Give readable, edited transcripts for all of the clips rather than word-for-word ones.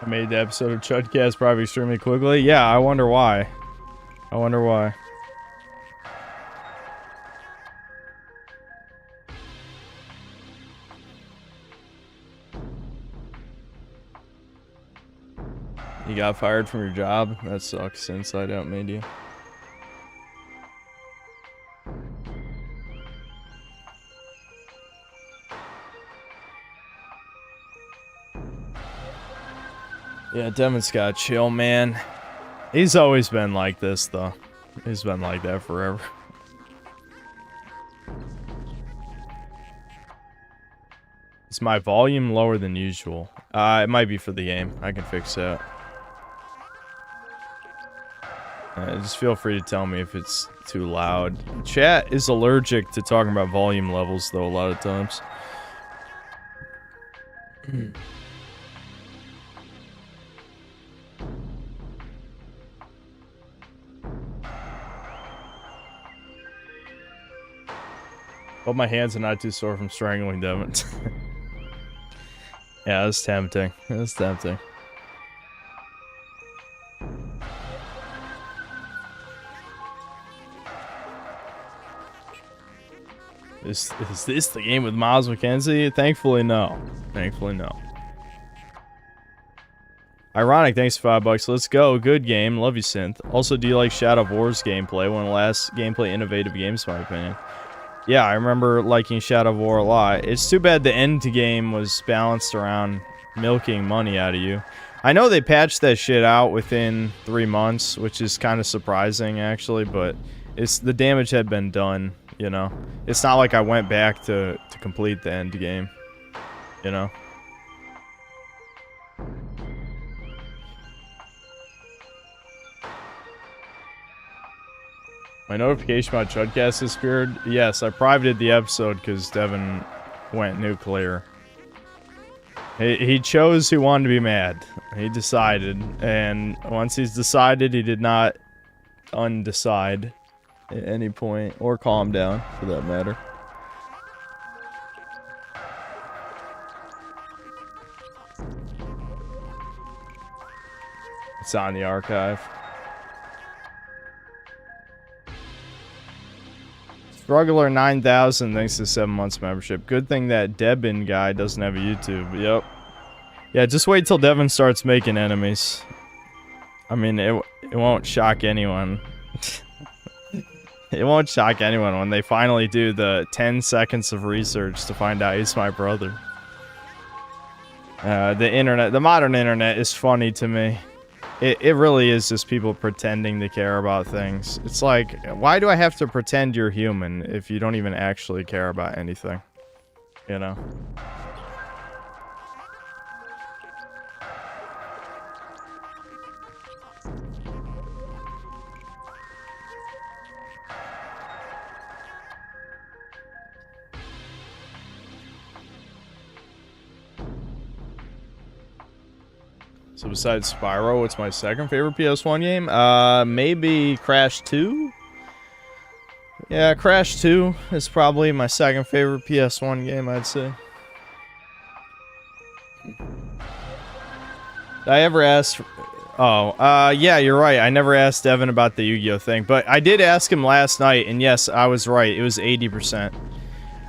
I made the episode of Chudcast probably extremely quickly. Yeah, I wonder why. I wonder why. You got fired from your job? That sucks. Inside Out Media. Yeah, Devin's got chill, man. He's always been like this, though. He's been like that forever. Is my volume lower than usual? It might be for the game. I can fix that. Just feel free to tell me if it's too loud. Chat is allergic to talking about volume levels, though, a lot of times. Hope my hands are not too sore from strangling Devin. Yeah, that's tempting. That's tempting. Is this the game with Miles McKenzie? Thankfully, no. Thankfully, no. Ironic, thanks for $5. Let's go. Good game. Love you, Synth. Also, do you like Shadow of War's gameplay? One of the last gameplay innovative games, in my opinion. Yeah, I remember liking Shadow of War a lot. It's too bad the end game was balanced around milking money out of you. I know they patched that shit out within 3 months, which is kind of surprising, actually, but the damage had been done, you know? It's not like I went back to complete the end game, you know? My notification about Chudcast disappeared. Yes, I privated the episode because Devin went nuclear. He chose who wanted to be mad. He decided, and once he's decided, he did not undecide at any point, or calm down, for that matter. It's on the archive. Struggler 9000, thanks to 7 months membership. Good thing that Debin guy doesn't have a YouTube. Yep. Yeah, just wait till Devin starts making enemies. I mean, it won't shock anyone. It won't shock anyone when they finally do the 10 seconds of research to find out he's my brother. The modern internet is funny to me. It really is just people pretending to care about things. It's like, why do I have to pretend you're human if you don't even actually care about anything? You know? So besides Spyro, what's my second favorite PS1 game? Maybe Crash 2? Yeah, Crash 2 is probably my second favorite PS1 game, I'd say. Did I ever ask... Oh, yeah, you're right. I never asked Devin about the Yu-Gi-Oh thing, but I did ask him last night, and yes, I was right. It was 80%.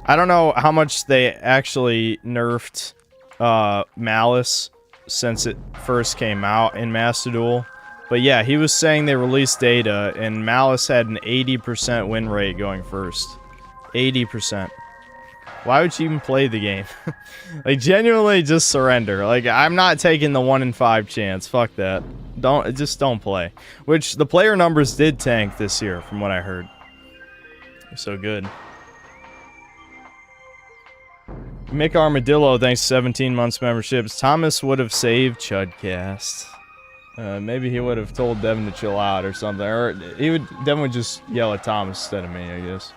I don't know how much they actually nerfed Malice since it first came out in Master Duel. But yeah, he was saying they released data, and Malice had an 80% win rate going first. 80%. Why would you even play the game? Like, genuinely, just surrender. Like, I'm not taking the 1 in 5 chance. Fuck that. Just don't play. Which, the player numbers did tank this year, from what I heard. So good. Mick Armadillo, thanks to 17 months memberships. Thomas would have saved Chudcast. Maybe he would have told Devin to chill out or something. Or Devin would just yell at Thomas instead of me, I guess.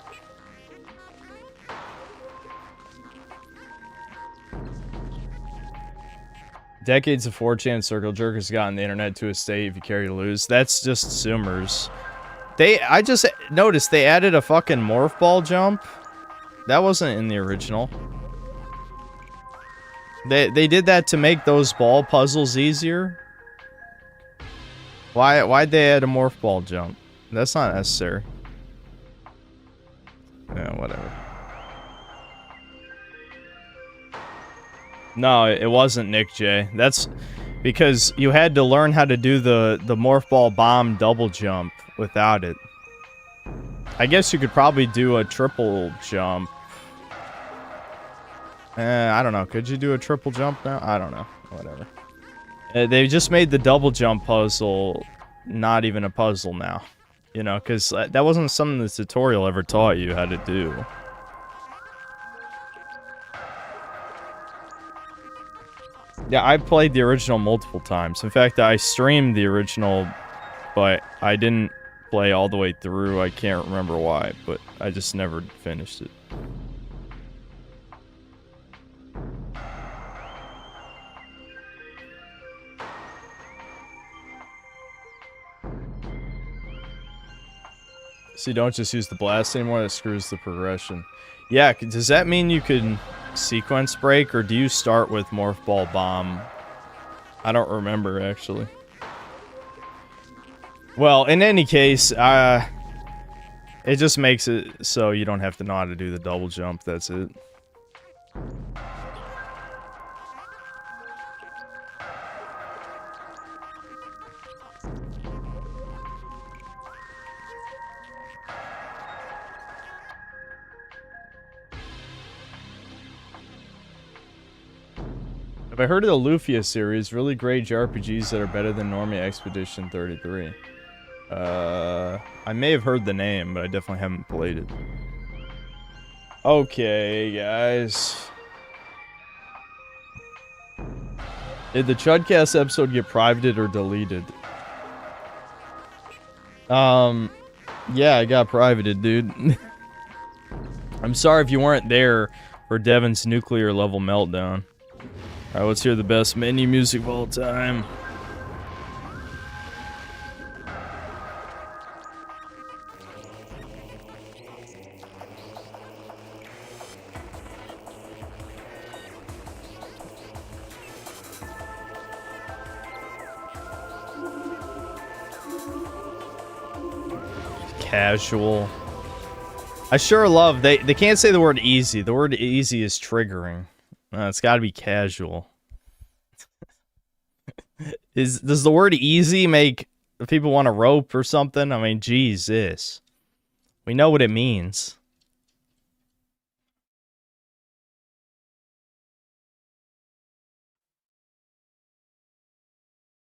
Decades of 4chan circle jerk has gotten the internet to a state if you care, you lose. That's just Zoomers. I just noticed they added a fucking morph ball jump. That wasn't in the original. They did that to make those ball puzzles easier. Why'd they add a morph ball jump? That's not necessary. Yeah, whatever. No, it wasn't Nick J. That's because you had to learn how to do the morph ball bomb double jump without it. I guess you could probably do a triple jump. I don't know. Could you do a triple jump now? I don't know. Whatever. They just made the double jump puzzle not even a puzzle now. You know, because that wasn't something the tutorial ever taught you how to do. Yeah, I played the original multiple times. In fact, I streamed the original, but I didn't play all the way through. I can't remember why, but I just never finished it. So you don't just use the blast anymore? That screws the progression. Yeah, does that mean you can sequence break, or do you start with morph ball bomb? I don't remember, actually. Well, in any case, it just makes it so you don't have to know how to do the double jump, that's it. Have I heard of the Lufia series? Really great JRPGs that are better than Normie Expedition 33. I may have heard the name, but I definitely haven't played it. Okay, guys. Did the Chudcast episode get privated or deleted? Yeah, I got privated, dude. I'm sorry if you weren't there for Devin's nuclear level meltdown. Alright, let's hear the best menu music of all time. Casual. I sure love, they can't say the word easy. The word easy is triggering. It's gotta be casual. Does the word easy make people want to rope or something? I mean, Jesus. We know what it means.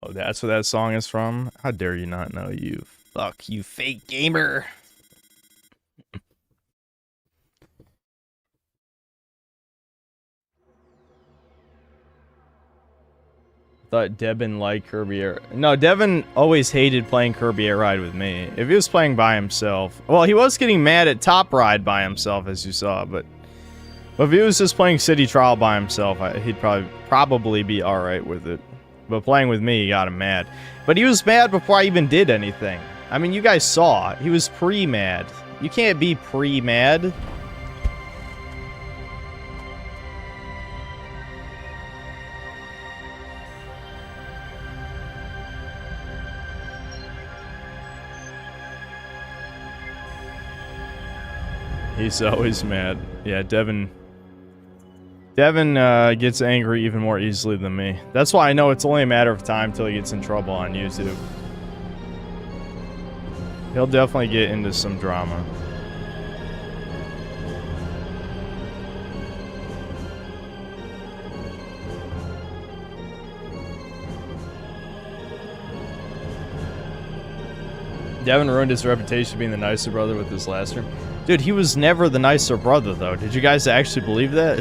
Oh, that's where that song is from? How dare you not know, you fuck, you fake gamer. Thought Devin liked Kirby Air. No, Devin always hated playing Kirby Air Ride with me. If he was playing by himself, well, he was getting mad at Top Ride by himself, as you saw. But if he was just playing City Trial by himself, he'd probably be all right with it. But playing with me, he got him mad. But he was mad before I even did anything. I mean, you guys saw he was pre-mad. You can't be pre-mad. He's always mad. Yeah, Devin gets angry even more easily than me. That's why I know it's only a matter of time till he gets in trouble on YouTube. He'll definitely get into some drama. Devin ruined his reputation being the nicer brother with his last stream. Dude, he was never the nicer brother, though. Did you guys actually believe that?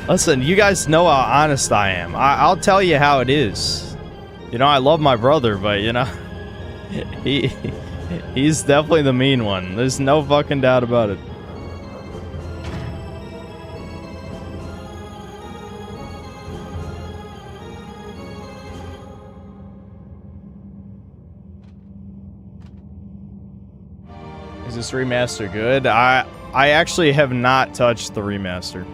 Listen, you guys know how honest I am. I'll tell you how it is. You know, I love my brother, but, you know, he's definitely the mean one. There's no fucking doubt about it. Is this remaster good? I actually have not touched the remaster.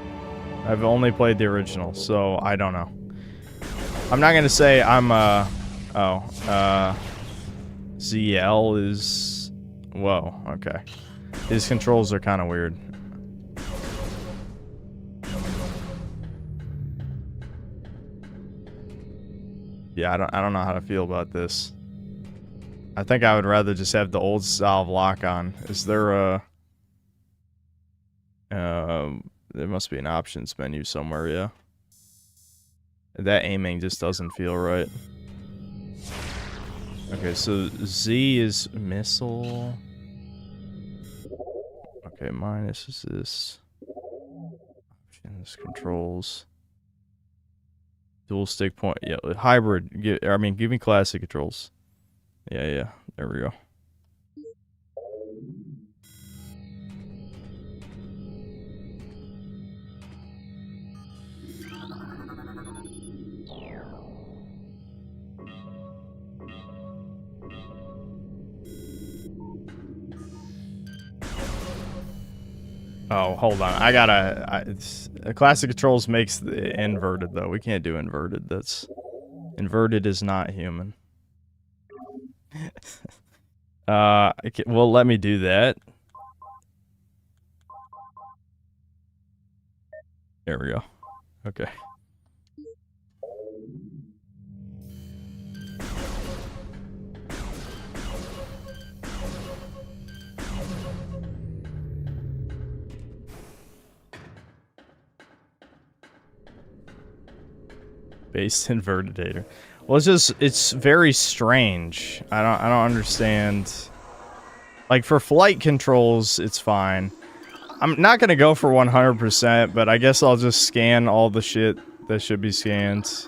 I've only played the original, so I don't know. I'm not gonna say I'm ZL is... Whoa, okay. His controls are kind of weird. Yeah, I don't know how to feel about this. I think I would rather just have the old style of lock on. Is there a... there must be an options menu somewhere, yeah. That aiming just doesn't feel right. Okay, so Z is missile. Okay, minus is this. Options, controls. Dual stick point. Yeah, hybrid. Give me classic controls. Yeah, there we go. Oh, hold on. I gotta... classic controls makes the inverted, though. We can't do inverted. That's... Inverted is not human. Well, let me do that. There we go. Okay. Based inverted data. Well, it's very strange. I don't understand. Like, for flight controls, it's fine. I'm not gonna go for 100%, but I guess I'll just scan all the shit that should be scanned.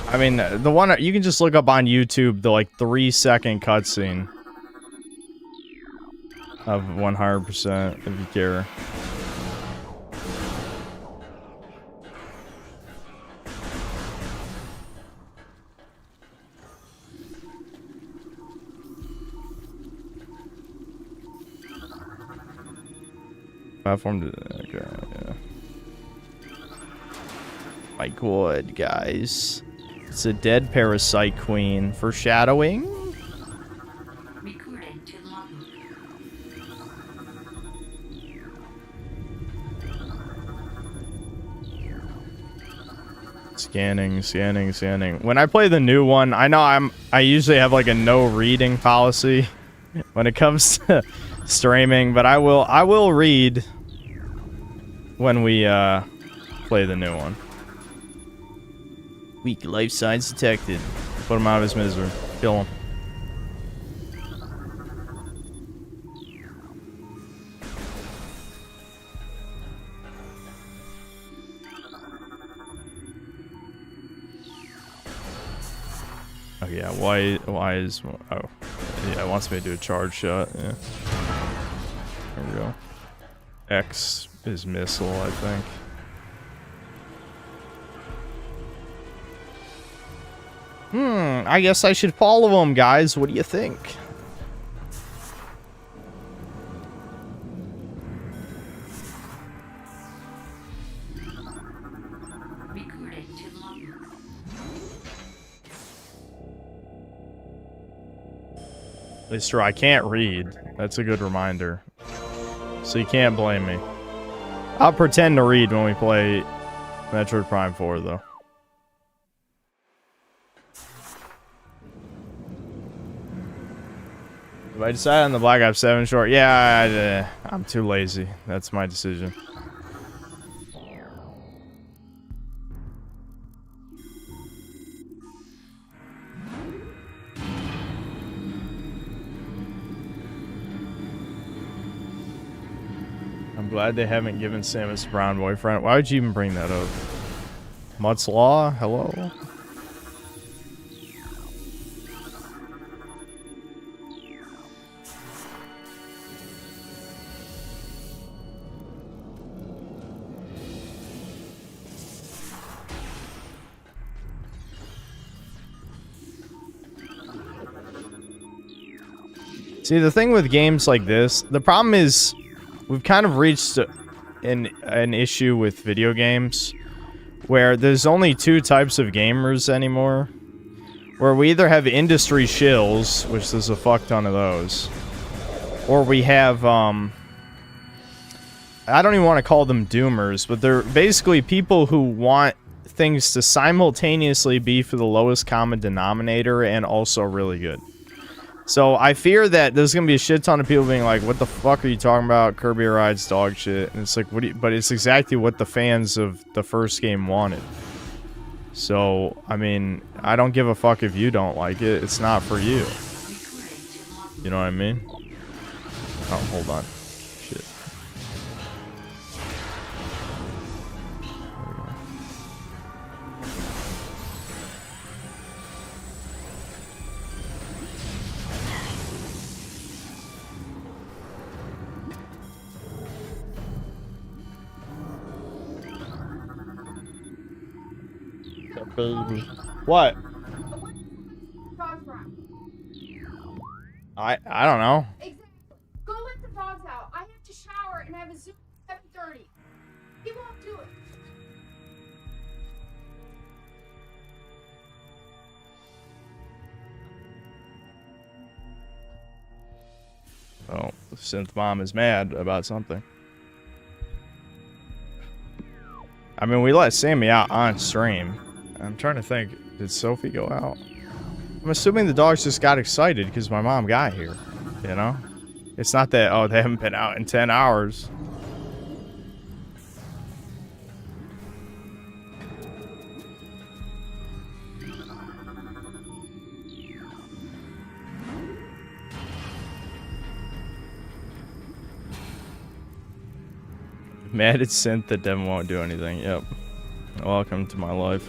I mean, the one you can just look up on YouTube, the like 3-second cutscene of 100% if you care. Platform to... Okay, yeah. My god, guys. It's a dead parasite queen. Foreshadowing? Recording to lobby. Scanning. When I play the new one, I know I usually have like a no reading policy when it comes to streaming, but I will read when we play the new one. Weak life signs detected. Put him out of his misery. Kill him. Oh yeah, why is... Oh, yeah, it wants me to do a charge shot, yeah. There we go. X is missile, I think. I guess I should follow him, guys. What do you think? Recording to lobby. It's true, I can't read. That's a good reminder. So you can't blame me. I'll pretend to read when we play Metroid Prime 4, though. If I decide on the Black Ops 7 short, yeah, I'm too lazy. That's my decision. I'm glad they haven't given Samus a brown boyfriend. Why would you even bring that up? Mutt's Law? Hello? See, the thing with games like this, the problem is we've kind of reached an issue with video games where there's only two types of gamers anymore. Where we either have industry shills, which there's a fuck ton of those, or we have, I don't even want to call them doomers, but they're basically people who want things to simultaneously be for the lowest common denominator and also really good. So I fear that there's gonna be a shit ton of people being like, "What the fuck are you talking about? Kirby rides dog shit." And it's like, what do you, but it's exactly what the fans of the first game wanted. So, I mean, I don't give a fuck if you don't like it. It's not for you. You know what I mean? Oh, hold on. Shit. Baby. What? I don't know. Exactly. Go let the dogs out. I have to shower and have a Zoom at 7:30. He won't do it. Oh, Synth Mom is mad about something. I mean, we let Sammy out on stream. I'm trying to think, did Sophie go out? I'm assuming the dogs just got excited because my mom got here, you know? It's not that, oh, they haven't been out in 10 hours. Mad at Synth that Devin won't do anything, yep. Welcome to my life.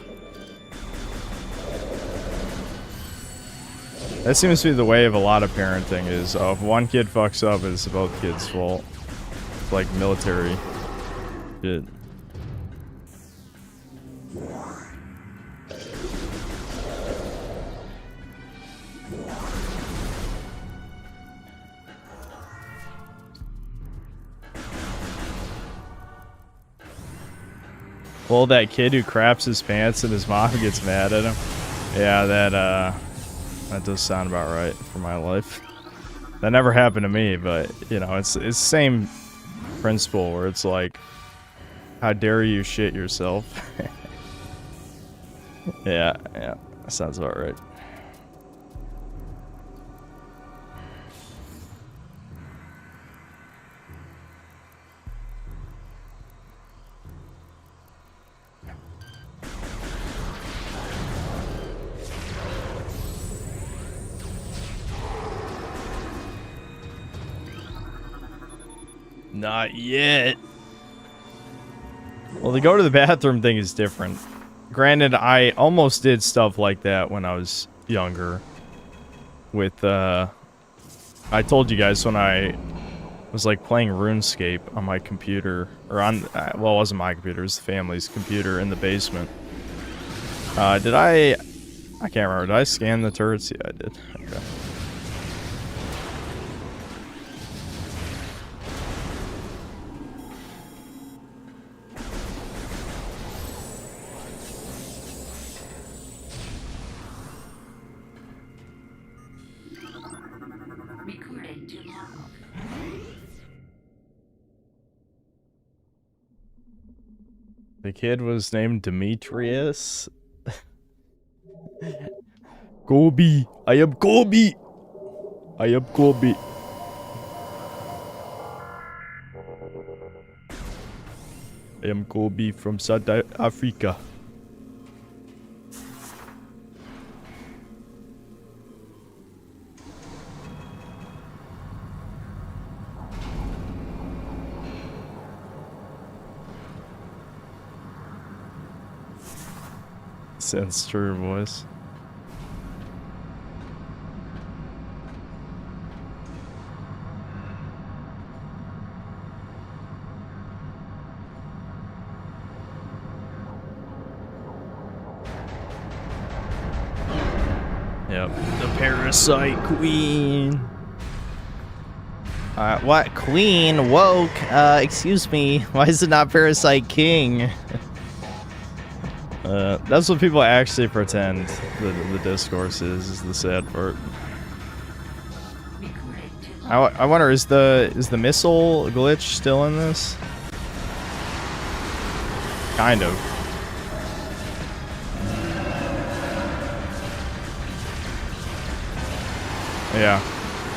That seems to be the way of a lot of parenting is, oh, if one kid fucks up, it's both kids' fault. It's like military shit. Well, that kid who craps his pants and his mom gets mad at him. Yeah, that does sound about right for my life. That never happened to me, but, you know, it's the same principle where it's like, how dare you shit yourself? Yeah, that sounds about right. Not yet. Well, the go to the bathroom thing is different. Granted, I almost did stuff like that when I was younger. With, I told you guys when I was, like, playing RuneScape on my computer. Or on, well, it wasn't my computer, it was the family's computer in the basement. I can't remember. Did I scan the turrets? Yeah, I did. Okay. Recording to logbook. The kid was named Demetrius. Gobi. I am Gobi. I am Gobi. I am Gobi from South Africa. Sounds true, boys. Yep, the parasite queen. What? Queen? Woke? Excuse me. Why is it not Parasite King? That's what people actually pretend the discourse is the sad part. I wonder, is the missile glitch still in this? Kind of. Yeah.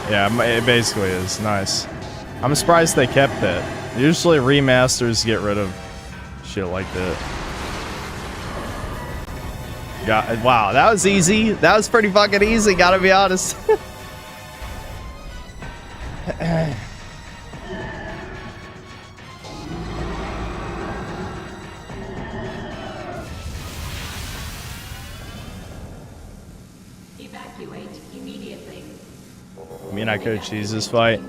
Yeah, it basically is. Nice. I'm surprised they kept that. Usually remasters get rid of shit like that. Wow, that was easy. That was pretty fucking easy, gotta be honest. Evacuate immediately. I mean, I could choose this fight.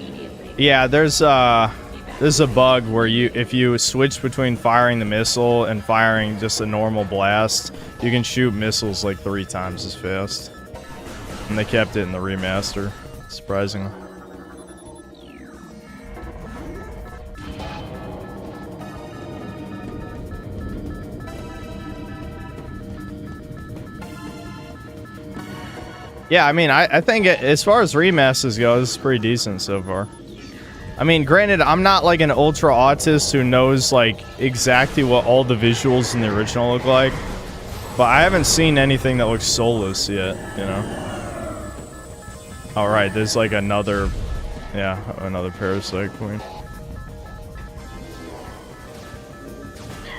Yeah, there's a bug where if you switch between firing the missile and firing just a normal blast, you can shoot missiles like 3 times as fast. And they kept it in the remaster, surprisingly. Yeah, I mean, I think as far as remasters go, this is pretty decent so far. I mean, granted, I'm not like an ultra autist who knows like exactly what all the visuals in the original look like, but I haven't seen anything that looks soulless yet, you know? Alright, there's like another Parasite Queen.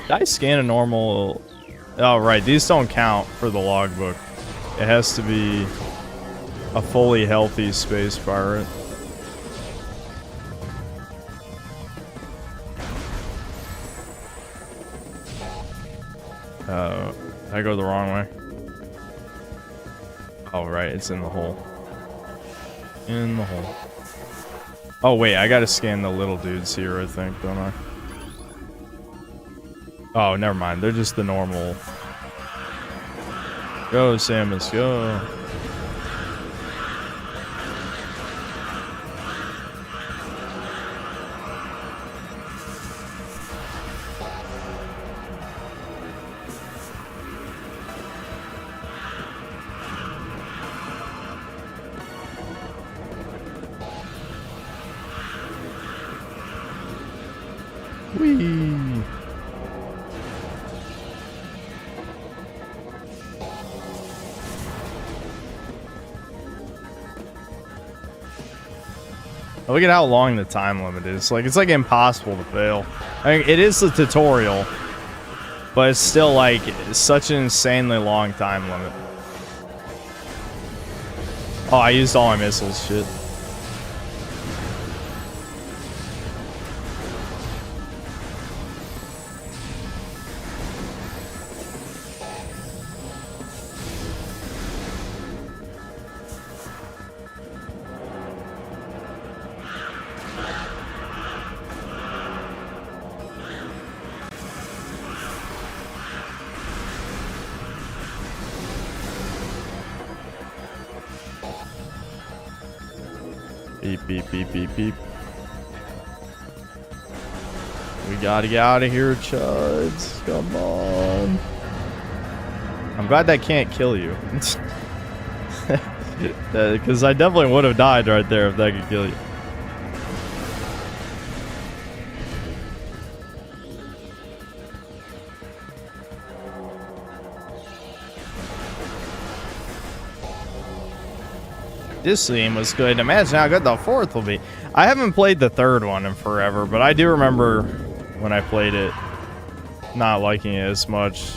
Did I scan a normal... Oh, right, these don't count for the logbook. It has to be a fully healthy space pirate. I go the wrong way. Oh, right, it's in the hole. In the hole. Oh, wait, I gotta scan the little dudes here, I think, don't I? Oh, never mind, they're just the normal. Go, Samus, go. Whee! Look at how long the time limit is. Like, it's like impossible to fail. I mean, it is the tutorial, but it's still like such an insanely long time limit. Oh, I used all my missiles. Shit. Beep, beep, beep, beep, beep. We gotta get out of here, chuds. Come on. I'm glad that can't kill you. Because I definitely would have died right there if that could kill you. This game was good. Imagine how good the 4th will be. I haven't played the 3rd one in forever, but I do remember when I played it not liking it as much.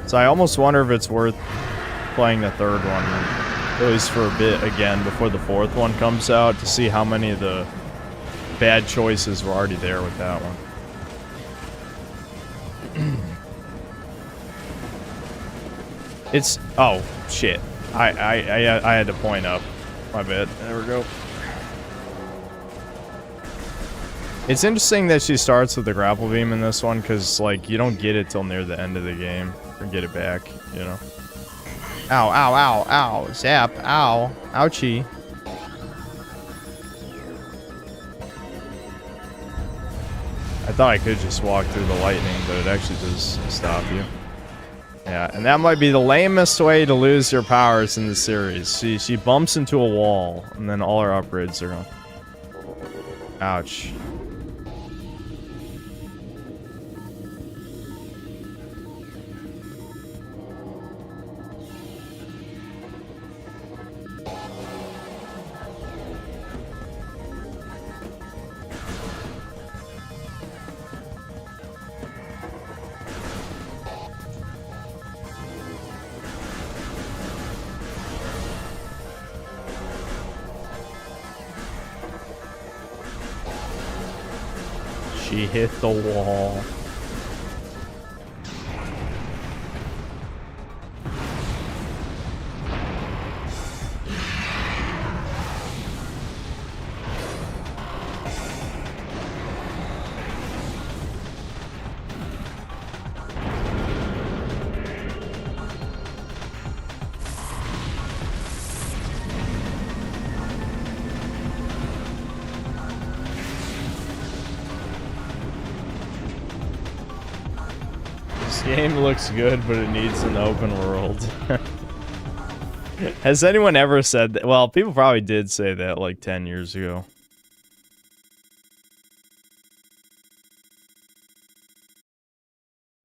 So I almost wonder if it's worth playing the 3rd one, at least for a bit again, before the 4th one comes out, to see how many of the bad choices were already there with that one. It's... oh, shit. I had to point up. My bad. There we go. It's interesting that she starts with the grapple beam in this one, because, like, you don't get it till near the end of the game. Or get it back, you know. Ow, ow, ow, ow. Zap, ow. Ouchie. I thought I could just walk through the lightning, but it actually does stop you. Yeah, and that might be the lamest way to lose your powers in the series. She bumps into a wall, and then all her upgrades are gone. Ouch. She hit the wall. This game looks good, but it needs an open world. Has anyone ever said that? Well, people probably did say that like 10 years ago.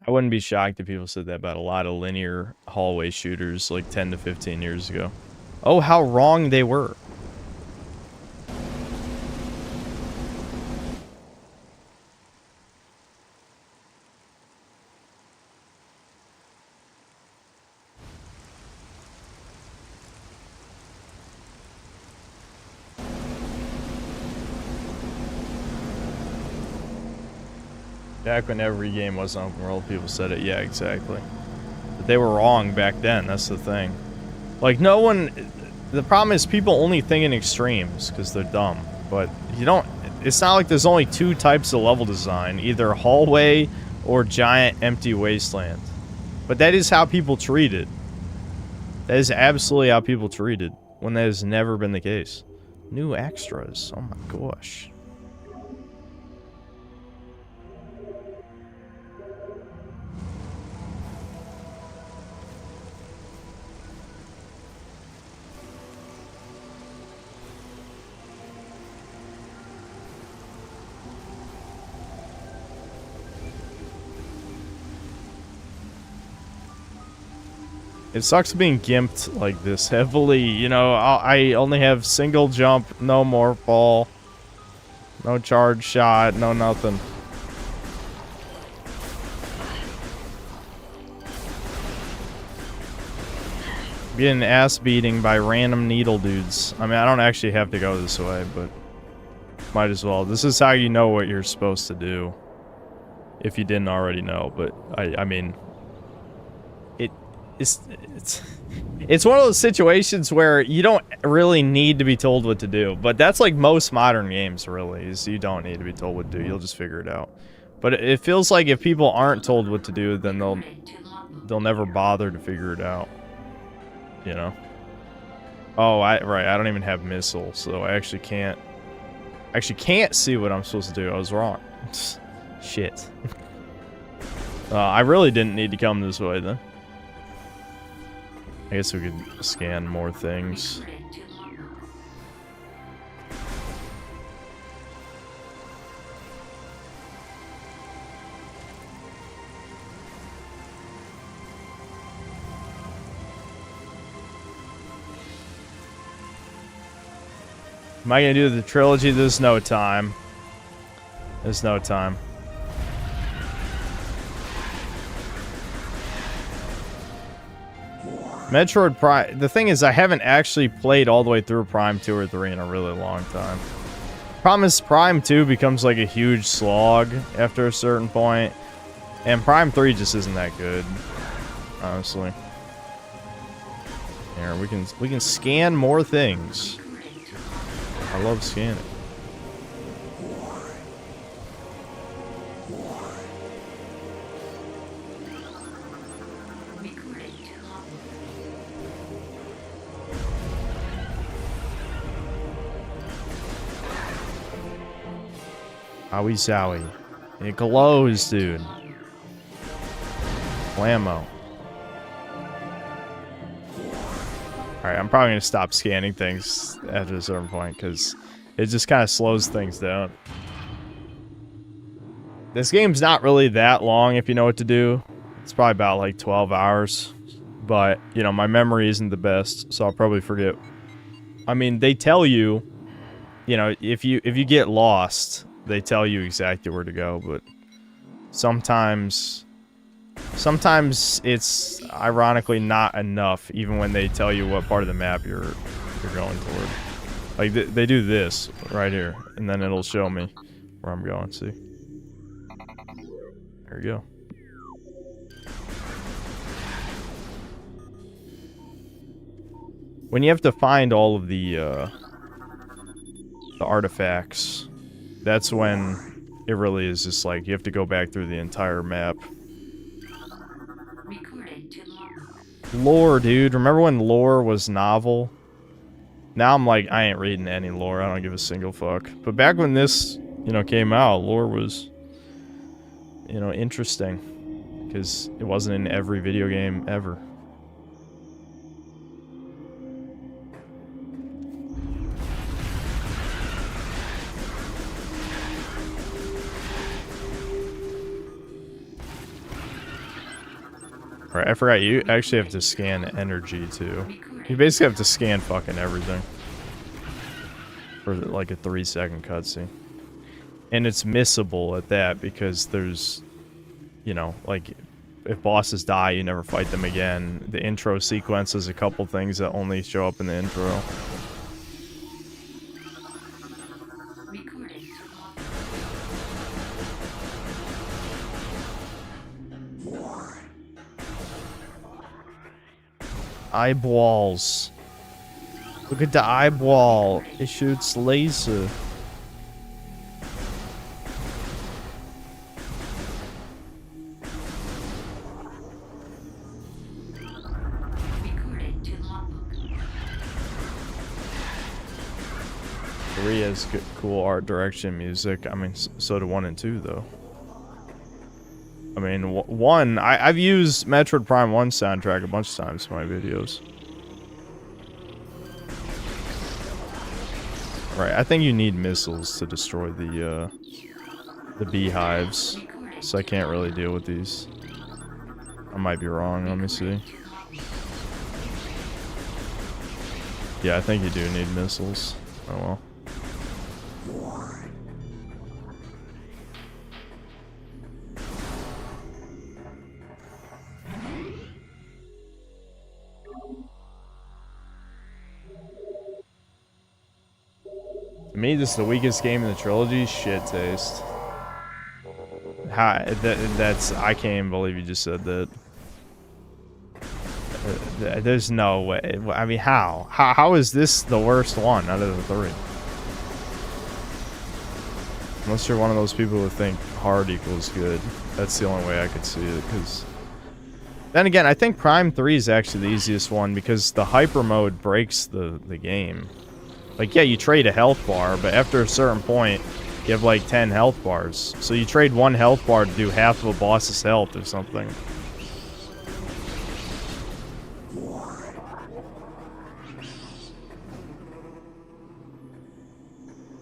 I wouldn't be shocked if people said that about a lot of linear hallway shooters like 10 to 15 years ago. Oh, how wrong they were. Back when every game was open world, people said it. Yeah, exactly. But they were wrong back then. That's the thing. Like, no one... The problem is people only think in extremes because they're dumb. But you don't... It's not like there's only two types of level design. Either hallway or giant empty wasteland. But that is how people treat it. That is absolutely how people treat it. When that has never been the case. New extras. Oh my gosh. It sucks being gimped like this heavily, you know. I only have single jump, no more fall, no charge shot, no nothing. Getting ass beating by random needle dudes. I mean, I don't actually have to go this way, but might as well. This is how you know what you're supposed to do. If you didn't already know, but I mean... It's one of those situations where you don't really need to be told what to do, but that's like most modern games, really, is you don't need to be told what to do. You'll just figure it out. But it feels like if people aren't told what to do, then they'll never bother to figure it out. You know? Oh, right. I don't even have missiles, so I actually can't see what I'm supposed to do. I was wrong. Shit. I really didn't need to come this way then. I guess we could scan more things. Am I gonna do the trilogy? There's no time. There's no time. Metroid Prime... The thing is, I haven't actually played all the way through Prime 2 or 3 in a really long time. Problem is, Prime 2 becomes like a huge slog after a certain point. And Prime 3 just isn't that good. Honestly. Here, we can scan more things. I love scanning. Owie zowie. It glows, dude. Blammo. Alright, I'm probably gonna stop scanning things at a certain point, because it just kind of slows things down. This game's not really that long if you know what to do. It's probably about like 12 hours. But, you know, my memory isn't the best, so I'll probably forget. I mean, they tell you, you know, if you get lost, they tell you exactly where to go, but sometimes it's ironically not enough, even when they tell you what part of the map you're going toward. Like, they do this right here, and then it'll show me where I'm going, see? There we go. When you have to find all of the artifacts, that's when it really is just like, you have to go back through the entire map. Recorded to logbook. Lore, dude. Remember when lore was novel? Now I'm like, I ain't reading any lore. I don't give a single fuck. But back when this, you know, came out, lore was, you know, interesting. Because it wasn't in every video game ever. Alright, I forgot, you actually have to scan energy, too. You basically have to scan fucking everything. For, like, a 3-second cutscene. And it's missable at that, because there's, you know, like, if bosses die, you never fight them again. The intro sequence is a couple things that only show up in the intro. Recorded to logbook. Eyeballs. Look at the eyeball. It shoots laser. Recorded to logbook. 3 has good, cool art direction, music. I mean, so do 1 and 2, though. I mean, 1, I've used Metroid Prime 1 soundtrack a bunch of times in my videos. Right, I think you need missiles to destroy the beehives, so I can't really deal with these. I might be wrong, let me see. Yeah, I think you do need missiles. Oh well. To me, this is the weakest game in the trilogy. Shit taste. That's I can't even believe you just said that. There's no way. I mean, how is this the worst one out of the 3? Unless you're one of those people who think hard equals good. That's the only way I could see it, because... Then again, I think Prime 3 is actually the easiest one, because the hyper mode breaks the game. Like, yeah, you trade a health bar, but after a certain point, you have like 10 health bars. So you trade 1 health bar to do half of a boss's health or something.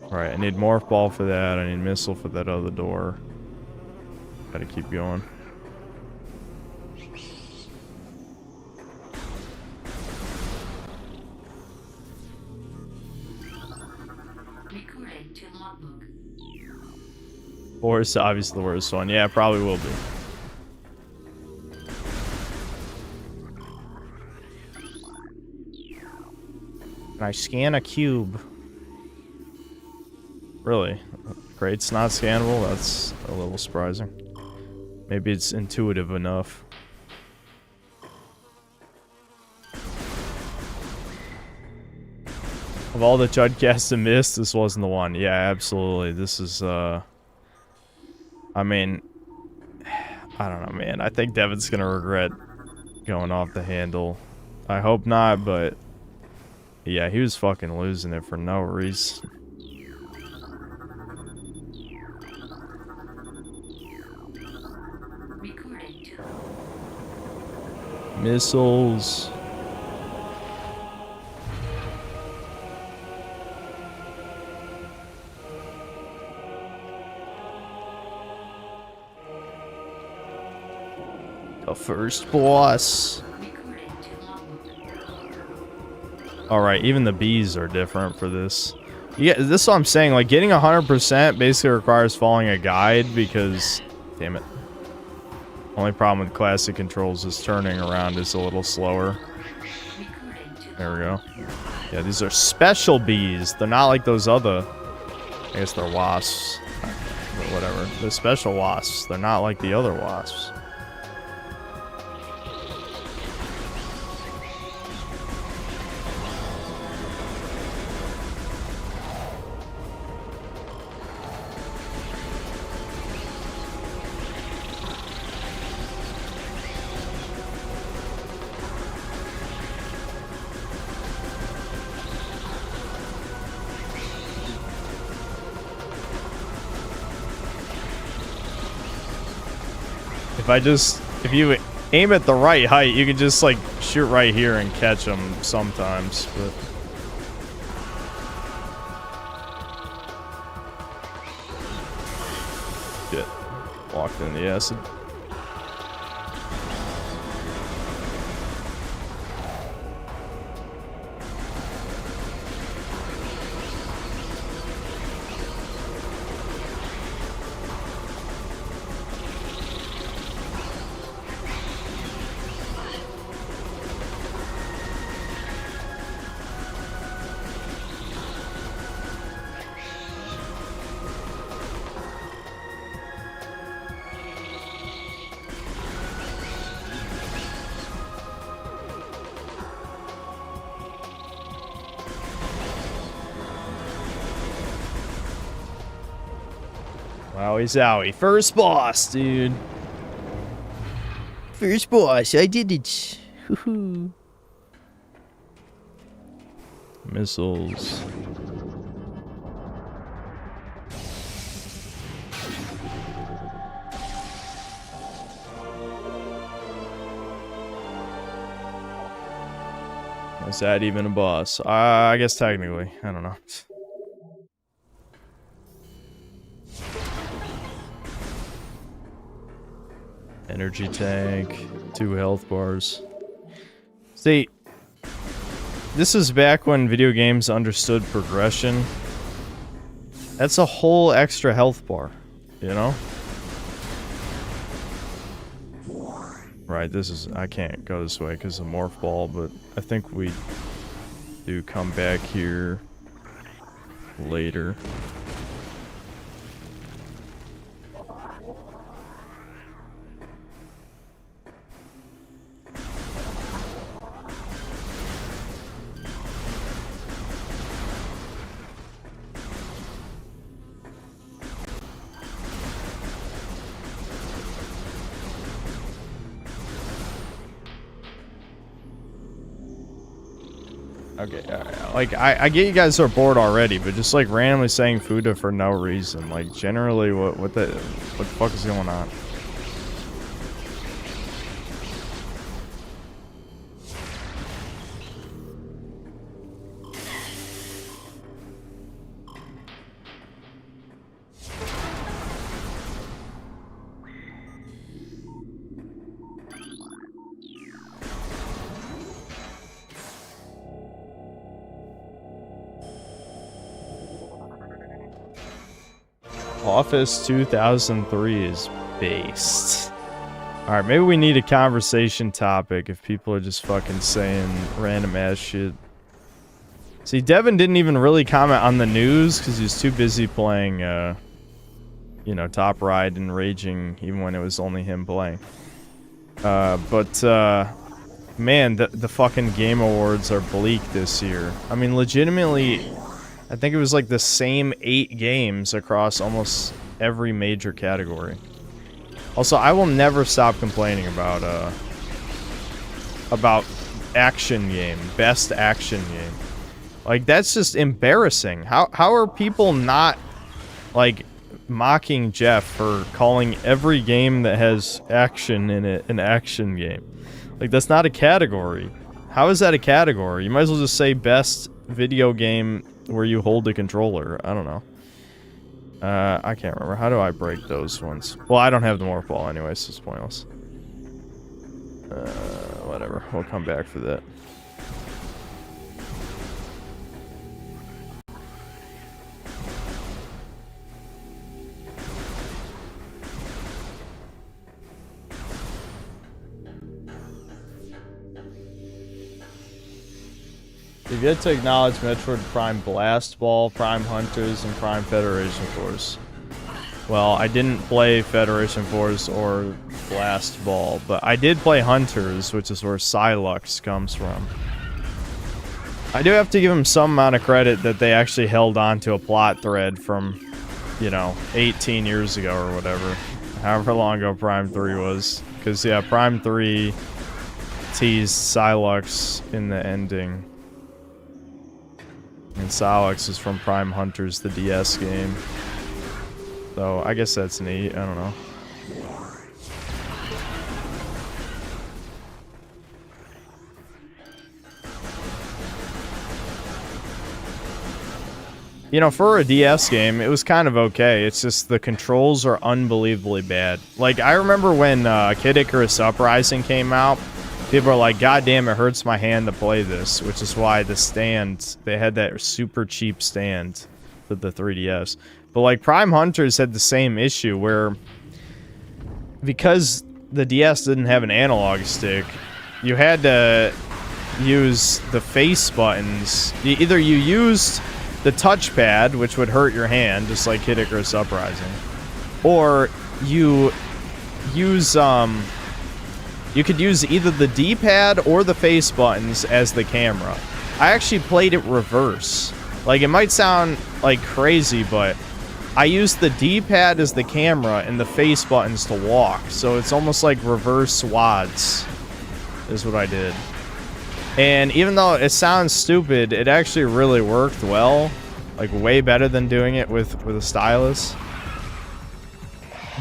Alright, I need morph ball for that. I need missile for that other door. Gotta keep going. Recorded to logbook. 4 is obviously the worst one. Yeah, it probably will be. Can I scan a cube? Really? Crate's not scannable? That's a little surprising. Maybe it's intuitive enough. Of all the Chudcasts to miss, this wasn't the one. Yeah, absolutely. This is, I mean... I don't know, man. I think Devin's gonna regret going off the handle. I hope not, but... Yeah, he was fucking losing it for no reason. Missiles. The first boss. Recording to logbook. Alright, even the bees are different for this. Yeah, this is what I'm saying. Like, getting 100% basically requires following a guide because... Damn it. Only problem with classic controls is turning around is a little slower. Recording to There we go. Yeah, these are special bees. They're not like those other... I guess they're wasps. But whatever. They're special wasps. They're not like the other wasps. If you aim at the right height, you can just like shoot right here and catch them sometimes, but... Shit. Walked in the acid. Wowie zowie. First boss, dude. First boss, I did it. Woohoo. Missiles. Is that even a boss? I guess technically. I don't know. Energy tank, 2 health bars. See, this is back when video games understood progression. That's a whole extra health bar, you know? Right, this is... I can't go this way because of Morph Ball, but I think we do come back here later. Okay, like, I get you guys are bored already, but just, like, randomly saying Fuda for no reason. Like, generally, what the fuck is going on? Office 2003 is based. Alright, maybe we need a conversation topic if people are just fucking saying random ass shit. See, Devin didn't even really comment on the news because he was too busy playing, you know, Top Ride and raging even when it was only him playing. Man, the fucking Game Awards are bleak this year. I mean, legitimately... I think it was like the same 8 games across almost every major category. Also, I will never stop complaining about action game, best action game. Like, that's just embarrassing. How are people not, like, mocking Jeff for calling every game that has action in it an action game? Like, that's not a category. How is that a category? You might as well just say best video game where you hold a controller. I don't know. I can't remember. How do I break those ones? Well, I don't have the morph ball anyway, so it's pointless. Whatever. We'll come back for that. You've yet to acknowledge Metroid Prime Blast Ball, Prime Hunters, and Prime Federation Force. Well, I didn't play Federation Force or Blast Ball, but I did play Hunters, which is where Silux comes from. I do have to give them some amount of credit that they actually held on to a plot thread from, you know, 18 years ago or whatever. However long ago Prime 3 was. Because, yeah, Prime 3 teased Silux in the ending. And Silux is from Prime Hunters, the DS game. So, I guess that's neat. I don't know. You know, for a DS game, it was kind of okay. It's just the controls are unbelievably bad. Like, I remember when Kid Icarus Uprising came out, people are like, God damn, it hurts my hand to play this, which is why the stand, they had that super cheap stand for the 3DS. But, like, Prime Hunters had the same issue where, because the DS didn't have an analog stick, you had to use the face buttons. Either you used the touchpad, which would hurt your hand, just like Kid Icarus Uprising, or you use, you could use either the D-pad or the face buttons as the camera. I actually played it reverse. Like, it might sound, like, crazy, but I used the D-pad as the camera and the face buttons to walk, so it's almost like reverse WADs, is what I did. And even though it sounds stupid, it actually really worked well. Like, way better than doing it with a stylus.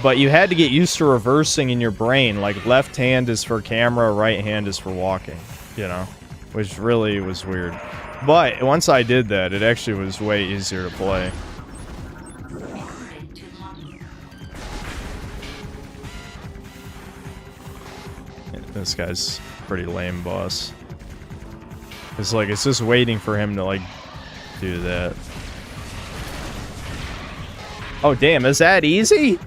But you had to get used to reversing in your brain. Like, left hand is for camera, right hand is for walking. You know? Which really was weird. But once I did that, it actually was way easier to play. This guy's pretty lame boss. It's like, it's just waiting for him to, like, do that. Oh, damn, is that easy?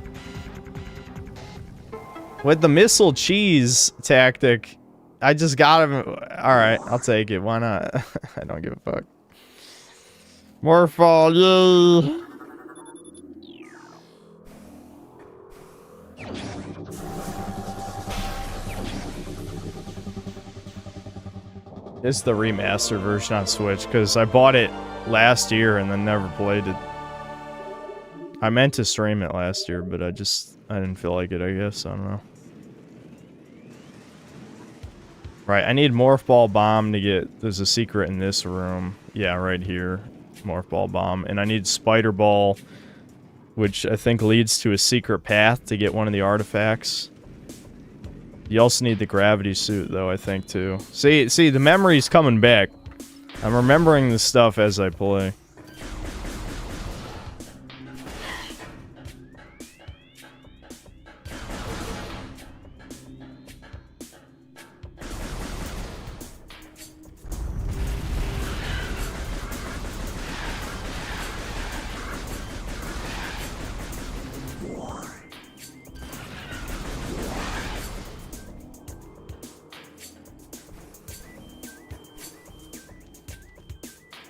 With the missile cheese tactic, I just got him. Alright, I'll take it. Why not? I don't give a fuck. Morphball, yay! It's the remastered version on Switch, because I bought it last year and then never played it. I meant to stream it last year, but I didn't feel like it, I guess. I don't know. Right, I need Morph Ball Bomb to get... There's a secret in this room. Yeah, right here. Morph Ball Bomb. And I need Spider Ball, which I think leads to a secret path to get one of the artifacts. You also need the gravity suit, though, I think, too. See, the memory's coming back. I'm remembering the stuff as I play.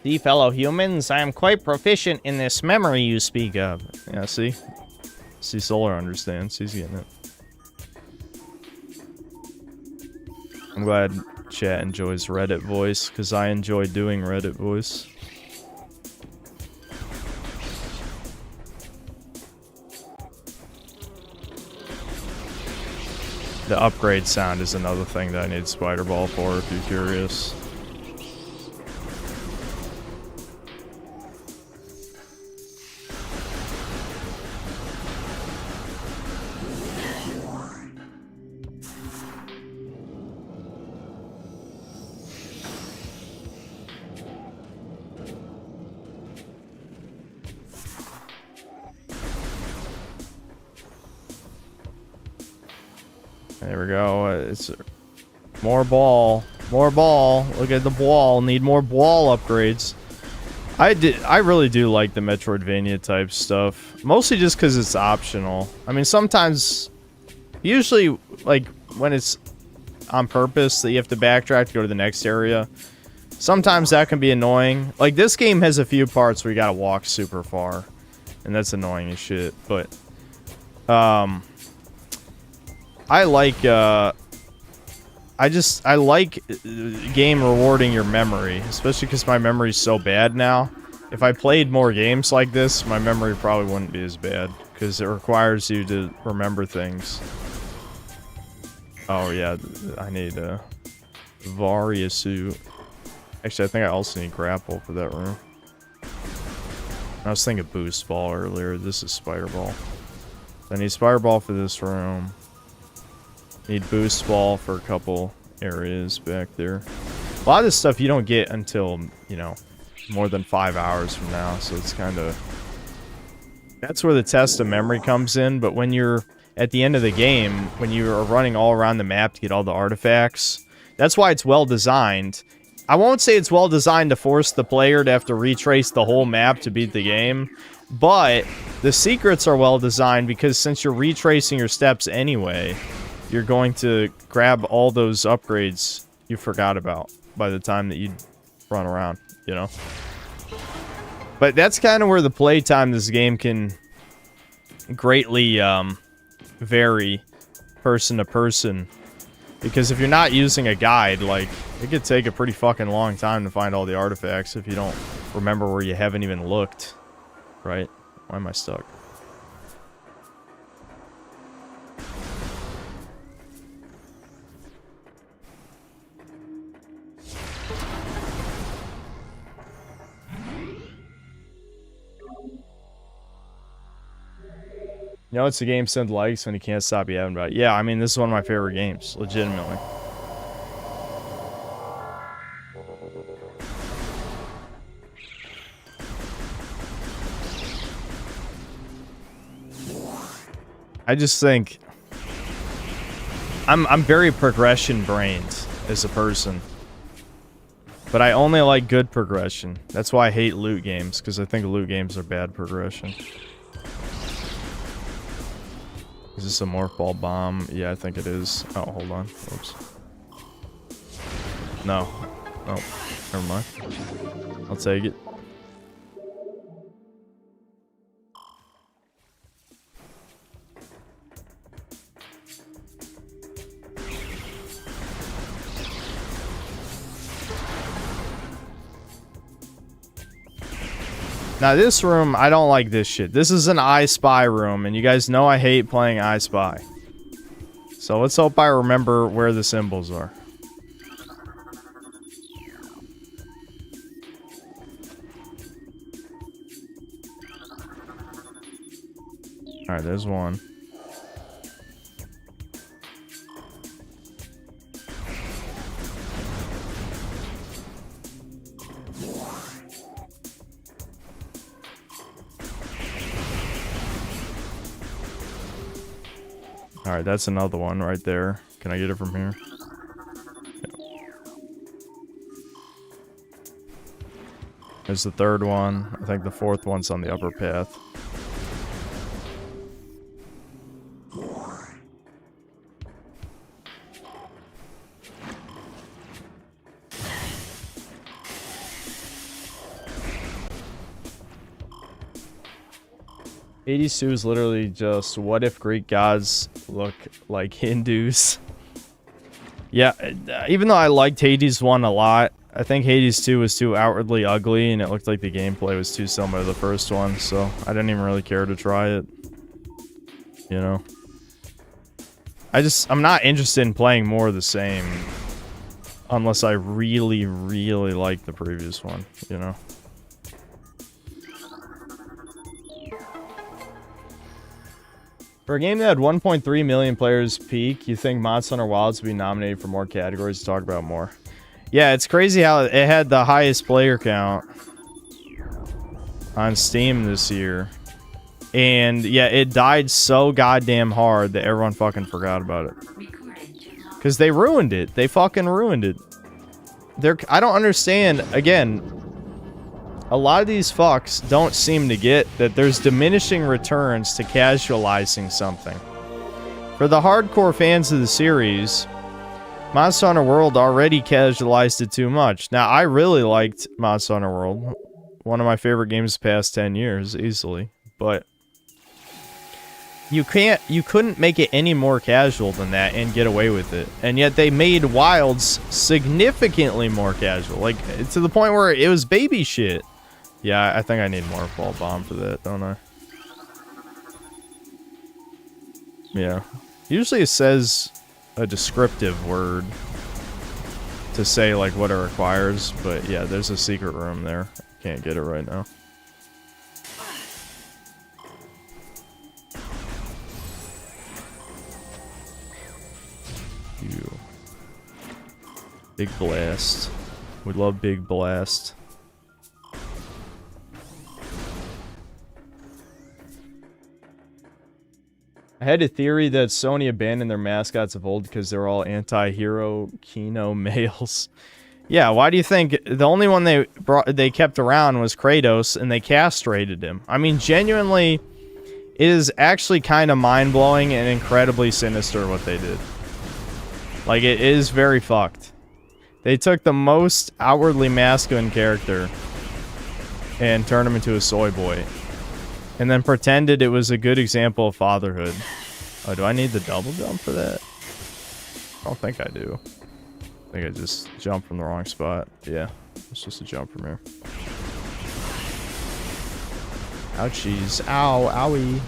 See, fellow humans, I am quite proficient in this memory you speak of. Yeah, see? See, Solar understands. He's getting it. I'm glad chat enjoys Reddit voice, because I enjoy doing Reddit voice. The upgrade sound is another thing that I need Spider Ball for, if you're curious. There we go. It's more ball. More ball. Look at the ball. Need more ball upgrades. I really do like the Metroidvania type stuff. Mostly just because it's optional. I mean, sometimes... Usually, like, when it's on purpose that you have to backtrack to go to the next area, sometimes that can be annoying. Like, this game has a few parts where you gotta walk super far. And that's annoying as shit. But, I like, I like game rewarding your memory. Especially because my memory's so bad now. If I played more games like this, my memory probably wouldn't be as bad. Because it requires you to remember things. Oh yeah, I need a Varia suit. Actually, I think I also need grapple for that room. I was thinking boost ball earlier. This is spider ball. So I need spider ball for this room. Need boost ball for a couple areas back there. A lot of this stuff you don't get until, you know, more than 5 hours from now. So it's kind of... That's where the test of memory comes in. But when you're at the end of the game, when you are running all around the map to get all the artifacts, that's why it's well designed. I won't say it's well designed to force the player to have to retrace the whole map to beat the game, but the secrets are well designed because since you're retracing your steps anyway, you're going to grab all those upgrades you forgot about by the time that you run around, you know? But that's kind of where the playtime this game can greatly vary person to person. Because if you're not using a guide, like, it could take a pretty fucking long time to find all the artifacts if you don't remember where you haven't even looked. Right? Why am I stuck? You know, it's a game send likes when you can't stop yapping about it. Yeah, I mean, this is one of my favorite games, legitimately. I just think I'm very progression brained as a person. But I only like good progression. That's why I hate loot games, because I think loot games are bad progression. Is this a morph ball bomb? Yeah, I think it is. Oh, hold on. Oops. No. Oh, never mind. I'll take it. Now this room, I don't like this shit. This is an I Spy room, and you guys know I hate playing I Spy. So let's hope I remember where the symbols are. Alright, there's one. Alright, that's another one right there. Can I get it from here? Yeah. There's the third one. I think the fourth one's on the upper path. Hades 2 is literally just, what if Greek gods look like Hindus? Yeah, even though I liked Hades 1 a lot, I think Hades 2 was too outwardly ugly, and it looked like the gameplay was too similar to the first one, so I didn't even really care to try it. You know? I'm not interested in playing more of the same, unless I really, really like the previous one, you know? For a game that had 1.3 million players peak, you think Monster Hunter Wilds would be nominated for more categories to talk about more? Yeah, it's crazy how it had the highest player count on Steam this year. And yeah, it died so goddamn hard that everyone fucking forgot about it. Recording Because they ruined it. They fucking ruined it. I don't understand. Again, a lot of these fucks don't seem to get that there's diminishing returns to casualizing something. For the hardcore fans of the series, Monster Hunter World already casualized it too much. Now, I really liked Monster Hunter World. One of my favorite games the past 10 years, easily. But you couldn't make it any more casual than that and get away with it. And yet they made Wilds significantly more casual. Like, to the point where it was baby shit. Yeah, I think I need more Fall Bomb for that, don't I? Yeah. Usually it says a descriptive word to say, like, what it requires. But, yeah, there's a secret room there. Can't get it right now. You. Big blast. We love big blast. I had a theory that Sony abandoned their mascots of old because they're all anti-hero Kino males. Yeah, why do you think the only one they kept around was Kratos and they castrated him? I mean, genuinely, it is actually kind of mind-blowing and incredibly sinister what they did. Like, it is very fucked. They took the most outwardly masculine character and turned him into a soy boy. And then pretended it was a good example of fatherhood. Oh, do I need the double jump for that? I don't think I do. I think I just jumped from the wrong spot. Yeah, it's just a jump from here. Ouchies. Ow, owie.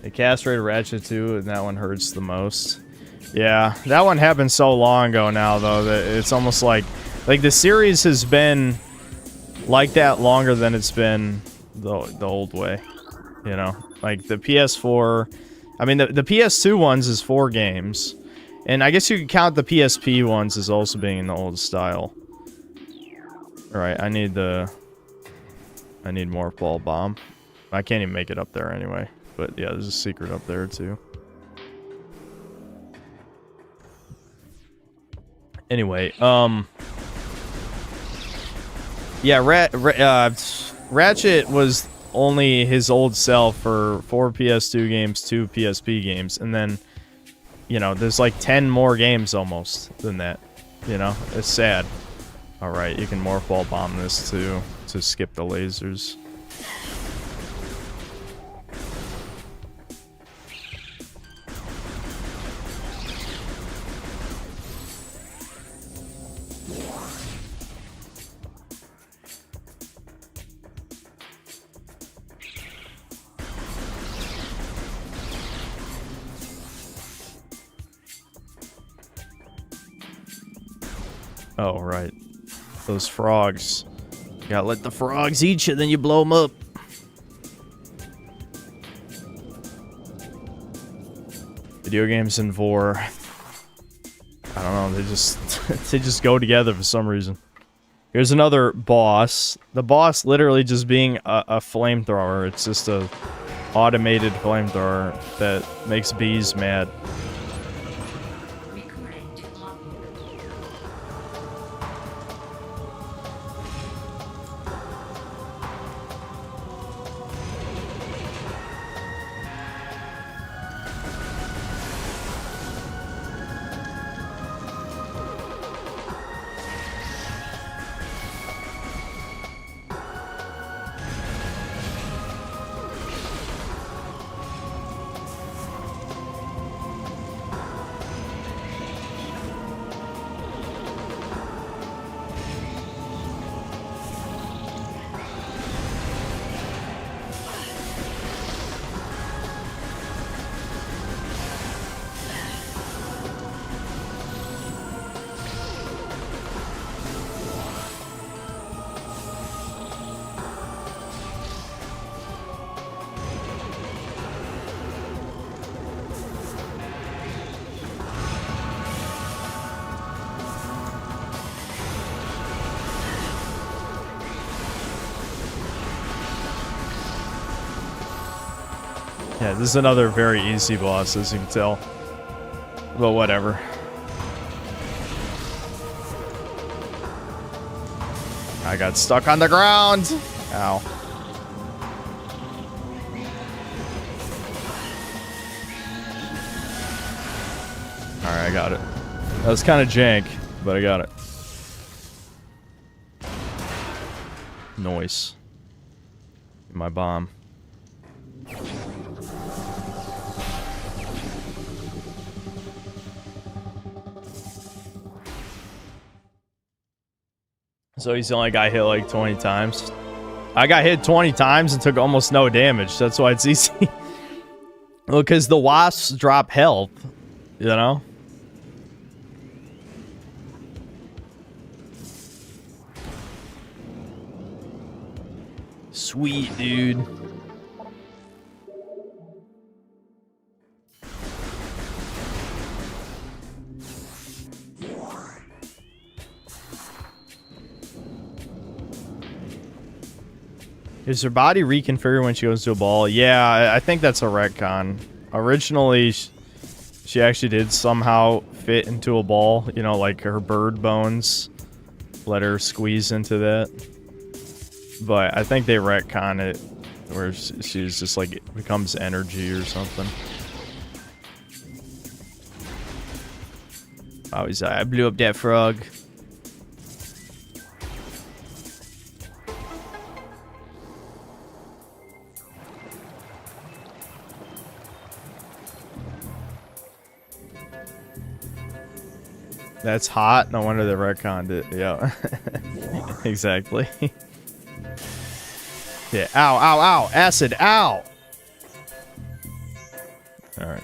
They castrated Ratchet too, and that one hurts the most. Yeah, that one happened so long ago now, though, that it's almost like the series has been like that longer than it's been the old way. You know, like the PS4. I mean, the PS2 ones is 4 games, and I guess you could count the PSP ones as also being in the old style. All right, I need more Fall Bomb. I can't even make it up there anyway. But yeah, there's a secret up there too. Anyway, yeah, Ratchet was only his old self for 4 PS2 games, 2 PSP games, and then, you know, there's like 10 more games almost than that. You know, it's sad. All right, you can more Fall Bomb this too to skip the lasers. Oh, right. Those frogs. You gotta let the frogs eat you, then you blow them up. Video games and vor. I don't know, they just go together for some reason. Here's another boss. The boss literally just being a flamethrower. It's just a automated flamethrower that makes bees mad. Yeah, this is another very easy boss, as you can tell. But whatever. I got stuck on the ground. Ow. Alright, I got it. That was kind of jank, but I got it. Noise. My bomb. So he's the only guy hit like 20 times. I got hit 20 times and took almost no damage. That's why it's easy. Well, because the wasps drop health, you know? Sweet, dude. Is her body reconfigured when she goes to a ball? Yeah, I think that's a retcon. Originally, she actually did somehow fit into a ball. You know, like her bird bones let her squeeze into that. But I think they retcon it where she's just like, it becomes energy or something. Oh, I blew up that frog. That's hot. No wonder they retconned it. Yeah. Exactly. Yeah. Ow, ow, ow. Acid, ow. Alright.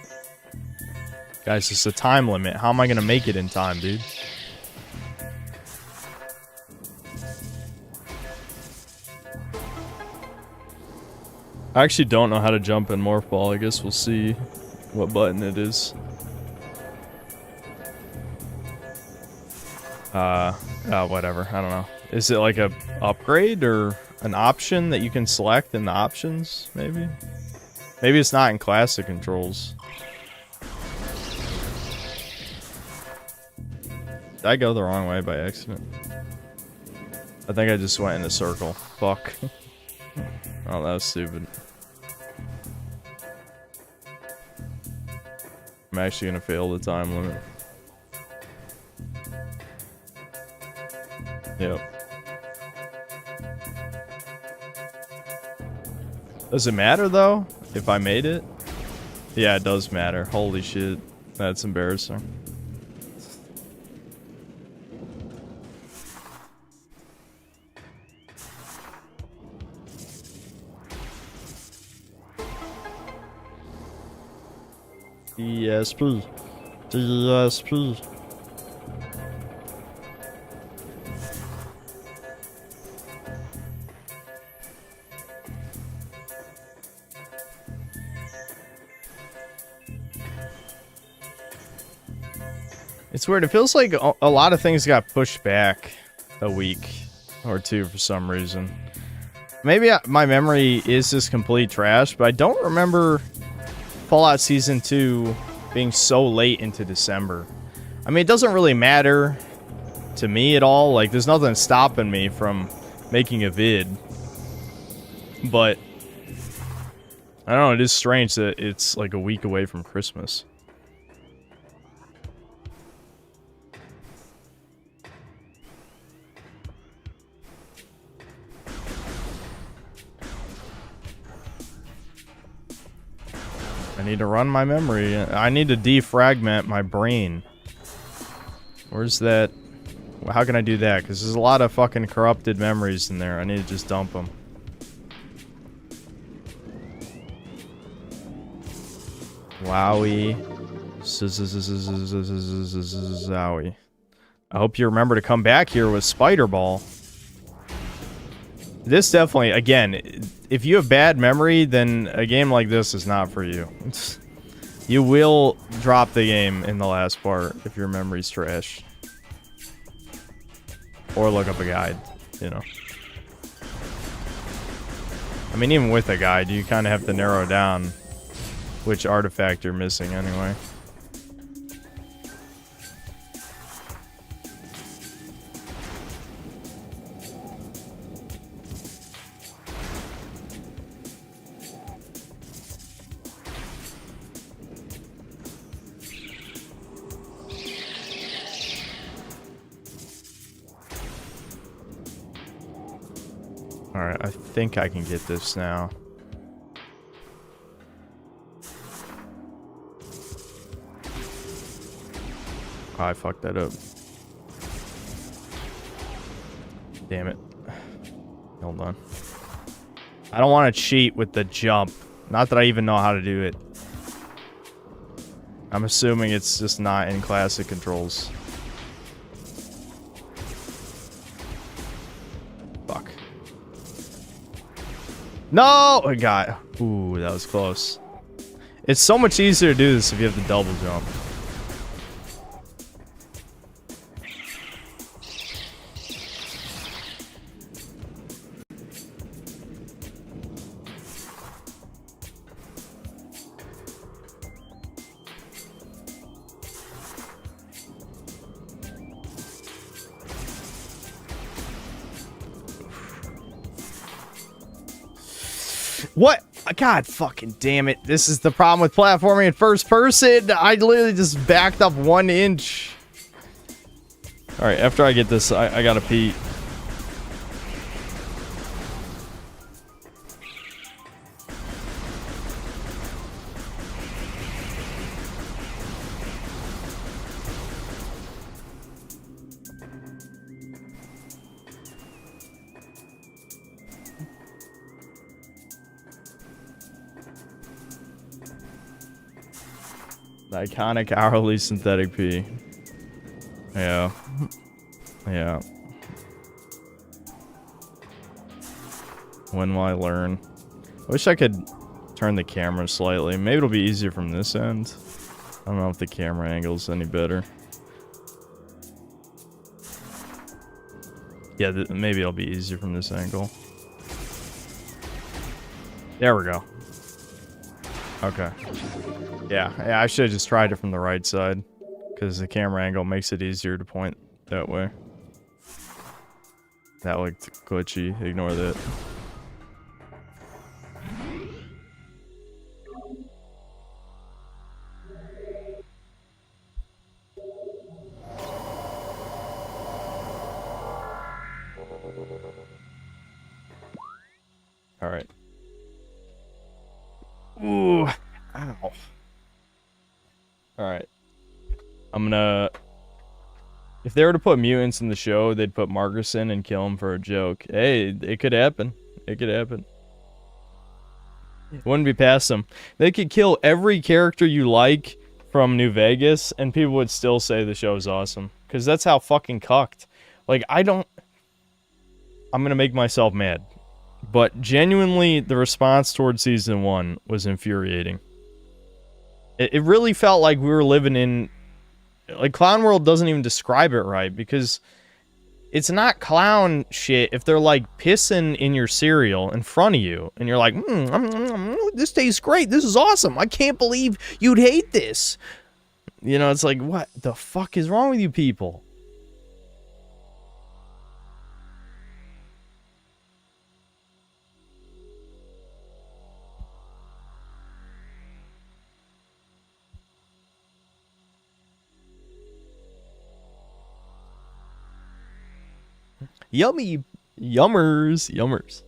Guys, it's a time limit. How am I going to make it in time, dude? I actually don't know how to jump in Morph Ball. I guess we'll see what button it is. Whatever. I don't know. Is it like a upgrade or an option that you can select in the options, maybe? Maybe it's not in classic controls. Did I go the wrong way by accident? I think I just went in a circle. Fuck. Oh, that was stupid. I'm actually gonna fail the time limit. Yep. Does it matter though? If I made it? Yeah, it does matter. Holy shit. That's embarrassing. DSP. DSP. It's weird. It feels like a lot of things got pushed back a week or two for some reason. Maybe my memory is just complete trash, but I don't remember Fallout Season 2 being so late into December. I mean, it doesn't really matter to me at all. Like, there's nothing stopping me from making a vid. But I don't know, it is strange that it's like a week away from Christmas. I need to run my memory. I need to defragment my brain. Where's that? How can I do that? Because there's a lot of fucking corrupted memories in there. I need to just dump them. Wowie. Zowie. I hope you remember to come back here with Spider Ball. This definitely, again, if you have bad memory, then a game like this is not for you. You will drop the game in the last part if your memory's trash. Or look up a guide, you know. I mean, even with a guide, you kind of have to narrow down which artifact you're missing anyway. Alright, I think I can get this now. Oh, I fucked that up. Damn it. Hold on. I don't want to cheat with the jump. Not that I even know how to do it. I'm assuming it's just not in classic controls. Fuck. No! I got. Ooh, that was close. It's so much easier to do this if you have the double jump. What? God fucking damn it. This is the problem with platforming in first person. I literally just backed up 1 inch. Alright, after I get this, I gotta pee. The iconic hourly synthetic pee. Yeah. Yeah. When will I learn? I wish I could turn the camera slightly. Maybe it'll be easier from this end. I don't know if the camera angle's any better. Yeah, maybe it'll be easier from this angle. There we go. Okay. Yeah, I should have just tried it from the right side. Because the camera angle makes it easier to point that way. That looked glitchy. Ignore that. Alright. Ooh. Ow. Alright. I'm gonna... If they were to put mutants in the show, they'd put Margerson and kill him for a joke. Hey, it could happen. It could happen. It wouldn't be past them. They could kill every character you like from New Vegas, and people would still say the show's awesome. Because that's how fucking cucked. Like, I don't... I'm gonna make myself mad. But genuinely, the response towards Season 1 was infuriating. It really felt like we were living in... Like, Clown World doesn't even describe it right, because it's not clown shit if they're, like, pissing in your cereal in front of you, and you're like, this tastes great, this is awesome, I can't believe you'd hate this. You know, it's like, what the fuck is wrong with you people? Yummy. Yummers. Yummers.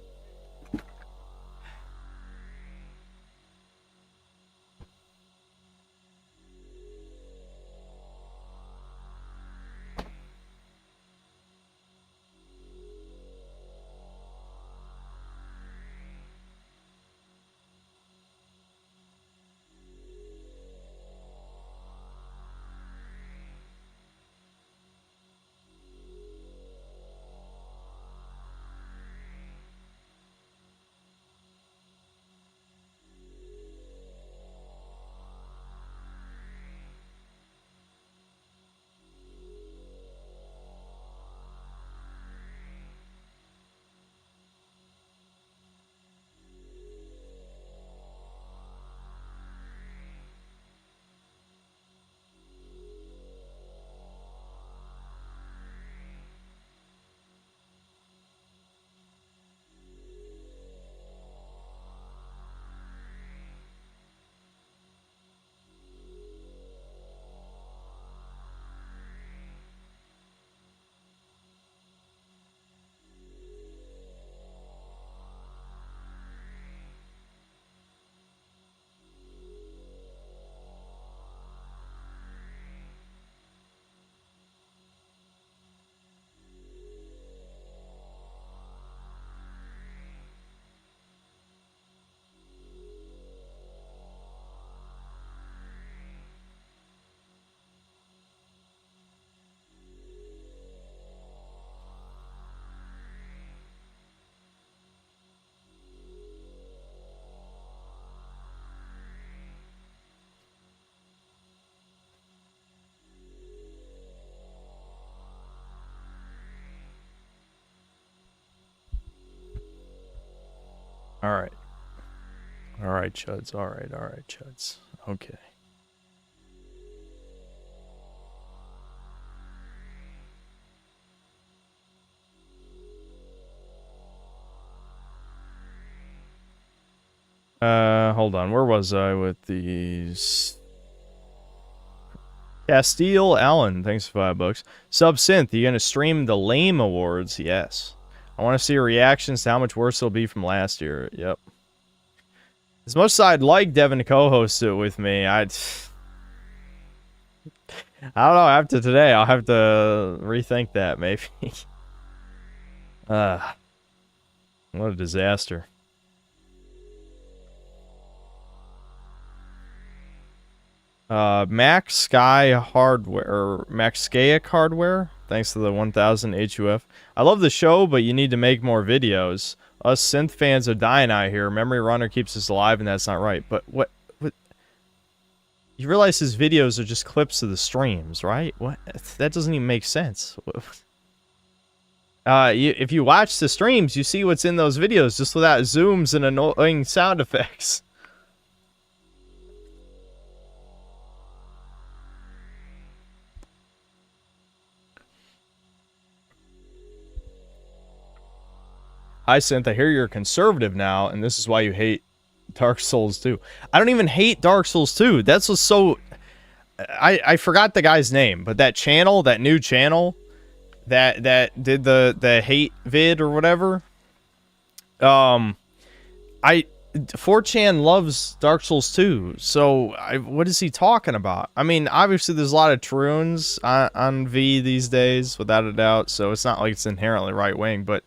Alright. Alright, Chuds. Alright, Chuds. Okay. Hold on. Where was I with these? Castile Allen, thanks for $5. Sub Synth, you gonna stream the Lame Awards? Yes. I want to see your reactions to how much worse it'll be from last year. Yep. As much as I'd like Devin to co-host it with me, I don't know. After today, I'll have to rethink that, maybe. What a disaster. Max Sky Hardware, or Maxcaic Hardware, thanks to the 1000 HUF. I love the show, but you need to make more videos. Us synth fans are dying out here. Memory Runner keeps us alive, and that's not right. But what? You realize his videos are just clips of the streams, right? What? That doesn't even make sense. If you watch the streams, you see what's in those videos, just without zooms and annoying sound effects. Hi, Synth. I hear you're a conservative now, and this is why you hate Dark Souls 2. I don't even hate Dark Souls 2. That's what's so... I forgot the guy's name, but that channel, that new channel, that did the hate vid or whatever, 4chan loves Dark Souls 2, so what is he talking about? I mean, obviously there's a lot of Troons on V these days, without a doubt, so it's not like it's inherently right-wing, but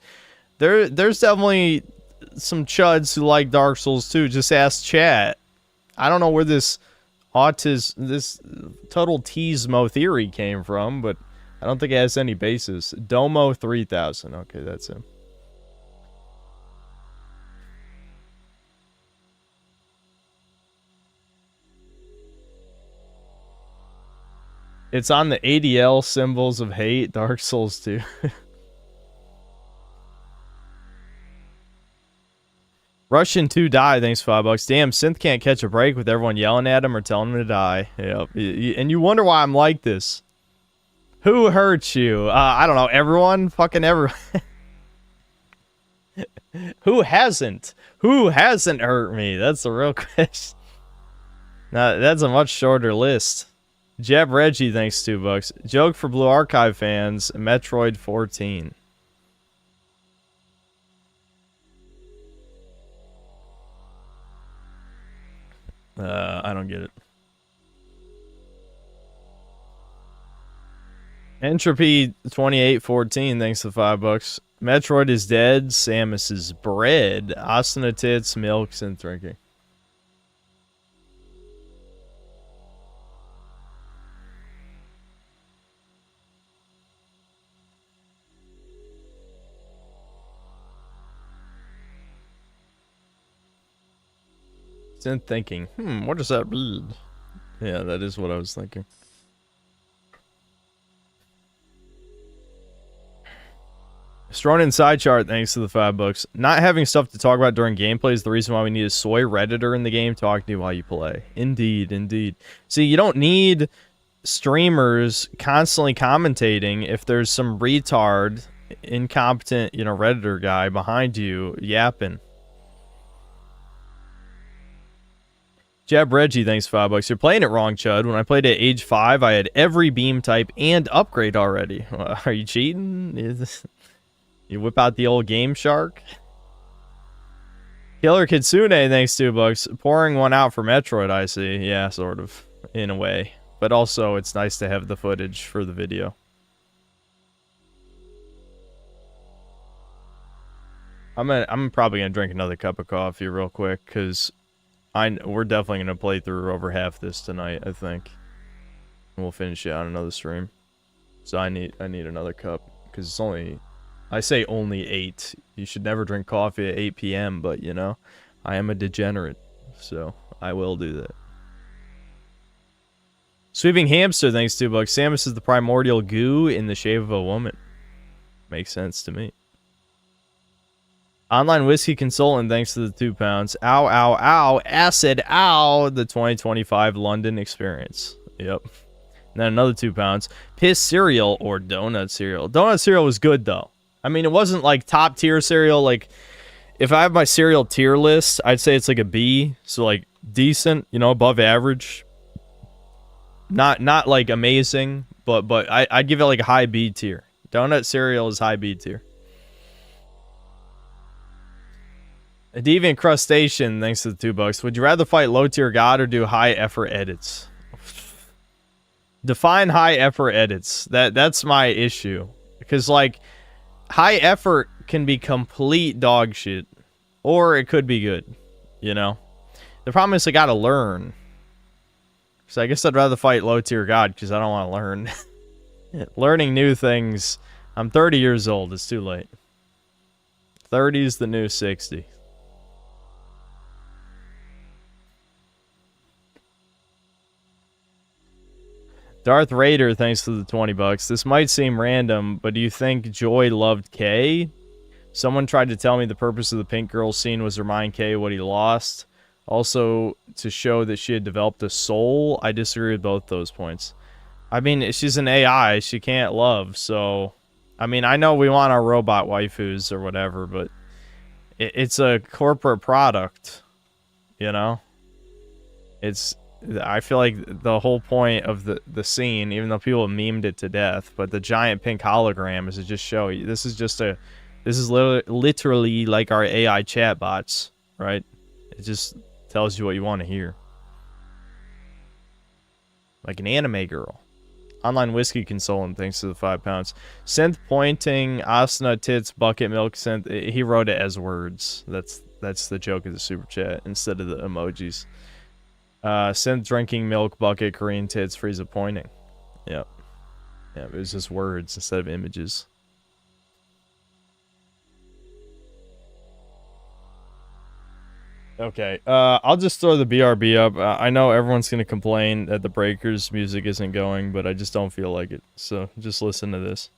there's definitely some chuds who like Dark Souls 2. Just ask chat. I don't know where this this total teasmo theory came from, but I don't think it has any basis. Domo 3000. Okay, that's him. It's on the ADL symbols of hate, Dark Souls 2. Russian 2 die, thanks $5. Damn, Synth can't catch a break with everyone yelling at him or telling him to die. Yep. And you wonder why I'm like this. Who hurt you? I don't know, everyone? Fucking everyone. Who hasn't? Who hasn't hurt me? That's the real question. Now, that's a much shorter list. Jeb Reggie, thanks $2. Joke for Blue Archive fans, Metroid 14. I don't get it. Entropy 2814, thanks to $5. Metroid is dead. Samus is bread. Asuna tits, milks, and drinking. In thinking, what does that read? Yeah, that is what I was thinking. Stronin side chart, thanks to the $5. Not having stuff to talk about during gameplay is the reason why we need a soy redditor in the game talking to you while you play. Indeed, indeed. See, you don't need streamers constantly commentating if there's some retard, incompetent, redditor guy behind you yapping. Jeb Reggie, thanks $5. You're playing it wrong, Chud. When I played at age 5, I had every beam type and upgrade already. Are you cheating? You whip out the old Game Shark? Killer Kitsune, thanks $2. Pouring one out for Metroid, I see. Yeah, sort of. In a way. But also, it's nice to have the footage for the video. I'm probably going to drink another cup of coffee real quick, because... we're definitely going to play through over half this tonight, I think. And we'll finish it on another stream. So I need another cup. Because it's only... I say only 8. You should never drink coffee at 8 p.m. But, I am a degenerate. So, I will do that. Sweeping Hamster, thanks $2. Samus is the primordial goo in the shape of a woman. Makes sense to me. Online whiskey consultant, thanks to the 2 pounds. Ow, ow, ow. Acid, ow. The 2025 London experience. Yep. And then another 2 pounds. Piss cereal or donut cereal. Donut cereal was good, though. I mean, it wasn't like top tier cereal. Like, if I have my cereal tier list, I'd say it's like a B. So, like, decent, you know, above average. Not like amazing, but I'd give it like a high B tier. Donut cereal is high B tier. A deviant crustacean, thanks to the $2. Would you rather fight low tier god or do high effort edits? Define high effort edits. That's my issue. Because like high effort can be complete dog shit. Or it could be good. You know? The problem is I gotta learn. So I guess I'd rather fight low tier god because I don't want to learn. Learning new things. I'm 30 years old. It's too late. 30's the new 60. Darth Raider, thanks to the $20. This might seem random, but do you think Joy loved Kay? Someone tried to tell me the purpose of the pink girl scene was to remind Kay what he lost. Also, to show that she had developed a soul. I disagree with both those points. I mean, she's an AI. She can't love, so... I mean, I know we want our robot waifus or whatever, but... It's a corporate product. You know? It's... I feel like the whole point of the scene, even though people have memed it to death, but the giant pink hologram is to just show you. This is literally like our AI chatbots, right? It just tells you what you want to hear. Like an anime girl. Online whiskey consultant, thanks to the 5 pounds. Synth pointing, Asuna tits, bucket milk, synth. He wrote it as words. That's the joke of the super chat instead of the emojis. Synth drinking milk, bucket, Korean tits, Frieza pointing. Yep. Yeah, it was just words instead of images. Okay, I'll just throw the BRB up. I know everyone's gonna complain that the Breakers music isn't going, but I just don't feel like it. So just listen to this.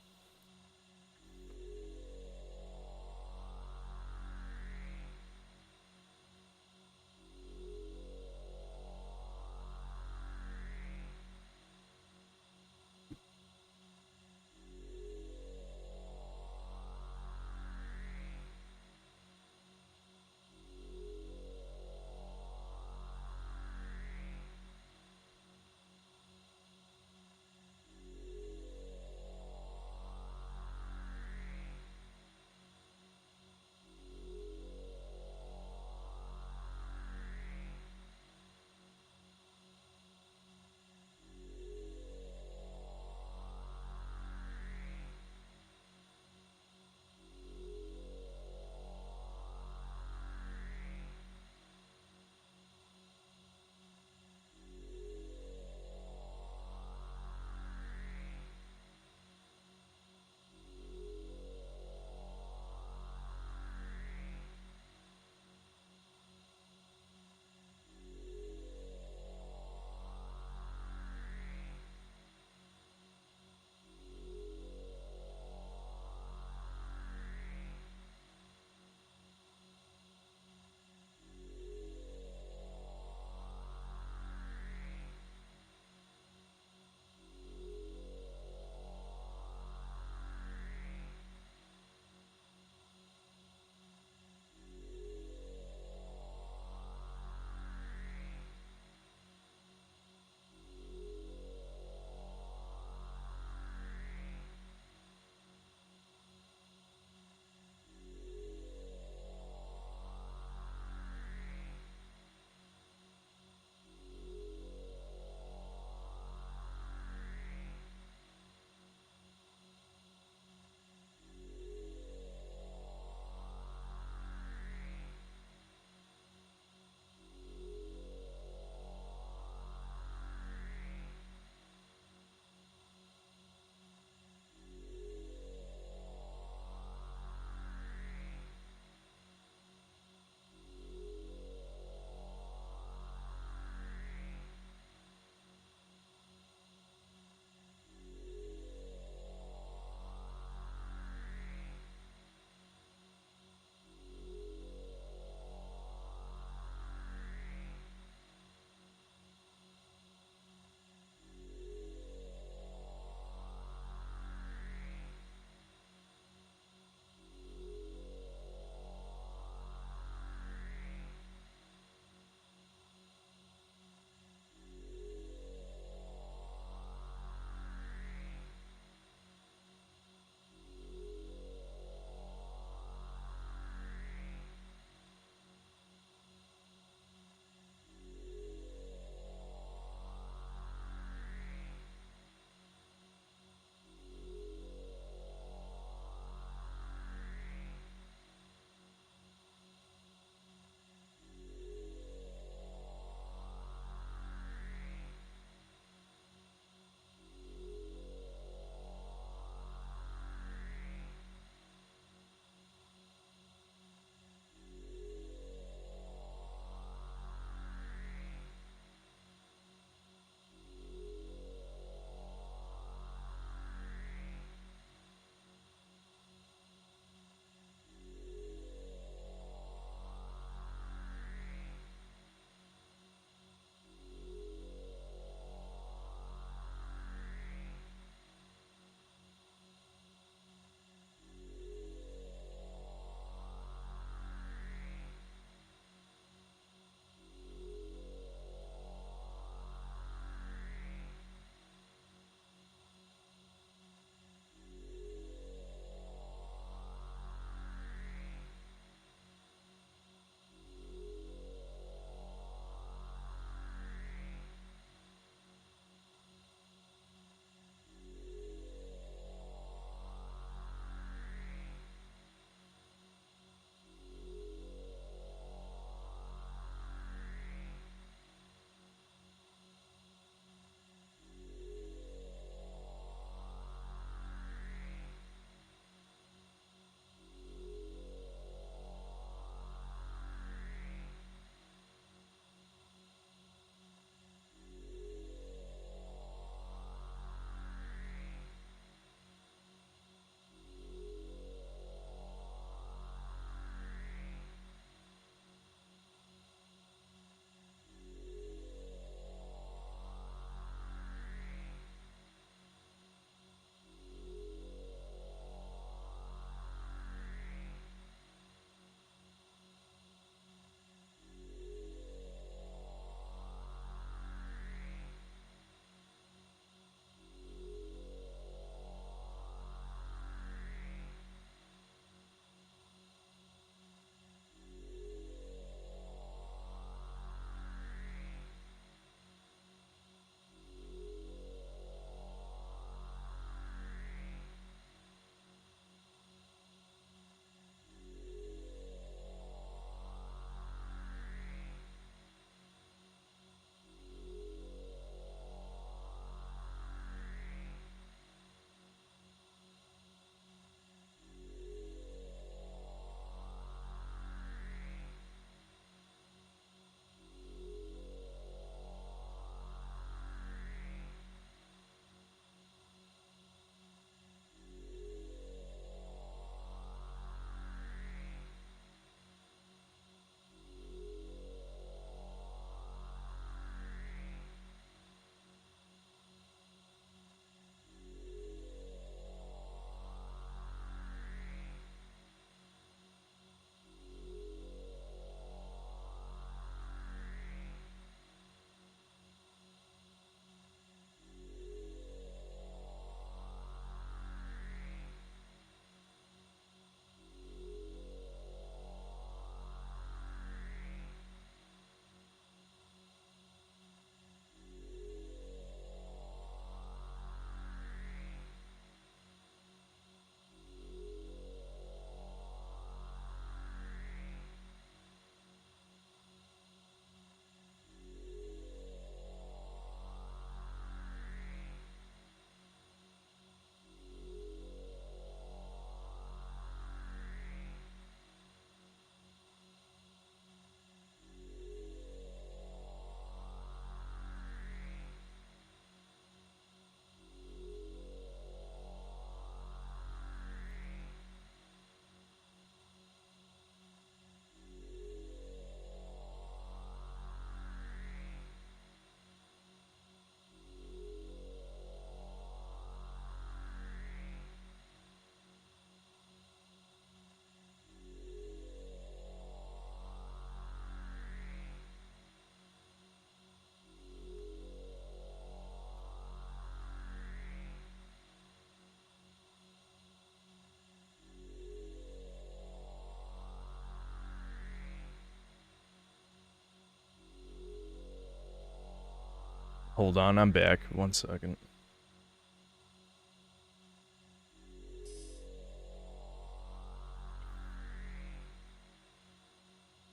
Hold on, I'm back. 1 second.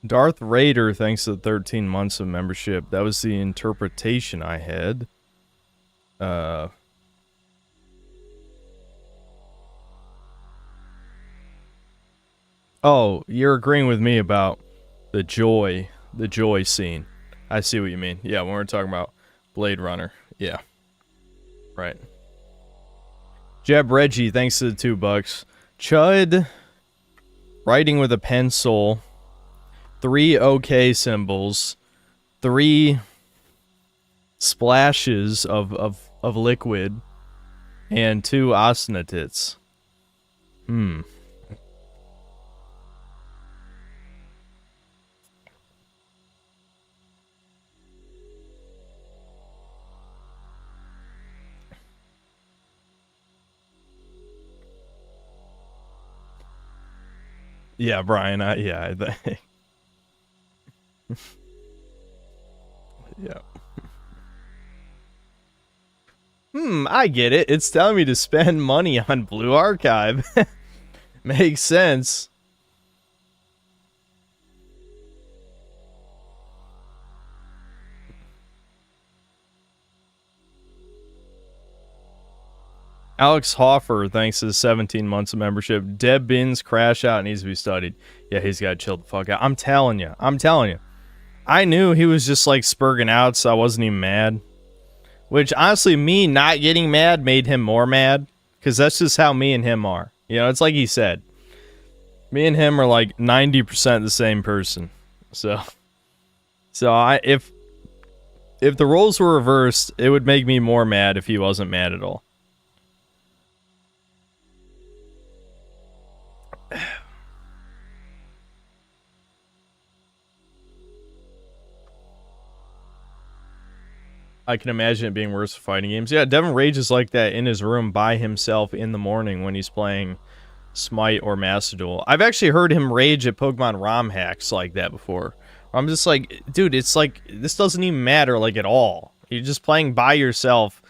Darth Raider, thanks to the 13 months of membership. That was the interpretation I had. Oh, you're agreeing with me about the joy scene. I see what you mean. Yeah, when we're talking about Blade Runner. Yeah. Right. Jeb Reggie, thanks to the $2. Chud, writing with a pencil. 3 OK symbols. 3 splashes of liquid. And 2 ostinatits. Yeah, Brian, I think. Yeah. I get it. It's telling me to spend money on Blue Archive. Makes sense. Alex Hoffer, thanks to the 17 months of membership. Deb Bin's crash out needs to be studied. Yeah, he's got to chill the fuck out. I'm telling you. I knew he was just like spurging out, so I wasn't even mad. Which, honestly, me not getting mad made him more mad. Because that's just how me and him are. You know, it's like he said. Me and him are like 90% the same person. So if the roles were reversed, it would make me more mad if he wasn't mad at all. I can imagine it being worse for fighting games. Yeah, Devin rages like that in his room by himself in the morning when he's playing Smite or Master Duel. I've actually heard him rage at Pokemon ROM hacks like that before. I'm just like, dude, it's like, this doesn't even matter, like, at all. You're just playing by yourself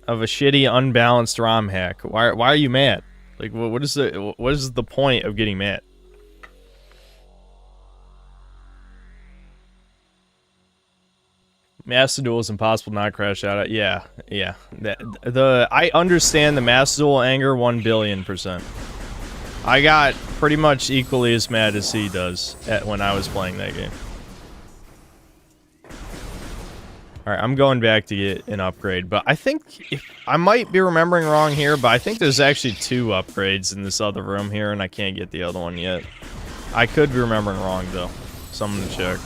of a shitty, unbalanced ROM hack. Why are you mad? Like, what is the point of getting mad? Master Duel is impossible not crash out at. Yeah. I understand the Master Duel anger 1,000,000,000%. I got pretty much equally as mad as he does when I was playing that game. Alright, I'm going back to get an upgrade, but I think, I might be remembering wrong here, but I think there's actually 2 upgrades in this other room here, and I can't get the other one yet. I could be remembering wrong, though. So I'm gonna check.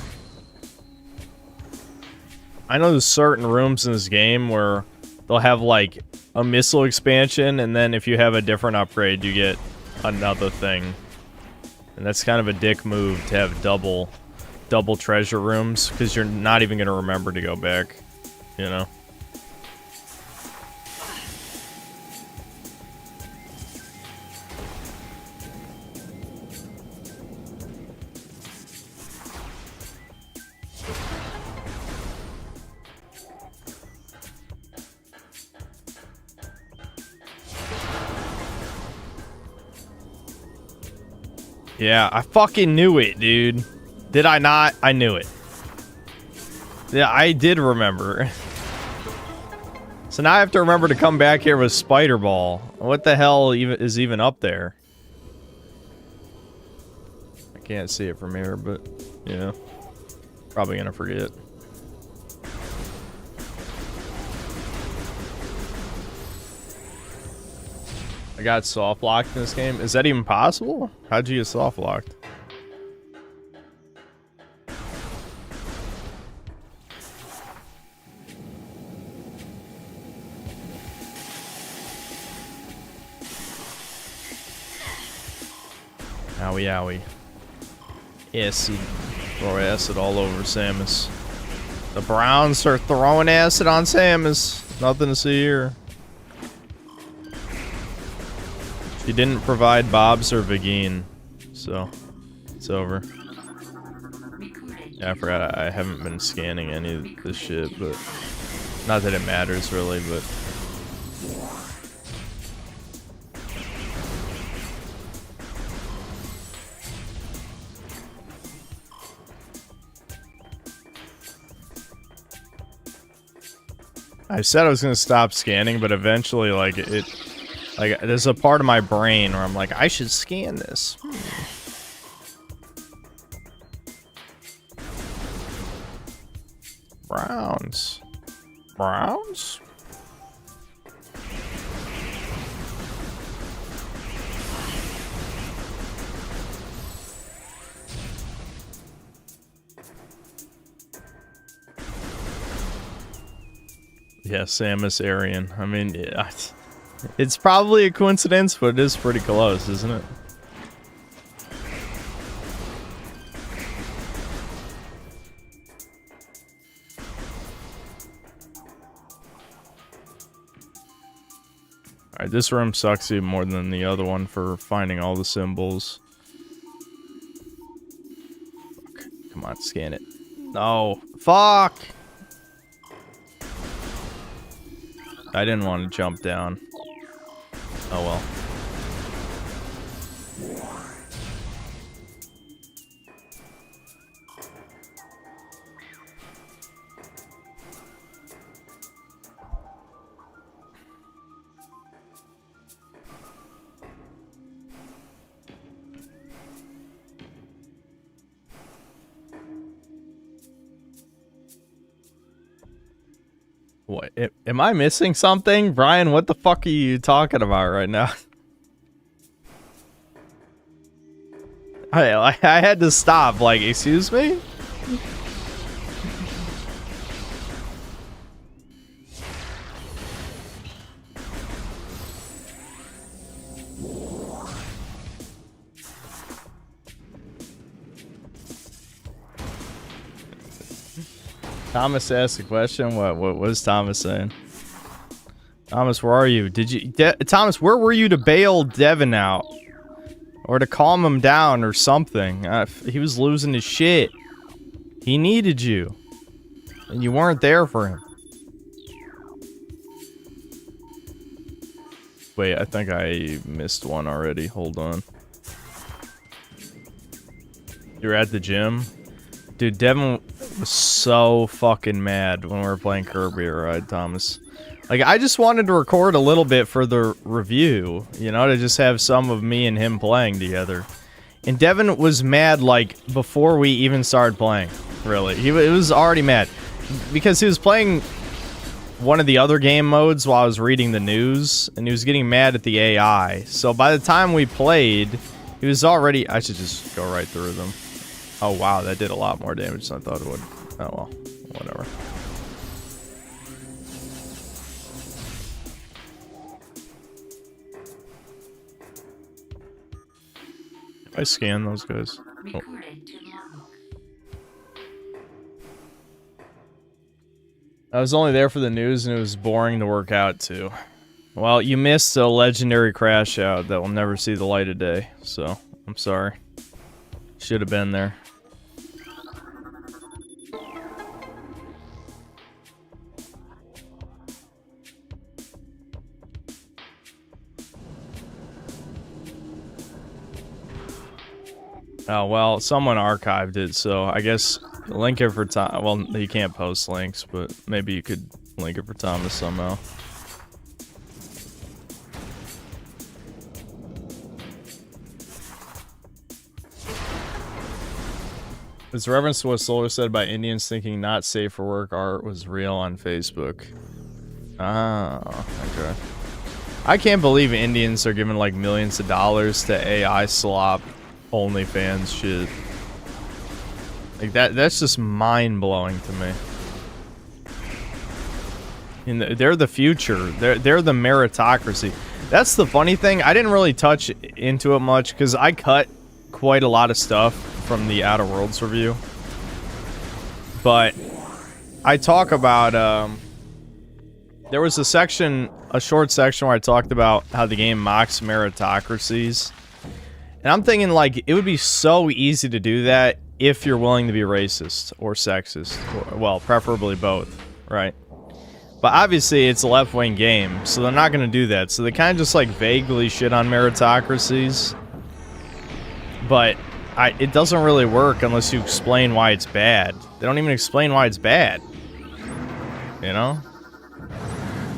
I know there's certain rooms in this game where they'll have, like, a missile expansion, and then if you have a different upgrade, you get another thing. And that's kind of a dick move to have double treasure rooms, because you're not even going to remember to go back, you know? Yeah, I fucking knew it, dude. Did I not? I knew it. Yeah, I did remember. So now I have to remember to come back here with Spider Ball. What the hell is even up there? I can't see it from here, but, you know. Probably gonna forget. I got soft locked in this game. Is that even possible? How'd you get soft locked? Owie owie. Acid. Throw acid all over Samus. The Browns are throwing acid on Samus. Nothing to see here. She didn't provide Bob's or Vagine, so it's over. Yeah, I forgot I haven't been scanning any of this shit, but Not that it matters really, but I said I was gonna stop scanning, but eventually, like there's a part of my brain where I'm like, I should scan this. Browns. Browns? Yeah, Samus Arian. I mean, yeah, it's probably a coincidence, but it is pretty close, isn't it? Alright, this room sucks even more than the other one for finding all the symbols. Okay, come on, scan it. No. Fuck! I didn't want to jump down. Oh well. What? Am I missing something? Brian, what the fuck are you talking about right now? I had to stop, like, excuse me? Thomas asked a question. What was Thomas saying? Thomas, where are you? Did you Thomas, where were you to bail Devin out? Or to calm him down or something? He was losing his shit. He needed you. And you weren't there for him. Wait, I think I missed one already. Hold on. You're at the gym? Dude, Devin was so fucking mad when we were playing Kirby, right, Thomas? Like, I just wanted to record a little bit for the review, you know, to just have some of me and him playing together. And Devin was mad, like, before we even started playing, really. He was already mad. Because he was playing one of the other game modes while I was reading the news, and he was getting mad at the AI. So by the time we played, he was already... I should just go right through them. Oh, wow, that did a lot more damage than I thought it would. Oh, well, whatever. I scan those guys. Oh. I was only there for the news, and it was boring to work out, too. Well, you missed a legendary crash out that will never see the light of day, so I'm sorry. Should have been there. Oh, well, someone archived it, so I guess link it for Tom. Well, you can't post links, but maybe you could link it for Thomas somehow. It's reference to what Solar said by Indians thinking not safe for work art was real on Facebook. Ah, okay. I can't believe Indians are giving like millions of dollars to AI slop OnlyFans shit. Like that's just mind-blowing to me. And they're the future. They're the meritocracy. That's the funny thing. I didn't really touch into it much because I cut quite a lot of stuff from the Outer Worlds review. But I talk about there was a short section where I talked about how the game mocks meritocracies. And I'm thinking, like, it would be so easy to do that if you're willing to be racist or sexist. Or, well, preferably both, right? But obviously, it's a left-wing game, so they're not going to do that. So they kind of just, like, vaguely shit on meritocracies. But it doesn't really work unless you explain why it's bad. They don't even explain why it's bad. You know?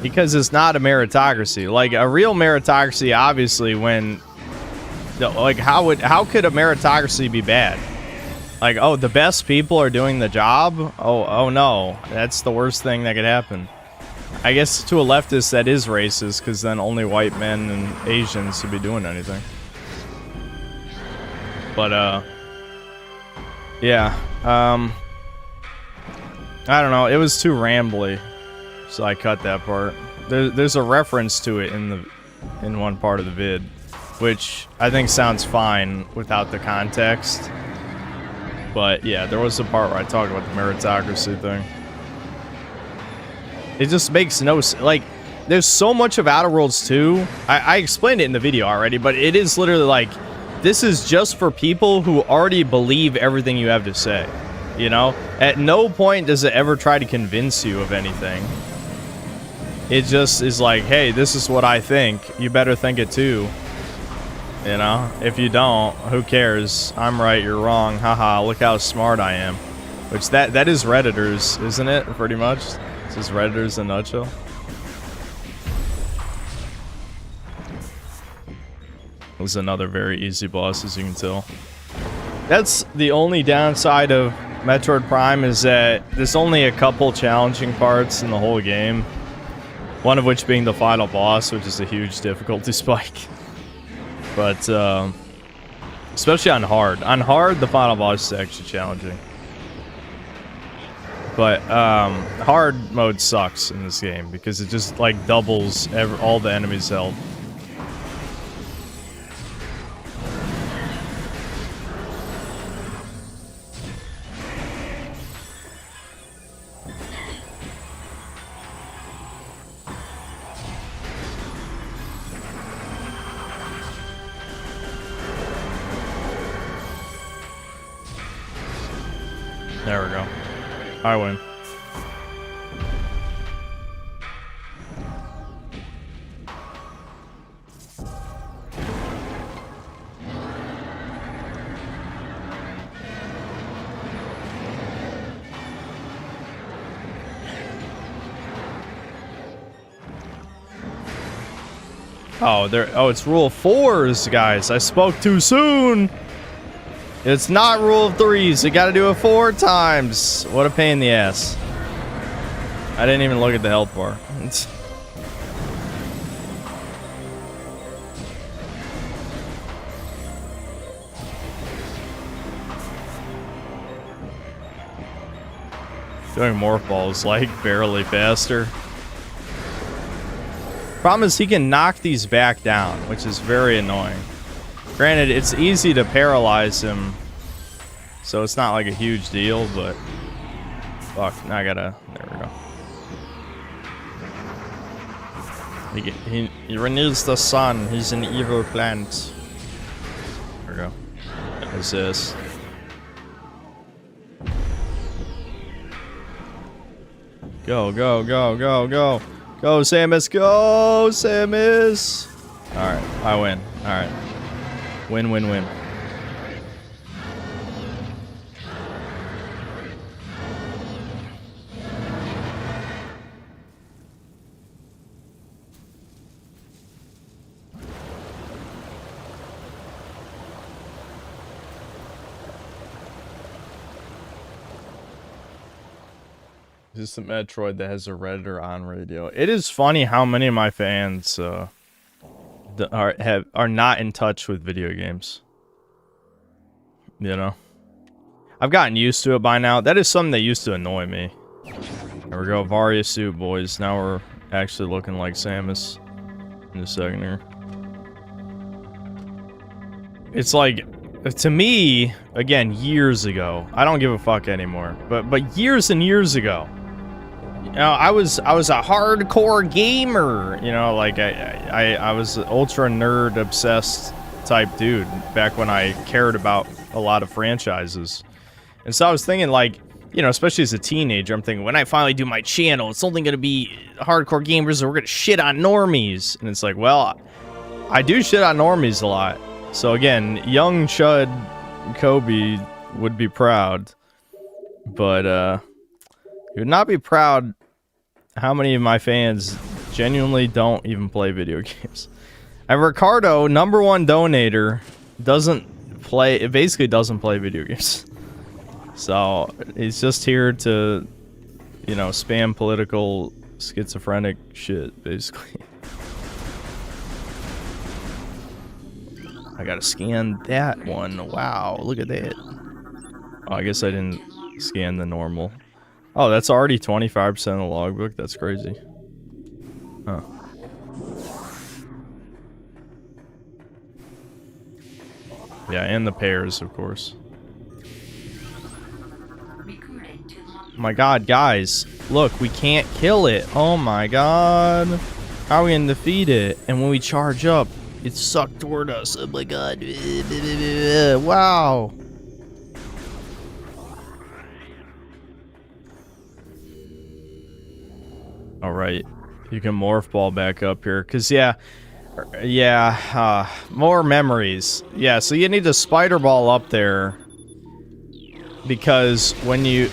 Because it's not a meritocracy. Like, a real meritocracy, obviously, when... Like, how could a meritocracy be bad? Like, oh, the best people are doing the job? Oh no. That's the worst thing that could happen. I guess to a leftist that is racist, because then only white men and Asians should be doing anything. But, yeah. I don't know. It was too rambly, so I cut that part. There's a reference to it in one part of the vid, which I think sounds fine without the context. But yeah, there was a part where I talked about the meritocracy thing. It just makes no sense. Like, there's so much of Outer Worlds 2. I explained it in the video already, but it is literally like, this is just for people who already believe everything you have to say. You know? At no point does it ever try to convince you of anything. It just is like, hey, this is what I think. You better think it too. You know? If you don't, who cares? I'm right, you're wrong. Haha, look how smart I am. Which, that is Redditors, isn't it? Pretty much. This is Redditors in a nutshell. This is another very easy boss, as you can tell. That's the only downside of Metroid Prime, is that there's only a couple challenging parts in the whole game. One of which being the final boss, which is a huge difficulty spike. But, especially on hard. On hard, the final boss is actually challenging. But, hard mode sucks in this game, because it just, like, doubles all the enemies' health. There we go. I win. Oh, it's rule of 4s, guys. I spoke too soon. It's not rule of 3s. You gotta do it 4 times. What a pain in the ass. I didn't even look at the health bar. Doing morph balls like barely faster. Problem is he can knock these back down, which is very annoying. Granted, it's easy to paralyze him, so it's not like a huge deal, but... Fuck, now I gotta... There we go. He renews the sun. He's an evil plant. There we go. There's this. Go, go, go, go, go. Go, Samus, go, Samus! Alright, I win. Alright. Win, win, win. This is the Metroid that has a Redditor on radio. It is funny how many of my fans are not in touch with video games. You know, I've gotten used to it by now. That is something that used to annoy me. There we go, Varia suit, boys. Now we're actually looking like Samus in a second here. It's like, to me, again, years ago. I don't give a fuck anymore. But years and years ago. You know, I was a hardcore gamer, you know, like I was an ultra nerd obsessed type dude back when I cared about a lot of franchises. And so I was thinking, like, you know, especially as a teenager, I'm thinking, when I finally do my channel, it's only going to be hardcore gamers, or we're going to shit on normies. And it's like, well, I do shit on normies a lot. So again, young Chud Kobe would be proud. But, he would not be proud how many of my fans genuinely don't even play video games. And Ricardo, #1 donator, doesn't play, it basically doesn't play video games. So, he's just here to, you know, spam political schizophrenic shit, basically. I gotta scan that one. Wow, look at that. Oh, I guess I didn't scan the normal. Oh, that's already 25% of the logbook? That's crazy. Huh. Yeah, and the pairs, of course. Oh my god, guys. Look, we can't kill it. Oh my god. How are we gonna defeat it? And when we charge up, it's sucked toward us. Oh my god. Wow. Alright. You can morph ball back up here. Because, more memories. Yeah, so you need the spider ball up there. Because when the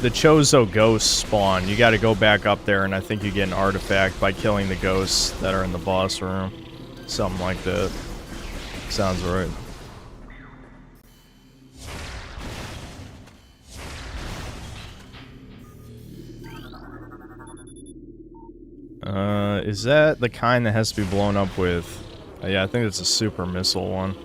Chozo ghosts spawn, you gotta go back up there, and I think you get an artifact by killing the ghosts that are in the boss room. Something like that. Sounds right. Is that the kind that has to be blown up with? Yeah, I think it's a super missile one.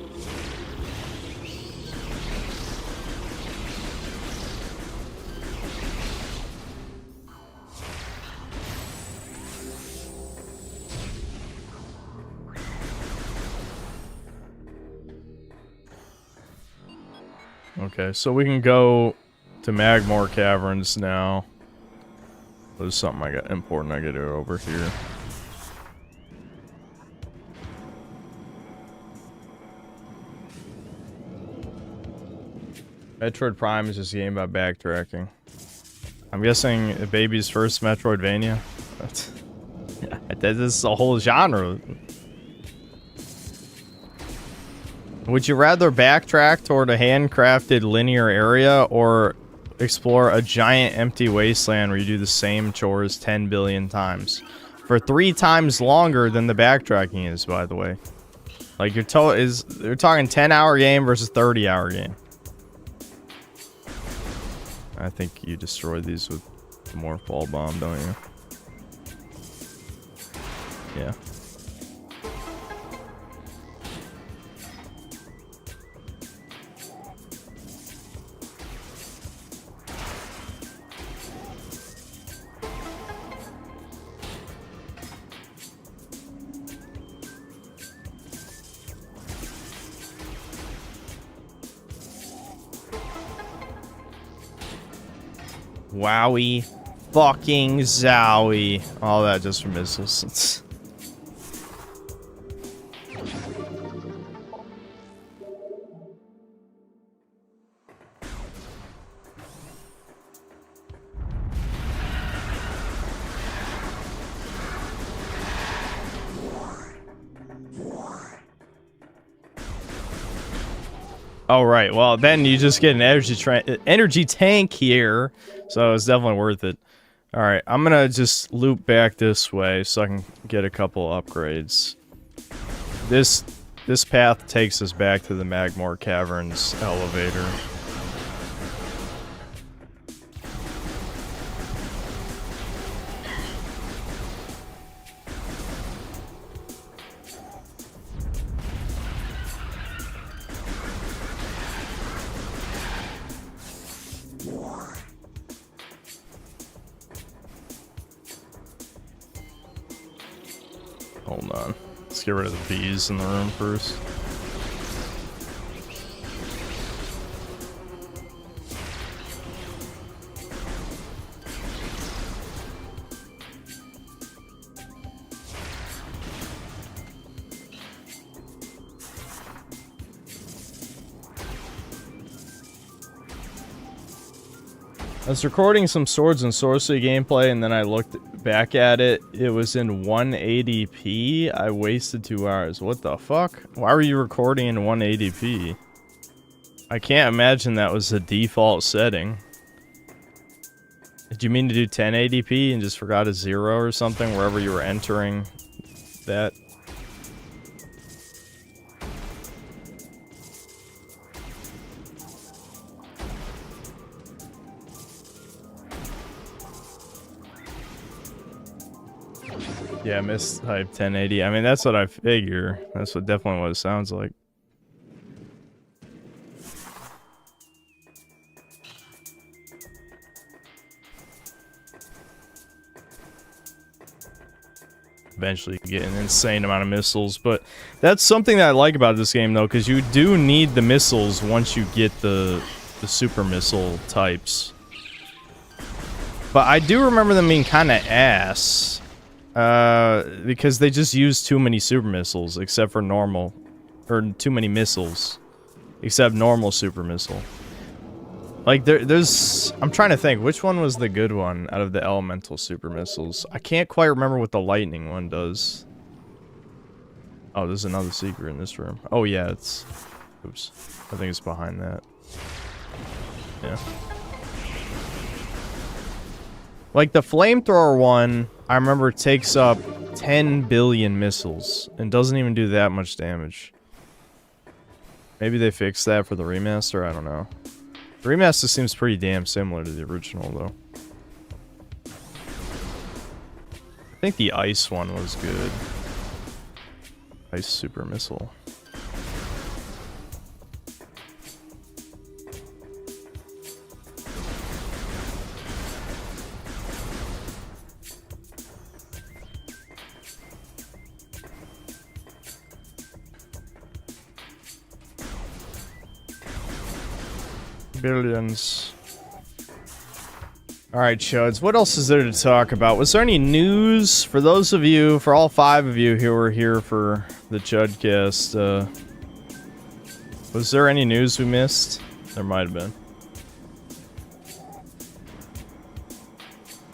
Okay, so we can go to Magmore Caverns now. There's something important I gotta do over here. Metroid Prime is just a game about backtracking. I'm guessing a baby's first Metroidvania. This is a whole genre. Would you rather backtrack toward a handcrafted linear area or explore a giant empty wasteland where you do the same chores 10 billion times? For 3 times longer than the backtracking is, by the way. Like, you're talking 10-hour game versus 30-hour game. I think you destroy these with the morph ball bomb, don't you? Yeah. Wowie. Fucking zowie. All that just for missiles. Oh, right. Well, then you just get an energy tank here. So it's definitely worth it. Alright, I'm gonna just loop back this way so I can get a couple upgrades. This path takes us back to the Magmore Caverns elevator. Hold on. Let's get rid of the bees in the room first. I was recording some Swords and Sorcery gameplay, and then I looked back at it. It was in 180p. I wasted 2 hours. What the fuck? Why were you recording in 180p? I can't imagine that was the default setting. Did you mean to do 1080p and just forgot a 0 or something wherever you were entering that? Yeah, mistype 1080. I mean, that's what I figure. That's definitely what it sounds like. Eventually you get an insane amount of missiles, but that's something that I like about this game, though, because you do need the missiles once you get the super missile types. But I do remember them being kind of ass. Because they just use too many super missiles, except for normal. Or too many missiles. Except normal super missile. Like, there's... I'm trying to think, which one was the good one out of the elemental super missiles? I can't quite remember what the lightning one does. Oh, there's another secret in this room. Oh, yeah, it's... Oops. I think it's behind that. Yeah. Like, the flamethrower one... I remember it takes up 10 billion missiles and doesn't even do that much damage. Maybe they fixed that for the remaster, I don't know. The remaster seems pretty damn similar to the original, though. I think the ice one was good. Ice super missile. Billions. Alright, Chuds, what else is there to talk about? Was there any news for those of you, for all 5 of you who were here for the Chudcast? Was there any news we missed? There might have been.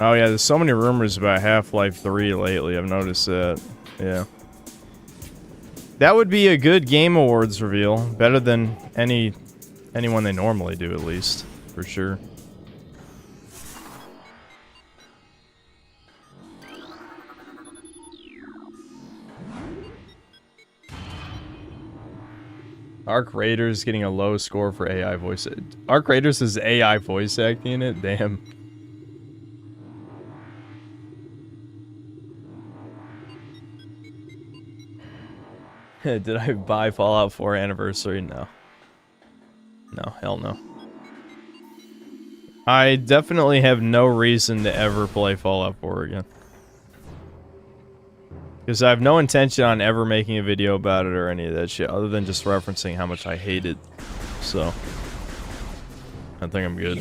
Oh yeah, there's so many rumors about Half-Life 3 lately, I've noticed that. Yeah. That would be a good Game Awards reveal. Better than anyone they normally do, at least. For sure. Arc Raiders getting a low score for AI voice. Arc Raiders is AI voice acting in it? Damn. Did I buy Fallout 4 Anniversary? No. No, hell no. I definitely have no reason to ever play Fallout 4 again. Because I have no intention on ever making a video about it or any of that shit, other than just referencing how much I hate it. So, I think I'm good.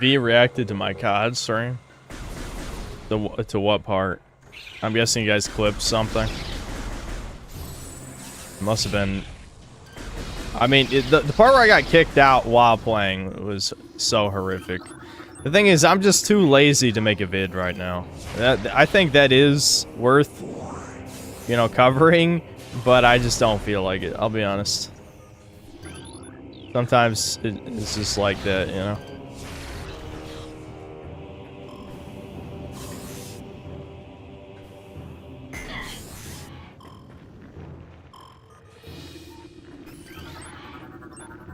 V reacted to my COD stream. To what part? I'm guessing you guys clipped something. It must have been... I mean, the part where I got kicked out while playing was so horrific. The thing is, I'm just too lazy to make a vid right now. I think that is worth, you know, covering, but I just don't feel like it, I'll be honest. Sometimes it's just like that, you know?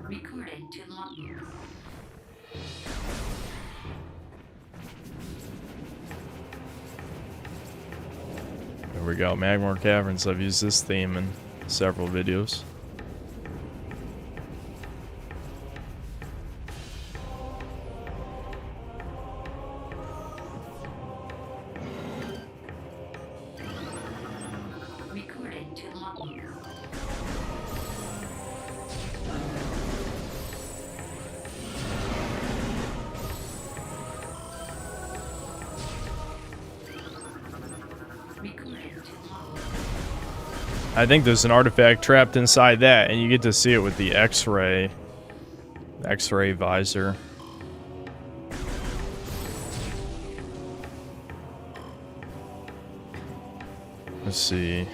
Recording to logbook. There we go, Magmore Caverns. I've used this theme in several videos. Recording to logbook. I think there's an artifact trapped inside that, and you get to see it with the X-ray visor. Let's see.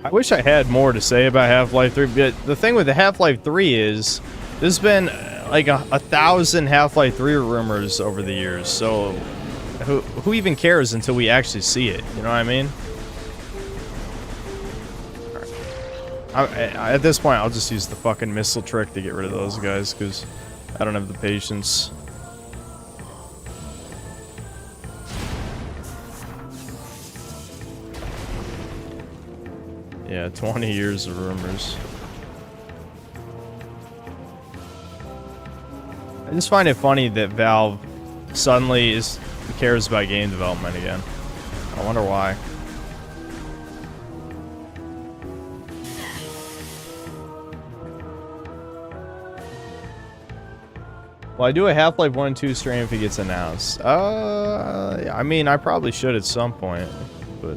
I wish I had more to say about Half-Life 3, but the thing with the Half-Life 3 is there's been like a 1,000 Half-Life 3 rumors over the years, so who even cares until we actually see it? You know what I mean? At this point, I'll just use the fucking missile trick to get rid of those guys, because I don't have the patience. Yeah, 20 years of rumors. I just find it funny that Valve suddenly cares about game development again. I wonder why. Well, I do a Half-Life 1 and 2 stream if it gets announced. I mean, I probably should at some point, but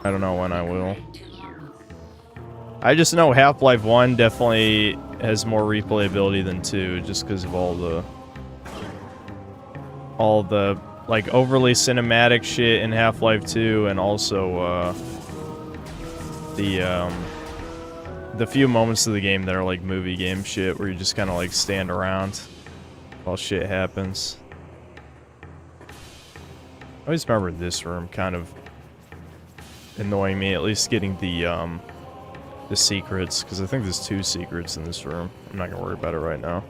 I don't know when I will. I just know Half-Life 1 definitely has more replayability than 2, just because of all the like overly cinematic shit in Half-Life 2, and also the few moments of the game that are like movie game shit, where you just kind of like stand around while shit happens. I always remember this room kind of annoying me, at least getting the secrets, because I think there's 2 secrets in this room. I'm not gonna worry about it right now.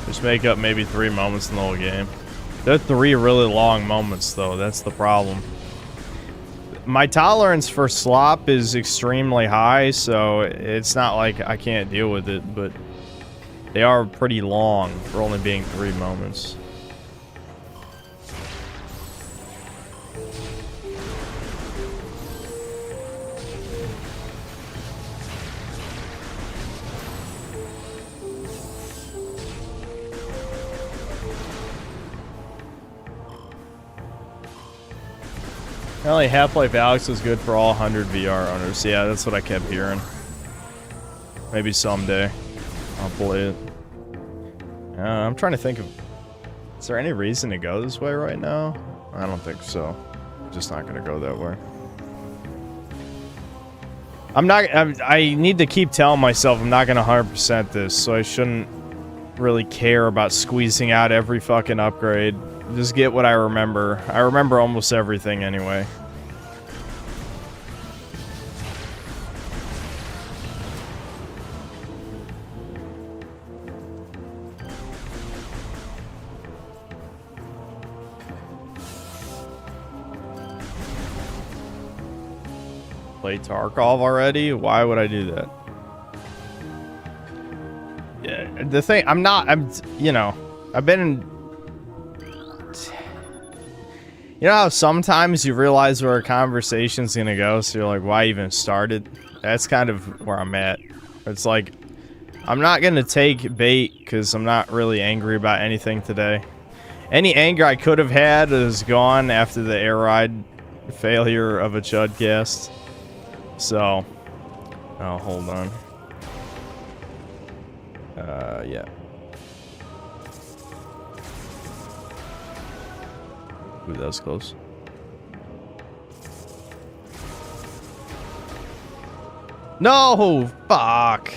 Just make up maybe 3 moments in the whole game. They're 3 really long moments, though. That's the problem. My tolerance for slop is extremely high, so it's not like I can't deal with it, but they are pretty long for only being 3 moments. Apparently Half-Life Alyx was good for all 100 VR owners. Yeah, that's what I kept hearing. Maybe someday I'll play it. I'm trying to think of... Is there any reason to go this way right now? I don't think so. I'm just not going to go that way. I need to keep telling myself I'm not going to 100% this, so I shouldn't really care about squeezing out every fucking upgrade. Just get what I remember. I remember almost everything anyway. Play Tarkov already? Why would I do that? Yeah, the thing, you know, I've been in... You know how sometimes you realize where a conversation's gonna go, so you're like, why even start it? That's kind of where I'm at. It's like, I'm not gonna take bait, because I'm not really angry about anything today. Any anger I could have had is gone after the air ride failure of a Chudcast. So, oh, hold on. Yeah. Ooh, that was close. No! Fuck!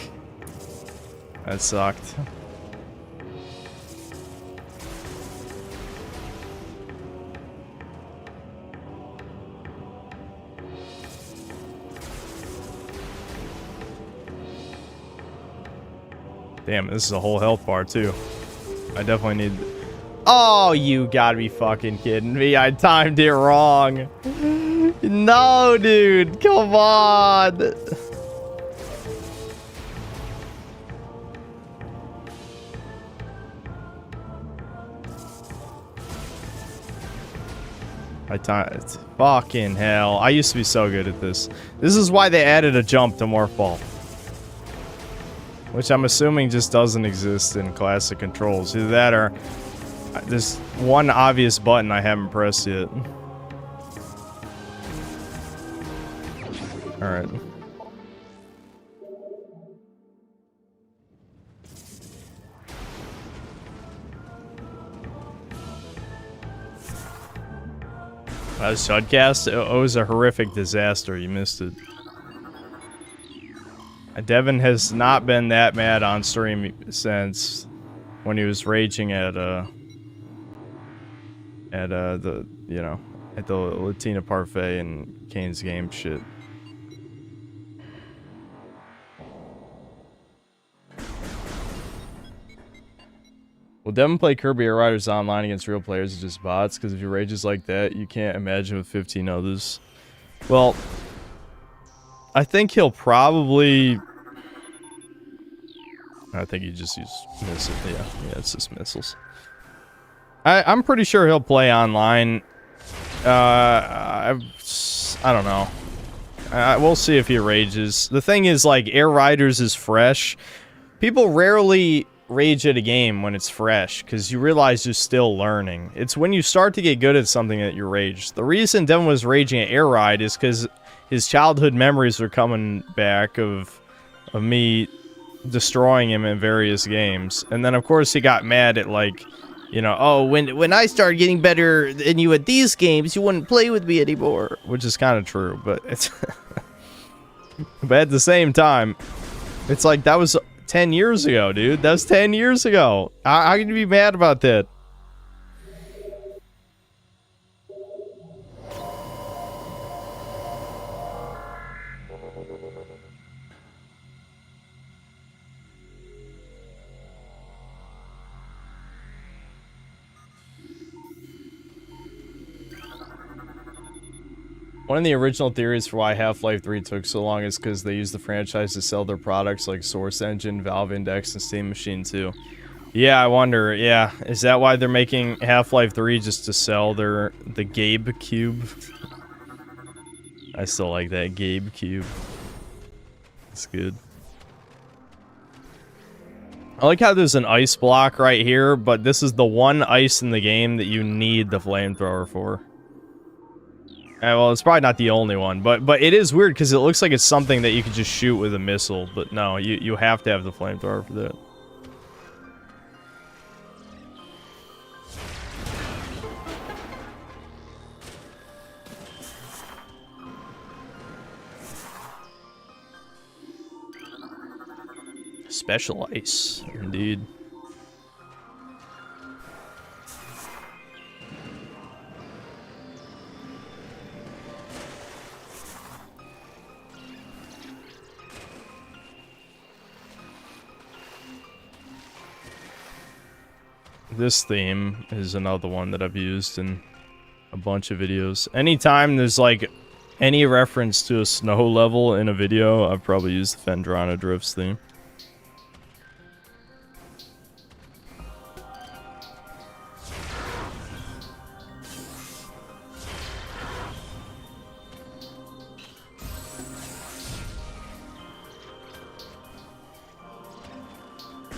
That sucked. Damn, this is a whole health bar, too. I definitely need... Oh, you gotta be fucking kidding me. I timed it wrong. No, dude. Come on. Fucking hell. I used to be so good at this. This is why they added a jump to Morph Ball. Which I'm assuming just doesn't exist in classic controls. Either that or there's one obvious button I haven't pressed yet. Alright. Shudcast? It was a horrific disaster. You missed it. Devin has not been that mad on stream since when he was raging at the Latina Parfait and Kane's Game shit. Will Devin play Kirby Air Riders online against real players or just bots? Because if he rages like that, you can't imagine with 15 others. Well, I think he'll probably... I think he just used missiles. Yeah, it's just missiles. I'm pretty sure he'll play online. I don't know. We'll see if he rages. The thing is, like, Air Riders is fresh. People rarely rage at a game when it's fresh, because you realize you're still learning. It's when you start to get good at something that you rage. The reason Devin was raging at Air Ride is because his childhood memories were coming back of me destroying him in various games. And then, of course, he got mad at, like, you know, oh, when I started getting better than you at these games, you wouldn't play with me anymore. Which is kind of true, but it's... but at the same time, it's like, that was 10 years ago, dude. That was 10 years ago. How can you be mad about that? One of the original theories for why Half-Life 3 took so long is because they used the franchise to sell their products like Source Engine, Valve Index, and Steam Machine 2. Yeah, I wonder, yeah. Is that why they're making Half-Life 3 just to sell the Gabe Cube? I still like that Gabe Cube. It's good. I like how there's an ice block right here, but this is the one ice in the game that you need the flamethrower for. Well, it's probably not the only one, but it is weird because it looks like it's something that you could just shoot with a missile, but no, you have to have the flamethrower for that. Special ice, indeed. This theme is another one that I've used in a bunch of videos. Anytime there's like any reference to a snow level in a video, I've probably used the Fendrana Drifts theme.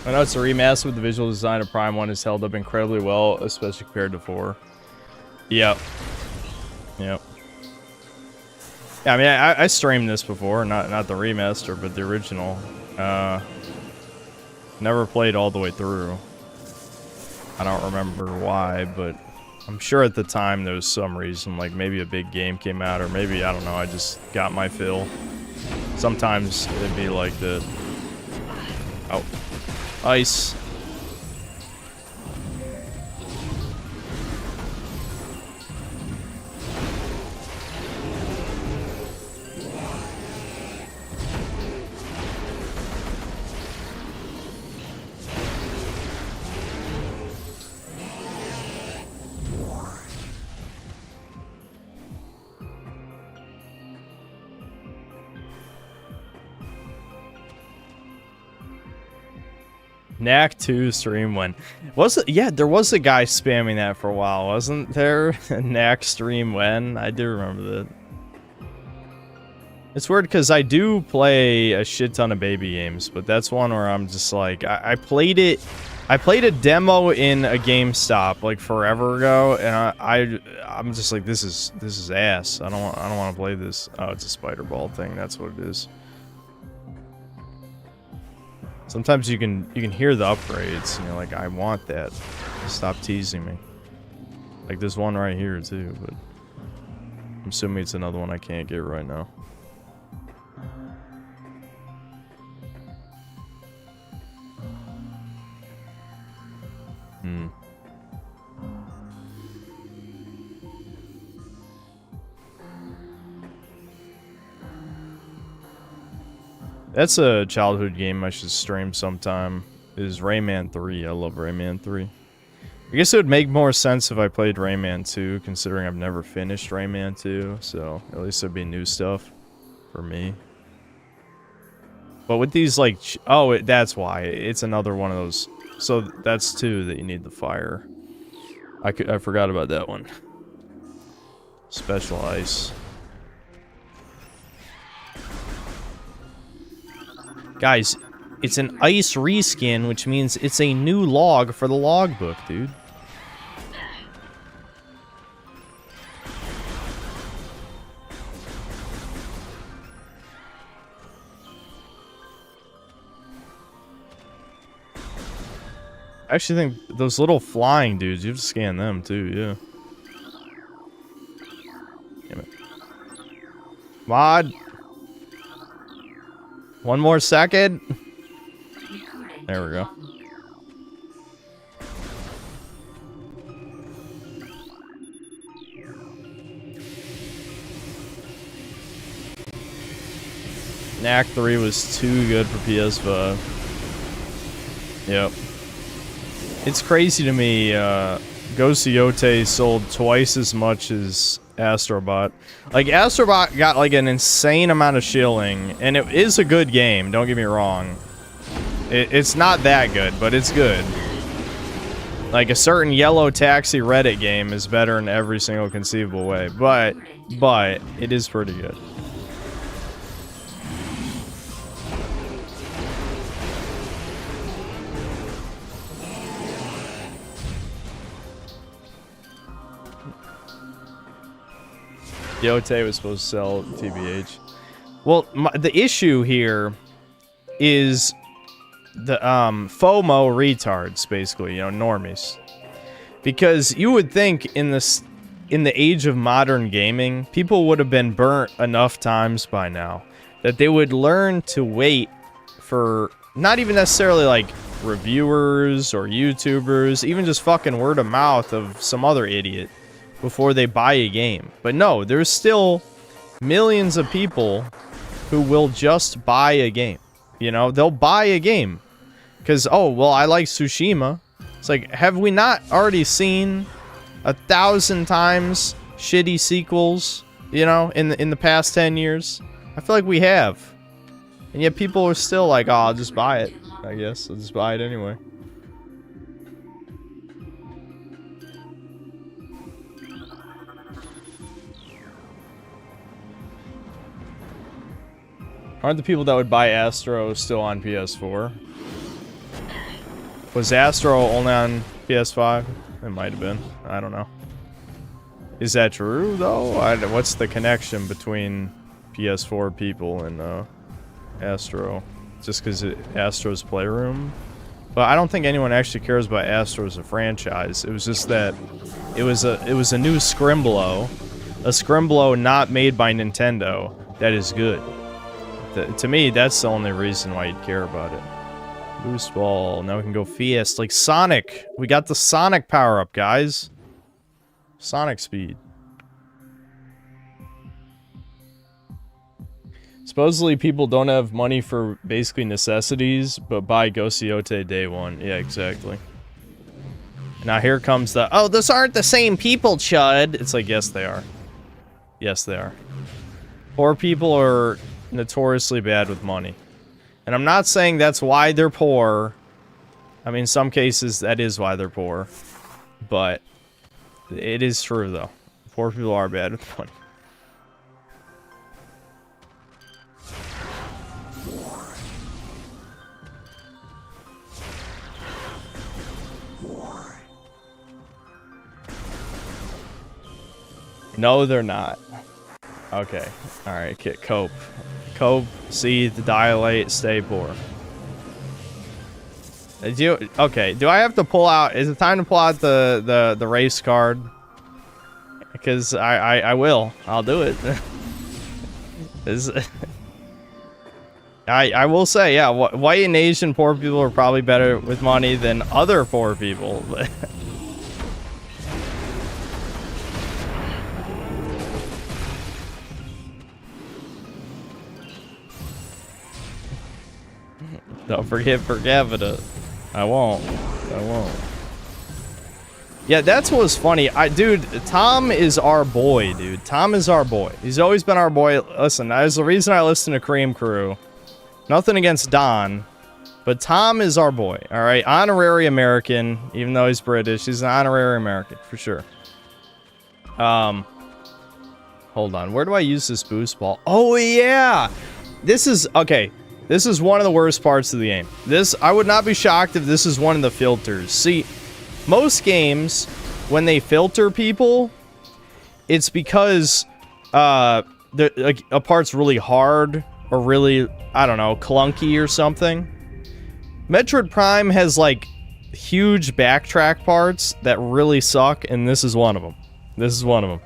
I know it's a remaster, but the visual design of Prime 1 has held up incredibly well, especially compared to 4. Yep. Yep. Yeah, I mean, I streamed this before, not the remaster, but the original. Never played all the way through. I don't remember why, but I'm sure at the time there was some reason, like maybe a big game came out, or maybe, I don't know, I just got my fill. Sometimes it'd be like the... Oh. Ice. Knack 2 stream when. Was it? Yeah, there was a guy spamming that for a while, wasn't there? Knack stream when? I do remember that. It's weird because I do play a shit ton of baby games, but that's one where I'm just like, I played it. I played a demo in a GameStop like forever ago, and I'm just like, this is ass. I don't want to play this. Oh, it's a spider ball thing. That's what it is. Sometimes you can hear the upgrades, and you're like, I want that. Stop teasing me. Like there's one right here too, but I'm assuming it's another one I can't get right now. That's a childhood game I should stream sometime. Is Rayman 3. I love Rayman 3. I guess it would make more sense if I played Rayman 2, considering I've never finished Rayman 2, so at least there'd be new stuff for me. But with these, like, that's why. It's another one of those. So that's 2 that you need the fire. I forgot about that one. Special ice. Guys, it's an ice reskin, which means it's a new log for the logbook, dude. I actually think those little flying dudes, you have to scan them too, yeah. Damn it. Mod! One more second. There we go. Knack 3 was too good for PS5. Yep. It's crazy to me, Ghost Yote sold twice as much as Astrobot. Like, Astrobot got, like, an insane amount of shilling, and it is a good game, don't get me wrong. It's not that good, but it's good. Like, a certain Yellow Taxi Reddit game is better in every single conceivable way, but it is pretty good. Yote was supposed to sell TBH. Well, the issue here is the FOMO retards, basically, you know, normies. Because you would think in the age of modern gaming, people would have been burnt enough times by now that they would learn to wait for not even necessarily like reviewers or YouTubers, even just fucking word of mouth of some other idiot before they buy a game. But no, there's still millions of people who will just buy a game. You know, they'll buy a game because, oh, well, I like Tsushima. It's like, have we not already seen 1,000 times shitty sequels, you know, in the past 10 years? I feel like we have. And yet people are still like, oh, I'll just buy it. I guess I'll just buy it anyway. Aren't the people that would buy Astro still on PS4? Was Astro only on PS5? It might have been. I don't know. Is that true, though? What's the connection between PS4 people and Astro? Just because Astro's Playroom? But I don't think anyone actually cares about Astro as a franchise. It was just that it was a new Scrimblow. A Scrimblow not made by Nintendo that is good. To me, that's the only reason why you'd care about it. Boost ball. Now we can go Fiest. Like Sonic. We got the Sonic power-up, guys. Sonic speed. Supposedly, people don't have money for basically necessities, but buy Gosiote day one. Yeah, exactly. Now here comes the, oh, those aren't the same people, Chud. It's like, yes, they are. Yes, they are. Poor people are notoriously bad with money. And I'm not saying that's why they're poor. I mean, some cases that is why they're poor, but it is true though. Poor people are bad with money. No, they're not. Okay. Alright, cope. Cope, seethe, dilate, stay poor. Okay, do I have to pull out... Is it time to pull out the race card? Because I will. I'll do it. I will say, yeah, white and Asian poor people are probably better with money than other poor people. Don't forget per capita. I won't. Yeah, that's what was funny. Dude, Tom is our boy, dude. Tom is our boy. He's always been our boy. Listen, that's the reason I listen to Cream Crew. Nothing against Don, but Tom is our boy, alright? Honorary American, even though he's British. He's an honorary American, for sure. Hold on. Where do I use this boost ball? Oh, yeah! This is... Okay. This is one of the worst parts of the game. I would not be shocked if this is one of the filters. See, most games, when they filter people, it's because a part's really hard or really, I don't know, clunky or something. Metroid Prime has, like, huge backtrack parts that really suck, and this is one of them. This is one of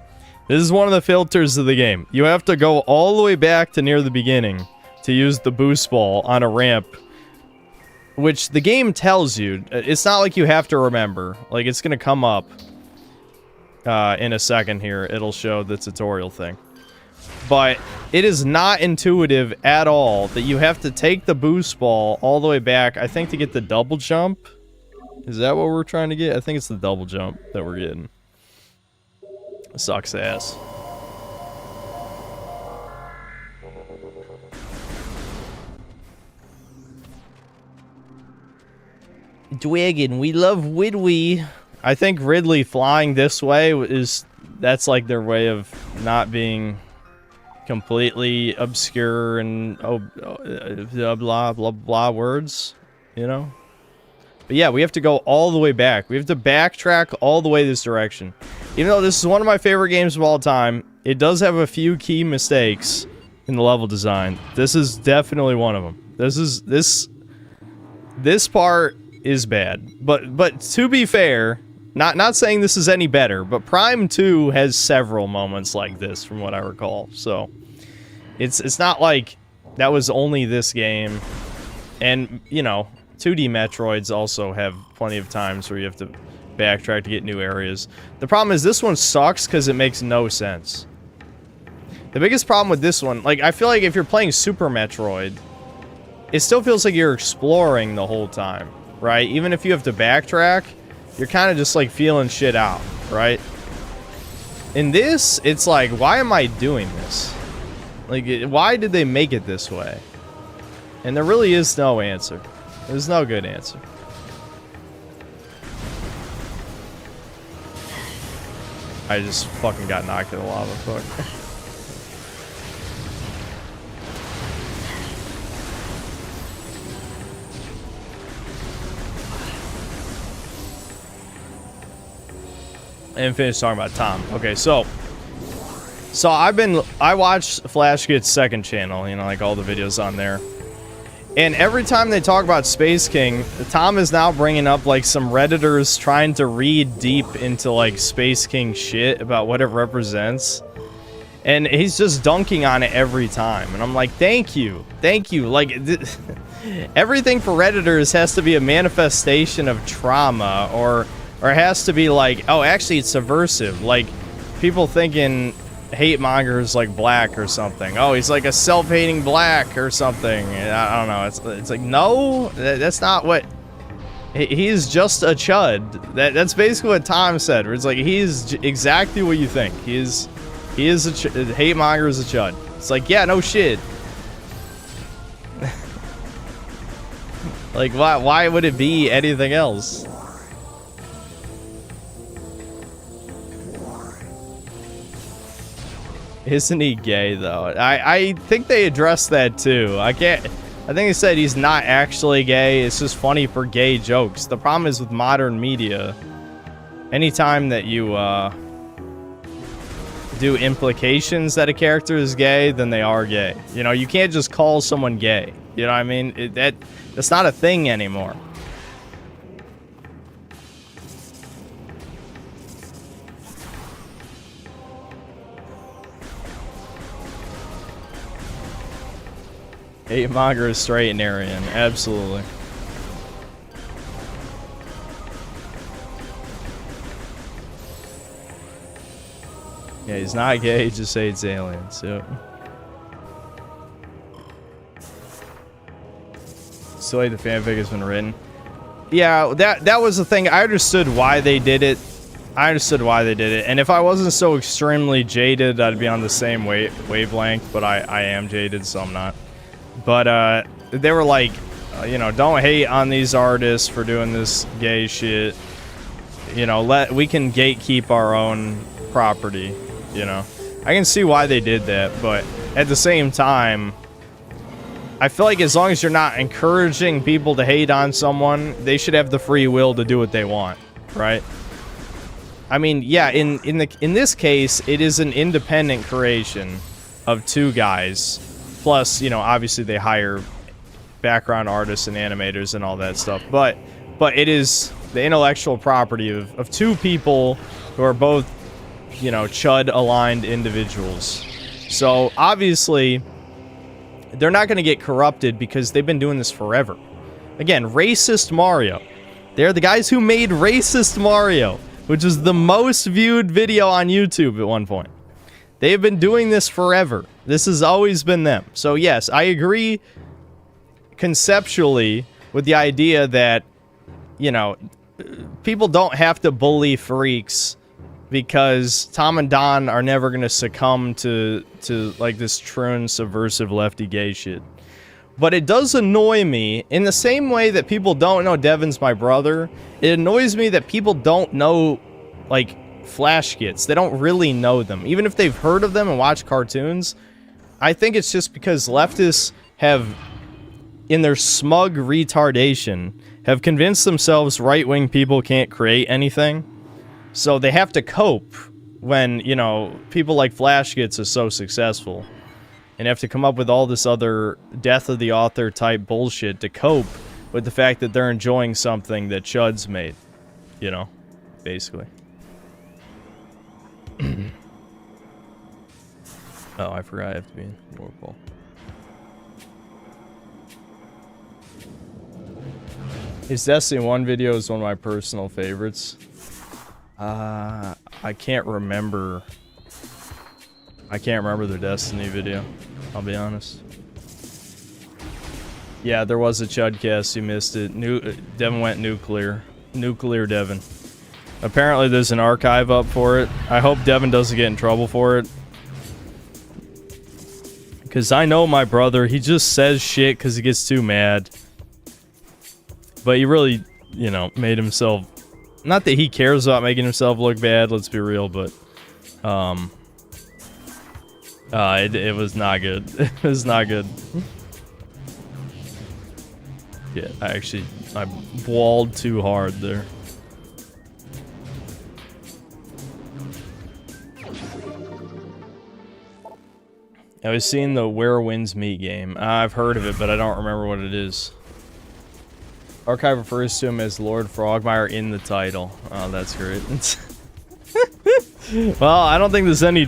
the filters of the game. You have to go all the way back to near the beginning to use the boost ball on a ramp, which the game tells you. It's not like you have to remember. Like, it's gonna come up in a second here. It'll show the tutorial thing. But it is not intuitive at all that you have to take the boost ball all the way back, I think, to get the double jump. Is that what we're trying to get? I think it's the double jump that we're getting. It sucks ass. Dragon, we love Widwee. I think Ridley flying this way that's like their way of not being completely obscure and blah blah blah words, you know? But yeah, we have to go all the way back. We have to backtrack all the way this direction. Even though this is one of my favorite games of all time, it does have a few key mistakes in the level design. This is definitely one of them. This part is bad, but to be fair, not saying this is any better, but Prime 2 has several moments like this from what I recall, so it's not like that was only this game. And you know, 2D Metroids also have plenty of times where you have to backtrack to get new areas. The problem is this one sucks because it makes no sense. The biggest problem with this one, like, I feel like if you're playing Super Metroid, it still feels like you're exploring the whole time, right? Even if you have to backtrack, you're kind of just, like, feeling shit out, right? In this, it's like, why am I doing this? Like, why did they make it this way? And there really is no answer. There's no good answer. I just fucking got knocked in the lava, fuck. And finish talking about Tom. Okay, so I watched FlashGit's second channel, you know, like all the videos on there. And every time they talk about Space King, Tom is now bringing up, like, some Redditors trying to read deep into, like, Space King shit about what it represents. And he's just dunking on it every time. And I'm like, thank you. Thank you. Like, everything for Redditors has to be a manifestation of trauma, or has to be like, oh, actually it's subversive. Like, people thinking hate monger is like black or something. Oh, he's like a self-hating black or something. I don't know. It's like, no, that's not what. He's just a chud. That's basically what Tom said. Where it's like, he's exactly what you think. He is a hate monger is a chud. It's like, yeah, no shit. Like, why would it be anything else? Isn't he gay, though? I think they addressed that, too. I think they said he's not actually gay. It's just funny for gay jokes. The problem is with modern media, anytime that you, do implications that a character is gay, then they are gay. You know, you can't just call someone gay. You know what I mean? That's not a thing anymore. Hate monger is straight and Aryan. Absolutely. Yeah, he's not gay, he just hates aliens. Yep. So like the fanfic has been written. Yeah, that was the thing. I understood why they did it. And if I wasn't so extremely jaded, I'd be on the same wavelength, but I am jaded, so I'm not. But they were like, you know, don't hate on these artists for doing this gay shit. You know, we can gatekeep our own property, you know. I can see why they did that, but at the same time, I feel like as long as you're not encouraging people to hate on someone, they should have the free will to do what they want, right? I mean, yeah, in this case, it is an independent creation of two guys. Plus, you know, obviously they hire background artists and animators and all that stuff. But it is the intellectual property of two people who are both, you know, chud-aligned individuals. So, obviously, they're not going to get corrupted because they've been doing this forever. Again, Racist Mario. They're the guys who made Racist Mario, which is the most viewed video on YouTube at one point. They've been doing this forever. This has always been them. So yes, I agree conceptually with the idea that, you know, people don't have to bully freaks because Tom and Don are never going to succumb to like this troon subversive lefty gay shit. But it does annoy me in the same way that people don't know Devin's my brother. It annoys me that people don't know, like, Flash skits. They don't really know them. Even if they've heard of them and watched cartoons, I think it's just because leftists have, in their smug retardation, have convinced themselves right-wing people can't create anything. So they have to cope when, you know, people like Flash skits are so successful. And have to come up with all this other death of the author type bullshit to cope with the fact that they're enjoying something that Chud's made. You know, basically. Oh, I forgot I have to be in Norpole. His Destiny 1 video is one of my personal favorites. I can't remember their Destiny video, I'll be honest. Yeah, there was a Chudcast, you missed it. Devin went nuclear. Nuclear Devin. Apparently there's an archive up for it. I hope Devin doesn't get in trouble for it. Because I know my brother, he just says shit because he gets too mad. But he really, you know, made himself... Not that he cares about making himself look bad, let's be real, but... it was not good. It was not good. Yeah, I walled too hard there. I was seeing the Where Winds Meet game. I've heard of it, but I don't remember what it is. Archive refers to him as Lord Frogmire in the title. Oh, that's great. Well, I don't think there's any...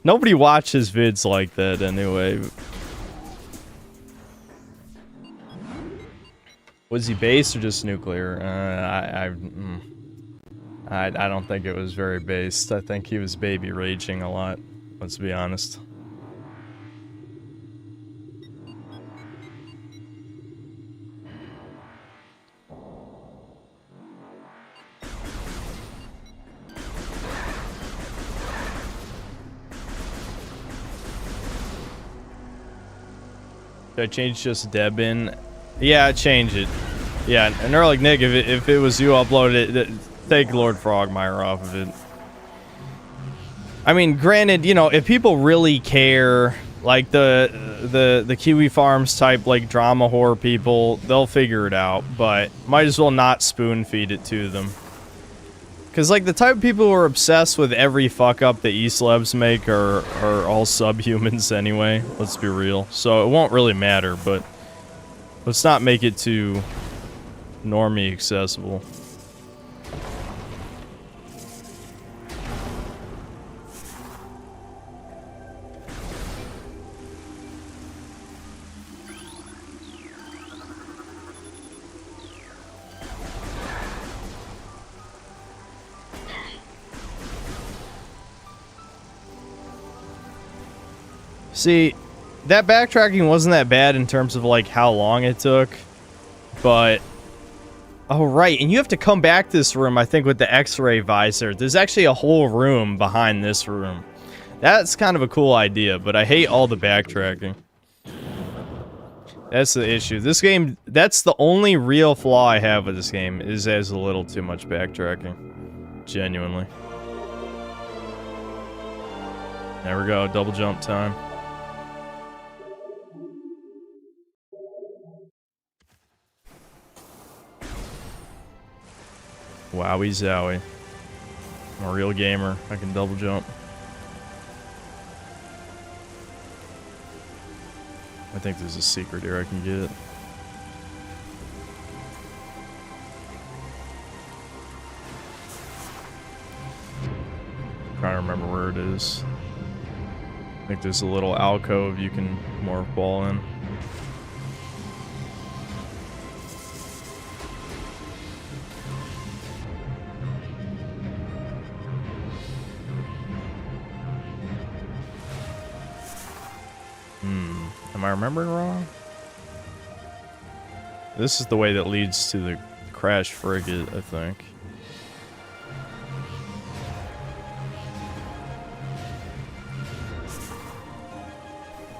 Nobody watches vids like that anyway. Was he based or just nuclear? I don't think it was very based. I think he was baby raging a lot. Let's be honest. Should I change just Debin? Yeah, change it. Yeah, and they're like, Nick, if it was you uploaded it, take Lord Frogmire off of it. I mean, granted, you know, if people really care, like the Kiwi Farms type, like, drama horror people, they'll figure it out, but might as well not spoon feed it to them. Because, like, the type of people who are obsessed with every fuck-up that E-celebs make are all subhumans anyway, let's be real. So it won't really matter, but let's not make it too normie accessible. See, that backtracking wasn't that bad in terms of, like, how long it took, but... Oh, right, and you have to come back to this room, I think, with the X-ray visor. There's actually a whole room behind this room. That's kind of a cool idea, but I hate all the backtracking. That's the issue. This game, that's the only real flaw I have with this game, is it has a little too much backtracking. Genuinely. There we go, double jump time. Wowie zowie. I'm a real gamer. I can double jump. I think there's a secret here I can get. Trying to remember where it is. I think there's a little alcove you can morph ball in. Am I remembering wrong? This is the way that leads to the crash frigate, I think.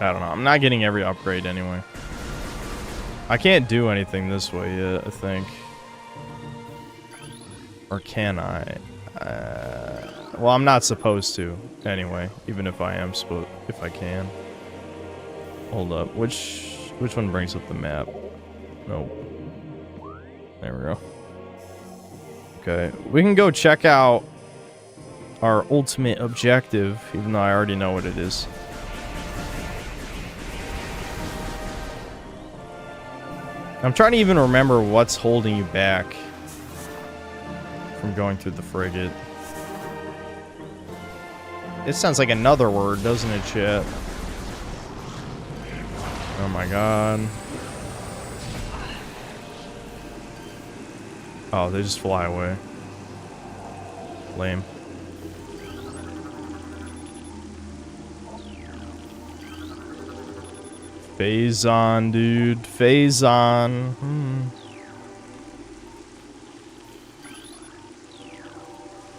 I don't know. I'm not getting every upgrade anyway. I can't do anything this way yet, I think. Or can I? Well, I'm not supposed to, anyway. Even if I am supposed... if I can. Hold up. Which one brings up the map? Nope. There we go. Okay. We can go check out our ultimate objective, even though I already know what it is. I'm trying to even remember what's holding you back from going through the frigate. It sounds like another word, doesn't it, chat? Oh my god. Oh, they just fly away. Lame. Phase on, dude. Phase on.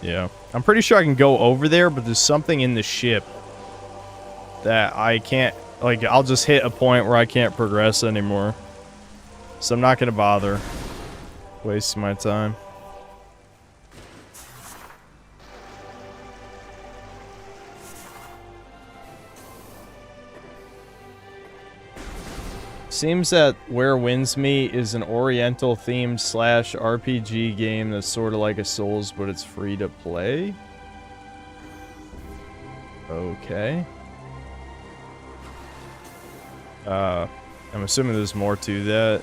Yeah. I'm pretty sure I can go over there, but there's something in the ship that I can't... Like, I'll just hit a point where I can't progress anymore. So I'm not gonna bother wasting my time. Seems that Where Winds Meet is an Oriental themed / RPG game that's sort of like a Souls, but it's free to play. Okay. I'm assuming there's more to that.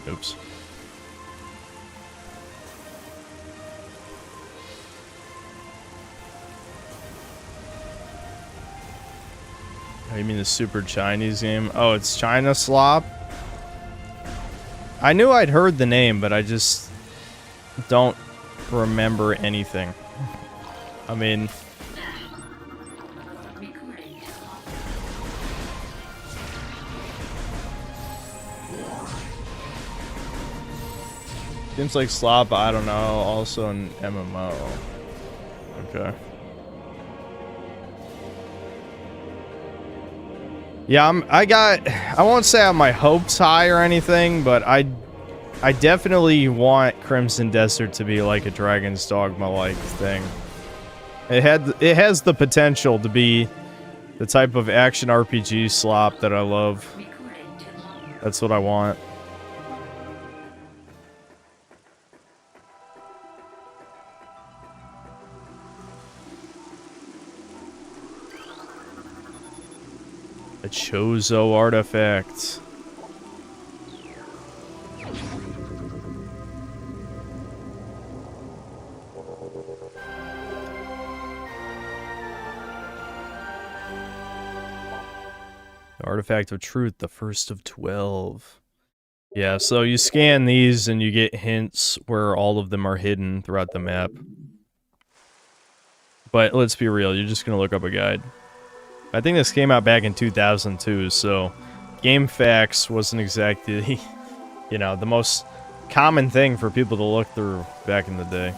Oops. Oh, you mean the super Chinese game? Oh, it's China Slop? I knew I'd heard the name, but I just don't remember anything. I mean... Seems like Slop, I don't know, also an MMO. Okay. Yeah, I won't say I have my hopes high or anything, but I definitely want Crimson Desert to be like a Dragon's Dogma-like thing. It has the potential to be the type of action RPG slop that I love. That's what I want. A Chozo artifact. The Artifact of Truth, the first of 12. Yeah, so you scan these and you get hints where all of them are hidden throughout the map. But let's be real, you're just gonna look up a guide. I think this came out back in 2002, so GameFAQs wasn't exactly, you know, the most common thing for people to look through back in the day.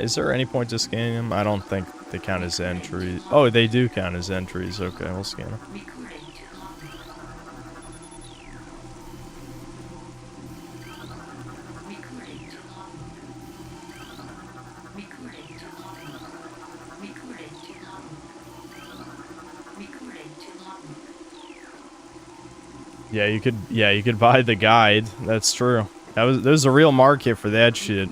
Is there any point to scanning them? I don't think they count as entries. Oh, they do count as entries. Okay, we'll scan them. Yeah, you could buy the guide. That's true. There's a real market for that shit.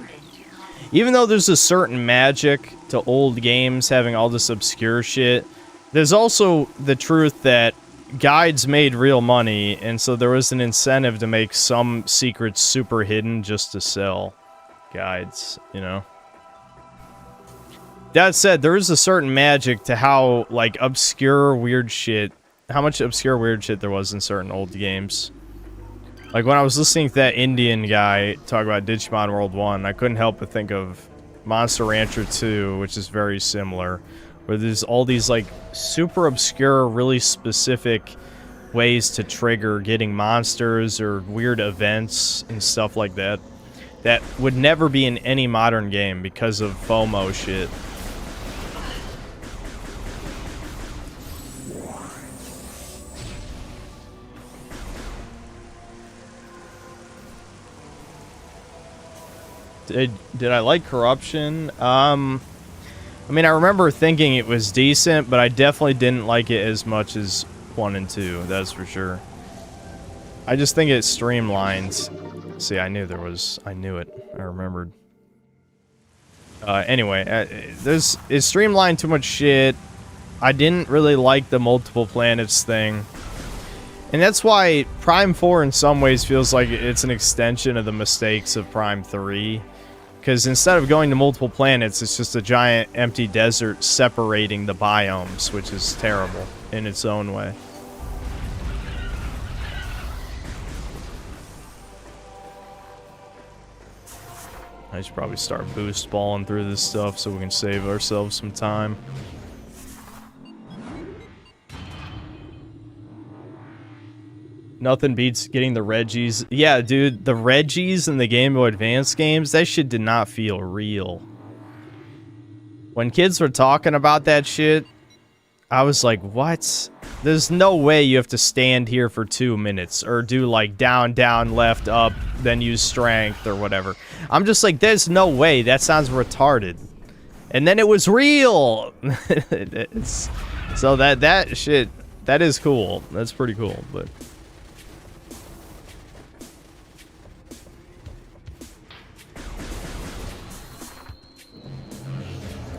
Even though there's a certain magic to old games having all this obscure shit, there's also the truth that guides made real money, and so there was an incentive to make some secrets super hidden just to sell guides, you know? That said, there is a certain magic to how, like, obscure weird shit, how much obscure weird shit there was in certain old games. Like, when I was listening to that Indian guy talk about Digimon World 1, I couldn't help but think of Monster Rancher 2, which is very similar, where there's all these, like, super obscure, really specific ways to trigger getting monsters or weird events and stuff like that that would never be in any modern game because of FOMO shit. Did I like Corruption? I mean, I remember thinking it was decent, but I definitely didn't like it as much as 1 and 2, that's for sure. I just think it streamlines. See, I knew it. I remembered. Anyway, it streamlined too much shit. I didn't really like the multiple planets thing. And that's why Prime 4 in some ways feels like it's an extension of the mistakes of Prime 3. Because instead of going to multiple planets, it's just a giant empty desert separating the biomes, which is terrible in its own way. I should probably start boost balling through this stuff so we can save ourselves some time. Nothing beats getting the Reggies. Yeah, dude, the Reggies in the Game Boy Advance games, that shit did not feel real. When kids were talking about that shit, I was like, what? There's no way you have to stand here for 2 minutes or do like down, down, left, up, then use strength or whatever. I'm just like, there's no way. That sounds retarded. And then it was real. So that shit, that is cool. That's pretty cool, but...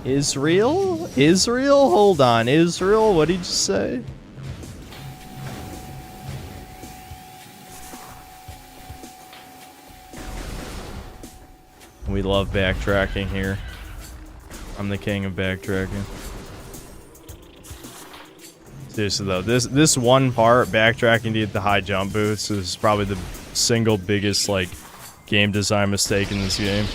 Israel? Israel? Hold on. Israel? What did you say? We love backtracking here. I'm the king of backtracking. Seriously though, this one part, backtracking to get the high jump boosts, is probably the single biggest, like, game design mistake in this game.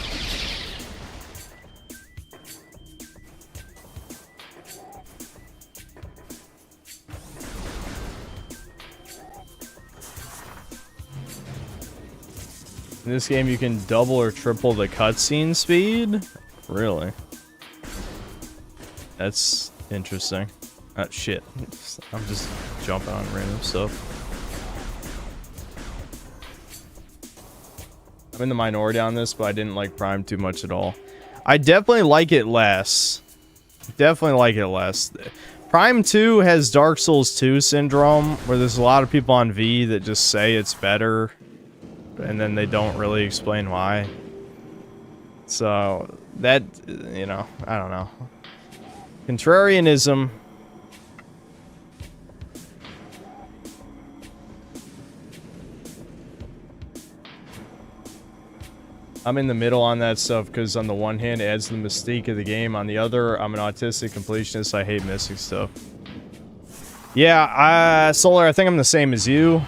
In this game, you can double or triple the cutscene speed? Really? That's interesting. Shit. I'm just jumping on random stuff. I'm in the minority on this, but I didn't like Prime too much at all. I definitely like it less. Definitely like it less. Prime 2 has Dark Souls 2 syndrome, where there's a lot of people on V that just say it's better, and then they don't really explain why. So, that, you know, I don't know. Contrarianism. I'm in the middle on that stuff because on the one hand it adds to the mystique of the game. On the other, I'm an autistic completionist. I hate missing stuff. Yeah, Solar, I think I'm the same as you.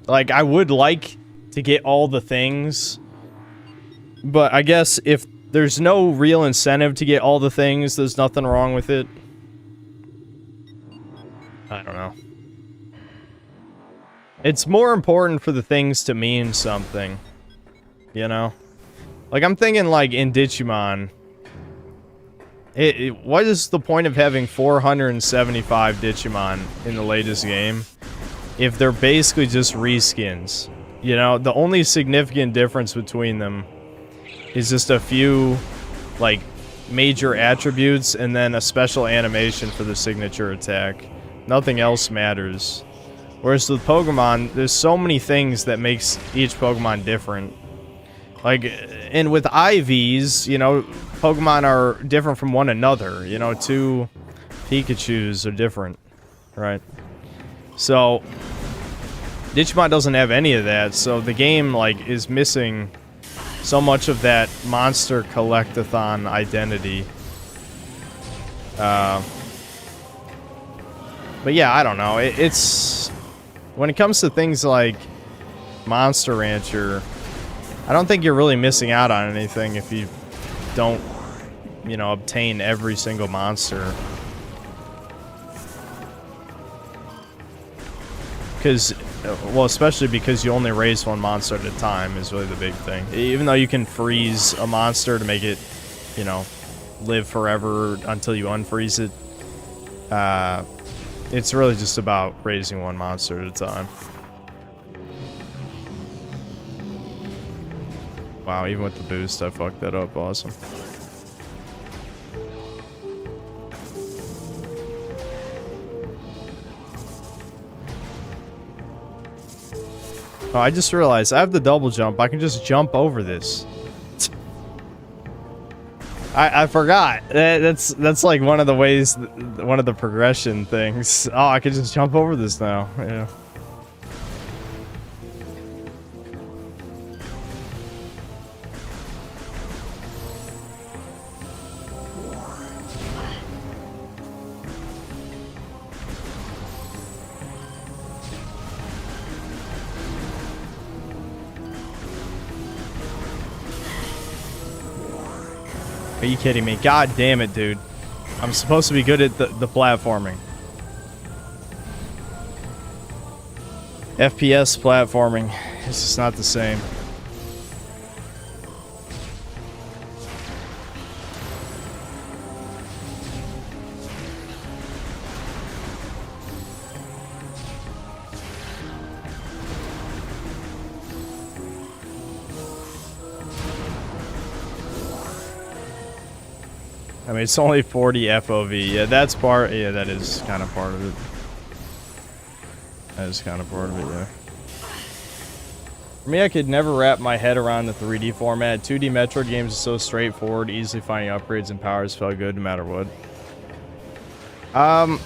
Like, I would like to get all the things. But I guess if there's no real incentive to get all the things, there's nothing wrong with it. I don't know. It's more important for the things to mean something. You know? Like, I'm thinking, like, in Digimon, what is the point of having 475 Digimon in the latest game if they're basically just reskins? You know, the only significant difference between them is just a few, like, major attributes and then a special animation for the signature attack. Nothing else matters. Whereas with Pokemon, there's so many things that makes each Pokemon different. Like, and with IVs, you know, Pokemon are different from one another. You know, 2 Pikachus are different, right? So, Digimon doesn't have any of that, so the game, like, is missing so much of that monster collectathon identity. But yeah, I don't know. It's... When it comes to things like Monster Rancher, I don't think you're really missing out on anything if you don't, you know, obtain every single monster. Because, well, especially because you only raise one monster at a time is really the big thing. Even though you can freeze a monster to make it, you know, live forever until you unfreeze it, it's really just about raising one monster at a time. Wow, even with the boost, I fucked that up. Awesome. Oh, I just realized I have the double jump. I can just jump over this. I forgot. That's like one of the ways, one of the progression things. Oh, I can just jump over this now. Yeah. Are you kidding me? God damn it, dude. I'm supposed to be good at the platforming. FPS platforming. It's just not the same. I mean, it's only 40 FOV. Yeah, that's part. Yeah, that is kind of part of it. That is kind of part of it, yeah. For me, I could never wrap my head around the 3D format. 2D Metroid games are so straightforward, easily finding upgrades and powers felt good no matter what. I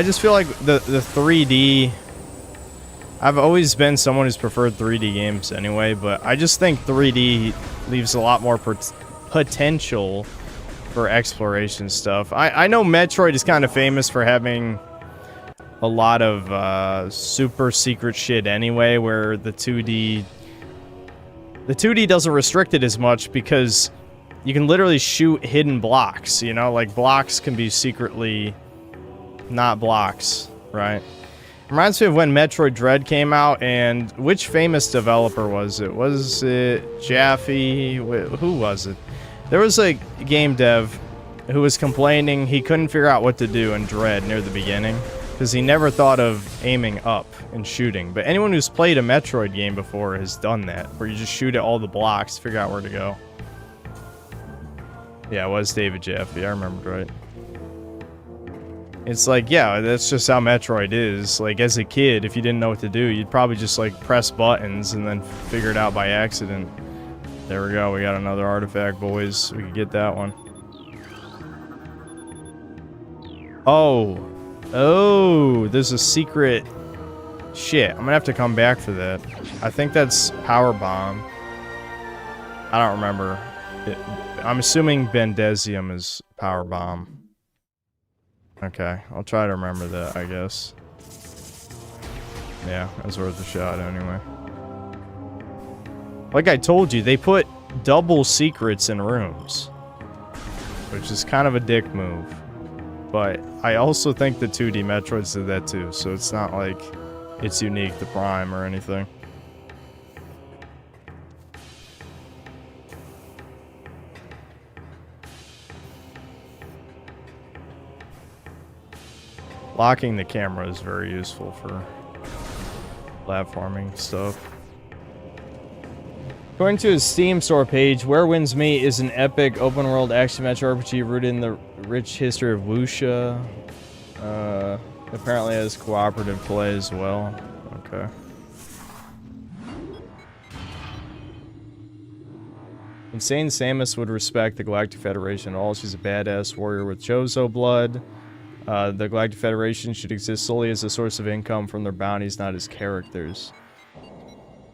just feel like the 3D... I've always been someone who's preferred 3D games anyway, but I just think 3D leaves a lot more potential for exploration stuff. I know Metroid is kind of famous for having a lot of super secret shit anyway, where the 2D doesn't restrict it as much because you can literally shoot hidden blocks, you know, like blocks can be secretly not blocks, right? Reminds me of when Metroid Dread came out, and which famous developer was it? Was it Jaffe? Who was it? There was a game dev who was complaining he couldn't figure out what to do in Dread near the beginning because he never thought of aiming up and shooting. But anyone who's played a Metroid game before has done that, where you just shoot at all the blocks to figure out where to go. Yeah, it was David Jaffe. I remembered right. It's like, yeah, that's just how Metroid is. Like, as a kid, if you didn't know what to do, you'd probably just, like, press buttons and then figure it out by accident. There we go. We got another artifact, boys. We could get that one. Oh. Oh, there's a secret. Shit, I'm gonna have to come back for that. I think that's Power Bomb. I don't remember. I'm assuming Bendezium is Power Bomb. Okay, I'll try to remember that, I guess. Yeah, that's worth a shot anyway. Like I told you, they put double secrets in rooms, which is kind of a dick move. But I also think the 2D Metroids did that too, so it's not like it's unique to Prime or anything. Locking the camera is very useful for platforming stuff. According to his Steam store page, Where Winds Meet is an epic open-world action-adventure RPG rooted in the rich history of Wuxia. Apparently has cooperative play as well. Okay. Insane Samus would respect the Galactic Federation at all. She's a badass warrior with Chozo blood. The Galactic Federation should exist solely as a source of income from their bounties, not as characters.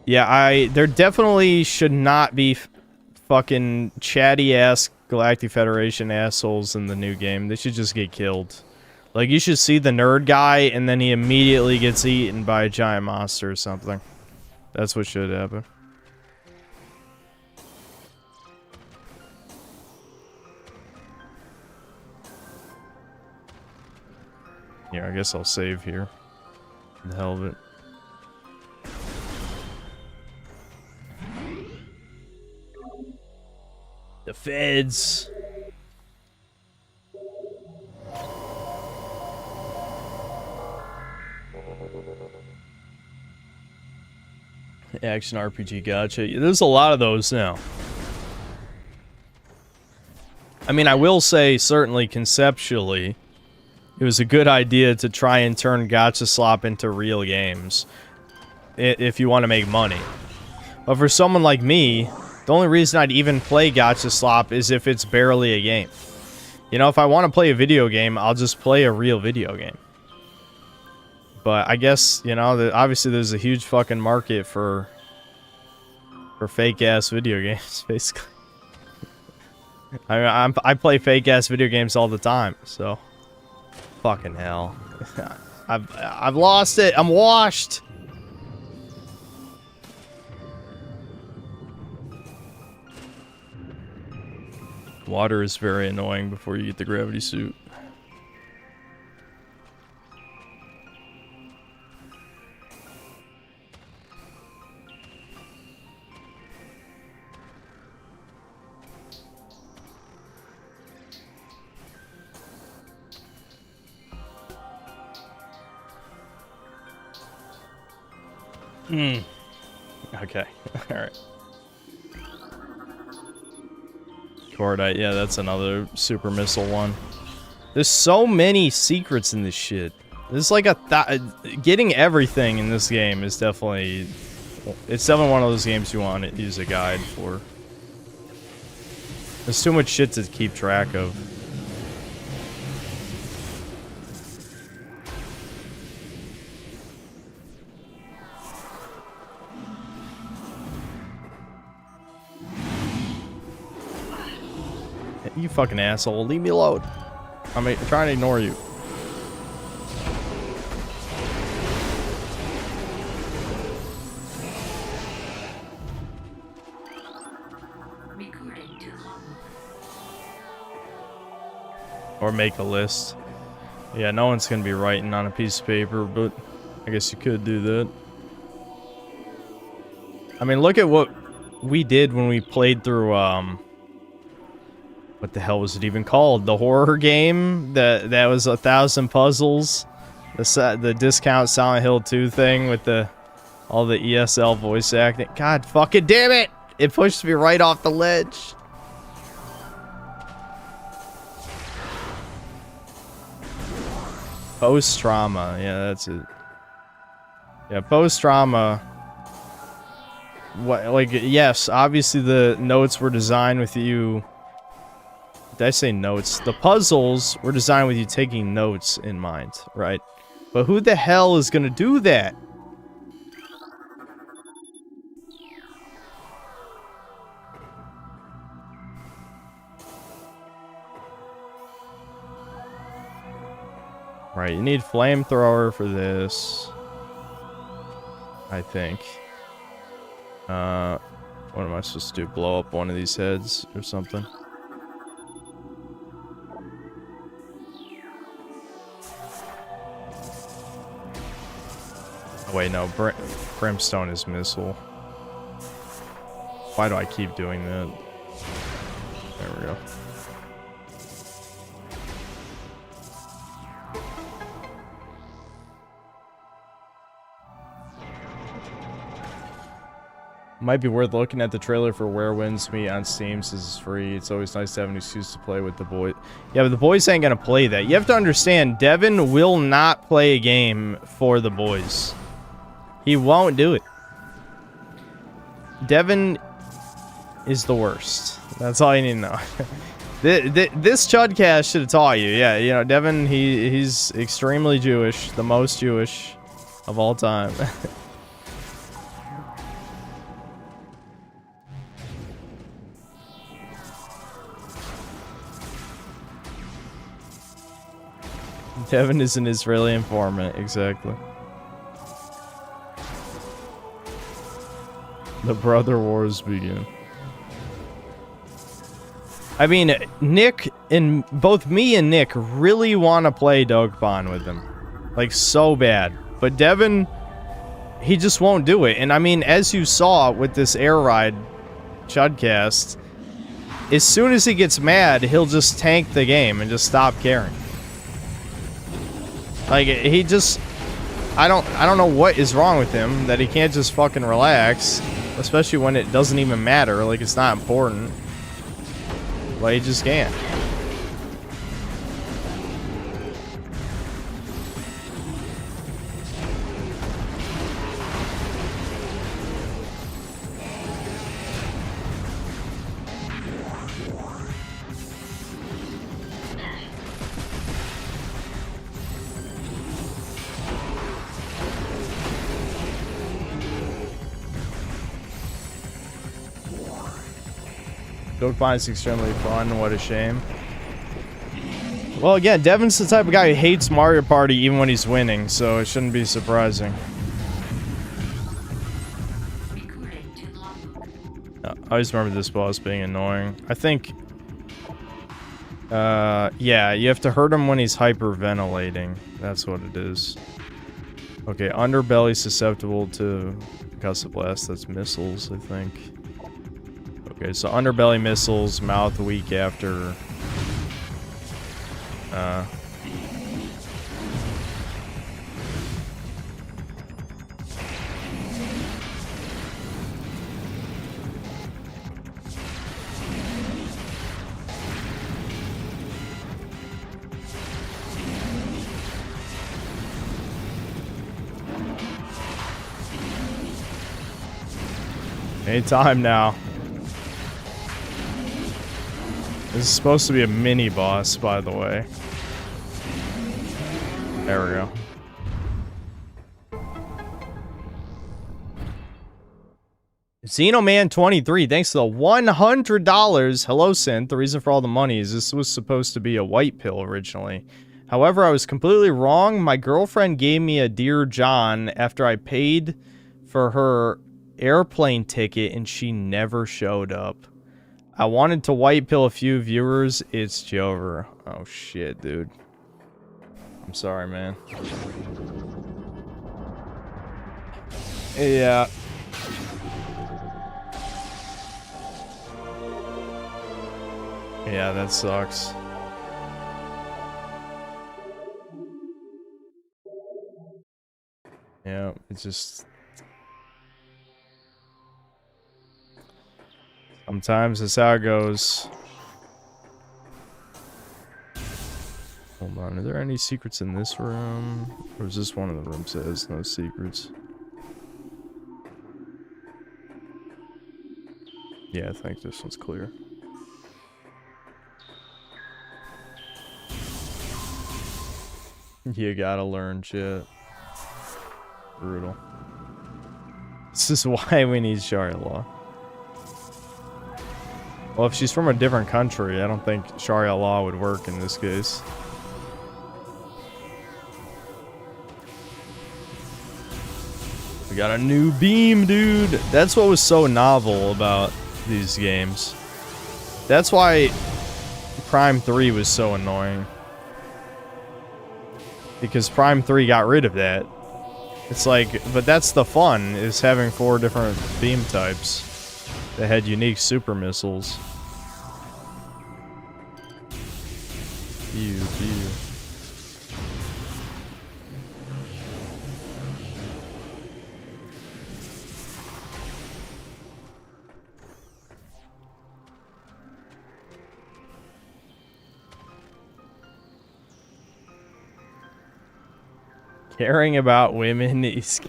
Yeah, there definitely should not be fucking chatty-ass Galactic Federation assholes in the new game. They should just get killed. Like, you should see the nerd guy, and then he immediately gets eaten by a giant monster or something. That's what should happen. Yeah, I guess I'll save here. The hell of it. The feds. Action RPG, gotcha. There's a lot of those now. I mean, I will say, certainly conceptually, it was a good idea to try and turn Gacha Slop into real games. If you want to make money. But for someone like me, the only reason I'd even play Gacha Slop is if it's barely a game. You know, if I want to play a video game, I'll just play a real video game. But I guess, you know, obviously there's a huge fucking market for fake-ass video games, basically. I play fake-ass video games all the time, so... Fucking hell. I've lost it! I'm washed! Water is very annoying before you get the gravity suit. Okay. Alright. Cordite, yeah, that's another super missile one. There's so many secrets in this shit. There's like getting everything in this game is definitely... It's definitely one of those games you want to use a guide for. There's too much shit to keep track of. You fucking asshole, leave me alone. I'm trying to ignore you. Recording to Or make a list. Yeah, no one's gonna be writing on a piece of paper, but I guess you could do that. I mean, look at what we did when we played through, what the hell was it even called? The horror game? That was 1,000 puzzles? The discount Silent Hill 2 thing with all the ESL voice acting. God fucking damn it! It pushed me right off the ledge. Post-trauma. Yeah, that's it. Yeah, post-trauma. What, like, yes, obviously the notes were designed with you. Did I say notes? The puzzles were designed with you taking notes in mind, right? But who the hell is gonna do that? Right, you need flamethrower for this. I think. What am I supposed to do? Blow up one of these heads or something? Oh, wait, no. Brimstone is missile. Why do I keep doing that? There we go. Might be worth looking at the trailer for Where Winds Meet on Steam since it's free. It's always nice to have an excuse to play with the boys. Yeah, but the boys ain't gonna play that. You have to understand, Devin will not play a game for the boys. He won't do it. Devin is the worst. That's all you need to know. This Chudcast should have taught you. Yeah, you know, Devin, he's extremely Jewish. The most Jewish of all time. Devin is an Israeli informant, exactly. The brother wars begin. I mean, Nick and both me and Nick really want to play Dokkan with him. Like, so bad. But Devin, he just won't do it. And I mean, as you saw with this air ride Chudcast, as soon as he gets mad, he'll just tank the game and just stop caring. Like, he just... I don't know what is wrong with him, that he can't just fucking relax. Especially when it doesn't even matter, like it's not important. Like, he just can't. Dokkan is extremely fun. What a shame. Well, again, Devin's the type of guy who hates Mario Party even when he's winning, so it shouldn't be surprising. I always remember this boss being annoying. I think... yeah, you have to hurt him when he's hyperventilating. That's what it is. Okay, underbelly susceptible to concussive blast. That's missiles, I think. Okay, so underbelly missiles, mouth weak after... Anytime now. This is supposed to be a mini boss, by the way. There we go. Xenoman23, thanks to the $100. Hello, Synth. The reason for all the money is this was supposed to be a white pill originally. However, I was completely wrong. My girlfriend gave me a Dear John after I paid for her airplane ticket and she never showed up. I wanted to white pill a few viewers. It's Jover. Oh shit, dude. I'm sorry, man. Yeah. Yeah, that sucks. Yeah, it's just... Sometimes that's how it goes. Hold on, are there any secrets in this room? Or is this one of the rooms that has no secrets? Yeah, I think this one's clear. You gotta learn shit. Brutal. This is why we need Sharia law. Well, if she's from a different country, I don't think Sharia law would work in this case. We got a new beam, dude. That's what was so novel about these games. That's why Prime 3 was so annoying. Because Prime 3 got rid of that. It's like, but that's the fun, is having 4 different beam types that had unique super missiles. Pew, pew. Caring about women is...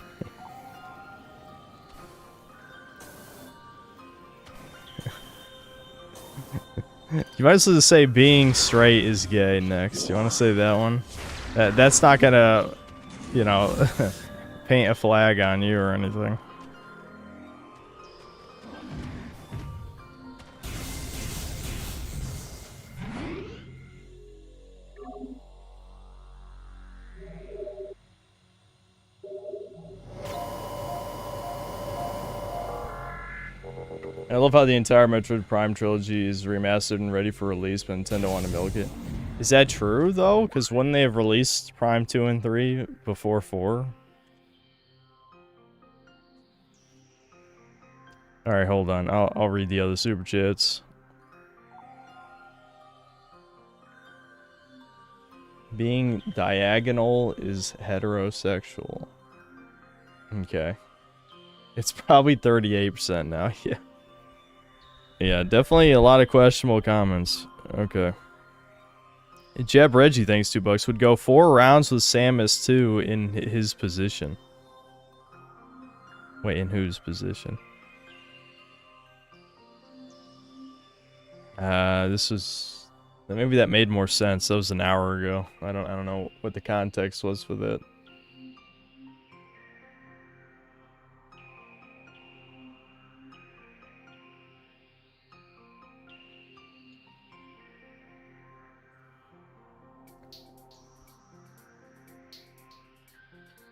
You might as well just say being straight is gay next. You want to say that one? That's not gonna, you know, paint a flag on you or anything. I love how the entire Metroid Prime trilogy is remastered and ready for release, but Nintendo want to milk it. Is that true, though? Because wouldn't they have released Prime 2 and 3 before 4? Alright, hold on. I'll read the other super chats. Being diagonal is heterosexual. Okay. It's probably 38% now, yeah. Yeah, definitely a lot of questionable comments. Okay. Jeb Reggie, thanks $2. Would go 4 rounds with Samus 2 in his position. Wait, in whose position? This was... Maybe that made more sense. That was an hour ago. I don't know what the context was for that.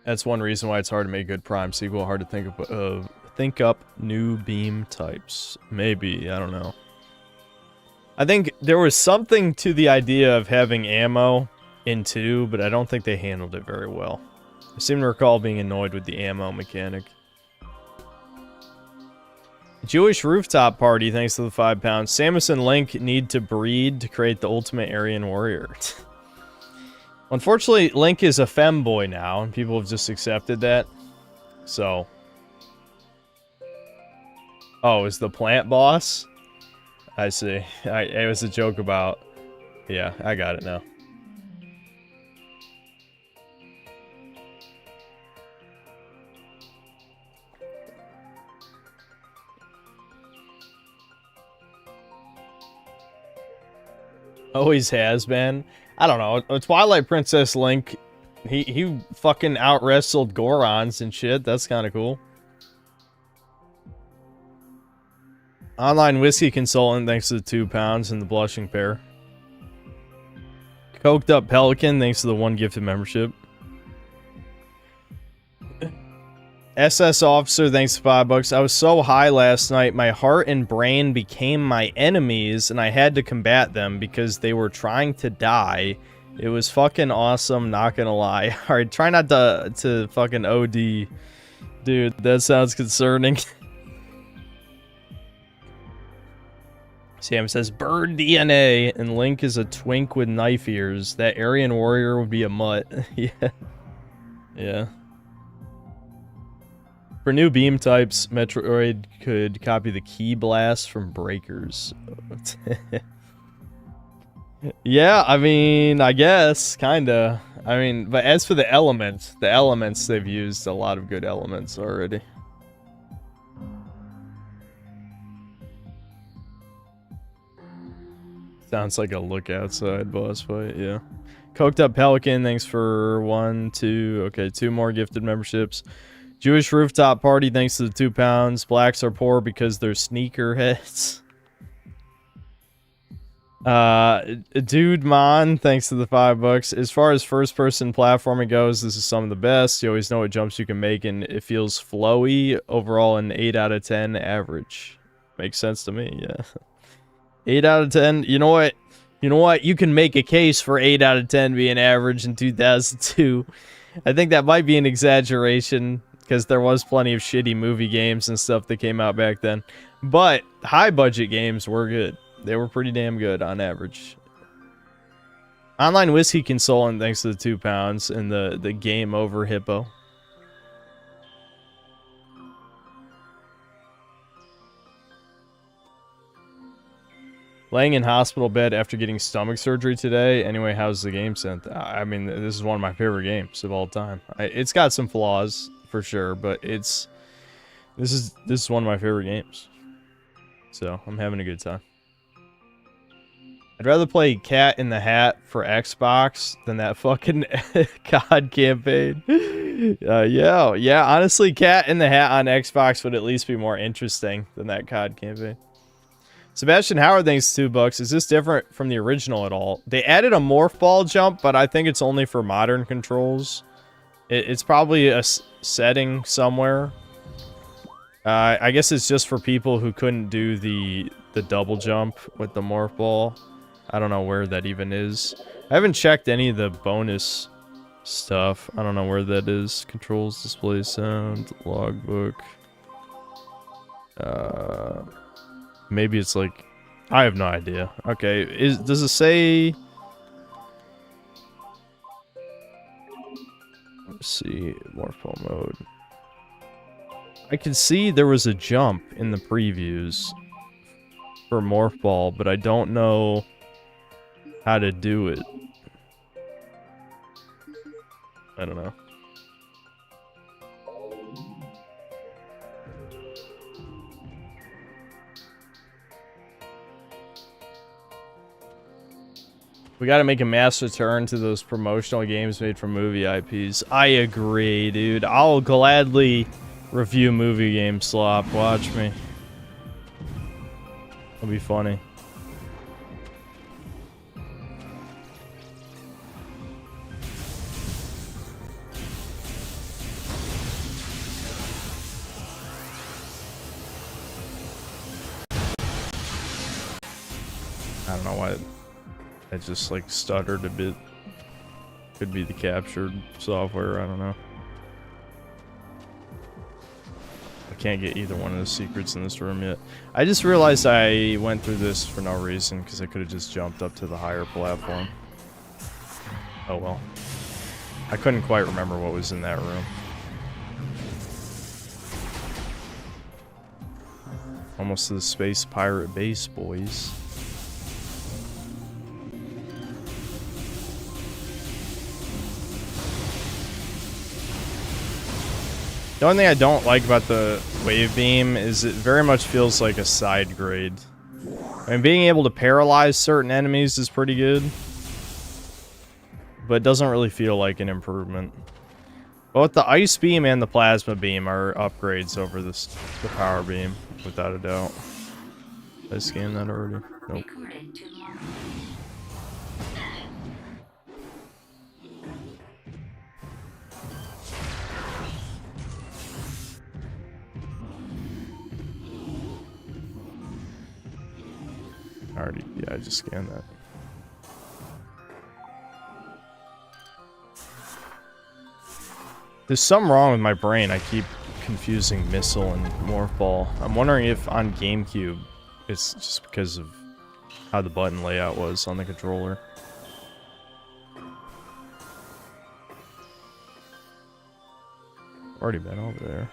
That's one reason why it's hard to make a good Prime sequel. Hard to think up new beam types. Maybe, I don't know. I think there was something to the idea of having ammo in 2, but I don't think they handled it very well. I seem to recall being annoyed with the ammo mechanic. Jewish Rooftop Party, thanks to the £5. Samus and Link need to breed to create the ultimate Aryan warrior. Unfortunately, Link is a femboy now, and people have just accepted that. So. Oh, is the plant boss? I see. It was a joke about... Yeah, I got it now. Always has been. I don't know. Twilight Princess Link, he fucking out-wrestled Gorons and shit. That's kind of cool. Online Whiskey Consultant, thanks to the £2 and the Blushing Pair. Coked Up Pelican, thanks to the 1 gifted membership. SS Officer, thanks to $5. I was so high last night, my heart and brain became my enemies, and I had to combat them because they were trying to die. It was fucking awesome, not gonna lie. Alright, try not to fucking OD Dude, that sounds concerning. Sam says, bird DNA, and Link is a twink with knife ears. That Aryan warrior would be a mutt. Yeah. Yeah. For new beam types, Metroid could copy the key blast from breakers. Yeah, I mean, I guess, kinda. I mean, but as for the elements, they've used a lot of good elements already. Sounds like a look outside boss fight, yeah. Coked Up Pelican, thanks for 1, 2, okay, 2 more gifted memberships. Jewish Rooftop Party, thanks to the 2 pounds. Blacks are poor because they're sneakerheads. Dude Mon, thanks to the $5. As far as first-person platforming goes, this is some of the best. You always know what jumps you can make, and it feels flowy. Overall, an 8 out of 10 average. Makes sense to me, yeah. 8 out of 10. You know what? You know what? You can make a case for 8 out of 10 being average in 2002. I think that might be an exaggeration, because there was plenty of shitty movie games and stuff that came out back then. But high-budget games were good. They were pretty damn good on average. Online Whiskey Consultant, thanks to the 2 pounds, and the Game Over Hippo. Laying in hospital bed after getting stomach surgery today. Anyway, how's the game sent? I mean, this is one of my favorite games of all time. It's got some flaws for sure, but this is one of my favorite games. So I'm having a good time. I'd rather play Cat in the Hat for Xbox than that fucking COD campaign. Yeah. Honestly, Cat in the Hat on Xbox would at least be more interesting than that COD campaign. Sebastian Howard, thanks to $2. Is this different from the original at all? They added a morph ball jump, but I think it's only for modern controls. It's probably a setting somewhere. I guess it's just for people who couldn't do the double jump with the morph ball. I don't know where that even is. I haven't checked any of the bonus stuff. I don't know where that is. Controls, display, sound, logbook. Maybe it's like... I have no idea. Okay, does it say... Let's see, morph ball mode. I can see there was a jump in the previews for morph ball, but I don't know how to do it. I don't know. We gotta make a mass return to those promotional games made from movie IPs. I agree, dude. I'll gladly review movie game slop. Watch me. It'll be funny. I don't know why I just like stuttered a bit. Could be the captured software, I don't know. I can't get either one of the secrets in this room yet. I just realized I went through this for no reason because I could have just jumped up to the higher platform. Oh well. I couldn't quite remember what was in that room. Almost to the space pirate base, boys. The only thing I don't like about the wave beam is it very much feels like a side grade. I mean, being able to paralyze certain enemies is pretty good, but it doesn't really feel like an improvement. Both the ice beam and the plasma beam are upgrades over the power beam, without a doubt. Did I scan that already? Nope. Already, yeah, I just scanned that. There's something wrong with my brain. I keep confusing missile and morph ball. I'm wondering if on GameCube it's just because of how the button layout was on the controller. Already been over there.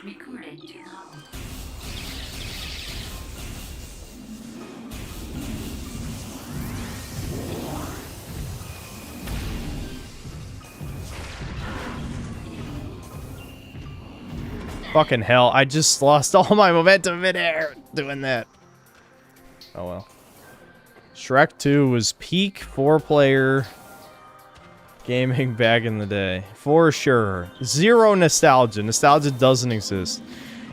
Recorded to logbook. Fucking hell, I just lost all my momentum midair doing that. Oh well. Shrek 2 was peak 4-player gaming back in the day. For sure. Zero nostalgia. Nostalgia doesn't exist.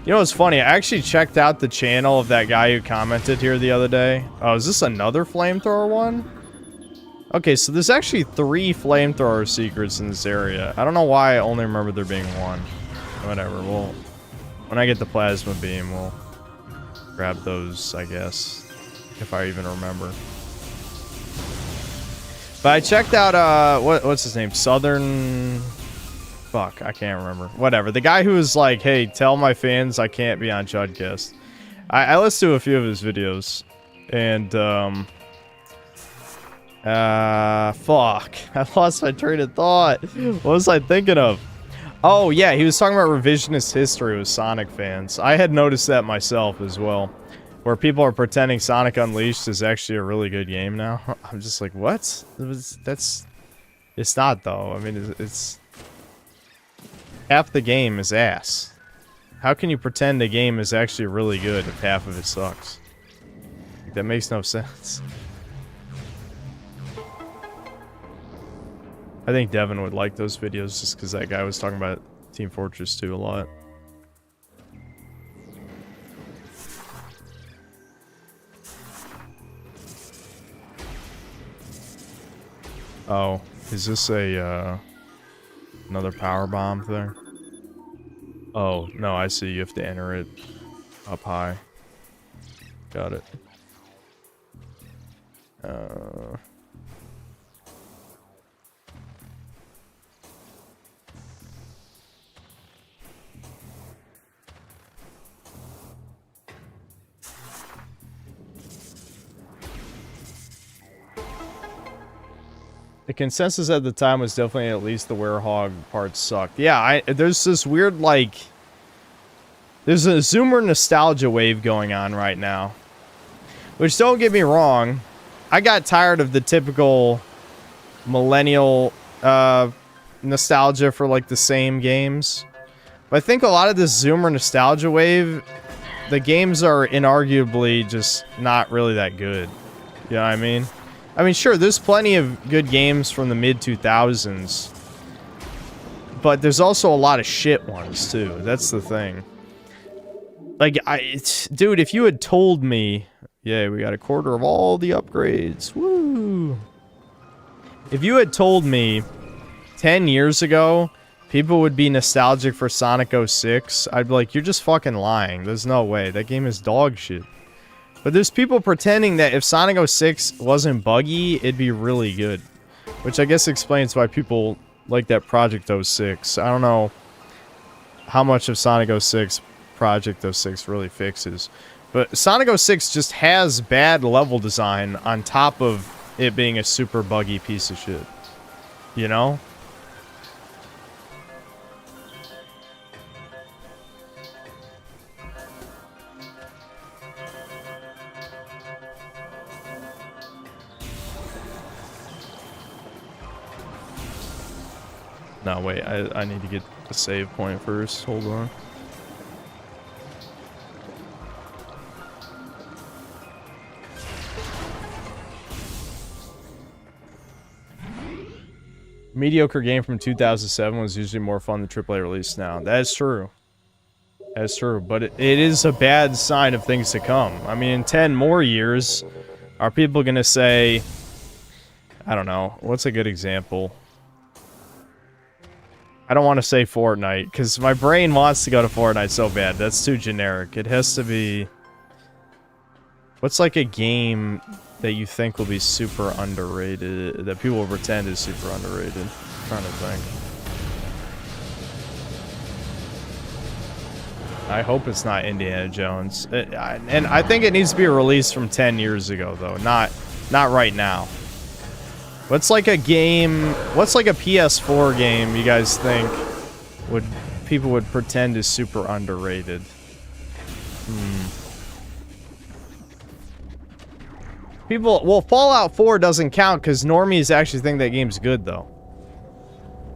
You know what's funny? I actually checked out the channel of that guy who commented here the other day. Oh, is this another flamethrower one? Okay, so there's actually 3 flamethrower secrets in this area. I don't know why I only remember there being one. Whatever, well... When I get the plasma beam, we'll grab those, I guess. If I even remember. But I checked out, what's his name? Southern... Fuck, I can't remember. Whatever. The guy who was like, hey, tell my fans I can't be on Chudcast. I listened to a few of his videos. And, fuck. I lost my train of thought. What was I thinking of? Oh, yeah, he was talking about revisionist history with Sonic fans. I had noticed that myself as well. Where people are pretending Sonic Unleashed is actually a really good game now. I'm just like, what? That's... It's not, though. I mean, it's... Half the game is ass. How can you pretend a game is actually really good if half of it sucks? That makes no sense. I think Devin would like those videos just because that guy was talking about Team Fortress 2 a lot. Oh, is this a, another power bomb thing? Oh, no, I see. You have to enter it up high. Got it. The consensus at the time was definitely at least the werehog parts sucked. Yeah, there's this weird, like... There's a Zoomer nostalgia wave going on right now. Which, don't get me wrong, I got tired of the typical millennial nostalgia for, like, the same games. But I think a lot of this Zoomer nostalgia wave, the games are inarguably just not really that good. You know what I mean? I mean, sure, there's plenty of good games from the mid-2000s. But there's also a lot of shit ones, too. That's the thing. Like, dude, if you had told me... Yeah, we got a quarter of all the upgrades. Woo! If you had told me 10 years ago people would be nostalgic for Sonic 06, I'd be like, you're just fucking lying. There's no way. That game is dog shit. But there's people pretending that if Sonic 06 wasn't buggy, it'd be really good. Which I guess explains why people like that Project 06. I don't know how much of Sonic 06 Project 06 really fixes. But Sonic 06 just has bad level design on top of it being a super buggy piece of shit. You know? No, wait, I need to get the save point first. Hold on. Mediocre game from 2007 was usually more fun than AAA release now. That's true. That's true, but it is a bad sign of things to come. I mean, in 10 more years, are people gonna say... I don't know. What's a good example? I don't want to say Fortnite, because my brain wants to go to Fortnite so bad. That's too generic. It has to be... What's like a game that you think will be super underrated, that people will pretend is super underrated? I'm trying to think. I hope it's not Indiana Jones. And I think it needs to be released from 10 years ago, though. Not right now. What's like a game... What's like a PS4 game you guys think people would pretend is super underrated? People... Well, Fallout 4 doesn't count because normies actually think that game's good, though.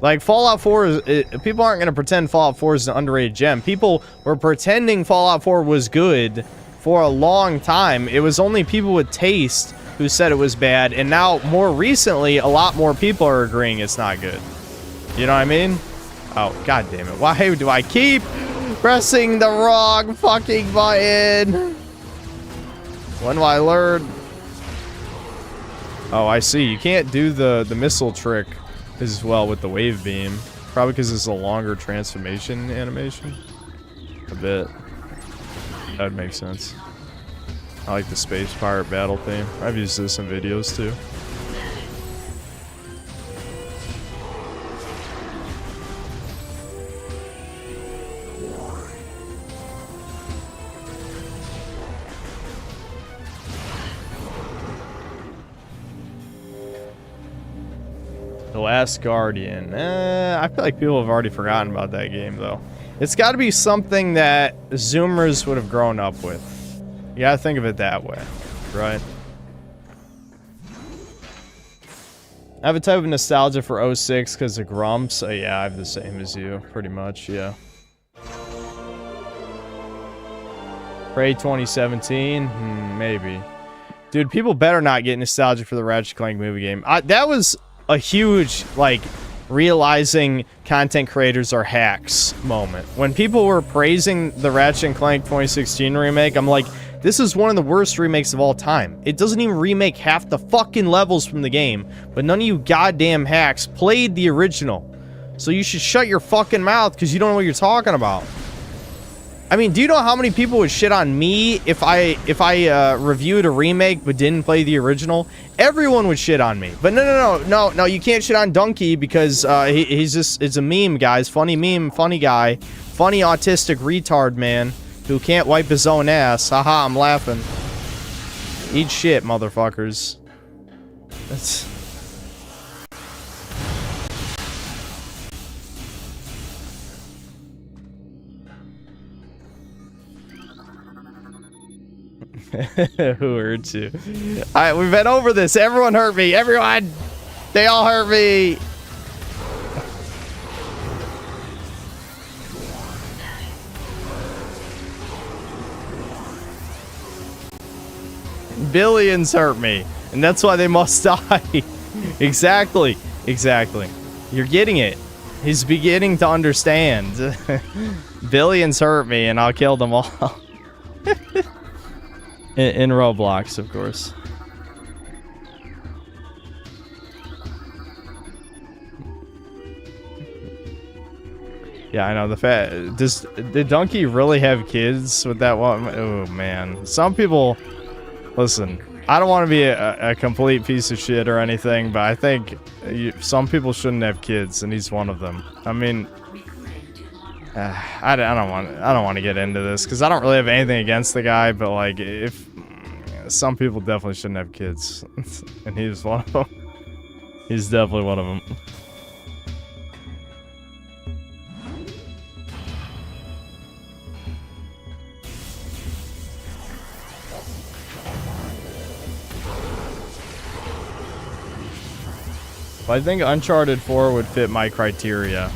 Like, Fallout 4 is... people aren't going to pretend Fallout 4 is an underrated gem. People were pretending Fallout 4 was good for a long time. It was only people with taste who said it was bad, and now, more recently, a lot more people are agreeing it's not good. You know what I mean? Oh, god damn it. Why do I keep pressing the wrong fucking button? When will I learn? Oh, I see. You can't do the missile trick as well with the wave beam. Probably because it's a longer transformation animation. A bit. That would make sense. I like the space pirate battle theme. I've used this in videos too. The Last Guardian. I feel like people have already forgotten about that game, though. It's got to be something that Zoomers would have grown up with. You gotta think of it that way, right? I have a type of nostalgia for 06 because of Grumps. Yeah, I have the same as you, pretty much, yeah. Prey 2017? Maybe. Dude, people better not get nostalgic for the Ratchet & Clank movie game. That was a huge, like, realizing content creators are hacks moment. When people were praising the Ratchet & Clank 2016 remake, I'm like, this is one of the worst remakes of all time. It doesn't even remake half the fucking levels from the game, but none of you goddamn hacks played the original. So you should shut your fucking mouth because you don't know what you're talking about. I mean, do you know how many people would shit on me if I reviewed a remake but didn't play the original? Everyone would shit on me. But no, you can't shit on Donkey because he's just, it's a meme, guys. Funny meme, funny guy. Funny autistic retard man who can't wipe his own ass. Haha, I'm laughing. Eat shit, motherfuckers. That's... Who hurt you? Alright, we've been over this. Everyone hurt me. Everyone! They all hurt me! Billions hurt me. And that's why they must die. Exactly. Exactly. You're getting it. He's beginning to understand. Billions hurt me and I'll kill them all. In Roblox, of course. Yeah, I know the fact. Did Donkey really have kids with that one? Oh man, some people. Listen, I don't want to be a complete piece of shit or anything, but I think some people shouldn't have kids, and he's one of them. I mean. I don't want to get into this because I don't really have anything against the guy, but like if some people definitely shouldn't have kids, and he's one of them. He's definitely one of them. But I think Uncharted 4 would fit my criteria.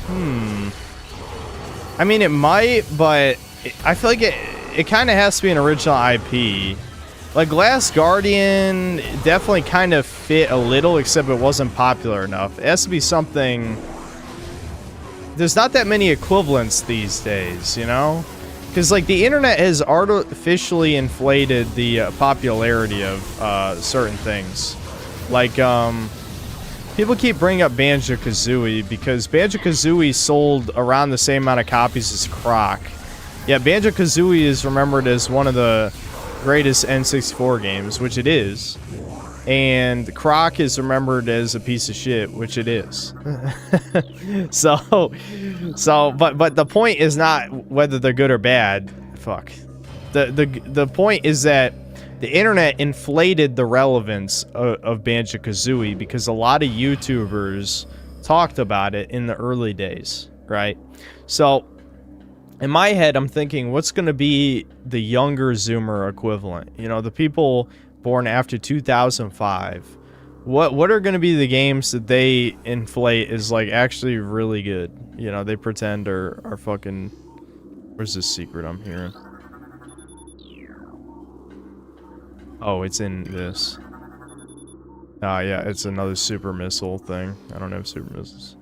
I mean, it might, but I feel like it kind of has to be an original IP. Like, Last Guardian definitely kind of fit a little, except it wasn't popular enough. It has to be something... There's not that many equivalents these days, you know? Because, like, the internet has artificially inflated the popularity of certain things. Like, people keep bringing up Banjo-Kazooie because Banjo-Kazooie sold around the same amount of copies as Croc. Yeah, Banjo-Kazooie is remembered as one of the greatest N64 games, which it is. And Croc is remembered as a piece of shit, which it is. But the point is not whether they're good or bad. Fuck. The point is that the internet inflated the relevance of Banjo-Kazooie because a lot of YouTubers talked about it in the early days, right? So, in my head, I'm thinking, what's going to be the younger Zoomer equivalent? You know, the people born after 2005. What are going to be the games that they inflate as, like, actually really good? You know, they pretend are fucking... Where's this secret I'm hearing? Oh, it's in this. Ah, yeah, it's another super missile thing. I don't have super missiles.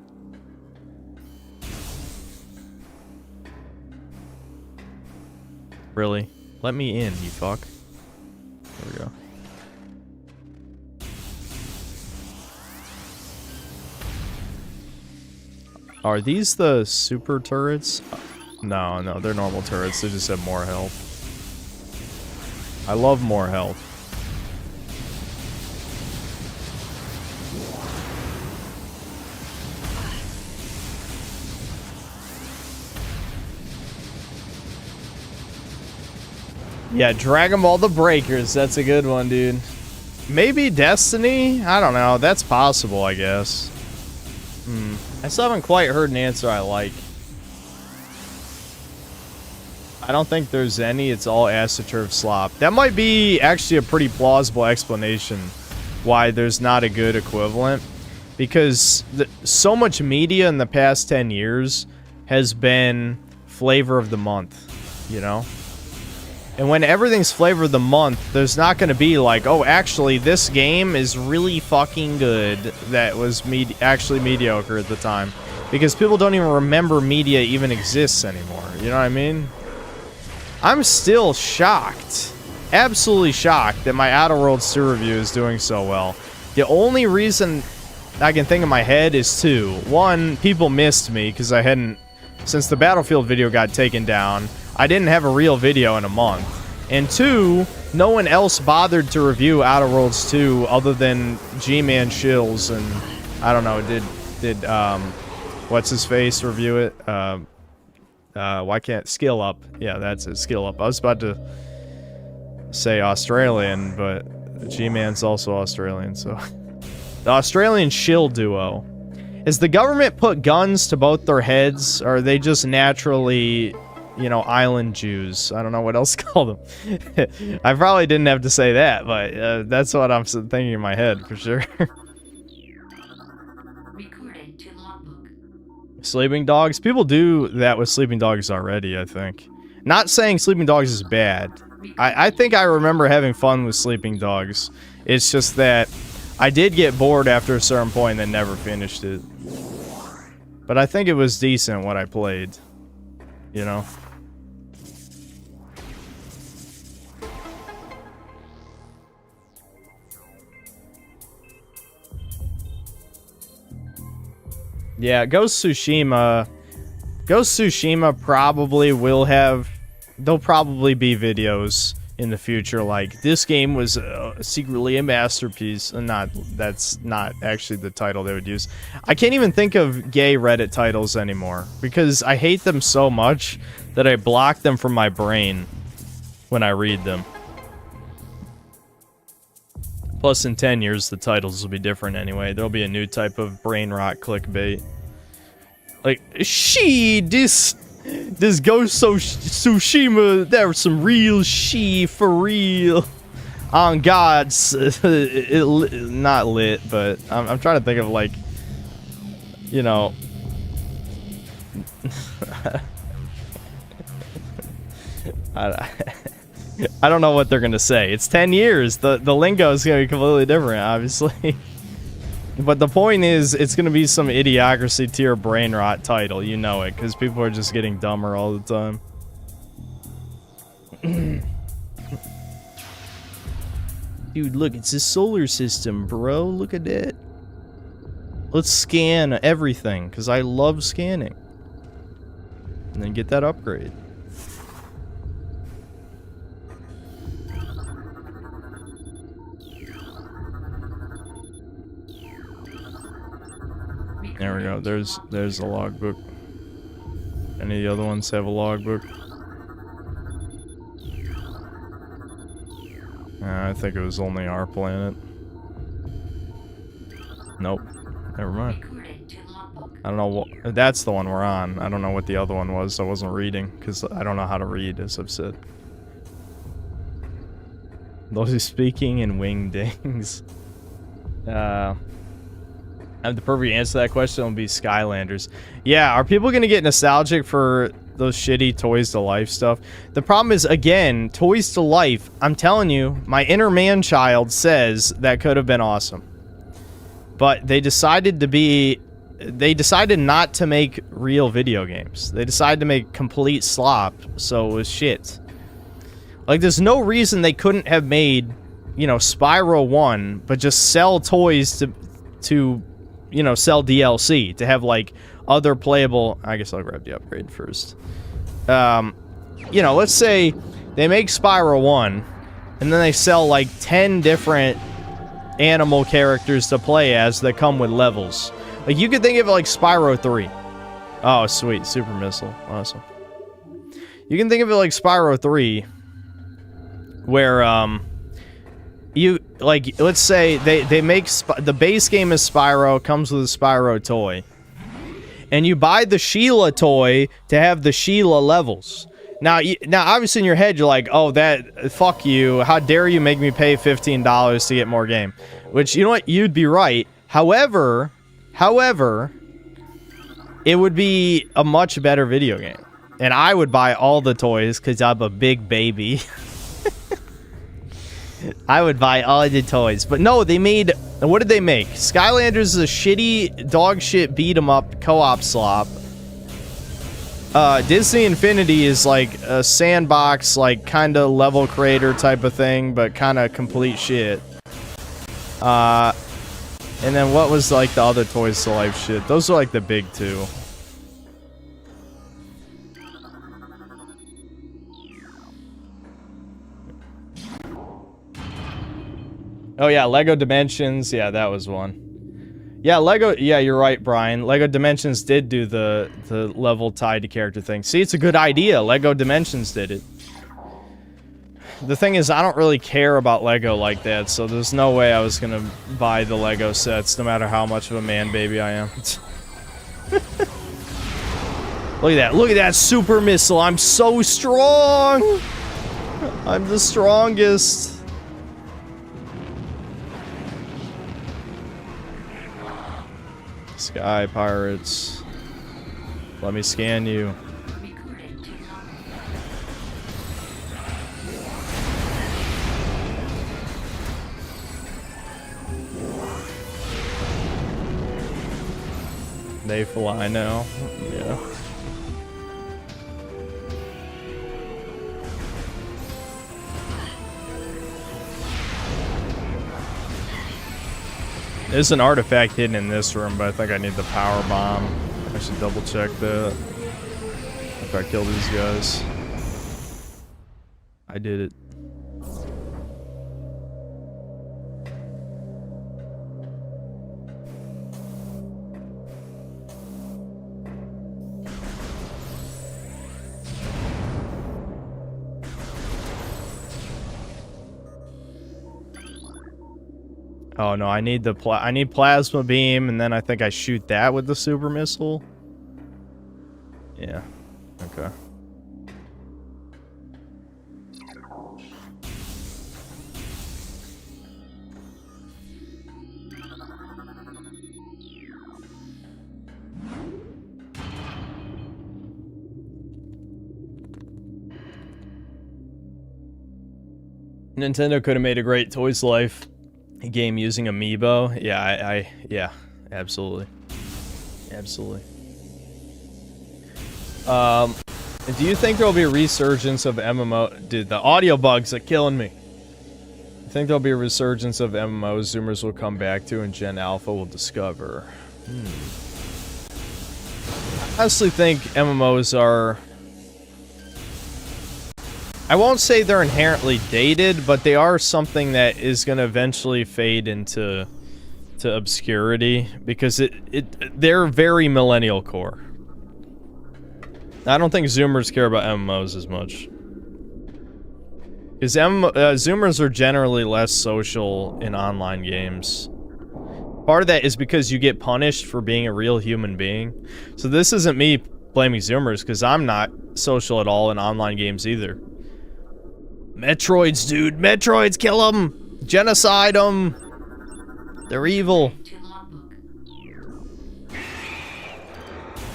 Really? Let me in, you fuck. There we go. Are these the super turrets? No, no, they're normal turrets. They just have more health. I love more health. Yeah, Dragon Ball the Breakers. That's a good one, dude. Maybe Destiny? I don't know. That's possible, I guess. I still haven't quite heard an answer I like. I don't think there's any. It's all AstroTurf slop. That might be actually a pretty plausible explanation why there's not a good equivalent. Because so much media in the past 10 years has been flavor of the month, you know? And when everything's flavor of the month, there's not going to be like, oh, actually, this game is really fucking good that was actually mediocre at the time. Because people don't even remember media even exists anymore. You know what I mean? I'm still shocked, absolutely shocked, that my Outer Worlds 2 review is doing so well. The only reason I can think in my head is two. One, people missed me because I hadn't, since the Battlefield video got taken down, I didn't have a real video in a month. And two, no one else bothered to review Outer Worlds 2 other than G-Man Shills and, I don't know, did what's his face review it? Why can't Skill Up? Yeah, that's it, Skill Up. I was about to say Australian, but G-Man's also Australian, so. The Australian shill duo. Has the government put guns to both their heads, or are they just naturally, you know, island Jews? I don't know what else to call them. I probably didn't have to say that, but that's what I'm thinking in my head, for sure. Recorded to logbook. Sleeping Dogs? People do that with Sleeping Dogs already, I think. Not saying Sleeping Dogs is bad. I think I remember having fun with Sleeping Dogs. It's just that I did get bored after a certain point and then never finished it. But I think it was decent what I played. You know? Yeah, Ghost Tsushima. Ghost Tsushima probably will have... There'll probably be videos in the future like, this game was secretly a masterpiece. And that's not actually the title they would use. I can't even think of gay Reddit titles anymore. Because I hate them so much that I block them from my brain when I read them. Plus, in 10 years, the titles will be different anyway. There'll be a new type of brain rot clickbait. Like, this Ghost Tsushima, there was some real for real. On God's, not lit, but I'm trying to think of, like, you know. I don't know what they're gonna say. It's 10 years. The lingo is gonna be completely different, obviously. But the point is, it's gonna be some idiocracy tier brain rot title. You know it, because people are just getting dumber all the time. Dude, look, it's a solar system, bro. Look at it. Let's scan everything, because I love scanning. And then get that upgrade. There we go. There's the logbook. Any of the other ones have a logbook? I think it was only our planet. Nope. Never mind. Recorded to logbook. I don't know what... That's the one we're on. I don't know what the other one was. I wasn't reading, because I don't know how to read, as I've said. Those who speaking in wingdings. The perfect answer to that question will be Skylanders. Yeah, are people gonna get nostalgic for those shitty Toys to Life stuff? The problem is, again, Toys to Life, I'm telling you, my inner man-child says that could have been awesome. But they decided not to make real video games. They decided to make complete slop, so it was shit. Like, there's no reason they couldn't have made, you know, Spyro 1, but just sell toys to you know, sell DLC, to have, like, other playable... I guess I'll grab the upgrade first. You know, let's say they make Spyro 1, and then they sell, like, 10 different animal characters to play as that come with levels. Like, you could think of it like Spyro 3. Oh, sweet. Super Missile. Awesome. You can think of it like Spyro 3, where, you, like, let's say they make... the base game is Spyro, comes with a Spyro toy. And you buy the Sheila toy to have the Sheila levels. Now, obviously in your head, you're like, oh, fuck you. How dare you make me pay $15 to get more game? Which, you know what? You'd be right. However, it would be a much better video game. And I would buy all the toys because I'm a big baby. I would buy all the toys. But no, they made... What did they make? Skylanders is a shitty, dog shit, beat-em-up, co-op slop. Disney Infinity is like a sandbox, like, kind of level creator type of thing, but kind of complete shit. And then what was, like, the other Toys to Life shit? Those are, like, the big two. Oh yeah, Lego Dimensions. Yeah, that was one. Yeah, Lego. Yeah, you're right, Brian. Lego Dimensions did do the level tied to character thing. See, it's a good idea. Lego Dimensions did it. The thing is, I don't really care about Lego like that, so there's no way I was gonna buy the Lego sets, no matter how much of a man baby I am. Look at that. Look at that super missile. I'm so strong. I'm the strongest. Sky Pirates. Let me scan you. Recorded to logbook. They fly now. Yeah. There's an artifact hidden in this room, but I think I need the power bomb. I should double check that. If I kill these guys. I did it. Oh no, I need I need plasma beam, and then I think I shoot that with the super missile. Yeah. Okay. Nintendo could have made a great Toys Life game using Amiibo. Yeah, yeah, absolutely. Absolutely. Do you think there'll be a resurgence of MMO? Dude, the audio bugs are killing me. I think there'll be a resurgence of MMOs Zoomers will come back to and Gen Alpha will discover. I honestly think MMOs are... I won't say they're inherently dated, but they are something that is going to eventually fade into to obscurity because they're very millennial core. I don't think Zoomers care about MMOs as much. Because Zoomers are generally less social in online games. Part of that is because you get punished for being a real human being. So this isn't me blaming Zoomers, because I'm not social at all in online games either. Metroids, dude. Metroids, kill them! Genocide them! They're evil. To logbook.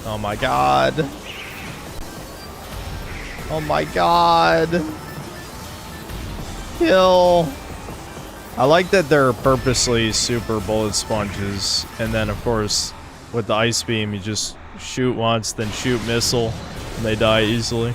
Oh my god. Oh my god. Kill. I like that they're purposely super bullet sponges, and then of course with the ice beam you just shoot once, then shoot missile, and they die easily.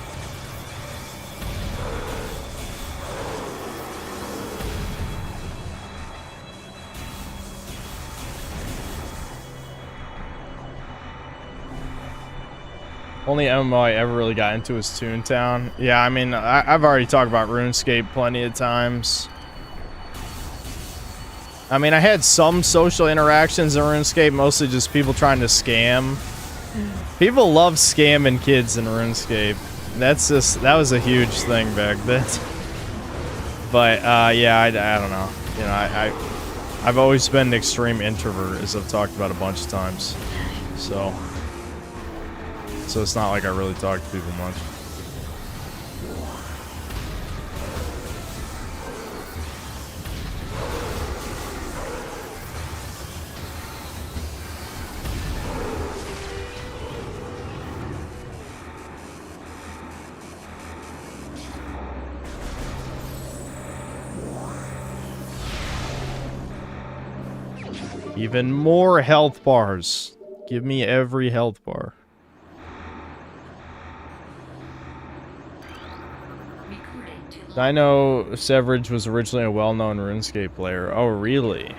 Only MMO I ever really got into was Toontown. Yeah, I mean, I've already talked about RuneScape plenty of times. I mean, I had some social interactions in RuneScape, mostly just people trying to scam. People love scamming kids in RuneScape. That was a huge thing back then. But, yeah, I don't know. You know, I've always been an extreme introvert, as I've talked about a bunch of times. So it's not like I really talk to people much. Even more health bars. Give me every health bar. I know Severage was originally a well-known RuneScape player. Oh, really?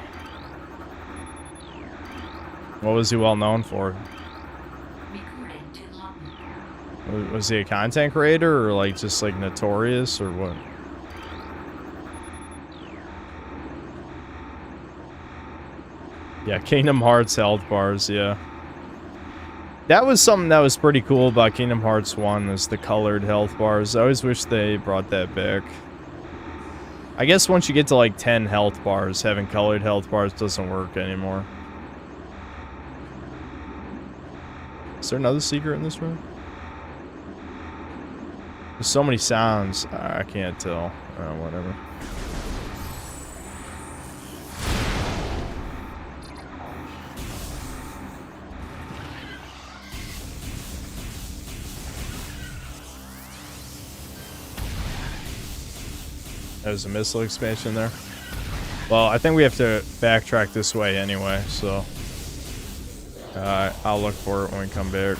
What was he well-known for? Was he a content creator, or like just like notorious, or what? Yeah, Kingdom Hearts health bars, yeah. That was something that was pretty cool about Kingdom Hearts 1, is the colored health bars. I always wish they brought that back. I guess once you get to like 10 health bars, having colored health bars doesn't work anymore. Is there another secret in this room? There's so many sounds, I can't tell. Whatever. There's a missile expansion there. Well, I think we have to backtrack this way anyway, so I'll look for it when we come back.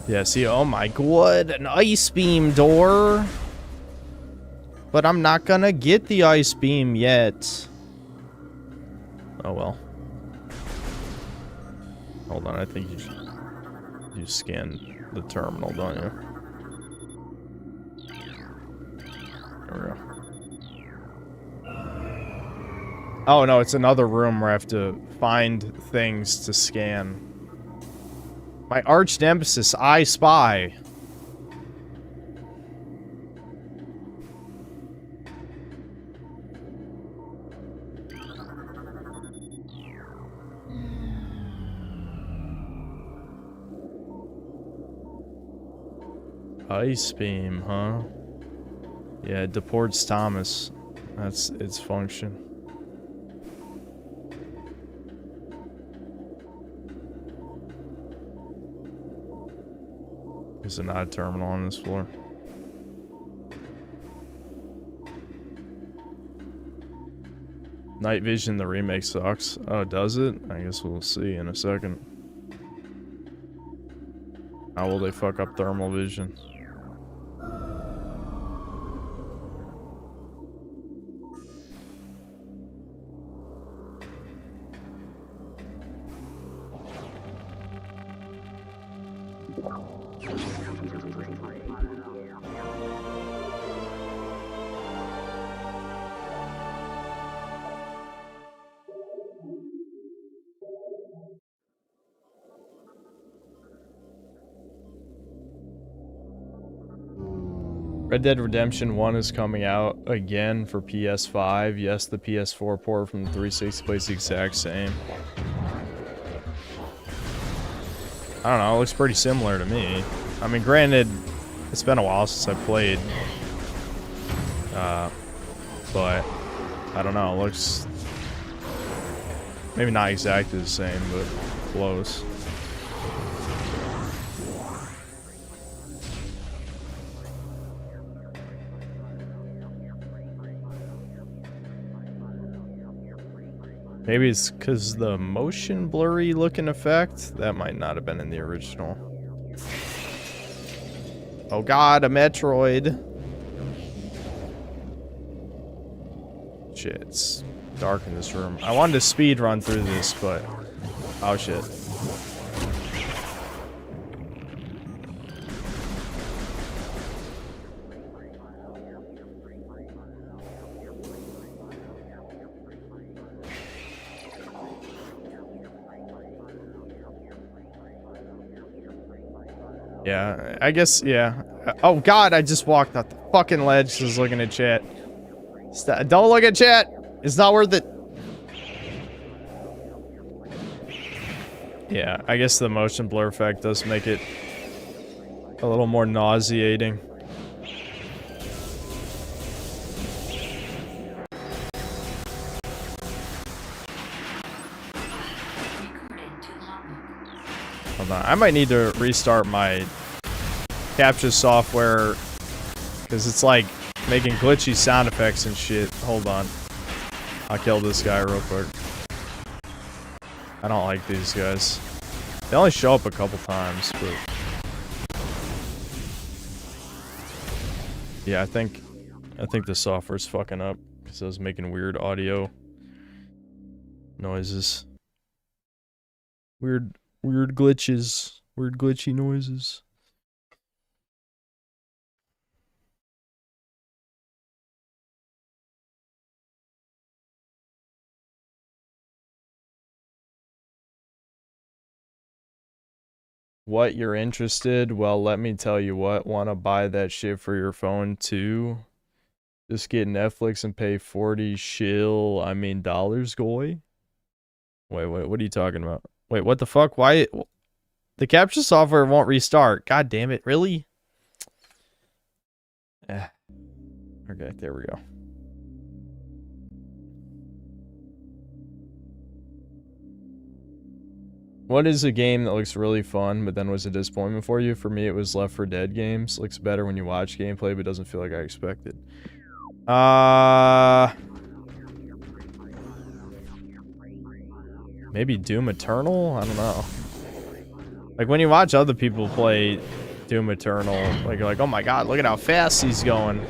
Yeah, see, oh my god, an ice beam door. But I'm not gonna get the ice beam yet. Oh well. Hold on, I think you scan the terminal, don't you? There we go. Oh no, it's another room where I have to find things to scan. My arch nemesis, I Spy. Ice beam, huh? Yeah, it deports Thomas. That's its function. There's not a terminal on this floor. Night vision, the remake sucks. Oh, does it? I guess we'll see in a second. How will they fuck up thermal vision? Red Dead Redemption 1 is coming out again for PS5. Yes, the PS4 port from the 360 plays the exact same. I don't know, it looks pretty similar to me. I mean, granted, it's been a while since I played. But, I don't know, it looks maybe not exactly the same, but close. Maybe it's because the motion blurry looking effect? That might not have been in the original. Oh god, a Metroid. Shit, it's dark in this room. I wanted to speed run through this, but... Oh shit. Yeah, I guess, yeah. Oh god, I just walked off the fucking ledge just looking at chat. Don't look at chat! It's not worth it. Yeah, I guess the motion blur effect does make it a little more nauseating. Hold on, I might need to restart my capture software because it's like making glitchy sound effects and shit. Hold on. I'll kill this guy real quick. I don't like these guys. They only show up a couple times, but... Yeah, I think the software's fucking up because I was making weird audio noises. Weird glitches. Weird glitchy noises. What, you're interested? Well, let me tell you what. Want to buy that shit for your phone too? Just get Netflix and pay 40 shill, I mean dollars, goy? Wait, what are you talking about? Wait, what the fuck? Why? The capture software won't restart. God damn it, really? Okay, there we go. What is a game that looks really fun, but then was a disappointment for you? For me, it was Left 4 Dead games. Looks better when you watch gameplay, but doesn't feel like I expected. Maybe Doom Eternal? I don't know. Like, when you watch other people play Doom Eternal, like, you're like, oh my god, look at how fast he's going.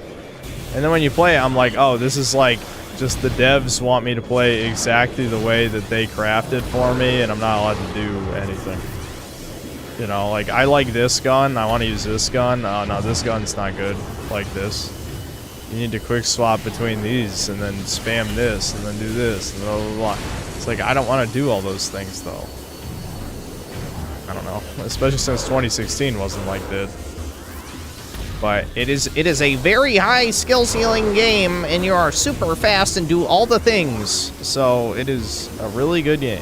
And then when you play it, I'm like, oh, this is like... just the devs want me to play exactly the way that they crafted for me, and I'm not allowed to do anything. You know, like, I like this gun, I want to use this gun. Oh, no, this gun's not good like this. You need to quick swap between these, and then spam this, and then do this, and blah, blah, blah. It's like, I don't want to do all those things, though. I don't know. Especially since 2016 wasn't like that. But it is a very high skill ceiling game, and you are super fast and do all the things. So it is a really good game.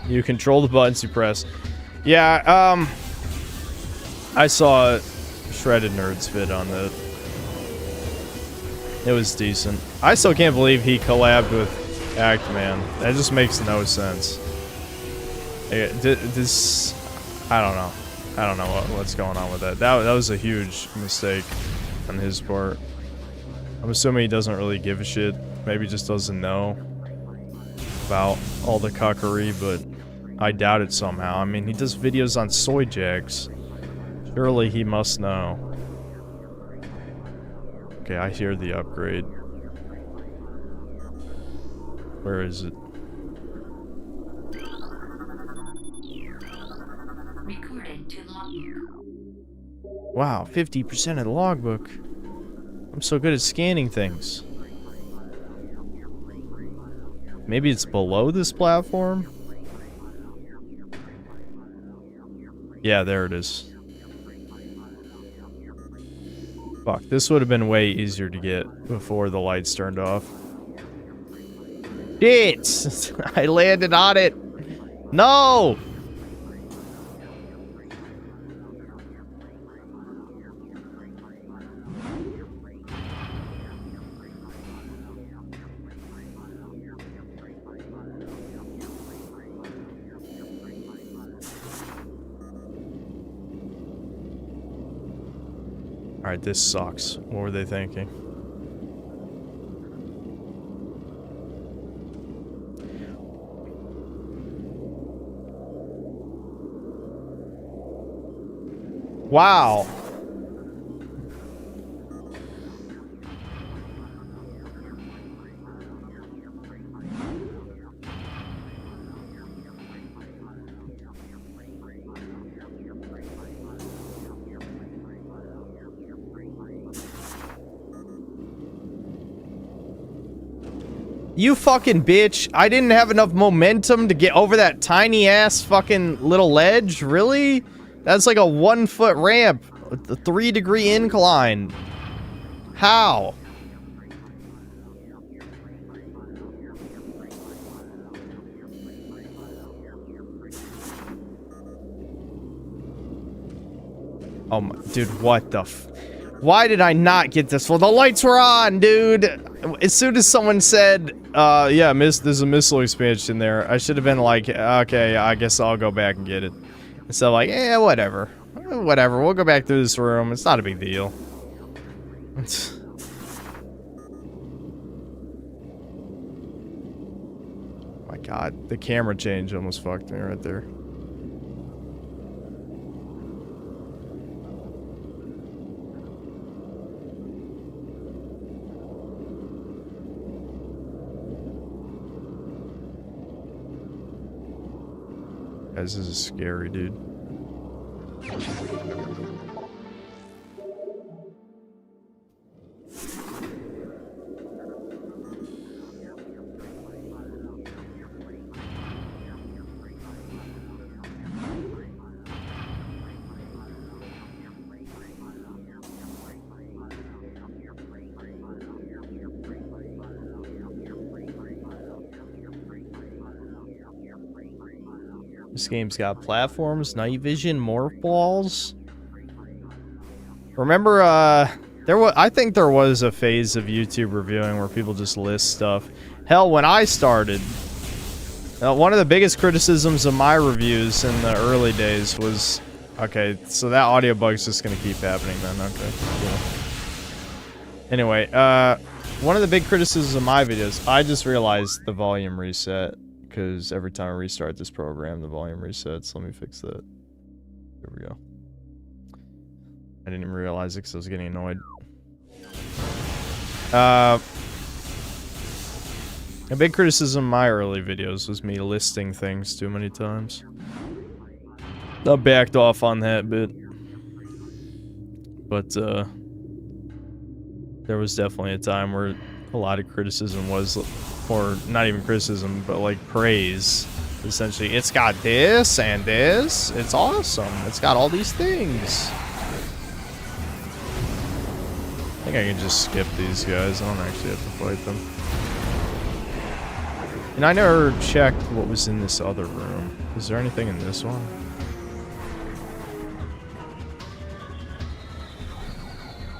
You control the buttons you press. Yeah, I saw Shredded Nerds vid on that. It was decent. I still can't believe he collabed with Actman. That just makes no sense. This, I don't know. I don't know what's going on with that. That was a huge mistake on his part. I'm assuming he doesn't really give a shit. Maybe just doesn't know about all the cuckery, but I doubt it somehow. I mean, he does videos on soy jacks. Surely he must know. Okay, I hear the upgrade. Where is it? Recorded to logbook. Wow, 50% of the logbook. I'm so good at scanning things. Maybe it's below this platform? Yeah, there it is. Fuck, this would have been way easier to get before the lights turned off. Shit! I landed on it! No! Alright, this sucks. What were they thinking? Wow. You fucking bitch. I didn't have enough momentum to get over that tiny ass fucking little ledge. Really? That's like a 1 foot ramp. A 3-degree incline. How? Oh my, dude, what the f- Why did I not get this? Well, the lights were on, dude. As soon as someone said, yeah, there's a missile expansion there, I should have been like, okay, I guess I'll go back and get it. Instead of like, yeah, whatever. Whatever, we'll go back through this room. It's not a big deal. My god, the camera change almost fucked me right there. Guys, this is scary, dude. This game's got platforms, night vision, morph balls. Remember, I think there was a phase of YouTube reviewing where people just list stuff. Hell, when I started, one of the biggest criticisms of my reviews in the early days was, okay, so that audio bug's just gonna keep happening then, okay, cool. Anyway, one of the big criticisms of my videos, I just realized the volume reset. Because every time I restart this program, the volume resets. Let me fix that. There we go. I didn't even realize it because I was getting annoyed. A big criticism of my early videos was me listing things too many times. I backed off on that bit. But, there was definitely a time where a lot of criticism was... or not even criticism, but like praise. Essentially, it's got this and this. It's awesome. It's got all these things. I think I can just skip these guys. I don't actually have to fight them. And I never checked what was in this other room. Is there anything in this one?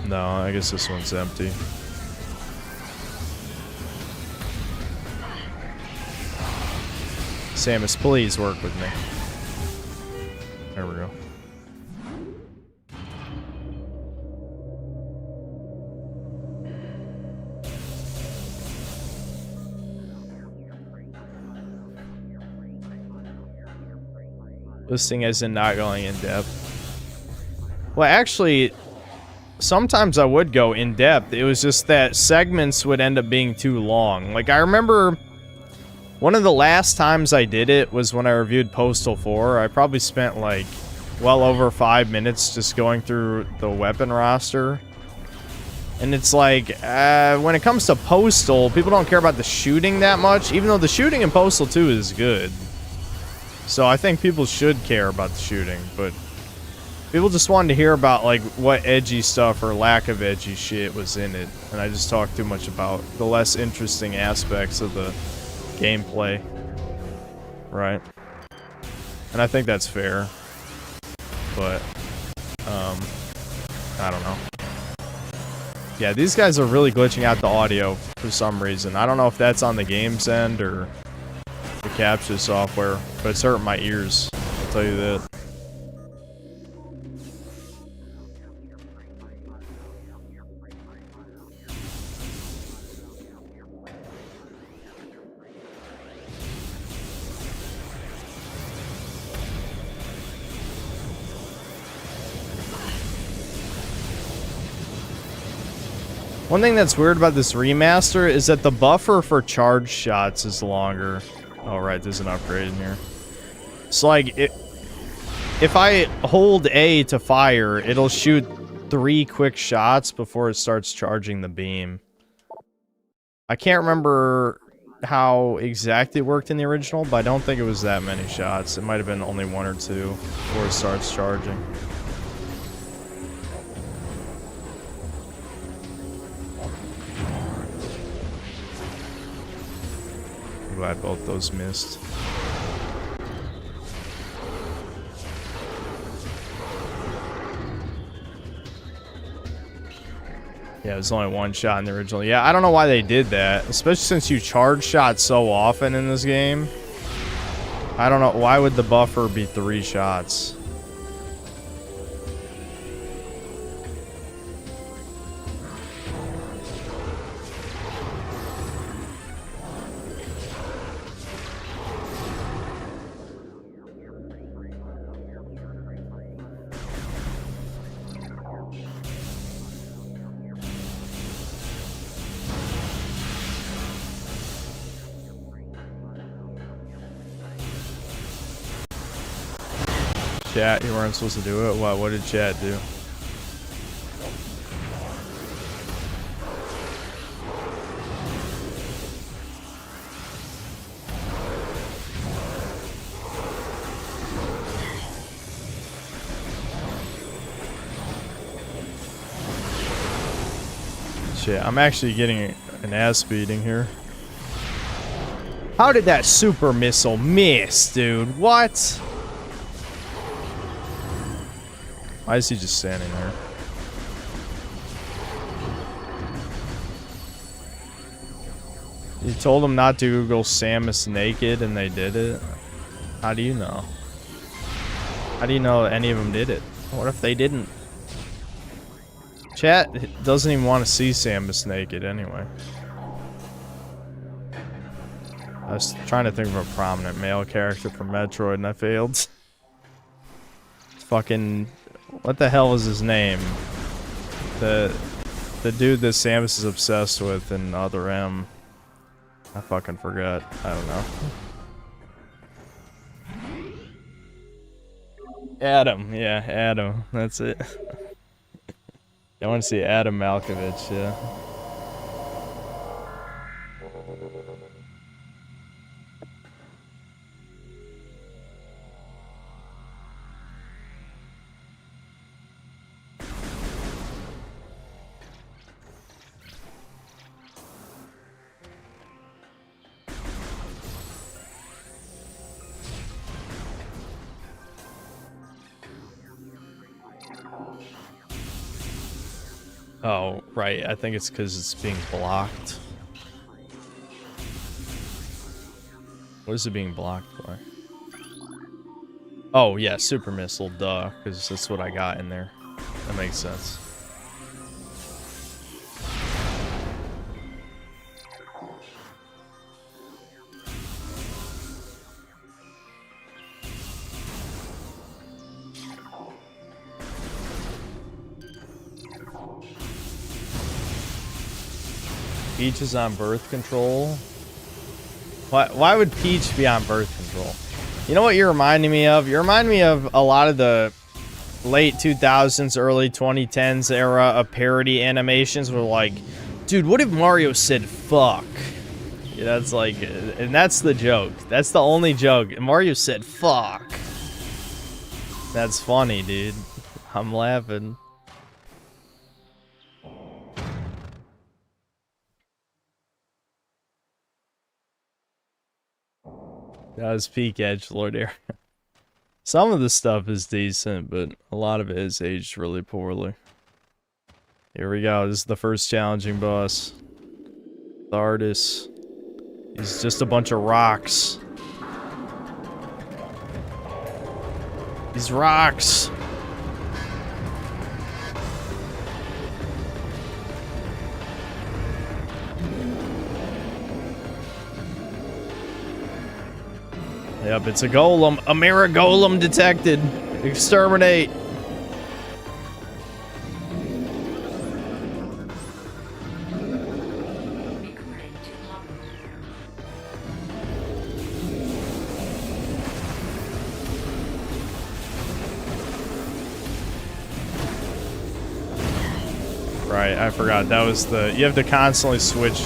No, I guess this one's empty. Samus, please work with me. There we go. Listing as in not going in depth. Well, actually, sometimes I would go in depth. It was just that segments would end up being too long. Like, I remember one of the last times I did it was when I reviewed Postal 4. I probably spent like well over 5 minutes just going through the weapon roster. And it's like, when it comes to Postal, people don't care about the shooting that much, even though the shooting in Postal 2 is good. So I think people should care about the shooting, but people just wanted to hear about like what edgy stuff or lack of edgy shit was in it, and I just talked too much about the less interesting aspects of the gameplay. Right. And I think that's fair. But I don't know. Yeah, these guys are really glitching out the audio for some reason. I don't know if that's on the game's end or the capture software, but it's hurting my ears, I'll tell you that. One thing that's weird about this remaster is that the buffer for charge shots is longer. Oh, right, there's an upgrade in here. So, like, if I hold A to fire, it'll shoot 3 quick shots before it starts charging the beam. I can't remember how exactly it worked in the original, but I don't think it was that many shots. It might have been only 1 or 2 before it starts charging. Glad both those missed. Yeah, it was only 1 shot in the original. Yeah, I don't know why they did that, especially since you charge shots so often in this game. I don't know, why would the buffer be 3 shots? Chat, you weren't supposed to do it? What did chat do? Shit, I'm actually getting an ass beating here. How did that super missile miss, dude? What? Why is he just standing there? You told them not to Google Samus naked and they did it? How do you know? How do you know any of them did it? What if they didn't? Chat doesn't even want to see Samus naked anyway. I was trying to think of a prominent male character from Metroid and I failed. Fucking... what the hell is his name? The dude that Samus is obsessed with in Other M. I fucking forgot. I don't know. Adam, yeah, Adam. That's it. I want to see Adam Malkovich, yeah. Oh, right. I think it's because it's being blocked. What is it being blocked by? Oh, yeah, super missile, duh, because that's what I got in there. That makes sense. Peach is on birth control. Why would Peach be on birth control? You know what you're reminding me of? You remind me of a lot of the late 2000s, early 2010s era of parody animations where like, dude, what if Mario said fuck? Yeah, that's like, and that's the joke. That's the only joke. Mario said fuck. That's funny, dude. I'm laughing. That was peak edgelord era. Some of the stuff is decent, but a lot of it is aged really poorly. Here we go. This is the first challenging boss. The artist. He's just a bunch of rocks. These rocks. Yep, it's a golem. A mirror golem detected. Exterminate. Right, I forgot. That was the... You have to constantly switch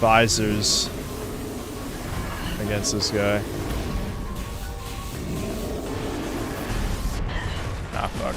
visors against this guy. Ah, fuck.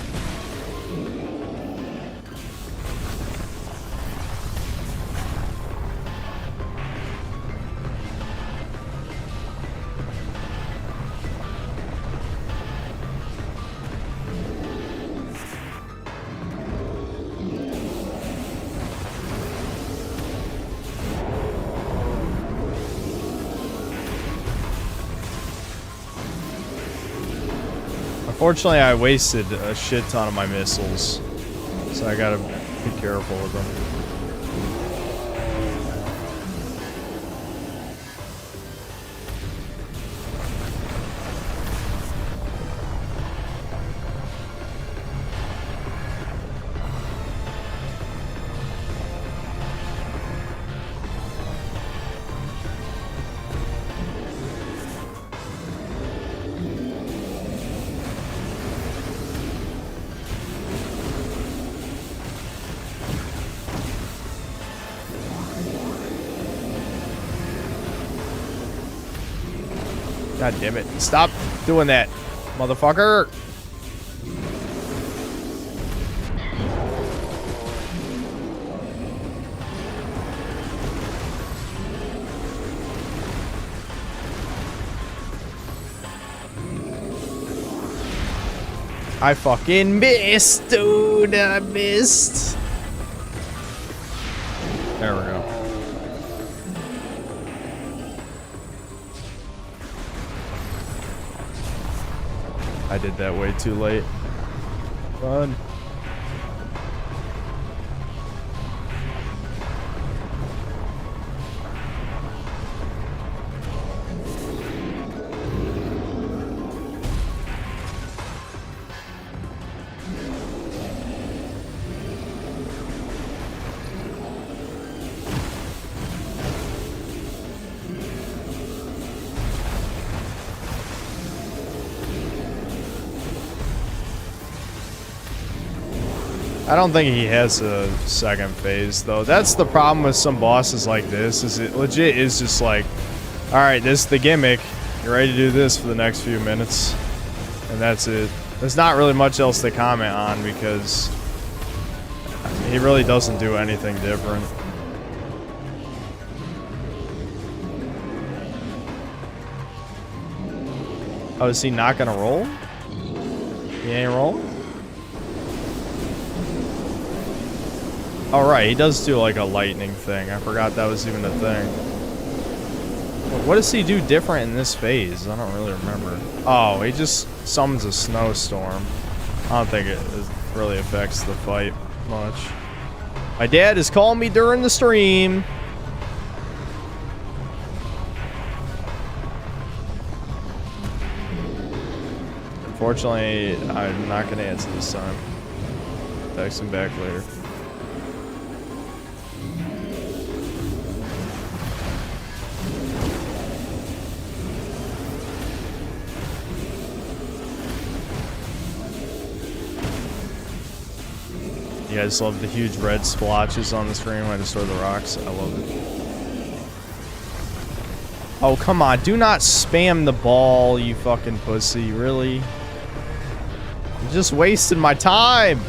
Unfortunately, I wasted a shit ton of my missiles, so I gotta be careful with them. God damn it. Stop doing that, motherfucker. I fucking missed, dude. I missed. There we go. I did that way too late. Run. I don't think he has a second phase, though. That's the problem with some bosses like this, is it legit is just like, alright, this is the gimmick. You're ready to do this for the next few minutes. And that's it. There's not really much else to comment on, because he really doesn't do anything different. Oh, is he not gonna roll? He ain't rolling? Oh, right, he does do like a lightning thing. I forgot that was even a thing. What does he do different in this phase? I don't really remember. Oh, he just summons a snowstorm. I don't think it really affects the fight much. My dad is calling me during the stream. Unfortunately, I'm not going to answer this time. Text him back later. You guys love the huge red splotches on the screen when I destroy the rocks. I love it. Oh, come on. Do not spam the ball, you fucking pussy. Really? You just wasted my time.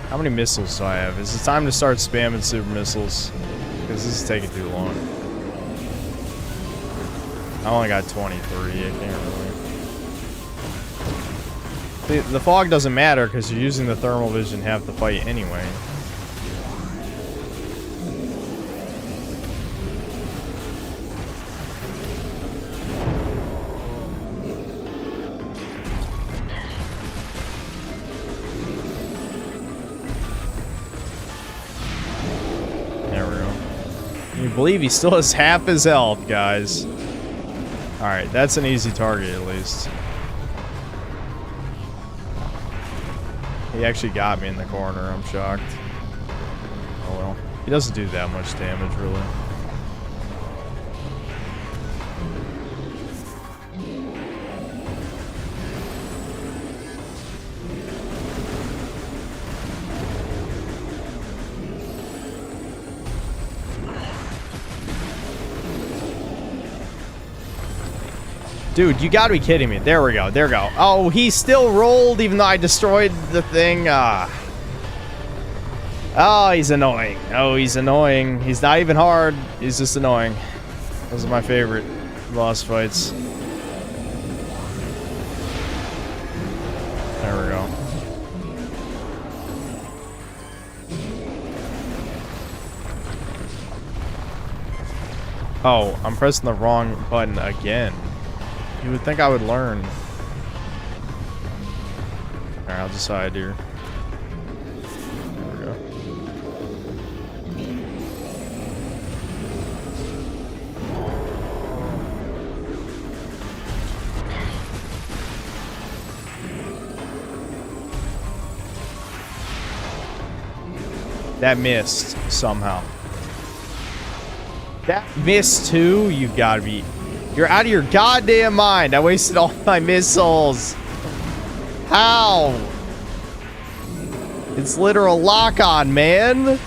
How many missiles do I have? Is it time to start spamming super missiles? Because this is taking too long. I only got 23. I can't really... The fog doesn't matter because you're using the thermal vision half the fight anyway. There we go. Can you believe he still has half his health, guys? Alright, that's an easy target at least. He actually got me in the corner. I'm shocked. Oh well. He doesn't do that much damage, really. Dude, you gotta be kidding me. There we go. There we go. Oh, he still rolled even though I destroyed the thing. Oh, he's annoying. Oh, he's annoying. He's not even hard. He's just annoying. Those are my favorite boss fights. There we go. Oh, I'm pressing the wrong button again. You would think I would learn. Alright, I'll just hide here. There we go. That missed somehow. That missed too? You've got to be... You're out of your goddamn mind. I wasted all my missiles. How? It's literal lock-on, man.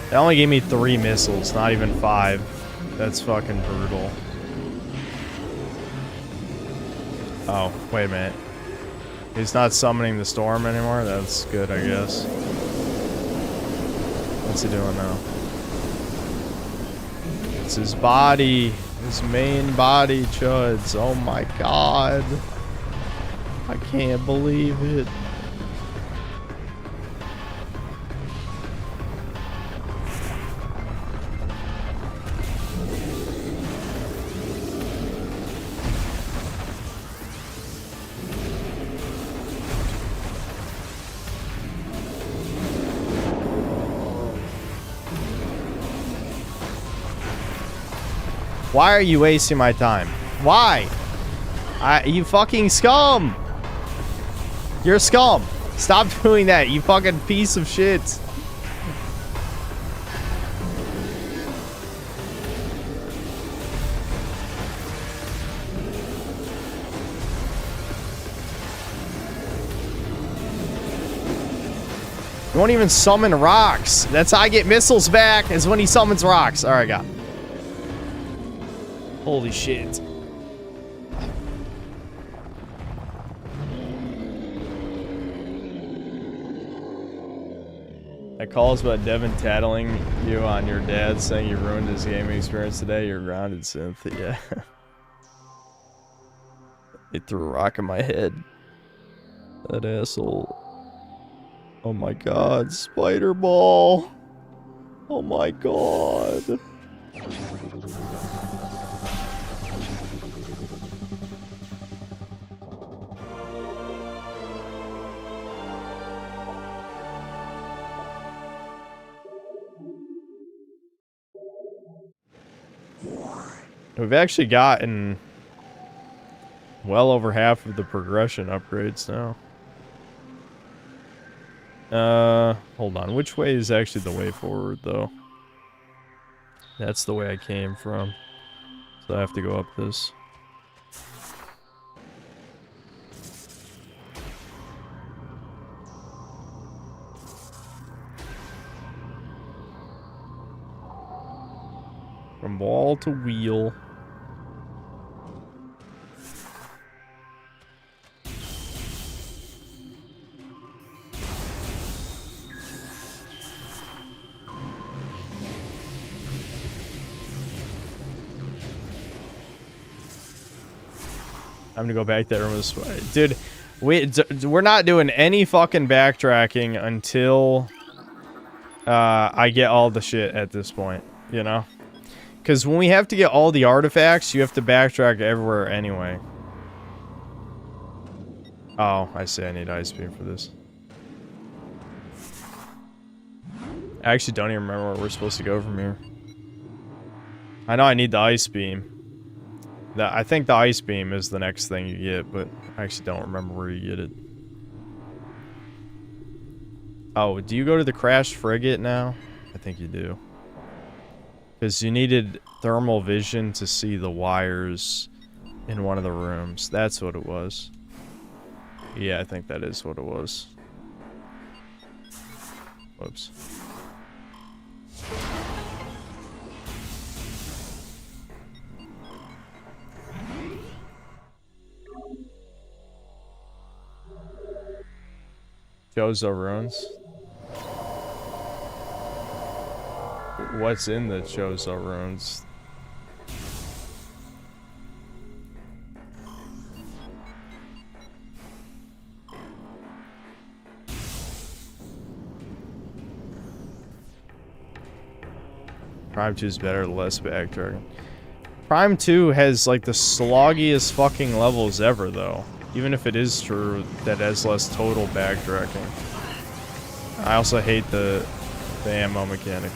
They only gave me 3 missiles, not even 5. That's fucking brutal. Oh, wait a minute. He's not summoning the storm anymore? That's good, I guess. What's he doing now? It's his body. His main body, chuds. Oh my god. I can't believe it. Why are you wasting my time? Why? You fucking scum! You're scum! Stop doing that, you fucking piece of shit! You won't even summon rocks. That's how I get missiles back, is when he summons rocks. Alright, got it. Holy shit. That call is about Devin tattling you on your dad, saying you ruined his gaming experience today. You're grounded, synth. Yeah. He threw a rock in my head. That asshole. Oh my god, Spider Ball. Oh my god. We've actually gotten well over half of the progression upgrades now. Hold on. Which way is actually the way forward, though? That's the way I came from. So I have to go up this. From wall to wheel. I'm gonna go back there and was dude. We're not doing any fucking backtracking until I get all the shit at this point, you know? Because when we have to get all the artifacts, you have to backtrack everywhere anyway. Oh, I see. I need ice beam for this. I actually don't even remember where we're supposed to go from here. I know I need the ice beam. I think the ice beam is the next thing you get, but I actually don't remember where you get it. Oh, do you go to the crashed frigate now? I think you do. Because you needed thermal vision to see the wires in one of the rooms. That's what it was. Yeah, I think that is what it was. Whoops. Chozo runes. What's in the Chozo runes? Prime 2 is better, less backtracking. Prime 2 has like the sloggiest fucking levels ever, though. Even if it is true that it has less total backtracking. I also hate the ammo mechanic.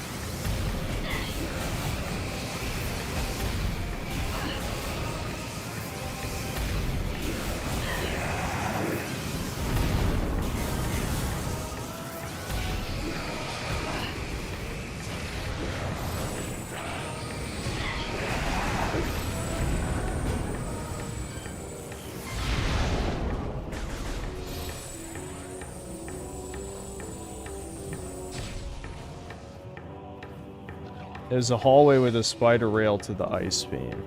There's a hallway with a spider rail to the ice beam.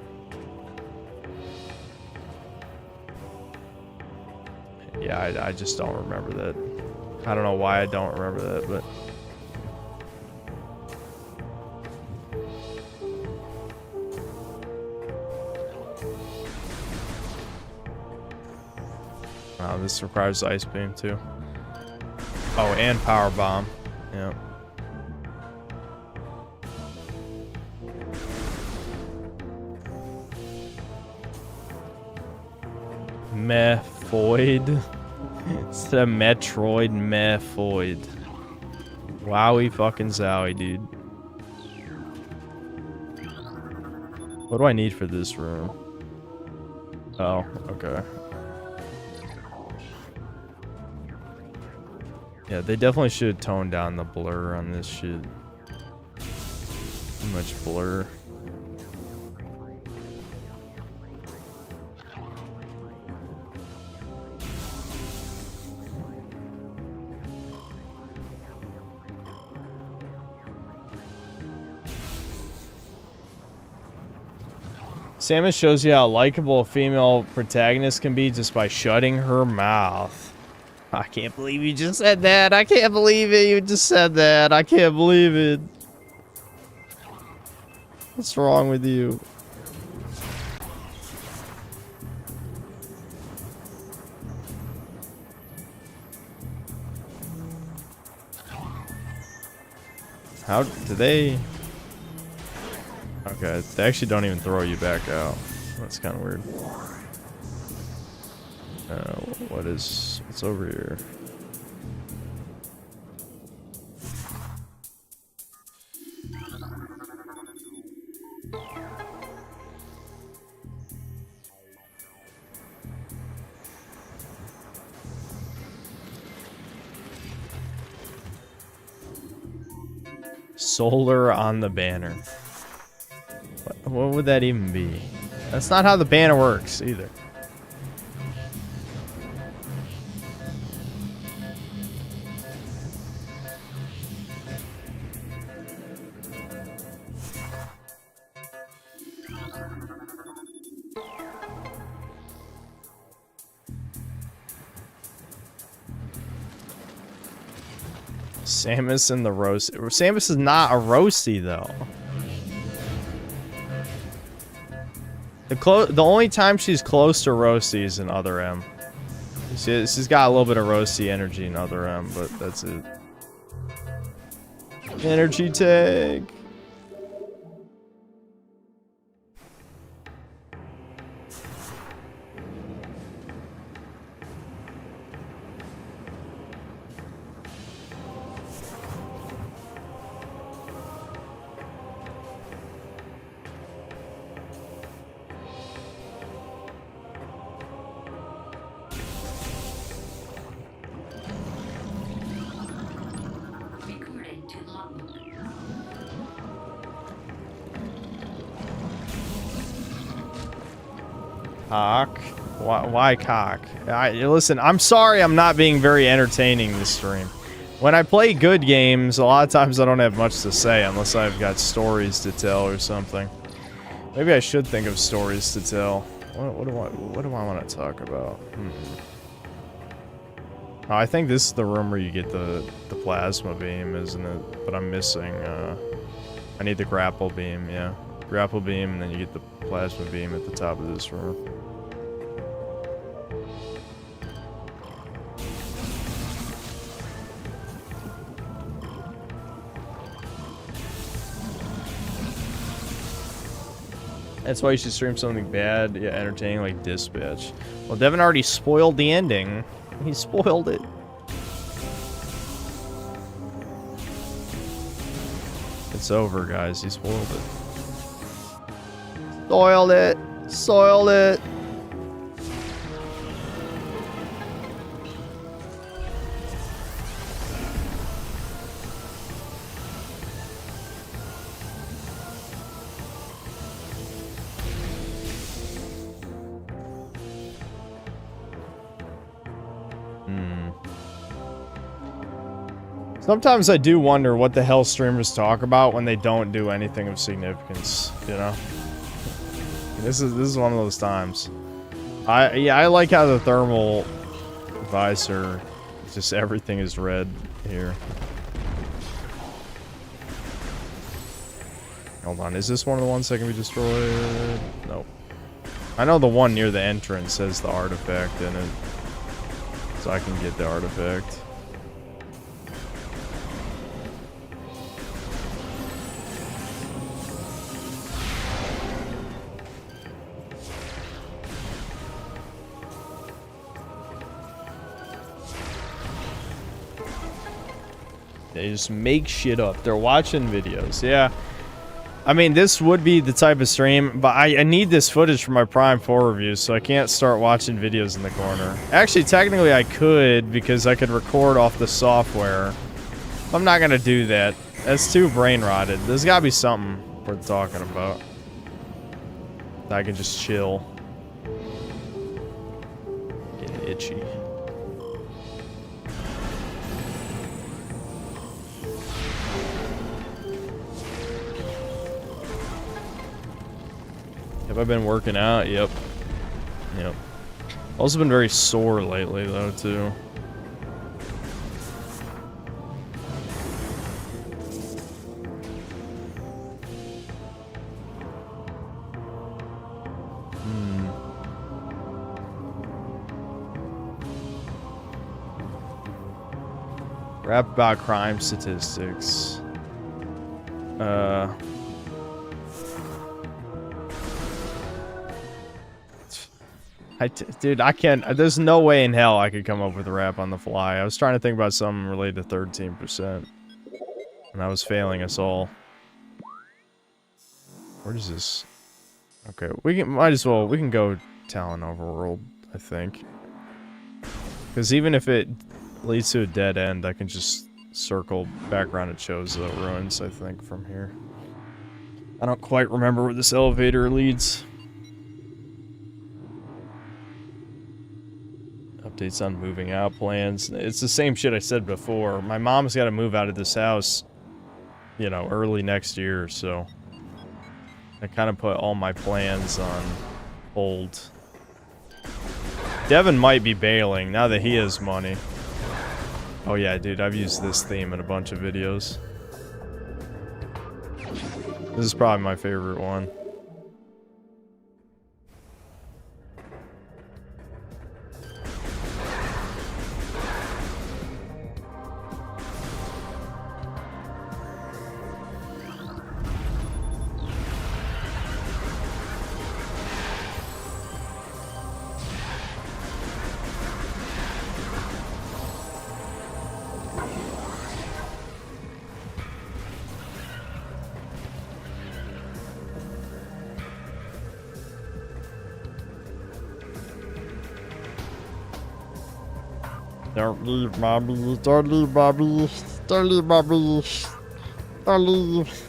Yeah, I just don't remember that. I don't know why I don't remember that, but... Wow, this requires ice beam too. Oh, and power bomb. Yeah. Metroid. It's the Metroid Metroid. Wowie fucking zowie, dude. What do I need for this room? Oh, okay. Yeah, they definitely should tone down the blur on this shit. Too much blur. Samus shows you how likable a female protagonist can be just by shutting her mouth. I can't believe you just said that. I can't believe it. You just said that. I can't believe it. What's wrong with you? How do they... Okay, they actually don't even throw you back out. That's kind of weird. What's over here? Solar on the banner. What would that even be? That's not how the banner works either. Samus and the roast. Samus is not a roasty though. The only time she's close to roasty is in Other M. She's got a little bit of roasty energy in Other M, but that's it. Energy tank. Recorded to logbook. Cock? Why cock? Listen, I'm sorry I'm not being very entertaining this stream. When I play good games, a lot of times I don't have much to say unless I've got stories to tell or something. Maybe I should think of stories to tell. What do I want to talk about? Oh, I think this is the room where you get the plasma beam, isn't it? But I'm missing, I need the grapple beam, yeah. Grapple beam, and then you get the plasma beam at the top of this room. That's why you should stream something bad, yeah, entertaining like Dispatch. Well, Devin already spoiled the ending. He spoiled it. It's over, guys. He spoiled it. Soiled it. Soiled it. Sometimes I do wonder what the hell streamers talk about when they don't do anything of significance, you know? This is one of those times. I like how the thermal visor, just everything is red here. Hold on, is this one of the ones that can be destroyed? Nope. I know the one near the entrance has the artifact in it, so I can get the artifact. They just make shit up. They're watching videos. Yeah. I mean, this would be the type of stream, but I need this footage for my Prime 4 reviews, so I can't start watching videos in the corner. Actually, technically I could, because I could record off the software. I'm not gonna do that. That's too brain-rotted. There's gotta be something worth talking about. I can just chill. Get itchy. Have I been working out? Yep. Yep. Also been very sore lately, though, too. Rap about crime statistics. Dude, I can't. There's no way in hell I could come up with a rap on the fly. I was trying to think about something related to 13%, and I was failing us all. Where is this? Okay, we can go Talon Overworld, I think. Because even if it leads to a dead end, I can just circle back around to Chozo Ruins, I think, from here. I don't quite remember where this elevator leads. Updates on moving out plans. It's the same shit I said before. My mom's got to move out of this house, you know, early next year, so I kind of put all my plans on hold. Devin might be bailing now that he has money. Oh yeah, dude, I've used this theme in a bunch of videos. This is probably my favorite one. Don't leave, mommy. Don't leave, mommy. Don't leave, mommy. Don't leave.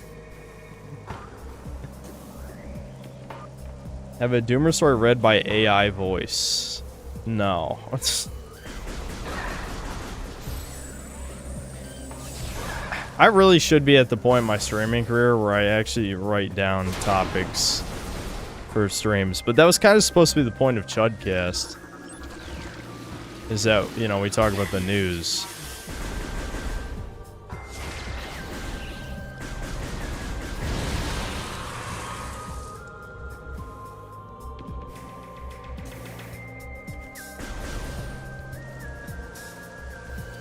Have a Doomer story read by AI voice. No. I really should be at the point in my streaming career where I actually write down topics for streams. But that was kind of supposed to be the point of Chudcast. Is that, you know, we talk about the news.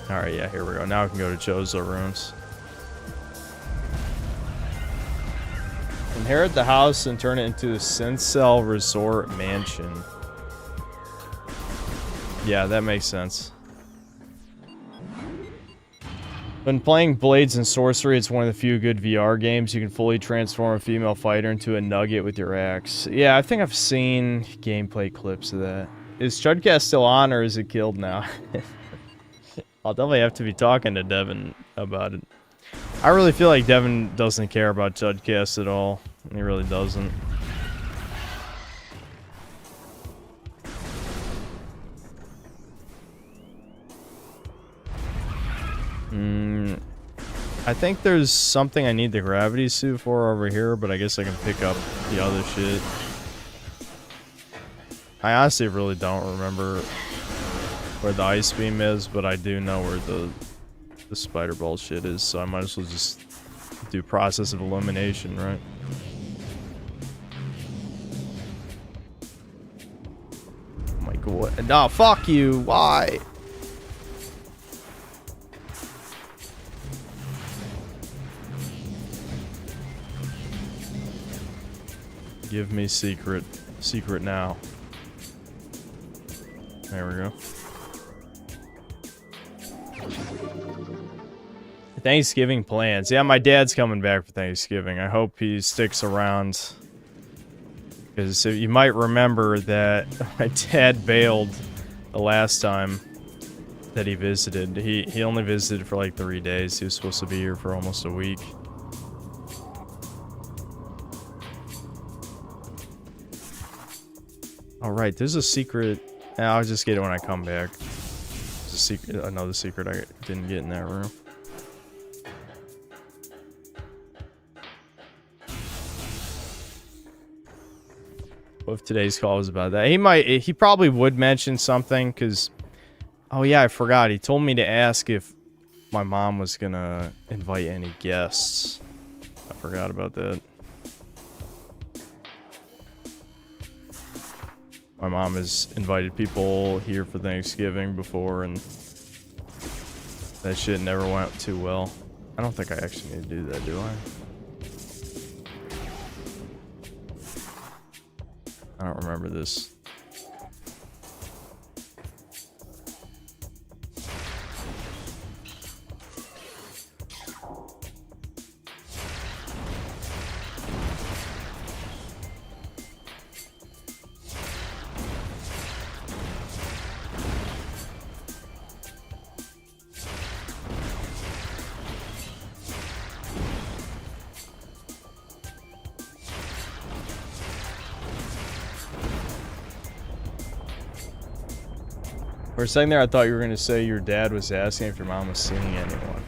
Alright, yeah, here we go. Now we can go to Chozo Ruins. Inherit the house and turn it into a Sincel Resort Mansion. Yeah, that makes sense. When playing Blades and Sorcery, it's one of the few good VR games. You can fully transform a female fighter into a nugget with your axe. Yeah, I think I've seen gameplay clips of that. Is Chudcast still on, or is it killed now? I'll definitely have to be talking to Devin about it. I really feel like Devin doesn't care about Chudcast at all. He really doesn't. I think there's something I need the gravity suit for over here, but I guess I can pick up the other shit. I honestly really don't remember where the ice beam is, but I do know where the spider ball shit is, so I might as well just do process of elimination, right? Oh my god. No, fuck you. Why? Give me secret. Secret now. There we go. Thanksgiving plans. Yeah, my dad's coming back for Thanksgiving. I hope he sticks around. Because you might remember that my dad bailed the last time that he visited. He only visited for like 3 days. He was supposed to be here for almost a week. Alright, there's a secret. I'll just get it when I come back. There's a secret, another secret I didn't get in that room. What if today's call was about that? He probably would mention something, because... Oh yeah, I forgot. He told me to ask if my mom was gonna invite any guests. I forgot about that. My mom has invited people here for Thanksgiving before, and That shit never went too well. I don't think I actually need to do that, do I? I don't remember this. For a second there, I thought you were going to say your dad was asking if your mom was seeing anyone.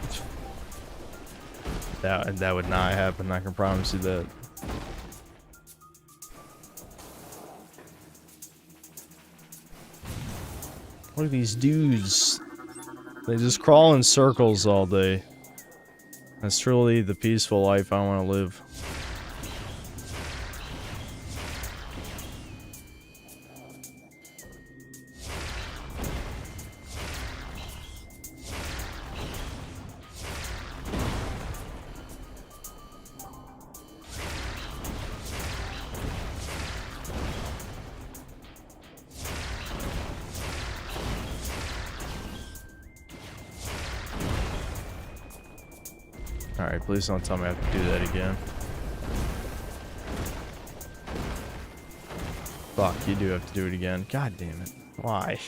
That would not happen, I can promise you that. Look at these dudes. They just crawl in circles all day. That's truly the peaceful life I want to live. Alright, please don't tell me I have to do that again. Fuck, you do have to do it again. God damn it. Why?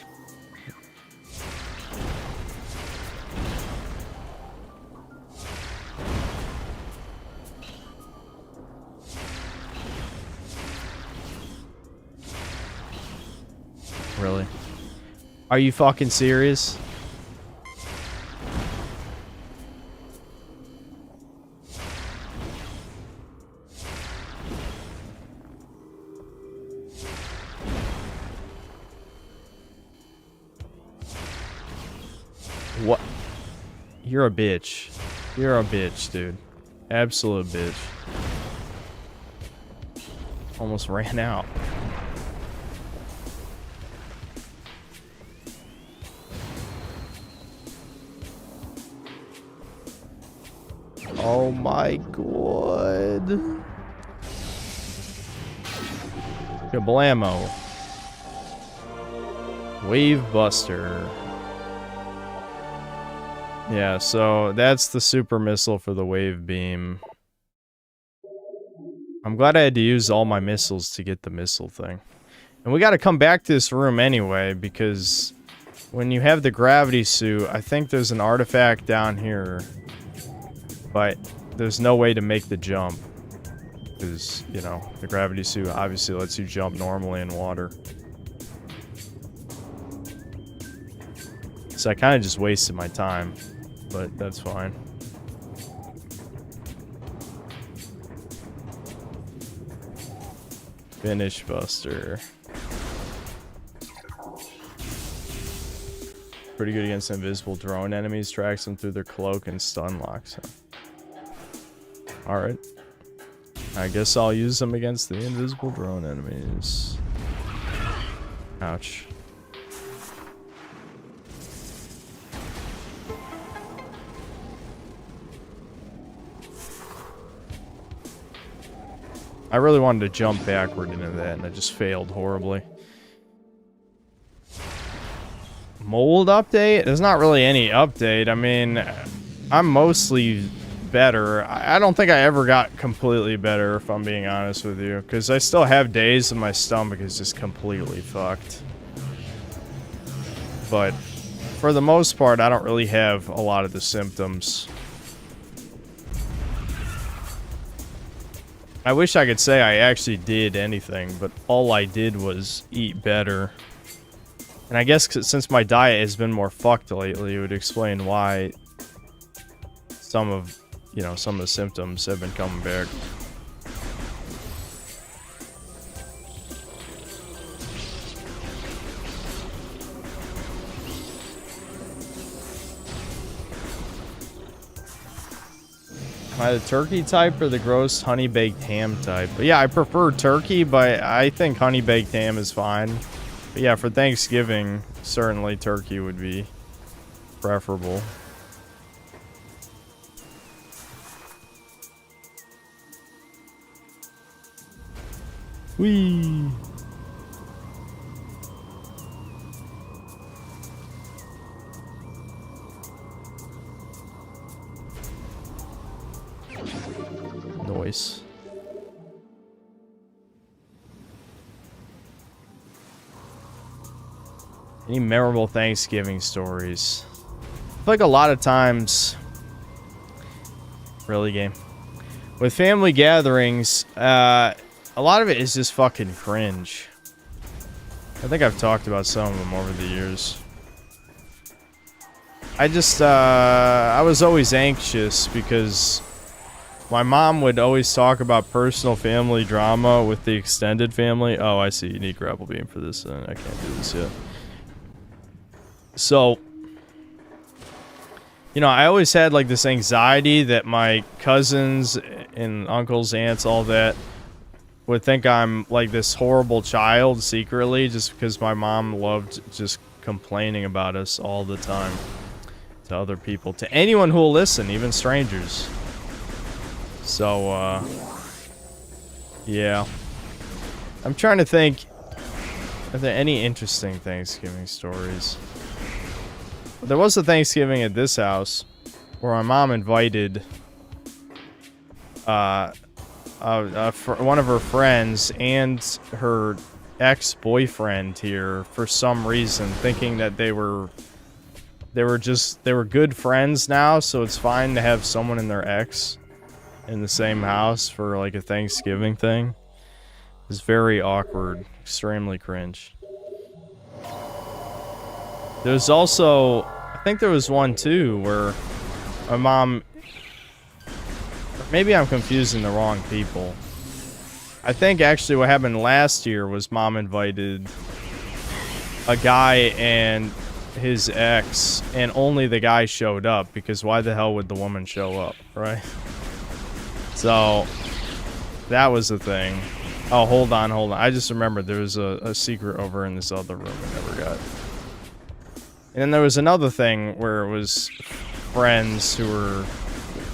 Really? Are you fucking serious? What? You're a bitch. You're a bitch, dude. Absolute bitch. Almost ran out. Oh my god. Kablamo. Wave Buster. Yeah, so that's the super missile for the wave beam. I'm glad I had to use all my missiles to get the missile thing. And we gotta come back to this room anyway, because when you have the gravity suit, I think there's an artifact down here. But there's no way to make the jump. Because, you know, the gravity suit obviously lets you jump normally in water. So I kind of just wasted my time. But that's fine. Finish Buster. Pretty good against invisible drone enemies. Tracks them through their cloak and stun locks them. Alright. I guess I'll use them against the invisible drone enemies. Ouch. I really wanted to jump backward into that, and I just failed horribly. Mold update? There's not really any update. I mean, I'm mostly better. I don't think I ever got completely better, if I'm being honest with you. Because I still have days and my stomach is just completely fucked. But for the most part, I don't really have a lot of the symptoms. I wish I could say I actually did anything, but all I did was eat better. And I guess since my diet has been more fucked lately, it would explain why some of the symptoms have been coming back. Am I the turkey type or the gross honey baked ham type? But yeah, I prefer turkey, but I think honey baked ham is fine. But yeah, for Thanksgiving, certainly turkey would be preferable. Whee! Noise. Any memorable Thanksgiving stories? I feel like a lot of times... Really, game? With family gatherings, a lot of it is just fucking cringe. I think I've talked about some of them over the years. I just, I was always anxious because my mom would always talk about personal family drama with the extended family. Oh, I see. You need grapple beam for this. I can't do this yet. So, you know, I always had like this anxiety that my cousins and uncles, aunts, all that would think I'm like this horrible child secretly just because my mom loved just complaining about us all the time to other people, to anyone who will listen, even strangers. So, yeah. I'm trying to think, are there any interesting Thanksgiving stories? There was a Thanksgiving at this house where my mom invited one of her friends and her ex-boyfriend here for some reason, thinking that they were good friends now, so it's fine to have someone and their ex in the same house for like a Thanksgiving thing. It's very awkward, extremely cringe. There's also, I think there was one too where my mom, maybe I'm confusing the wrong people. I think actually what happened last year was mom invited a guy and his ex, and only the guy showed up because why the hell would the woman show up, right? So that was the thing. Oh, hold on. I just remembered there was a secret over in this other room I never got. And then there was another thing where it was friends who were...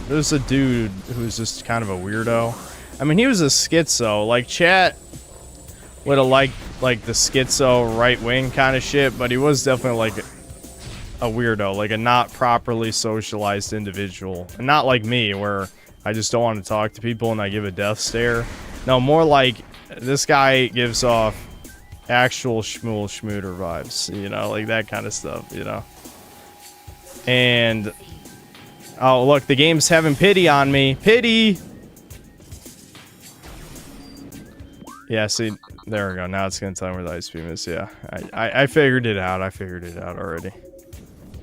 There was a dude who was just kind of a weirdo. I mean, he was a schizo. Like, chat would have liked, like, the schizo right-wing kind of shit, but he was definitely, like, a weirdo. Like, a not properly socialized individual. And not like me, where I just don't want to talk to people and I give a death stare. No, more like, this guy gives off actual schmool schmooter vibes, you know, like that kind of stuff, you know. And oh, look, the game's having pity on me. Pity! Yeah, see, there we go. Now it's gonna tell me where the ice beam is. Yeah, I figured it out. I figured it out already.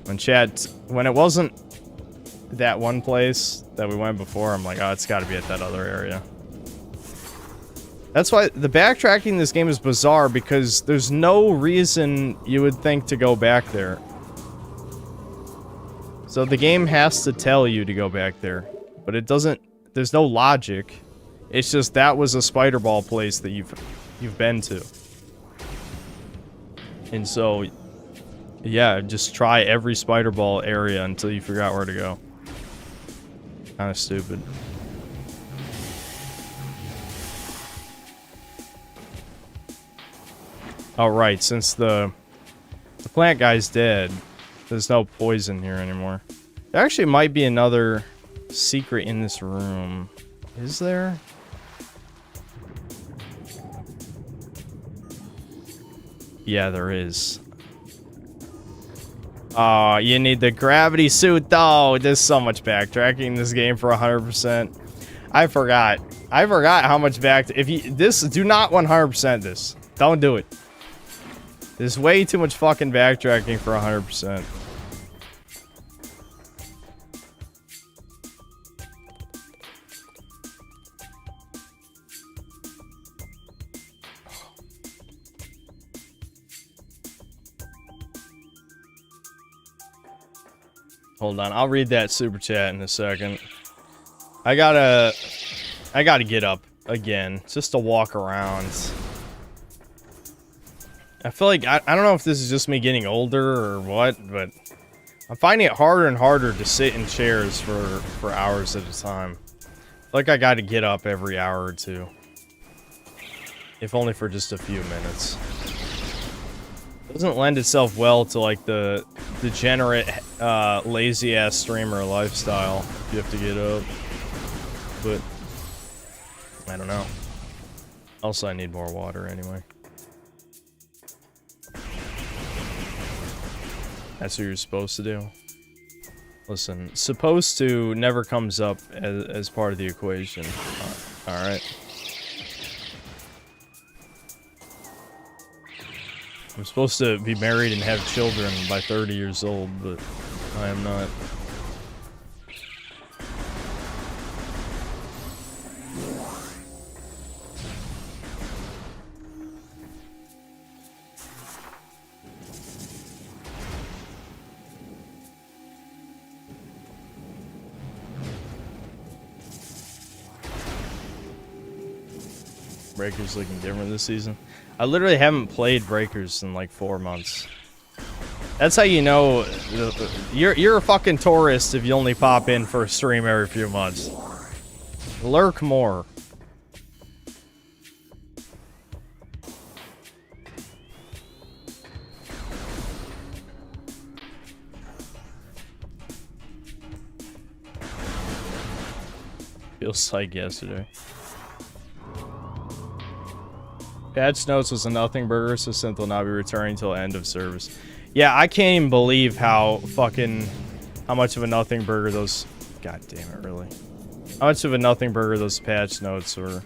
When it wasn't that one place that we went before, I'm like, oh, it's gotta be at that other area. That's why the backtracking in this game is bizarre, because there's no reason you would think to go back there. So the game has to tell you to go back there, but it doesn't. There's no logic. It's just that was a spider ball place that you've been to. And so, yeah, just try every spider ball area until you figure out where to go. Kind of stupid. Oh, right, since the plant guy's dead, there's no poison here anymore. There actually might be another secret in this room. Is there? Yeah, there is. Oh, you need the gravity suit, though. There's so much backtracking in this game for 100%. I forgot how much if you do not 100% this. Don't do it. There's way too much fucking backtracking for 100%. Hold on, I'll read that super chat in a second. I gotta get up again just to walk around. I feel like, I don't know if this is just me getting older or what, but I'm finding it harder and harder to sit in chairs for hours at a time. I feel like I gotta get up every hour or two. if only for just a few minutes. Doesn't lend itself well to like the degenerate, lazy ass streamer lifestyle. You have to get up, but I don't know. Also, I need more water anyway. That's what you're supposed to do. Listen, supposed to never comes up as part of the equation. Alright. I'm supposed to be married and have children by 30 years old, but I am not. Breakers looking different this season. I literally haven't played Breakers in like 4 months. That's how you know you're a fucking tourist if you only pop in for a stream every few months. Lurk more. Feels like yesterday. Patch notes was a nothing burger, so Synth will not be returning till end of service. Yeah, I can't even believe how much of a nothing burger those. God damn it, really? How much of a nothing burger those patch notes were?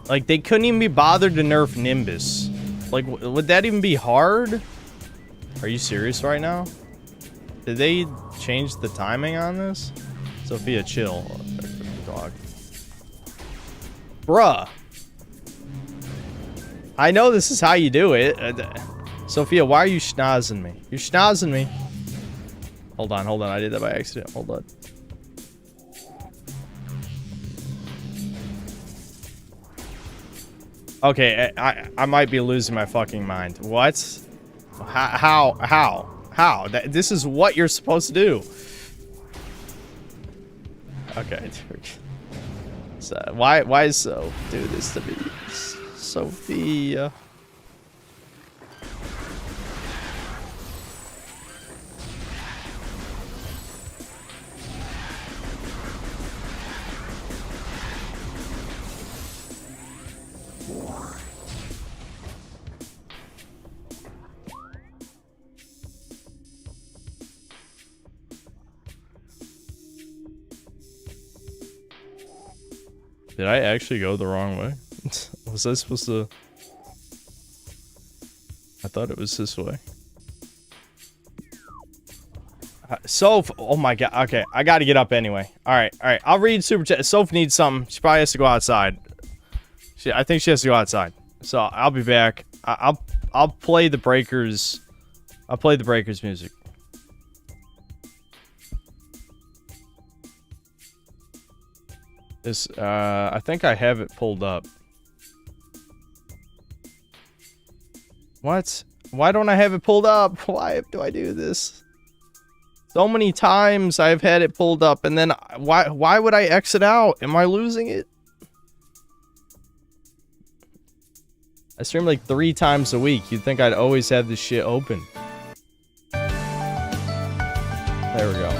Like they couldn't even be bothered to nerf Nimbus. Like, would that even be hard? Are you serious right now? Did they change the timing on this? Sophia, chill. Dog. Bruh. I know this is how you do it. Sophia, why are you schnozzing me? You're schnozzing me. Hold on. I did that by accident. Hold on. Okay, I might be losing my fucking mind. What? How? This is what you're supposed to do. Okay. So, why so do this to me? Sophia. Did I actually go the wrong way? Was I supposed to? I thought it was this way. Soph, oh my god. Okay, I gotta get up anyway. Alright. I'll read super chat. Soph needs something. She probably has to go outside. I think she has to go outside. So I'll be back. I'll play the Breakers. I'll play the Breakers music. This, I think I have it pulled up. What? Why don't I have it pulled up? Why do I do this? So many times I've had it pulled up, and then why would I exit out? Am I losing it? I stream like 3 times a week. You'd think I'd always have this shit open. There we go.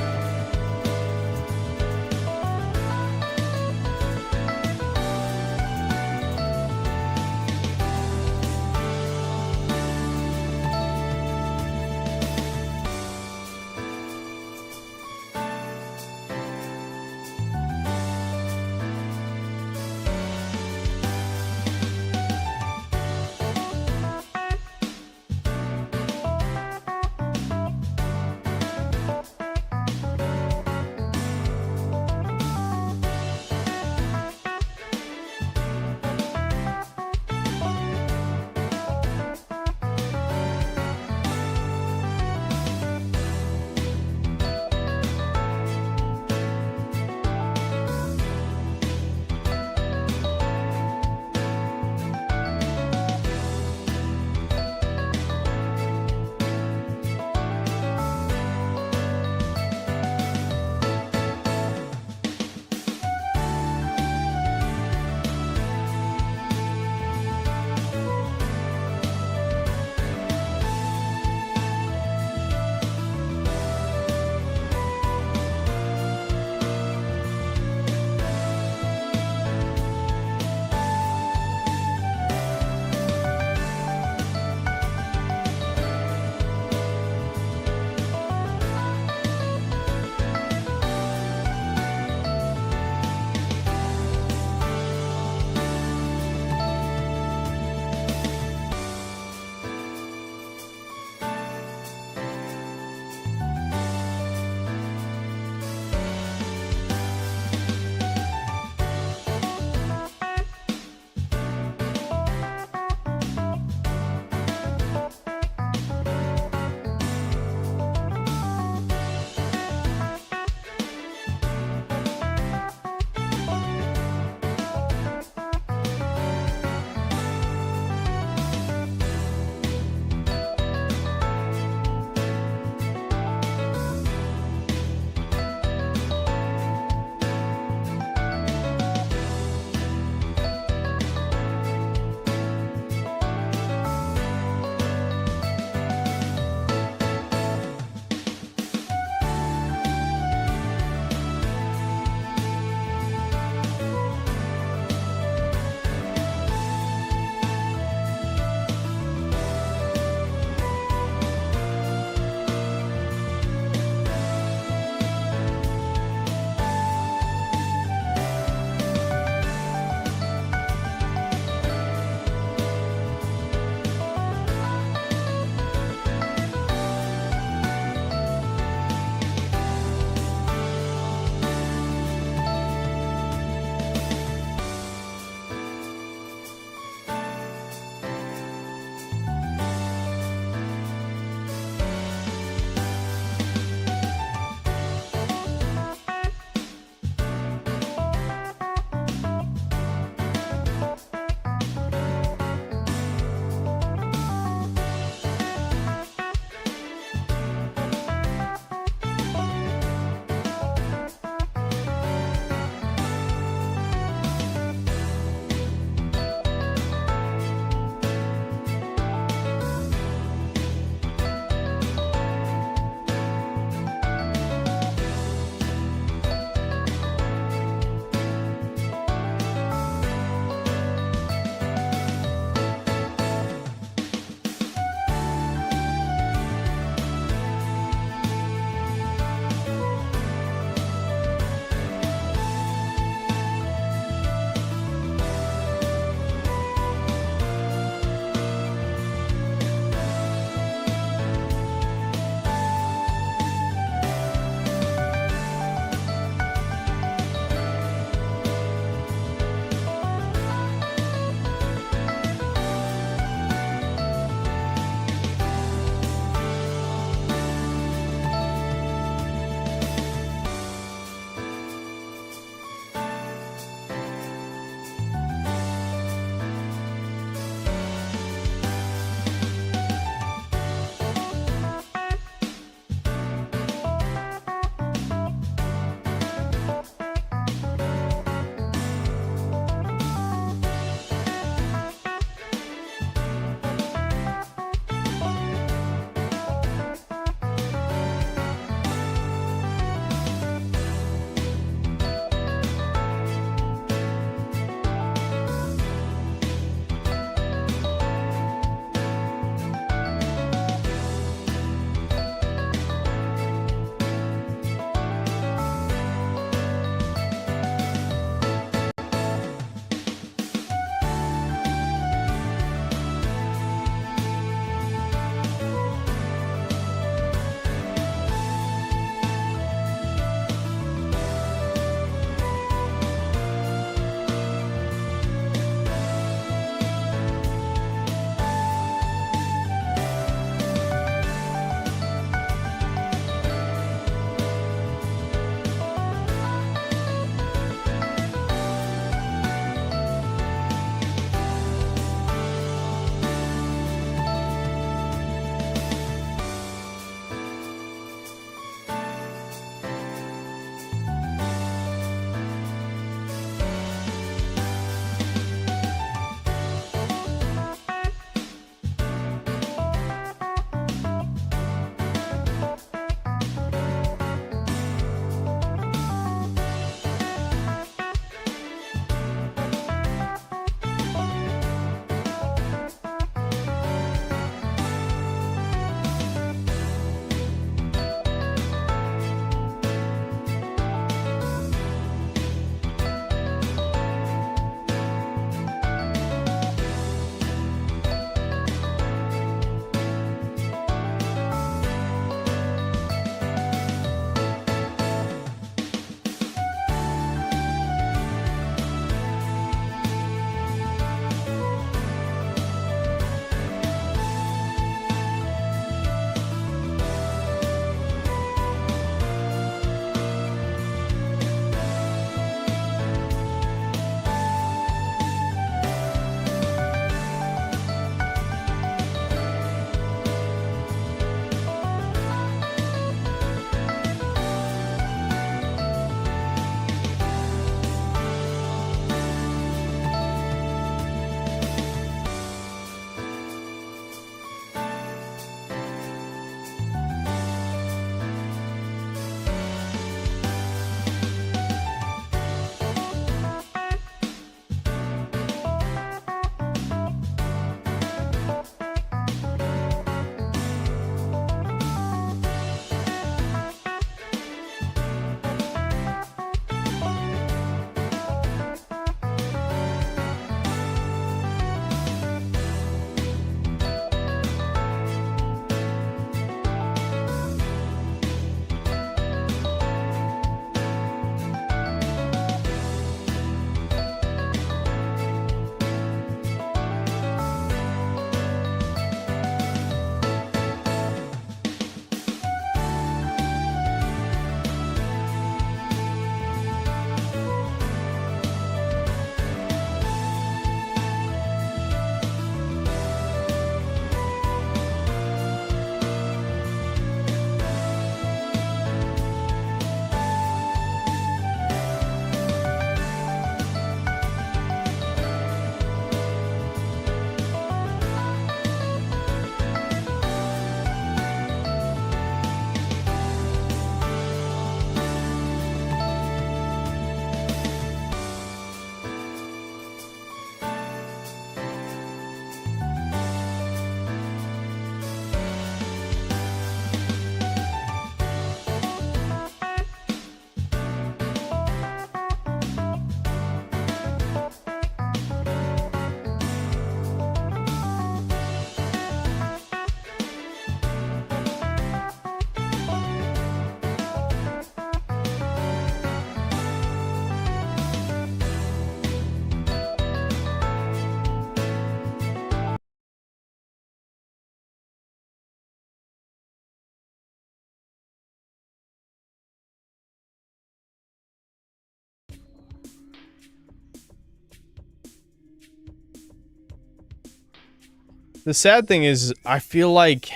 The sad thing is, I feel like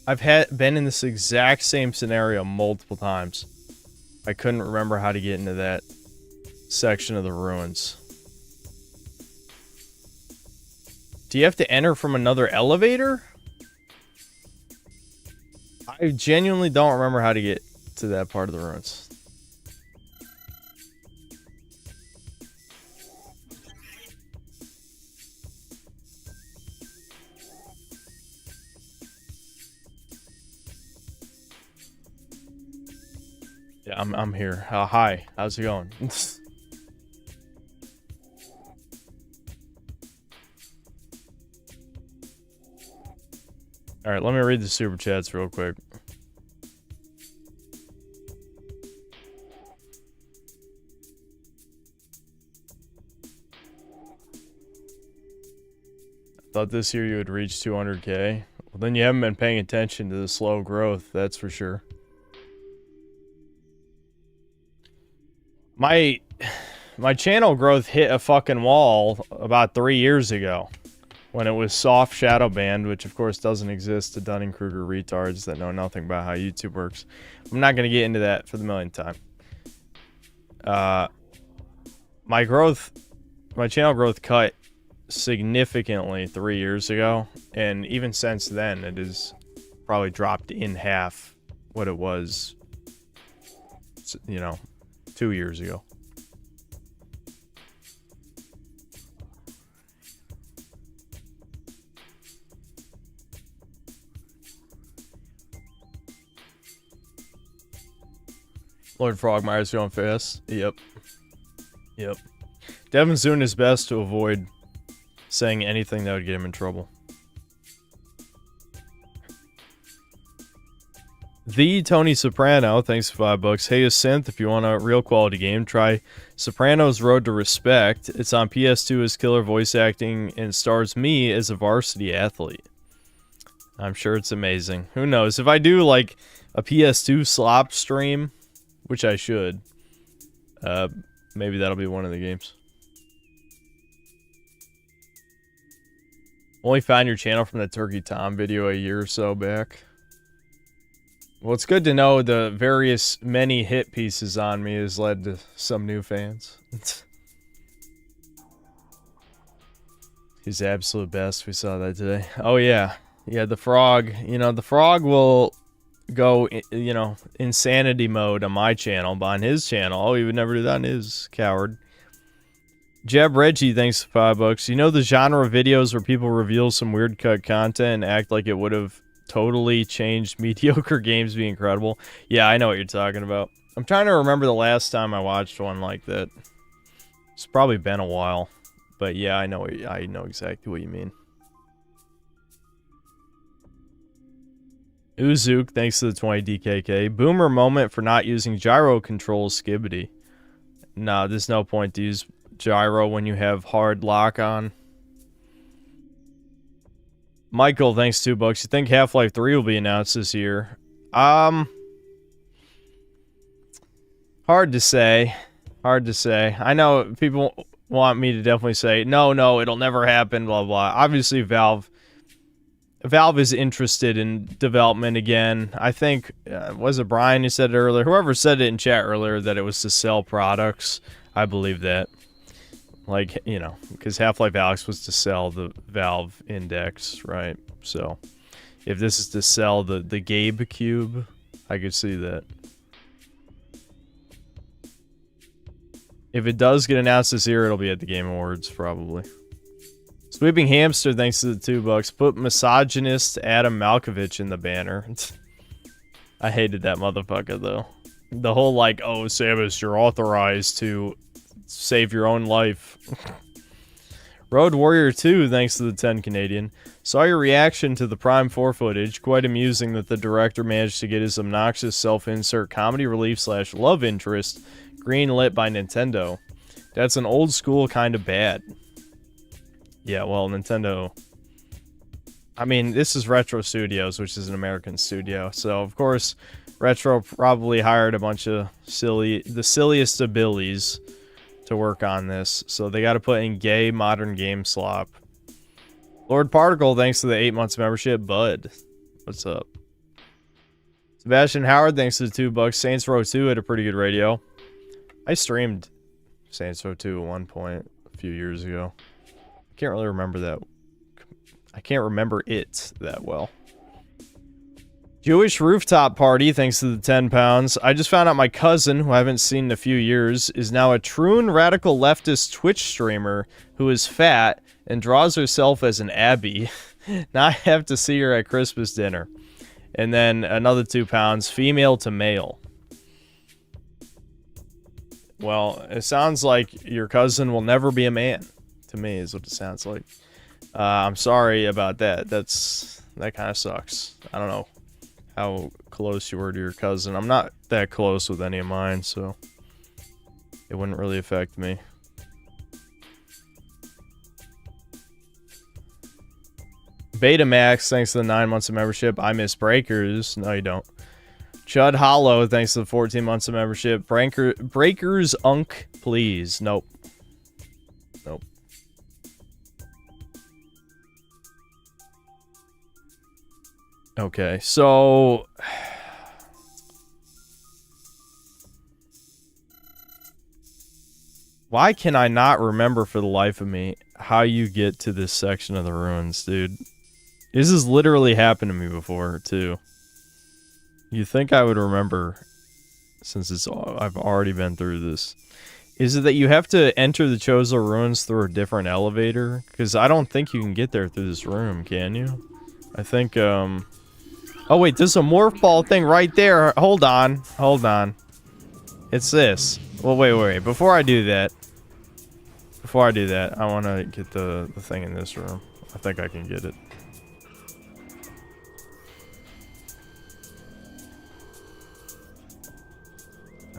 I've been in this exact same scenario multiple times. I couldn't remember how to get into that section of the ruins. Do you have to enter from another elevator? I genuinely don't remember how to get to that part of the ruins. Yeah, I'm here. Hi, how's it going? All right, let me read the super chats real quick. Thought this year you would reach 200K. Well, then you haven't been paying attention to the slow growth, that's for sure. My channel growth hit a fucking wall about 3 years ago when it was soft shadow banned, which of course doesn't exist to Dunning-Kruger retards that know nothing about how YouTube works. I'm not going to get into that for the millionth time. My channel growth cut significantly 3 years ago, and even since then it has probably dropped in half what it was, you know, 2 years ago. Lord Frogmire's going fast. Yep. Devin's doing his best to avoid saying anything that would get him in trouble. The Tony Soprano, thanks for $5. Hey, a synth, if you want a real quality game, try Sopranos Road to Respect. It's on PS2 as killer voice acting and stars me as a varsity athlete. I'm sure it's amazing. Who knows? If I do like a PS2 slop stream, which I should, maybe that'll be one of the games. Only found your channel from the Turkey Tom video a year or so back. Well, it's good to know the many hit pieces on me has led to some new fans. He's absolute best. We saw that today. Oh, yeah. Yeah, the frog. You know, the frog will go, you know, insanity mode on my channel, but on his channel, oh, he would never do that on his, coward. Jeb Reggie, thanks for $5. You know the genre of videos where people reveal some weird cut content and act like it would have totally changed mediocre games be incredible? Yeah, I know what you're talking about. I'm trying to remember the last time I watched one like that. It's probably been a while. But yeah, I know exactly what you mean. Uzuk, thanks to the 20 DKK. Boomer moment for not using gyro control skibbity. Nah, there's no point to use gyro when you have hard lock on. Michael, thanks $2. You think Half-Life 3 will be announced this year? Hard to say. Hard to say. I know people want me to definitely say, no, it'll never happen, blah, blah. Obviously, Valve is interested in development again. I think, was it Brian who said it earlier? Whoever said it in chat earlier that it was to sell products. I believe that. Like, you know, because Half-Life Alyx was to sell the Valve Index, right? So, if this is to sell the Gabe Cube, I could see that. If it does get announced this year, it'll be at the Game Awards, probably. Sweeping Hamster, thanks to the $2. Put misogynist Adam Malkovich in the banner. I hated that motherfucker, though. The whole, like, oh, Samus, you're authorized to save your own life. Road Warrior 2, thanks to the 10 Canadian. Saw your reaction to the Prime 4 footage. Quite amusing that the director managed to get his obnoxious self-insert comedy relief / love interest green-lit by Nintendo. That's an old school kind of bad. Yeah, well, Nintendo... I mean, this is Retro Studios, which is an American studio. So, of course, Retro probably hired a bunch of the silliest of billies to work on this. So they got to put in gay modern game slop. Lord Particle, thanks to the 8 months membership. Bud, what's up? Sebastian Howard, thanks to the $2. Saints Row 2 had a pretty good radio. I streamed Saints Row 2 at one point a few years ago. I can't really remember that. I can't remember it that well. Jewish Rooftop Party, thanks to the 10 pounds. I just found out my cousin, who I haven't seen in a few years, is now a troon radical leftist Twitch streamer who is fat and draws herself as an Abby. Now I have to see her at Christmas dinner. And then another 2 pounds, female to male. Well, it sounds like your cousin will never be a man. To me, is what it sounds like. I'm sorry about that. That kind of sucks. I don't know how close you were to your cousin. I'm not that close with any of mine, so it wouldn't really affect me. Betamax, thanks to the 9 months of membership. I miss Breakers. No, you don't. Chud Hollow, thanks to the 14 months of membership. Breakers Unk, please. Nope. Nope. Okay, so why can I not remember for the life of me how you get to this section of the ruins, dude? This has literally happened to me before, too. You'd think I would remember, since I've already been through this. Is it that you have to enter the Chozo Ruins through a different elevator? Because I don't think you can get there through this room, can you? I think, oh wait, there's a morph ball thing right there. Hold on. Hold on. It's this. Well, wait. Before I do that, I want to get the thing in this room. I think I can get it.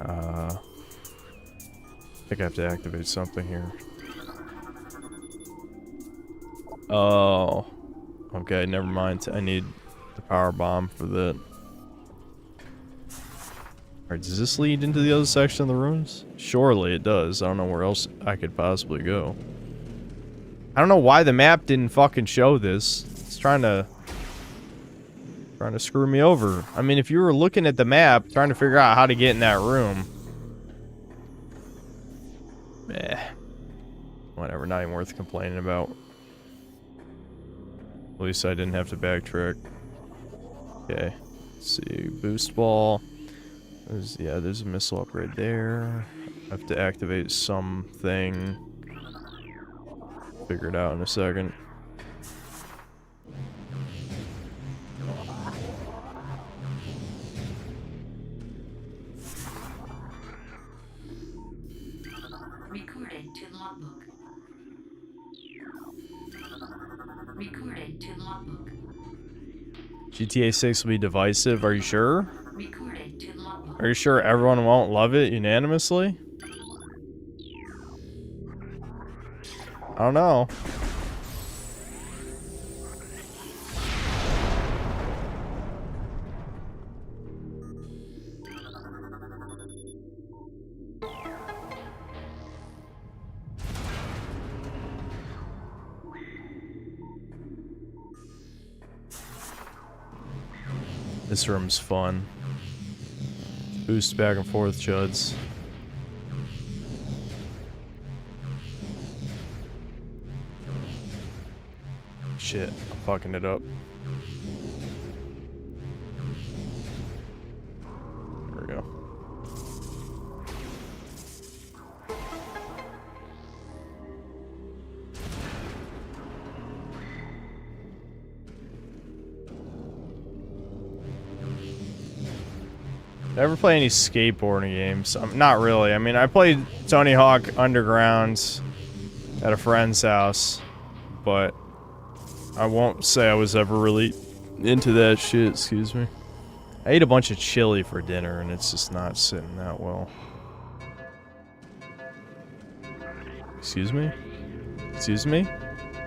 I think I have to activate something here. Oh. Okay, never mind. I need the power bomb for that. Alright, does this lead into the other section of the ruins? Surely it does. I don't know where else I could possibly go. I don't know why the map didn't fucking show this. It's trying to screw me over. I mean, if you were looking at the map, trying to figure out how to get in that room. Whatever, not even worth complaining about. At least I didn't have to backtrack. Okay, let's see. Boost ball. There's a missile upgrade there. I have to activate something. Figure it out in a second. Recorded to logbook. Recorded to logbook. GTA 6 will be divisive. Are you sure? Recorded to logbook. Are you sure everyone won't love it unanimously? I don't know. This room's fun. Boost back and forth, chuds. Shit, I'm fucking it up. There we go. Ever play any skateboarding games? Not really. I mean, I played Tony Hawk Underground at a friend's house, but I won't say I was ever really into that shit, excuse me. I ate a bunch of chili for dinner, and it's just not sitting that well. Excuse me? Excuse me?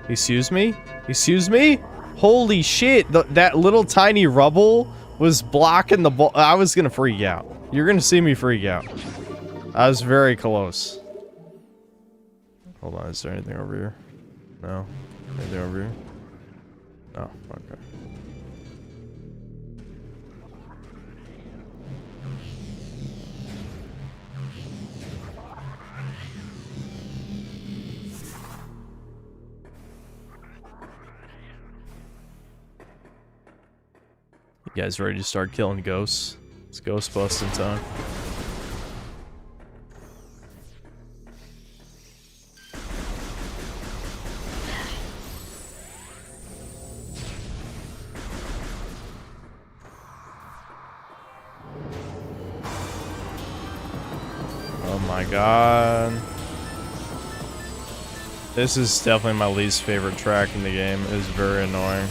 Excuse me? Excuse me? Holy shit, that little tiny rubble was blocking the ball. I was gonna freak out. You're gonna see me freak out. I was very close. Hold on, is there anything over here? No. Anything over here? Oh, okay. You guys ready to start killing ghosts? It's ghost busting time. Oh my god. This is definitely my least favorite track in the game. It is very annoying.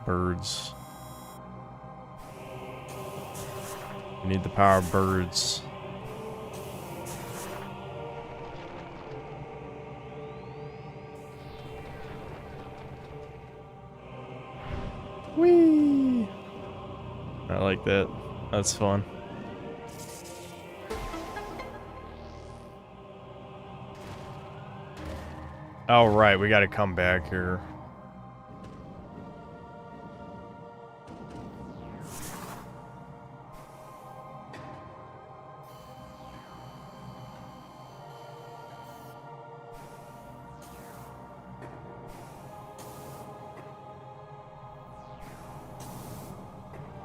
Birds. You need the power of birds. Whee! I like that. That's fun. Oh, right. We gotta come back here.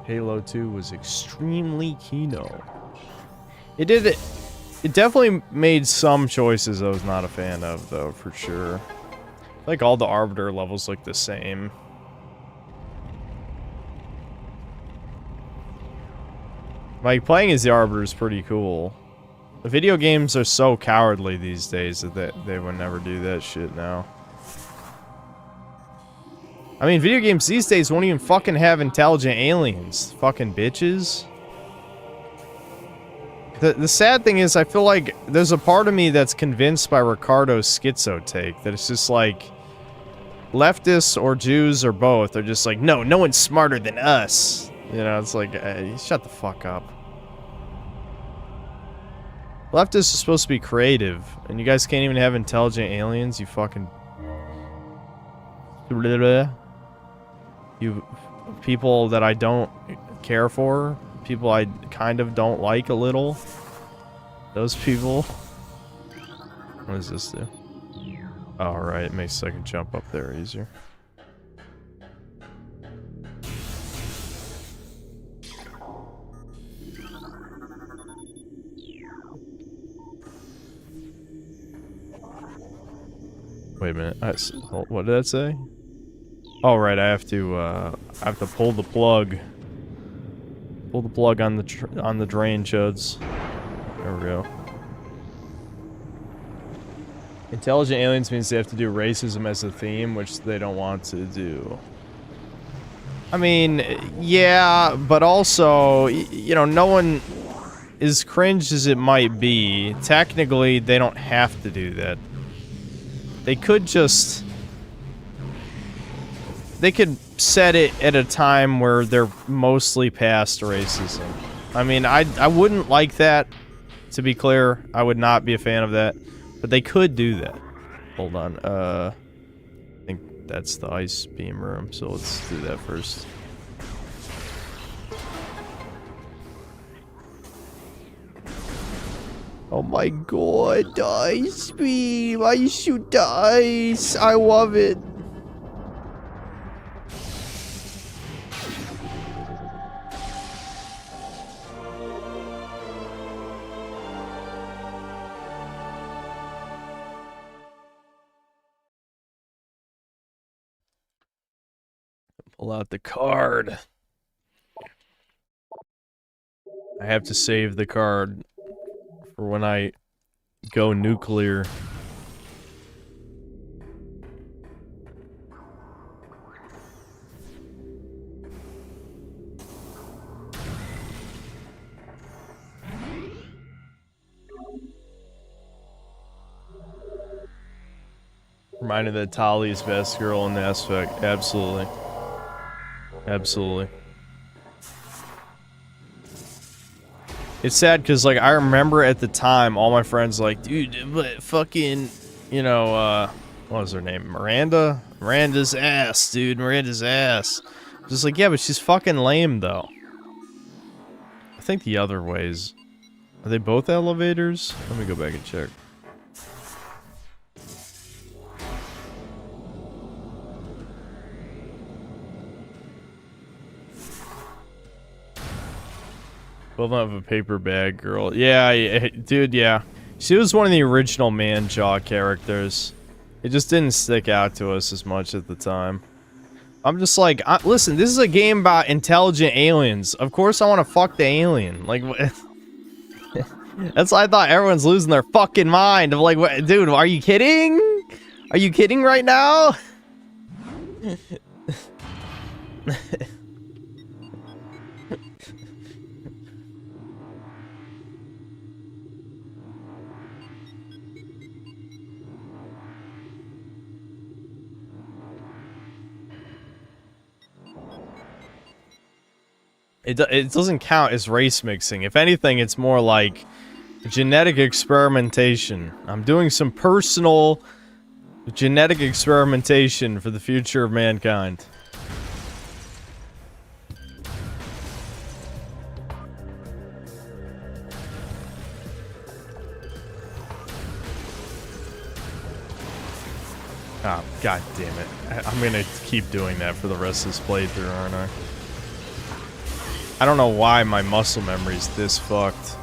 Halo 2 was extremely keynote. It did it. It definitely made some choices I was not a fan of, though, for sure. Like all the Arbiter levels look the same. Like playing as the Arbiter is pretty cool. The video games are so cowardly these days that they would never do that shit now. I mean, video games these days won't even fucking have intelligent aliens. Fucking bitches. The sad thing is, I feel like there's a part of me that's convinced by Ricardo's schizo take that it's just like leftists or Jews or both are just like, no one's smarter than us. You know, it's like, shut the fuck up. Leftists are supposed to be creative, and you guys can't even have intelligent aliens, you fucking... You people that I don't care for, people I kind of don't like a little. Those people. What does this do? Oh, right, it makes I can jump up there easier. Wait a minute. What did that say? Oh, right, I have to pull the plug. Pull the plug on the drain, chuds. There we go. Intelligent aliens means they have to do racism as a theme, which they don't want to do. I mean, yeah, but also, you know, no one, as cringe as it might be, technically they don't have to do that. They could just... They could set it at a time where they're mostly past racism. I mean, I wouldn't like that, to be clear. I would not be a fan of that. But they could do that. Hold on. I think that's the ice beam room, so let's do that first. Oh my god, ice beam! I shoot the ice! I love it! Pull out the card. I have to save the card for when I go nuclear. Reminded that Tali's best girl in the aspect. Absolutely. Absolutely. It's sad because, like, I remember at the time, all my friends like, dude, but fucking, you know, what was her name? Miranda? Miranda's ass, dude. Miranda's ass. Just like, yeah, but she's fucking lame, though. I think the other ways. Are they both elevators? Let me go back and check. Equivalent of a paper bag girl. Yeah, dude, yeah. She was one of the original Man-Jaw characters. It just didn't stick out to us as much at the time. I'm just like, listen, this is a game about intelligent aliens. Of course I want to fuck the alien. Like, that's why I thought everyone's losing their fucking mind. I'm like, what, dude, are you kidding? Are you kidding right now? It doesn't count as race mixing. If anything, it's more like genetic experimentation. I'm doing some personal genetic experimentation for the future of mankind. Oh, god damn it. I'm gonna keep doing that for the rest of this playthrough, aren't I? I don't know why my muscle memory's this fucked.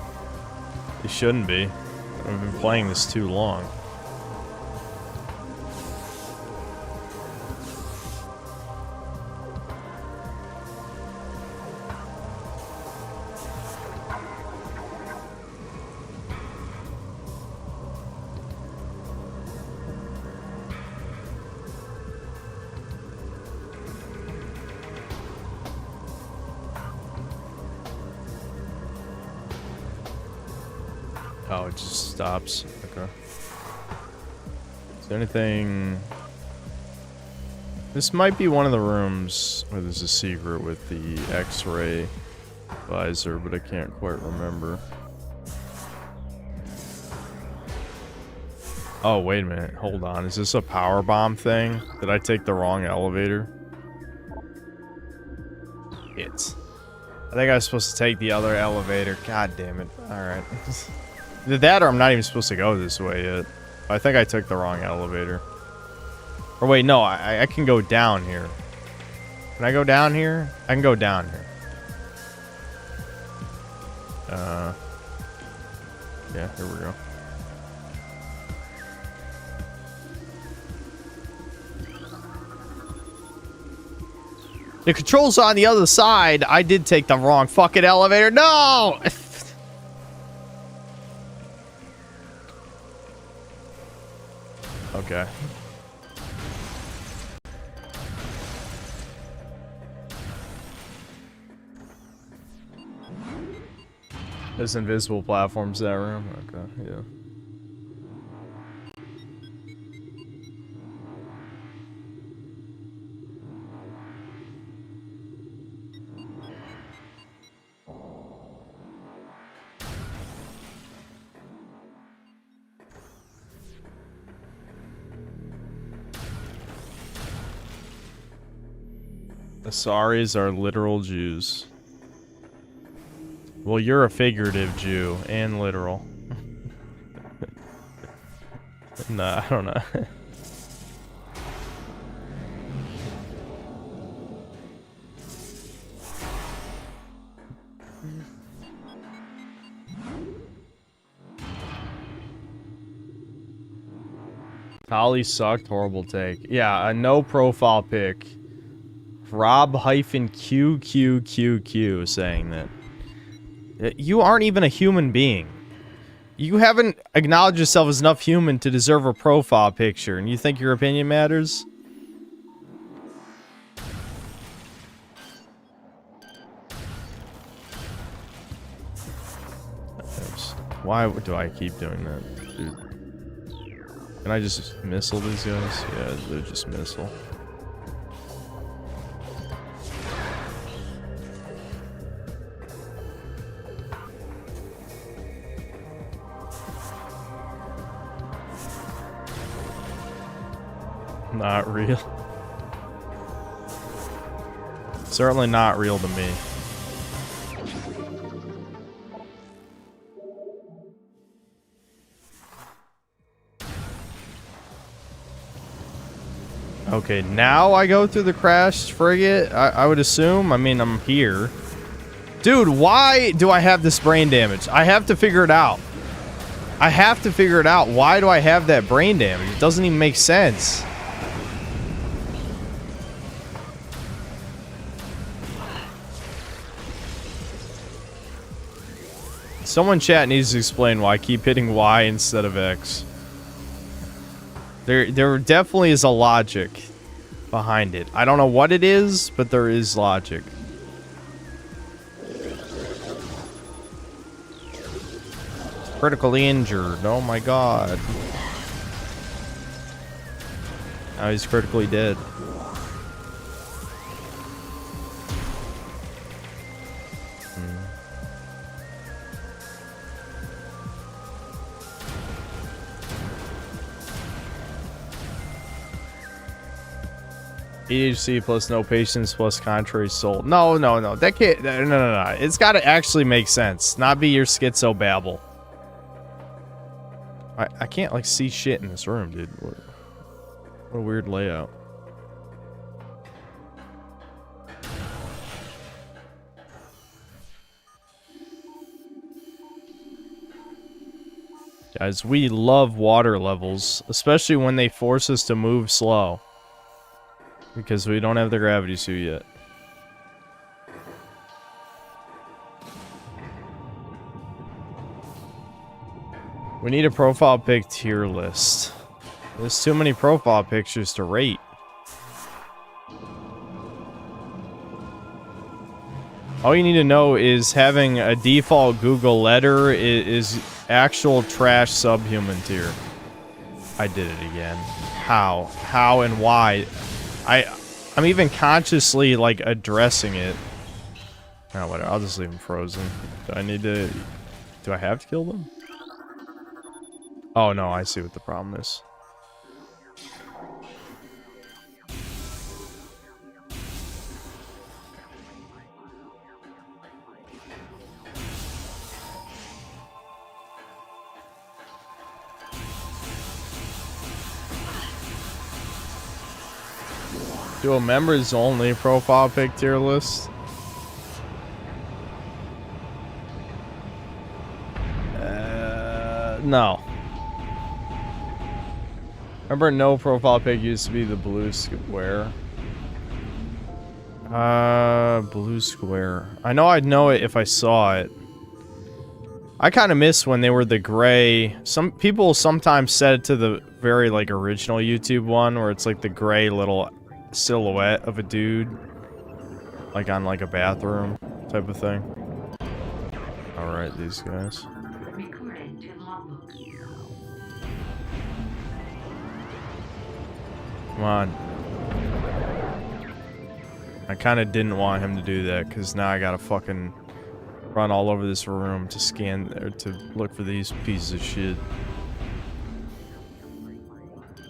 It shouldn't be. I've been playing this too long. Oh, it just stops. Okay. Is there anything... This might be one of the rooms where there's a secret with the X-ray visor, but I can't quite remember. Oh, wait a minute. Hold on. Is this a power bomb thing? Did I take the wrong elevator? I think I was supposed to take the other elevator. God damn it. Alright. Either that or I'm not even supposed to go this way yet. I think I took the wrong elevator. Or wait, no, I can go down here. Can I go down here? I can go down here. Yeah, here we go. The controls on the other side. I did take the wrong fucking elevator. No! Okay. There's invisible platforms in that room. Okay, yeah. Asaris are literal Jews. Well, you're a figurative Jew and literal. Nah, I don't know. Holly sucked. Horrible take. Yeah, a no profile pic. Rob-QQQQ saying that. You aren't even a human being. You haven't acknowledged yourself as enough human to deserve a profile picture, and you think your opinion matters? Oops. Why do I keep doing that, dude? Can I just missile these guys? Yeah, they're just missile. Not real. Certainly not real to me. Okay, now I go through the crashed frigate, I would assume. I mean, I'm here. Dude, why do I have this brain damage? I have to figure it out. I have to figure it out. Why do I have that brain damage? It doesn't even make sense. Someone chat needs to explain why I keep hitting Y instead of X. There definitely is a logic behind it. I don't know what it is, but there is logic. Critically injured. Oh my god. Now he's critically dead. EHC plus no patience plus contrary soul. No. That can't. No. It's got to actually make sense. Not be your schizo babble. I can't like see shit in this room, dude. What a weird layout. Guys, we love water levels, especially when they force us to move slow. Because we don't have the gravity suit yet. We need a profile pic tier list. There's too many profile pictures to rate. All you need to know is having a default Google letter is actual trash subhuman tier. I did it again. How? How and why? I'm even consciously like addressing it. Oh, whatever. I'll just leave them frozen. Do I need to? Do I have to kill them? Oh no, I see what the problem is. Do a members only profile pic tier list? No. Remember, no profile pic used to be the blue square. Blue square. I know I'd know it if I saw it. I kind of miss when they were the gray. Some people sometimes set it to the very like original YouTube one where it's like the gray little silhouette of a dude, like on like a bathroom type of thing. All right, these guys. Recorded to logbook. Come on. I kind of didn't want him to do that because now I gotta fucking run all over this room to scan or to look for these pieces of shit.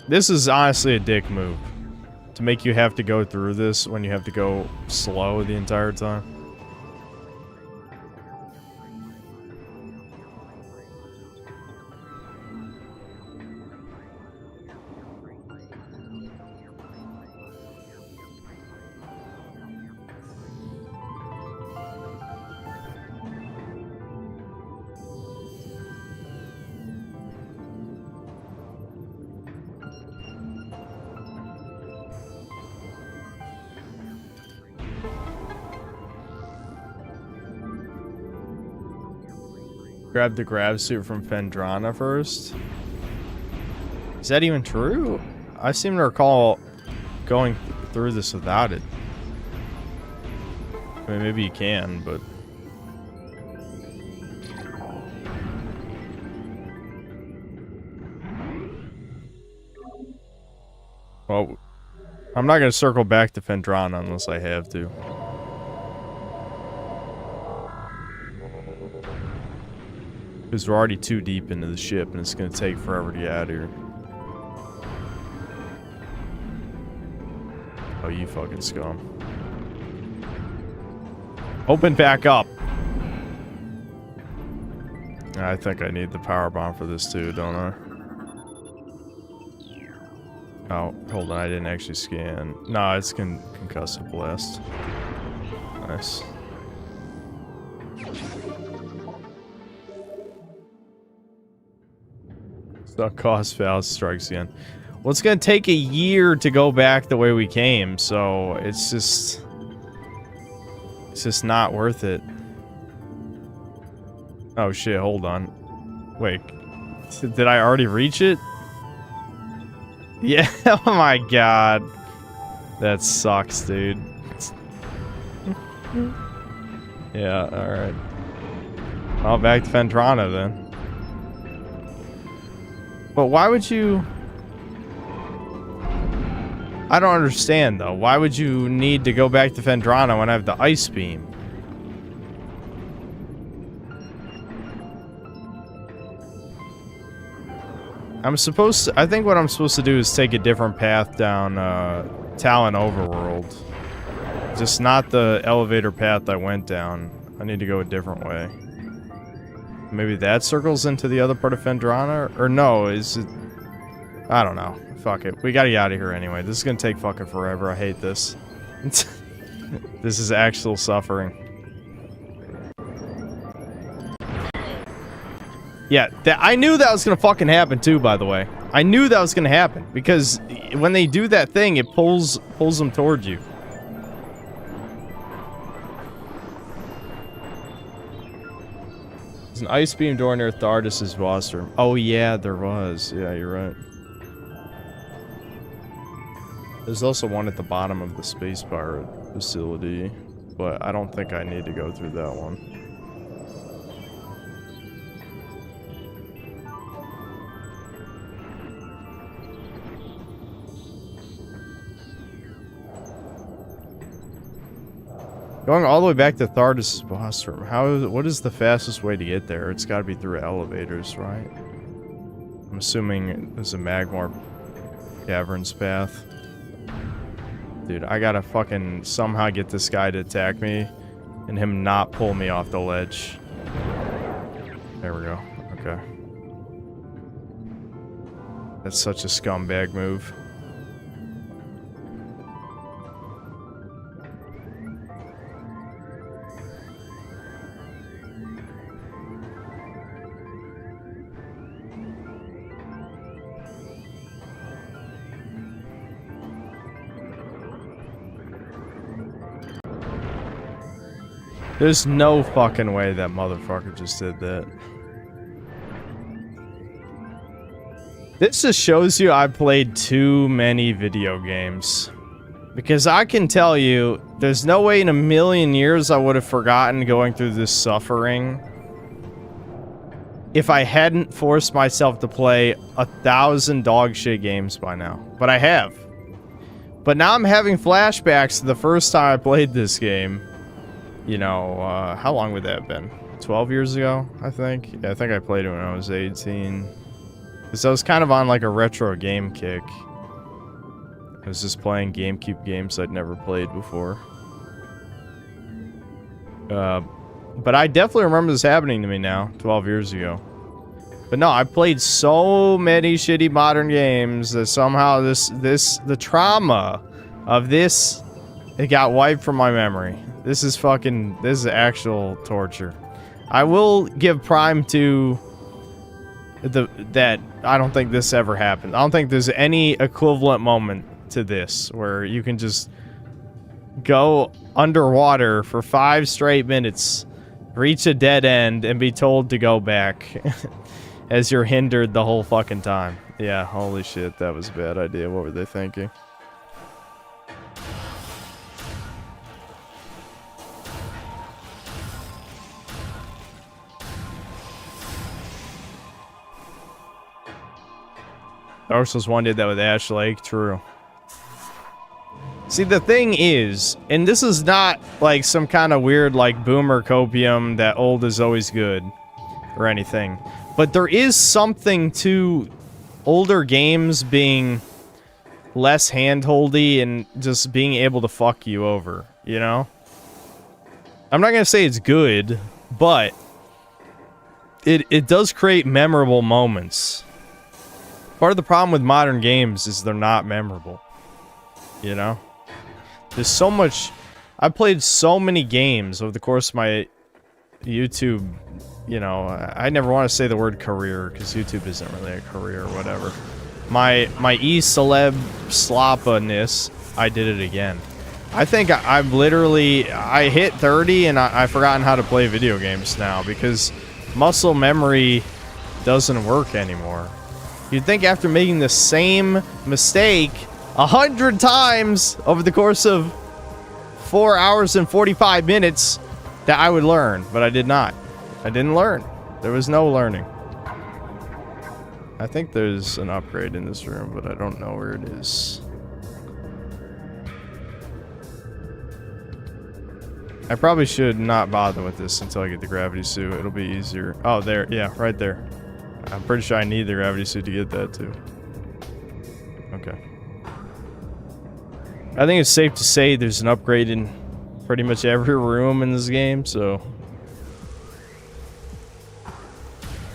This is honestly a dick move. To make you have to go through this when you have to go slow the entire time. Grab the grab suit from Fendrana first. Is that even true? I seem to recall going through this without it. I mean, maybe you can, but... Well, I'm not going to circle back to Fendrana unless I have to. Because we're already too deep into the ship and it's going to take forever to get out of here. Oh, you fucking scum. Open back up. I think I need the power bomb for this too, don't I? Oh, hold on, I didn't actually scan. No, it's concussive blast. Nice. Stuck cost fallacy strikes again. Well, it's gonna take a year to go back the way we came, so it's just not worth it. Oh shit, hold on. Wait, did I already reach it? Yeah, oh my god. That sucks, dude. Yeah, alright. Well, back to Ventrana then. But why would you... I don't understand, though. Why would you need to go back to Ventrana when I have the ice beam? I think what I'm supposed to do is take a different path down Talon Overworld. Just not the elevator path I went down. I need to go a different way. Maybe that circles into the other part of Ventrana? Or no, is it... I don't know. Fuck it. We gotta get out of here anyway. This is gonna take fucking forever. I hate this. This is actual suffering. Yeah, I knew that was gonna fucking happen too, by the way. I knew that was gonna happen, because when they do that thing, it pulls them towards you. There's an ice beam door near Thardis' boss room. Oh yeah, there was. Yeah, you're right. There's also one at the bottom of the Space Pirate facility, but I don't think I need to go through that one. Going all the way back to Thardis' boss room. What is the fastest way to get there? It's gotta be through elevators, right? I'm assuming there's a Magmar Caverns path. Dude, I gotta fucking somehow get this guy to attack me and him not pull me off the ledge. There we go. Okay. That's such a scumbag move. There's no fucking way that motherfucker just did that. This just shows you I played too many video games. Because I can tell you, there's no way in a million years I would have forgotten going through this suffering if I hadn't forced myself to play 1,000 dog shit games by now. But I have. But now I'm having flashbacks to the first time I played this game. You know, how long would that have been? 12 years ago, I think? Yeah, I think I played it when I was 18. Because I was kind of on like a retro game kick. I was just playing GameCube games I'd never played before. But I definitely remember this happening to me now, 12 years ago. But no, I played so many shitty modern games that somehow the trauma of this, it got wiped from my memory. This is actual torture. I will give Prime to that I don't think this ever happened. I don't think there's any equivalent moment to this where you can just go underwater for 5 straight minutes, reach a dead end, and be told to go back as you're hindered the whole fucking time. Yeah, holy shit, that was a bad idea. What were they thinking? Dark Souls 1 did that with Ash Lake, true. See, the thing is, and this is not like some kind of weird like boomer copium that old is always good or anything, but there is something to older games being less handholdy and just being able to fuck you over, you know? I'm not gonna say it's good, but it does create memorable moments. Part of the problem with modern games is they're not memorable, you know? There's so much... I've played so many games over the course of my YouTube, you know, I never want to say the word career, because YouTube isn't really a career or whatever. My e-celeb sloppa-ness, I did it again. I think I've literally... I hit 30 and I've forgotten how to play video games now, because muscle memory doesn't work anymore. You'd think after making the same mistake 100 times over the course of 4 hours and 45 minutes that I would learn, but I did not. I didn't learn. There was no learning. I think there's an upgrade in this room, but I don't know where it is. I probably should not bother with this until I get the gravity suit. It'll be easier. Oh, there. Yeah, right there. I'm pretty sure I need the gravity suit to get that, too. Okay. I think it's safe to say there's an upgrade in pretty much every room in this game, so...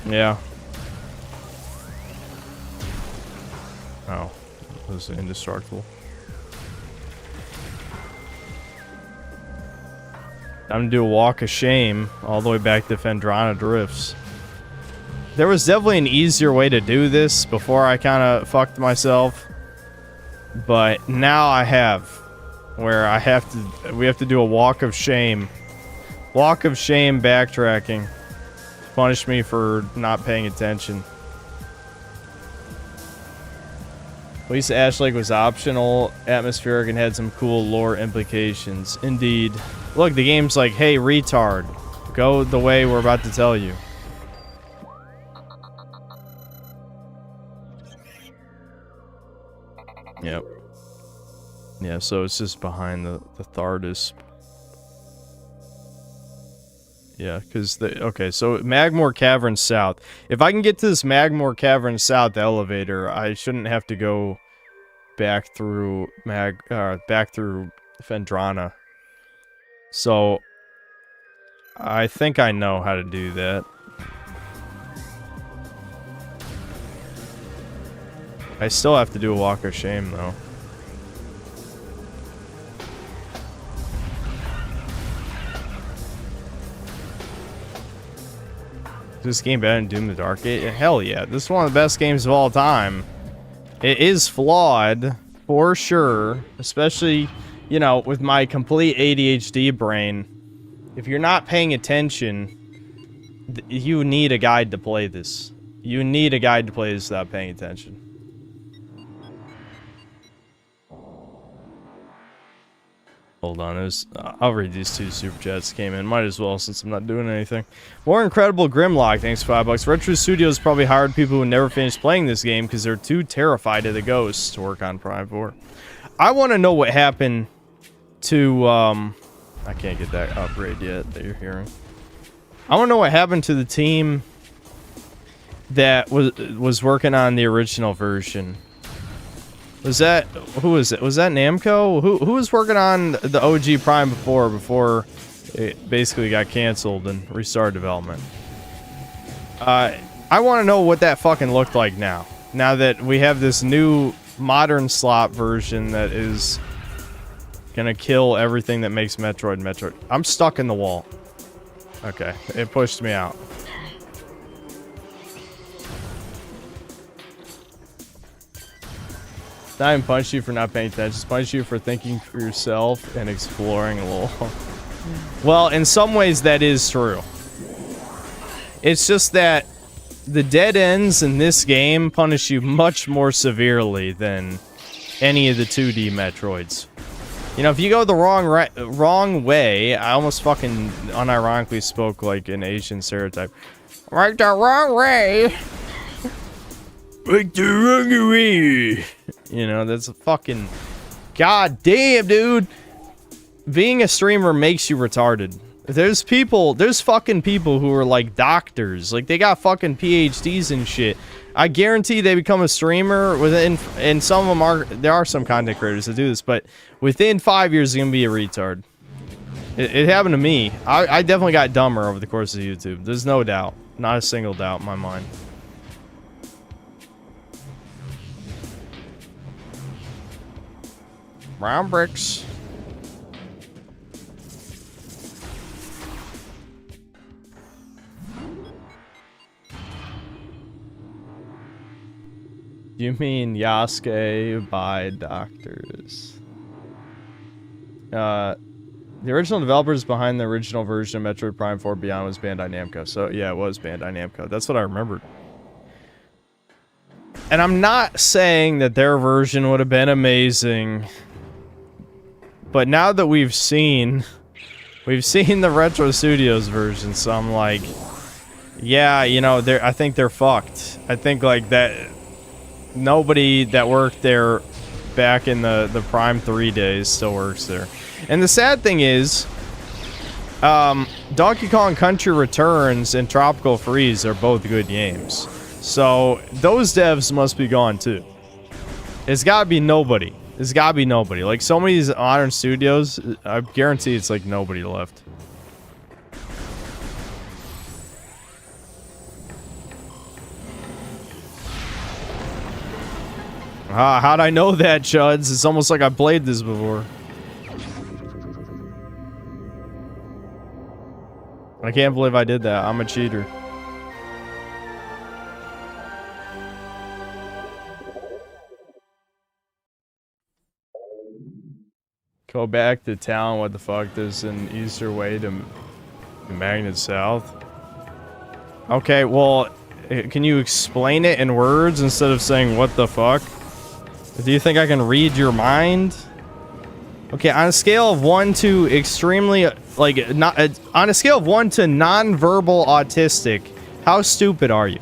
yeah. Oh. This is indestructible. I'm gonna do a walk of shame all the way back to Phendrana Drifts. There was definitely an easier way to do this before I kind of fucked myself. But now I have. Where we have to do a walk of shame. Walk of shame backtracking. Punish me for not paying attention. At least Ash Lake was optional, atmospheric, and had some cool lore implications. Indeed. Look, the game's like, hey, retard. Go the way we're about to tell you. Yep. Yeah, so it's just behind the Thardisp. Yeah, because okay, so Magmore Cavern South. If I can get to this Magmore Cavern South elevator, I shouldn't have to go back through Phendrana. So I think I know how to do that. I still have to do a walk of shame though. Is this game better than Doom the Dark Age? Hell yeah. This is one of the best games of all time. It is flawed, for sure. Especially, you know, with my complete ADHD brain. If you're not paying attention, you need a guide to play this. You need a guide to play this without paying attention. Hold on, I'll read these two super chats came in. Might as well, since I'm not doing anything. More Incredible Grimlock, thanks for $5. Retro Studios probably hired people who never finished playing this game because they're too terrified of the ghosts to work on Prime 4. I want to know what happened to, I can't get that upgrade yet that you're hearing. I want to know what happened to the team that was working on the original version. Was that... who was it? Was that Namco? Who was working on the OG Prime before it basically got canceled and restarted development? I want to know what that fucking looked like now. Now that we have this new modern slot version that is gonna kill everything that makes Metroid Metroid. I'm stuck in the wall. Okay, it pushed me out. Not even punch you for not paying attention, just punch you for thinking for yourself and exploring a little. Well, in some ways that is true. It's just that the dead ends in this game punish you much more severely than any of the 2D Metroids. You know, if you go the wrong way, I almost fucking unironically spoke like an Asian stereotype. Right the wrong way. Right the wrong way. You know, that's a fucking... God damn, dude! Being a streamer makes you retarded. There's people, there's fucking people who are like doctors. Like, they got fucking PhDs and shit. I guarantee they become a streamer within, and some of them are, there are some content creators that do this, but within 5 years, they're gonna be a retard. It happened to me. I definitely got dumber over the course of YouTube. There's no doubt. Not a single doubt in my mind. Brown bricks. You mean Yasuke by doctors? The original developers behind the original version of Metroid Prime 4 Beyond was Bandai Namco. So yeah, it was Bandai Namco. That's what I remembered. And I'm not saying that their version would have been amazing. But now that we've seen the Retro Studios version, so I'm like, yeah, you know, I think they're fucked. I think like that nobody that worked there back in the Prime 3 days still works there. And the sad thing is, Donkey Kong Country Returns and Tropical Freeze are both good games. So those devs must be gone too. It's gotta be nobody. It's gotta be nobody. Like, so many of these modern studios, I guarantee it's like nobody left. How'd I know that, Chuds? It's almost like I played this before. I can't believe I did that. I'm a cheater. Go back to town. What the fuck? There's an easier way to Magnet South. Okay, well, can you explain it in words instead of saying what the fuck? Do you think I can read your mind? Okay, on a scale of 1 to extremely, like, not on a scale of 1 to non-verbal autistic, how stupid are you?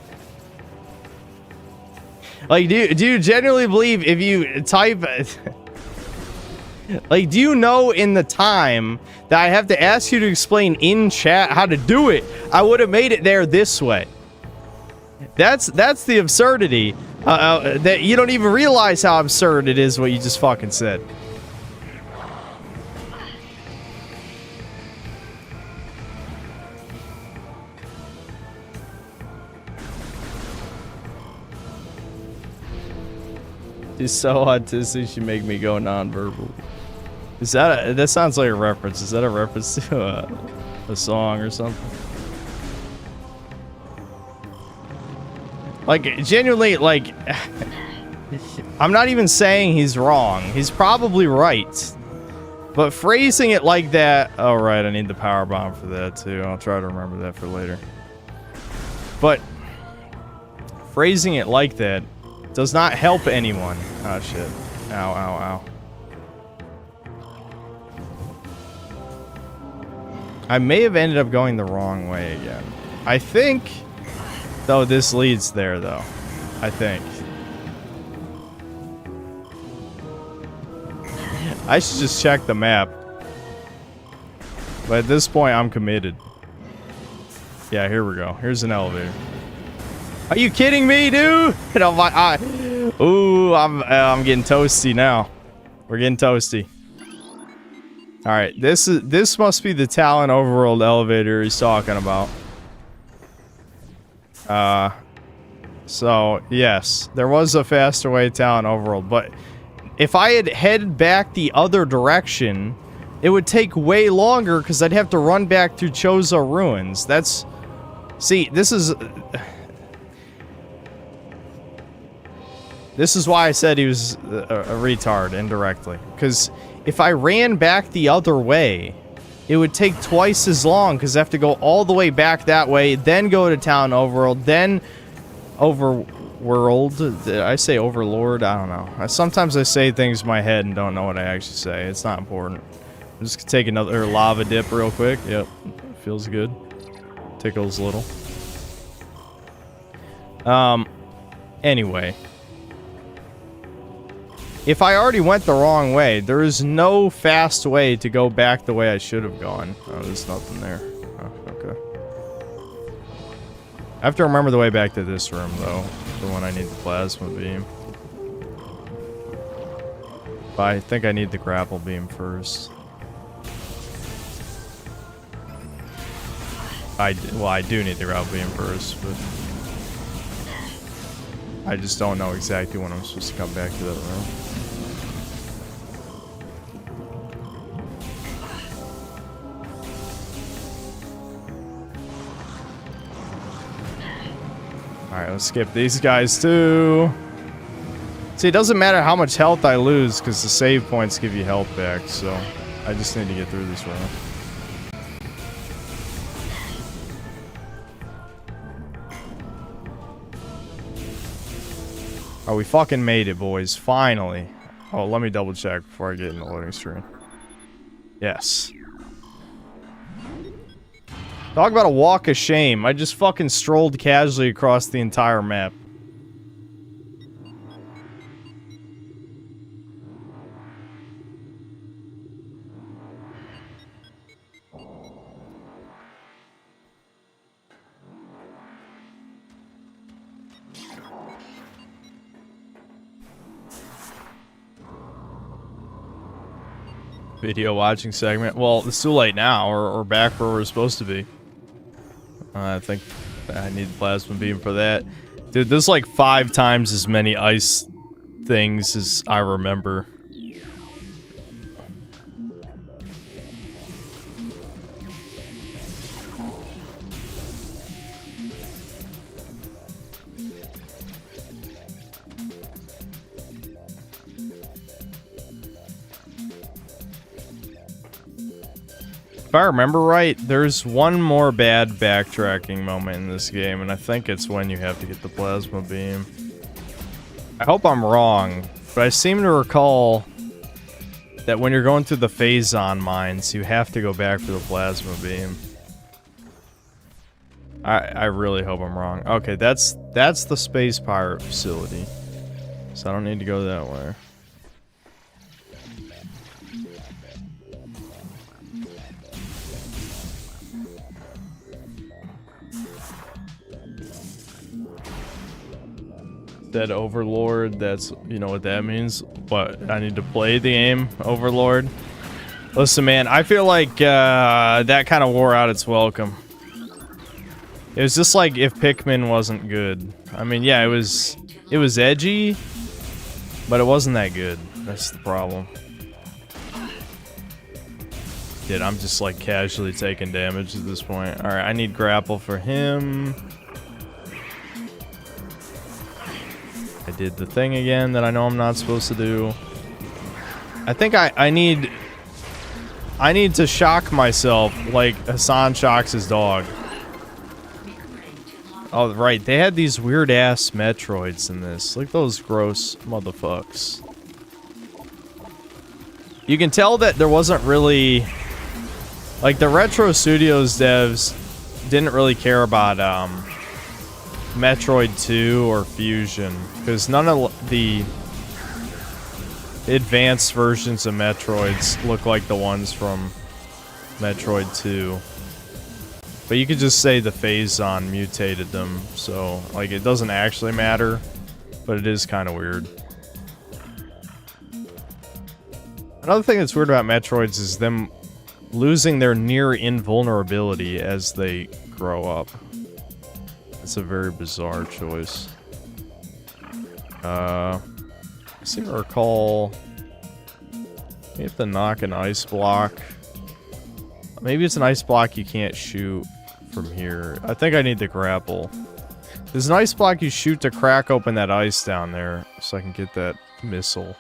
Like, do you genuinely believe if you type... Like, do you know in the time that I have to ask you to explain in chat how to do it, I would have made it there this way. That's the absurdity. That you don't even realize how absurd it is what you just fucking said. She's so autistic, she make me go non-verbal. Is that that sounds like a reference? Is that a reference to a song or something? Like, genuinely, like, I'm not even saying he's wrong. He's probably right. But phrasing it like that... Oh, right, I need the power bomb for that, too. I'll try to remember that for later. But phrasing it like that does not help anyone. Oh, shit. Ow, ow, ow. I may have ended up going the wrong way again. I think... Though this leads there, though. I think. I should just check the map. But at this point, I'm committed. Yeah, here we go. Here's an elevator. Are you kidding me, dude? Ooh, I'm getting toasty now. We're getting toasty. All right, this must be the Talon Overworld elevator he's talking about. So yes, there was a faster way to Talon Overworld, but if I had headed back the other direction, it would take way longer because I'd have to run back through Chozo Ruins. That's... See, this is why I said he was a retard indirectly. Because if I ran back the other way, it would take twice as long because I have to go all the way back that way, then go to Town Overworld, then Overworld. Did I say Overlord? I don't know. Sometimes I say things in my head and don't know what I actually say. It's not important. I'm just gonna take another lava dip real quick. Yep. Feels good. Tickles a little. Anyway. If I already went the wrong way, there is no fast way to go back the way I should have gone. Oh, there's nothing there. Oh, okay. I have to remember the way back to this room, though, for when I need the plasma beam. But I think I need the grapple beam first. Well, I do need the grapple beam first, but I just don't know exactly when I'm supposed to come back to that room. Alright, let's skip these guys too. See, it doesn't matter how much health I lose because the save points give you health back, so I just need to get through this round. Oh, we fucking made it, boys. Finally. Oh, let me double check before I get in the loading screen. Yes. Talk about a walk of shame. I just fucking strolled casually across the entire map. Video watching segment. Well, it's too late now. Or back where we're supposed to be. I think I need plasma beam for that. Dude, there's like 5 times as many ice things as I remember. If I remember right, there's one more bad backtracking moment in this game, and I think it's when you have to get the plasma beam. I hope I'm wrong, but I seem to recall that when you're going through the Phazon mines, you have to go back for the plasma beam. I really hope I'm wrong. Okay, that's the Space Pirate facility, so I don't need to go that way. That Overlord, that's, you know what that means, but I need to play the game, Overlord. Listen, man, I feel like that kind of wore out its welcome. It was just like if Pikmin wasn't good. I mean, yeah, it was edgy, but it wasn't that good. That's the problem. Dude, I'm just like casually taking damage at this point. Alright, I need grapple for him. I did the thing again that I know I'm not supposed to do. I think I need to shock myself like Hassan shocks his dog. Oh, right. They had these weird-ass Metroids in this. Look at those gross motherfucks. You can tell that there wasn't really... Like, the Retro Studios devs didn't really care about, Metroid 2 or Fusion, because none of the advanced versions of Metroids look like the ones from Metroid 2. But you could just say the Phazon mutated them, so like it doesn't actually matter, but it is kind of weird. Another thing that's weird about Metroids is them losing their near invulnerability as they grow up. It's a very bizarre choice. I seem to recall... You have to knock an ice block. Maybe it's an ice block you can't shoot from here. I think I need the grapple. There's an ice block you shoot to crack open that ice down there, so I can get that missile.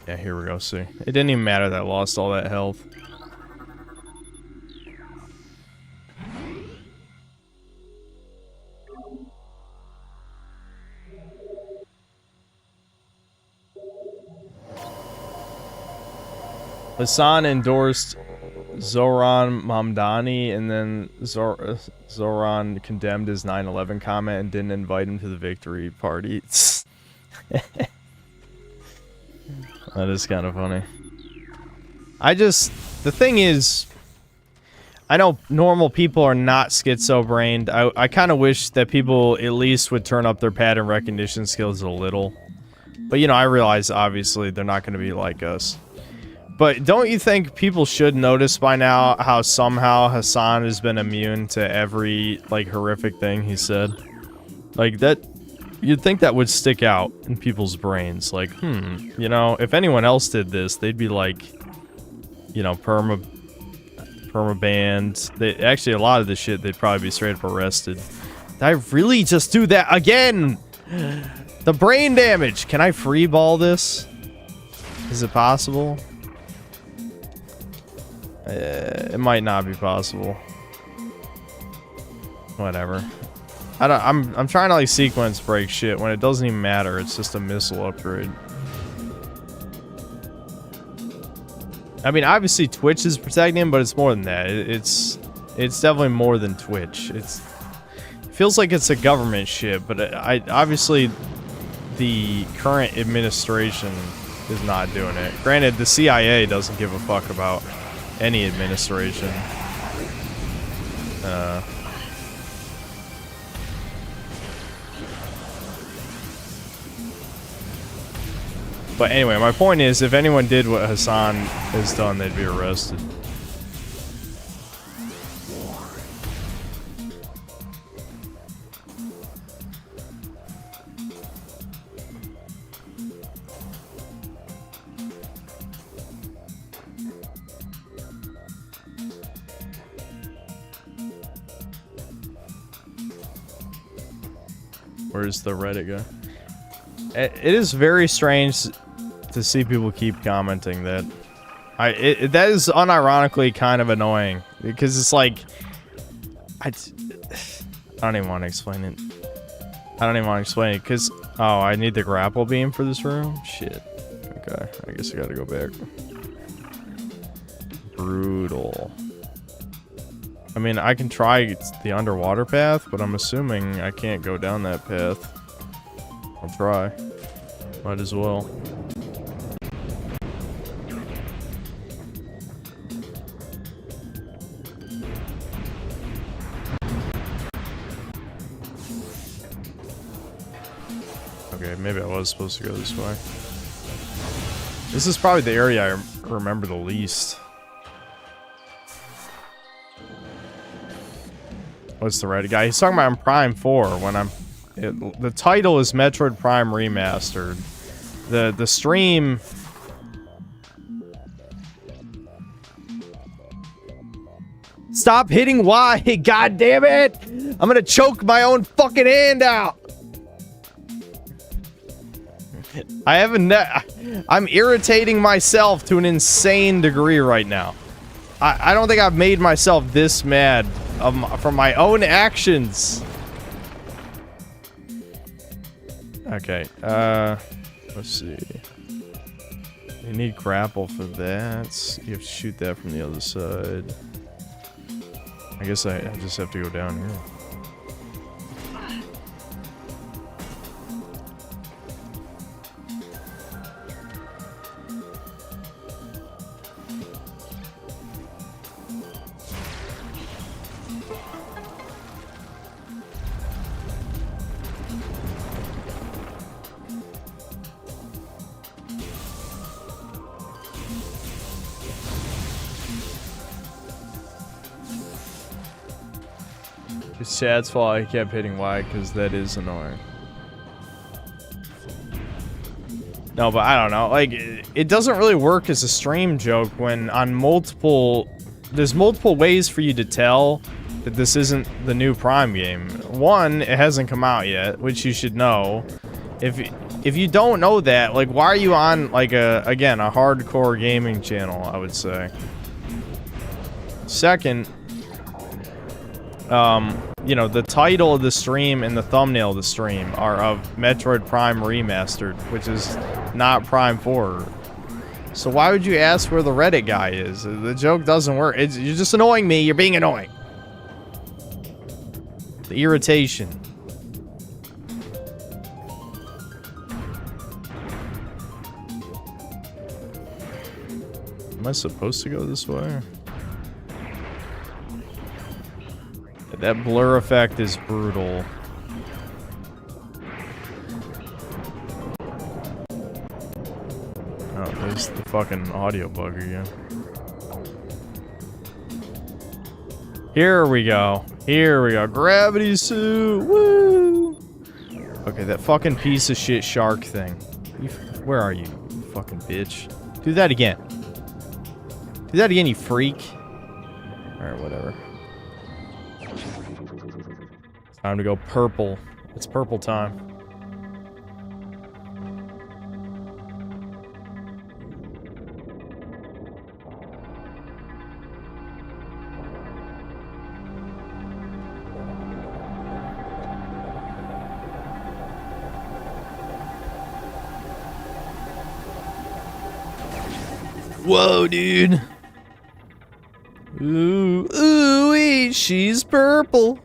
Yeah, here we go, see. It didn't even matter that I lost all that health. Hassan endorsed Zoran Mamdani, and then Zoran condemned his 9/11 comment and didn't invite him to the victory party. That is kind of funny. The thing is, I know normal people are not schizo-brained. I kind of wish that people at least would turn up their pattern recognition skills a little. But, you know, I realize, obviously, they're not going to be like us. But don't you think people should notice by now how somehow Hassan has been immune to every, like, horrific thing he said? Like, that... You'd think that would stick out in people's brains. Like, you know, if anyone else did this, they'd be like, you know, perma-banned. Actually, a lot of this shit, they'd probably be straight up arrested. Did I really just do that again? The brain damage. Can I free ball this? Is it possible? It might not be possible. Whatever. I'm trying to like sequence break shit when it doesn't even matter. It's just a missile upgrade. I mean, obviously Twitch is protecting him, but it's more than that. It's definitely more than Twitch. It feels like it's a government shit, but obviously the current administration is not doing it. Granted, the CIA doesn't give a fuck about any administration. But anyway, my point is, if anyone did what Hassan has done, they'd be arrested. Where's the Reddit guy? It is very strange to see people keep commenting that. That is unironically kind of annoying, because it's like I don't even want to explain it. Because oh, I need the grapple beam for this room. Shit. Okay, I guess I gotta go back. Brutal. I mean, I can try the underwater path, but I'm assuming I can't go down that path. I'll try. Might as well. Okay, maybe I was supposed to go this way. This is probably the area I remember the least. What's the right guy? He's talking about in Prime 4 when the title is Metroid Prime Remastered. The stream... Stop hitting Y! God damn it! I'm gonna choke my own fucking hand out! I'm irritating myself to an insane degree right now. I don't think I've made myself this mad from my own actions. Okay, let's see. You need grapple for that. You have to shoot that from the other side. I guess I just have to go down here. It's Chad's fault I kept hitting Y because that is annoying. No, but I don't know. Like, it doesn't really work as a stream joke when on there's multiple ways for you to tell that this isn't the new Prime game. One, it hasn't come out yet, which you should know. If you don't know that, like, why are you on, like, again, a hardcore gaming channel, I would say. Second, you know, the title of the stream and the thumbnail of the stream are of Metroid Prime Remastered, which is not Prime 4. So why would you ask where the Reddit guy is? The joke doesn't work. You're just annoying me. You're being annoying. The irritation. Am I supposed to go this way? That blur effect is brutal. Oh, there's the fucking audiobook again. Here we go. Here we go. Gravity suit. Woo! Okay, that fucking piece of shit shark thing. Where are you, you fucking bitch? Do that again. Do that again, you freak. Alright, whatever. Time to go purple. It's purple time. Whoa, dude. Ooh, ooh, she's purple.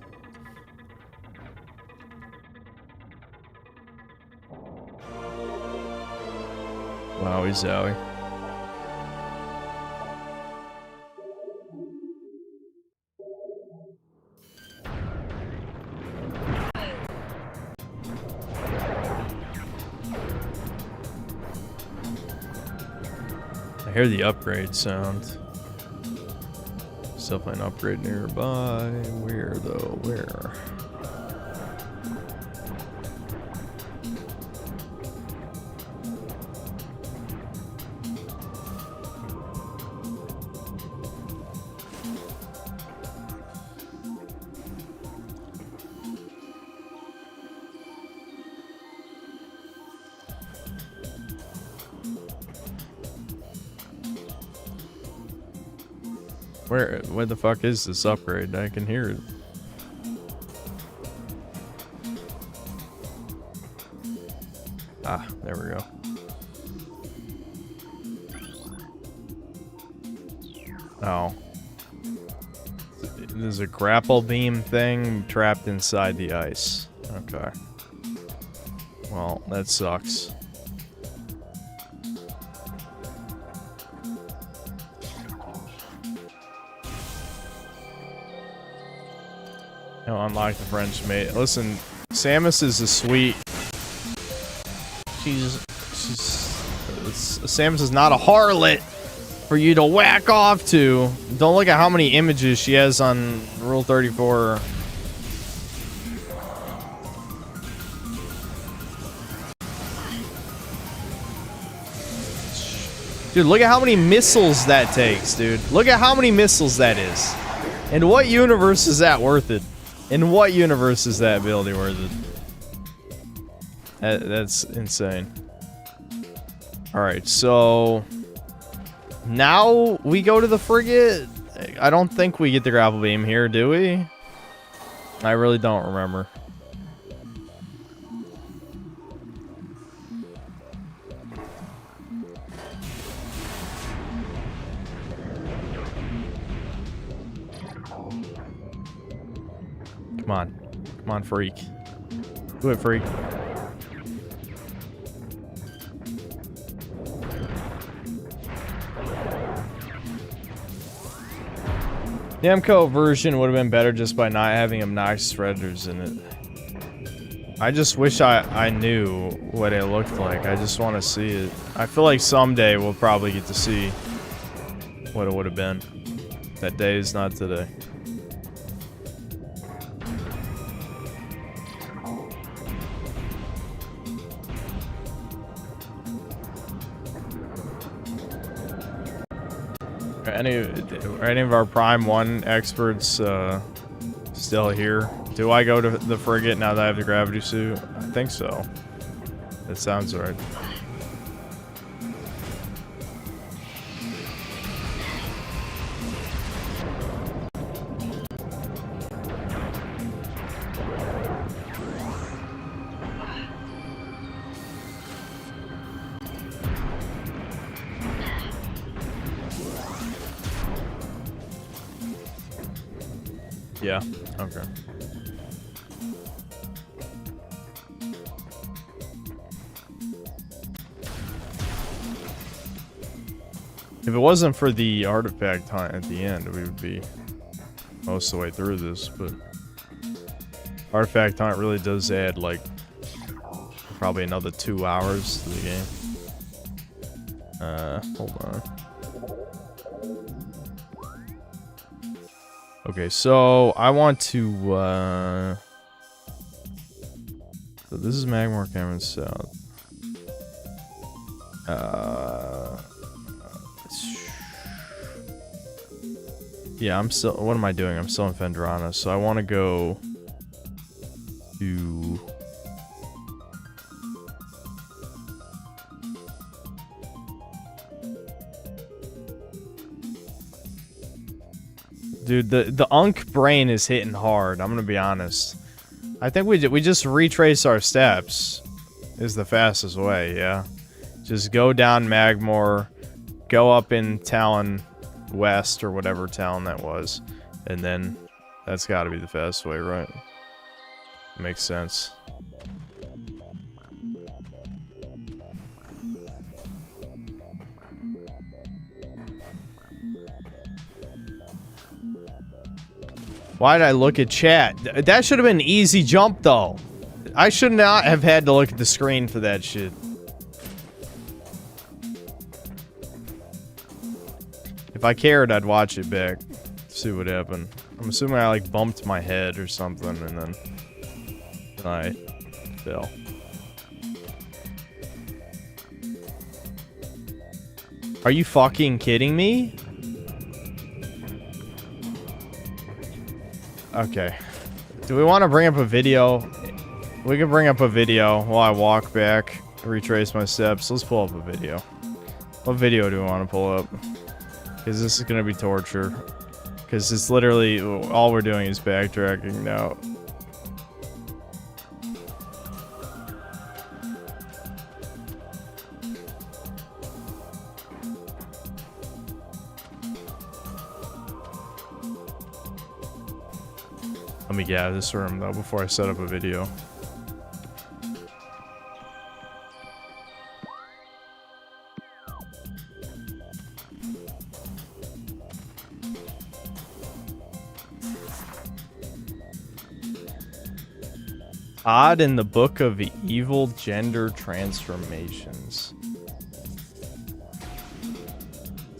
Wowie zowie. I hear the upgrade sound. Still an upgrade nearby. Where though? Where? Where the fuck is this upgrade? I can hear it. Ah, there we go. Oh. There's a grapple beam thing trapped inside the ice. Okay. Well, that sucks. No, unlock the French mate. Listen, Samus is a sweet. Samus is not a harlot for you to whack off to. Don't look at how many images she has on Rule 34. Dude, look at how many missiles that takes, dude. Look at how many missiles that is. In what universe is that worth it? In what universe is that ability worth it? That's insane. Alright, so... now we go to the frigate? I don't think we get the grapple beam here, do we? I really don't remember. Come on. Come on, freak. Do it, freak. The MCO version would have been better just by not having obnoxious predators in it. I just wish I knew what it looked like. I just want to see it. I feel like someday we'll probably get to see what it would have been. That day is not today. Are any of our Prime 1 experts still here? Do I go to the frigate now that I have the gravity suit? I think so. That sounds right. Yeah. Okay. If it wasn't for the artifact hunt at the end, we would be most of the way through this, but artifact hunt really does add like probably another 2 hours to the game. Hold on. Okay, so I want to so this is Magmore Cameron South. Yeah, I'm still, what am I doing? I'm still in Fendrana, so I want to go to dude, the Unk brain is hitting hard. I'm gonna be honest. I think we just retrace our steps is the fastest way. Yeah, just go down Magmore, go up in Talon West or whatever town that was, and then that's got to be the fast way, right? Makes sense. Why did I look at chat? That should have been an easy jump, though. I should not have had to look at the screen for that shit. If I cared, I'd watch it back, see what happened. I'm assuming I like bumped my head or something, and then I fell. Are you fucking kidding me? Okay. Do we want to bring up a video? We can bring up a video while I walk back, retrace my steps. Let's pull up a video. What video do we want to pull up? Because this is going to be torture. Because it's literally, all we're doing is backtracking now. Let me get out of this room, though, before I set up a video. Odd in the Book of Evil Gender Transformations.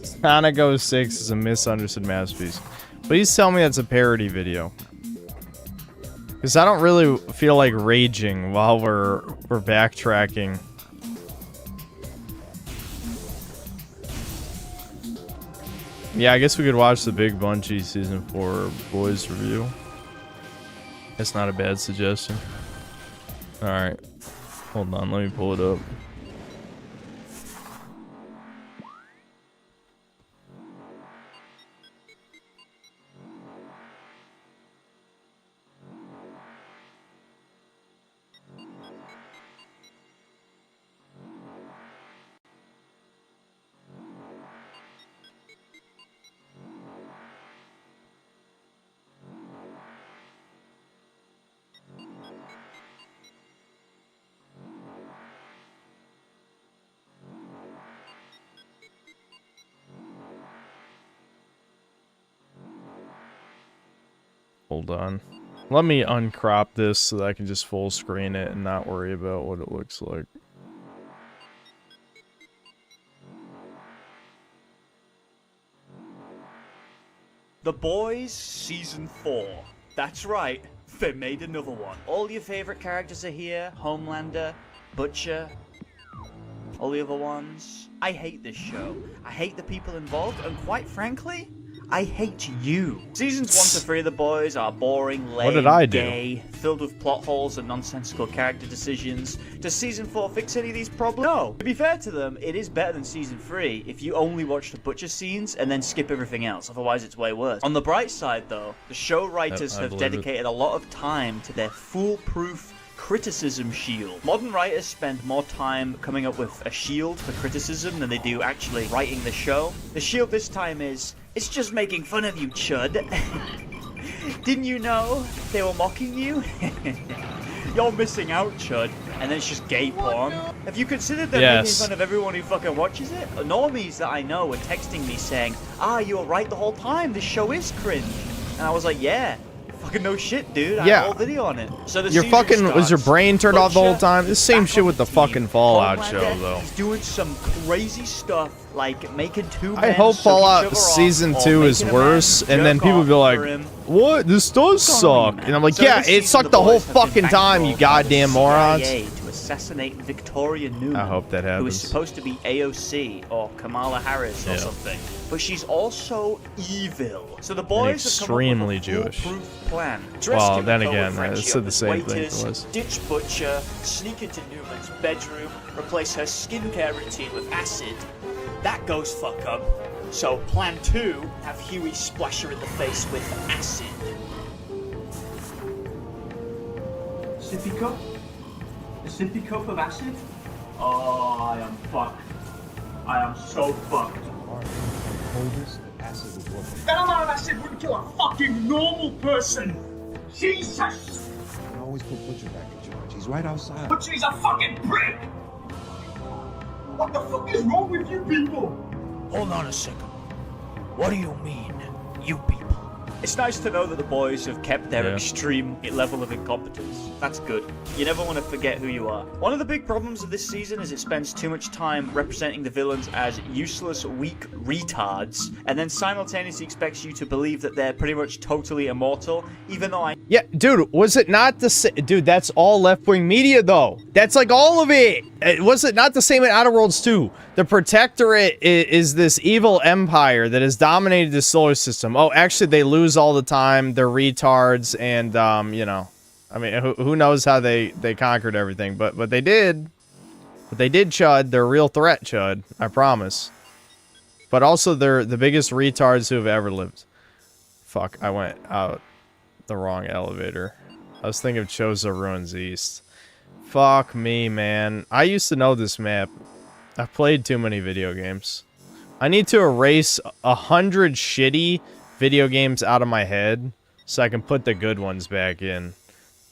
Sonic 06 is a misunderstood masterpiece. Please tell me that's a parody video. Because I don't really feel like raging while we're backtracking. Yeah, I guess we could watch the Big Bungie Season 4 Boys review. That's not a bad suggestion. Alright. Hold on, let me pull it up. Hold on. Let me uncrop this so that I can just full screen it and not worry about what it looks like. The Boys Season 4. That's right, they made another one. All your favorite characters are here. Homelander, Butcher, all the other ones. I hate this show. I hate the people involved, and quite frankly, I hate you. Seasons 1 to 3 of The Boys are boring, lame, What did I do? gay, filled with plot holes and nonsensical character decisions. Does Season 4 fix any of these problems? No. To be fair to them, it is better than Season 3 if you only watch the Butcher scenes and then skip everything else, otherwise it's way worse. On the bright side though, the show writers have dedicated a lot of time to their foolproof criticism shield. Modern writers spend more time coming up with a shield for criticism than they do actually writing the show. The shield this time is, it's just making fun of you, chud. Didn't you know they were mocking you? You're missing out, chud. And then it's just gay porn. Have you considered that making fun of everyone who fucking watches it? Normies that I know were texting me saying, you were right the whole time. This show is cringe. And I was like, yeah. Fucking no shit, dude. I have a whole video on it. So the Your fucking was your brain turned off the whole time? The same shit with the fucking Fallout show, though. He's doing some crazy stuff, like making two men I hope suck Fallout each other Season off, 2 or is making a worse, man and then jerk people off be like, for him. "What? This does suck." And I'm like, So "Yeah, this it season, sucked the the whole boys have been fucking time, you bankrolled by the goddamn morons." CIA to assassinate Victoria Newman. I hope that Who is happens. supposed to be AOC or Kamala Harris or something, but she's also evil. So the boys have come up extremely with a Jewish. foolproof plan. Well, then Kimiko again, with I Frenchie said up the as same thing waiters, it was. ditch Butcher, sneak into Newman's bedroom, replace her skincare routine with acid. That goes fuck up. So plan 2, have Huey splash her in the face with acid. Sippy cup? A sippy cup of acid? Oh, I am fucked. I am so fucked. That amount of acid wouldn't kill a fucking normal person! Jesus! I always put Butcher back in charge. He's right outside. But she's a fucking prick! What the fuck is wrong with you people? Hold on a second. What do you mean, you people? It's nice to know that the boys have kept their extreme level of incompetence. That's good. You never want to forget who you are. One of the big problems of this season is it spends too much time representing the villains as useless, weak retards, and then simultaneously expects you to believe that they're pretty much totally immortal, even though I... Yeah, dude, was it not the same? Dude, that's all left-wing media, though. That's like all of it. Was it not the same in Outer Worlds 2? The Protectorate is this evil empire that has dominated the solar system. Oh, actually, they lose all the time. They're retards, and, you know, I mean, who knows how they conquered everything, but they did. But they did, Chud. They're a real threat, Chud. I promise. But also, they're the biggest retards who have ever lived. Fuck, I went out the wrong elevator. I was thinking of Chozo Ruins East. Fuck me, man. I used to know this map. I've played too many video games. I need to erase 100 shitty video games out of my head so I can put the good ones back in.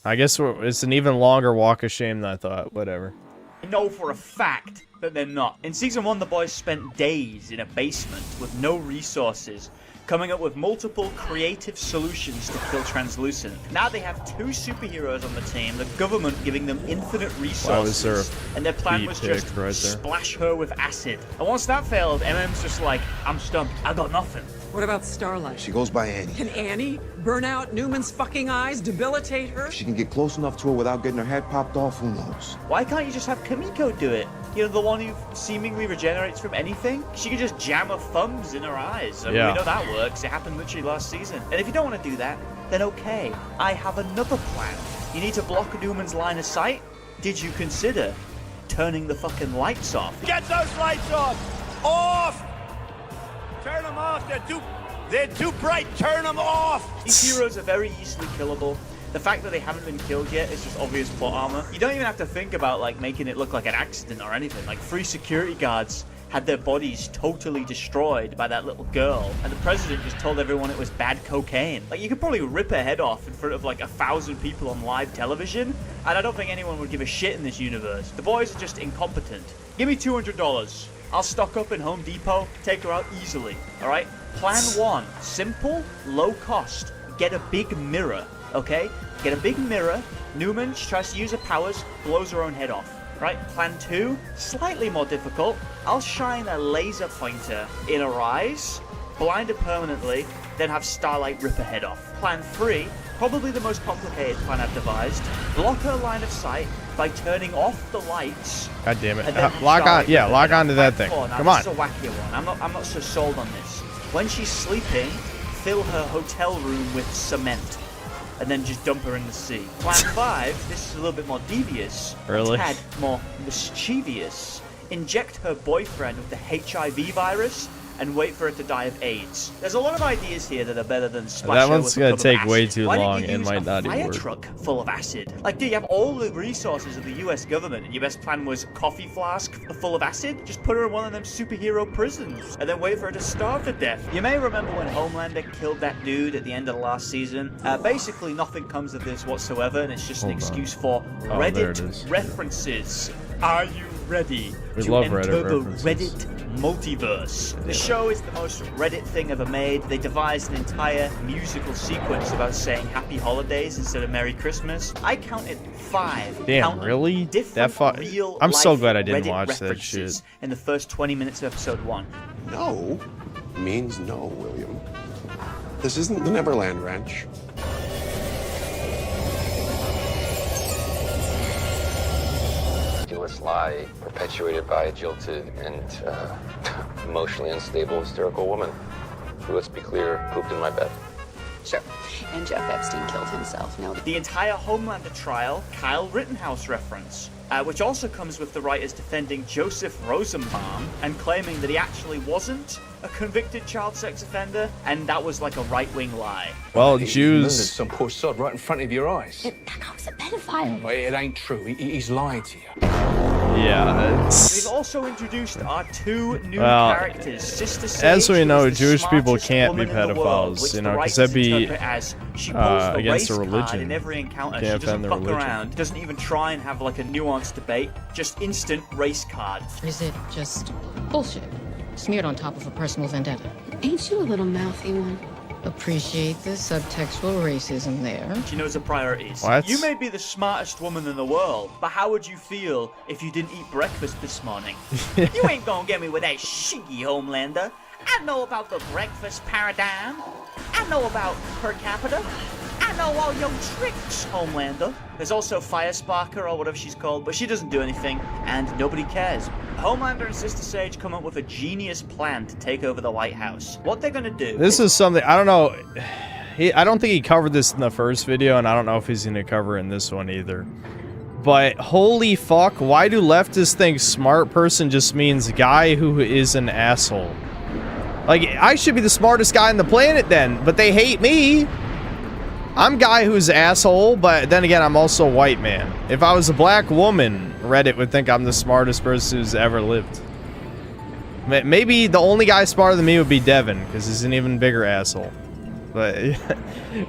I guess it's an even longer walk of shame than I thought. Whatever. I know for a fact that they're not. In Season 1, the boys spent days in a basement with no resources, coming up with multiple creative solutions to kill Translucent. Now they have 2 superheroes on the team, the government giving them infinite resources, and their plan was just right splash her with acid. And once that failed, MM's just like, I'm stumped, I got nothing. What about Starlight? She goes by Annie. Can Annie burn out Newman's fucking eyes, debilitate her? If she can get close enough to her without getting her head popped off, who knows? Why can't you just have Kamiko do it? You know, the one who seemingly regenerates from anything? She could just jam her thumbs in her eyes. I mean, we know that works. It happened literally last season. And if you don't want to do that, then okay. I have another plan. You need to block Newman's line of sight? Did you consider turning the fucking lights off? Get those lights off! Off! Turn them off. They're too bright. Turn them off. These heroes are very easily killable. The fact that they haven't been killed yet is just obvious plot armor. You don't even have to think about like making it look like an accident or anything. Like 3 security guards had their bodies totally destroyed by that little girl, and the president just told everyone it was bad cocaine. Like, you could probably rip her head off in front of like 1,000 people on live television, and I don't think anyone would give a shit in this universe. The boys are just incompetent. Give me $200. I'll stock up in Home Depot, take her out easily, alright? Plan 1, simple, low cost. Get a big mirror, okay? Get a big mirror. Newman, she tries to use her powers, blows her own head off. Right, plan 2, slightly more difficult. I'll shine a laser pointer in her eyes, blind her permanently, then have Starlight rip her head off. Plan 3, probably the most complicated plan I've devised. Block her line of sight by turning off the lights. God damn it. And then Lock on, Starlight yeah, rip her lock head onto off. that Plan thing. 4. Now, Come this on. is a wackier one. I'm not so sold on this. When she's sleeping, fill her hotel room with cement, and then just dump her in the sea. Plan 5, this is a little bit more devious, Really? a tad more mischievous. Inject her boyfriend with the HIV virus, and wait for her to die of AIDS. There's a lot of ideas here that are better than splash That her one's with a gonna cup of take way acid. too Why didn't long you and use might a not even fire work. truck full of acid? Like, do you have all the resources of the US government and your best plan was coffee flask full of acid? Just put her in one of them superhero prisons and then wait for her to starve to death. You may remember when Homelander killed that dude at the end of the last season. Basically, nothing comes of this whatsoever, and it's just an excuse for Oh, there it Reddit is. references. Are you ready We to love enter Reddit the references. Reddit multiverse? The show is the most Reddit thing ever made. They devised an entire musical sequence about saying Happy Holidays instead of Merry Christmas. I counted 5. Damn, Count them, really? Different That I'm so real-life glad I didn't Reddit watch that references shit. in the first 20 minutes of episode 1. No means no, William. This isn't the Neverland Ranch. Ridiculous lie perpetuated by a jilted and emotionally unstable, hysterical woman who, let's be clear, pooped in my bed. Sure. And Jeff Epstein killed himself. No. The entire Homelander trial, Kyle Rittenhouse reference, which also comes with the writers defending Joseph Rosenbaum and claiming that he actually wasn't a convicted child sex offender, and that was like a right-wing lie. Well, He murdered Jews. some poor sod right in front of your eyes. That guy was a pedophile. Well, it ain't true. He's lying to you. Yeah. We've also introduced our 2 new Well, characters. Sister Sage, as we who know, is the Jewish people smartest can't be woman in the world, pedophiles, which you the know, 'cause writers that'd be, interpret as she pulls the against race the card religion. in every encounter. Can't She doesn't offend the fuck religion. around, doesn't even try and have like a nuanced debate, just instant race card. Is it just bullshit smeared on top of a personal vendetta? Ain't you a little mouthy one? Appreciate the subtextual racism there. She knows her priorities. What? You may be the smartest woman in the world, but how would you feel if you didn't eat breakfast this morning? You ain't gonna get me with that shiggy, Homelander. I know about the breakfast paradigm. I know about per capita. I know all your tricks, Homelander. There's also Firesparker, or whatever she's called, but she doesn't do anything, and nobody cares. Homelander and Sister Sage come up with a genius plan to take over the White House. What they're gonna do... This is something, I don't know. I don't think he covered this in the first video, and I don't know if he's gonna cover it in this one either. But holy fuck, why do leftists think smart person just means guy who is an asshole? Like, I should be the smartest guy on the planet then, but they hate me. I'm guy who's asshole, but then again, I'm also a white man. If I was a black woman, Reddit would think I'm the smartest person who's ever lived. Maybe the only guy smarter than me would be Devin, because he's an even bigger asshole. But,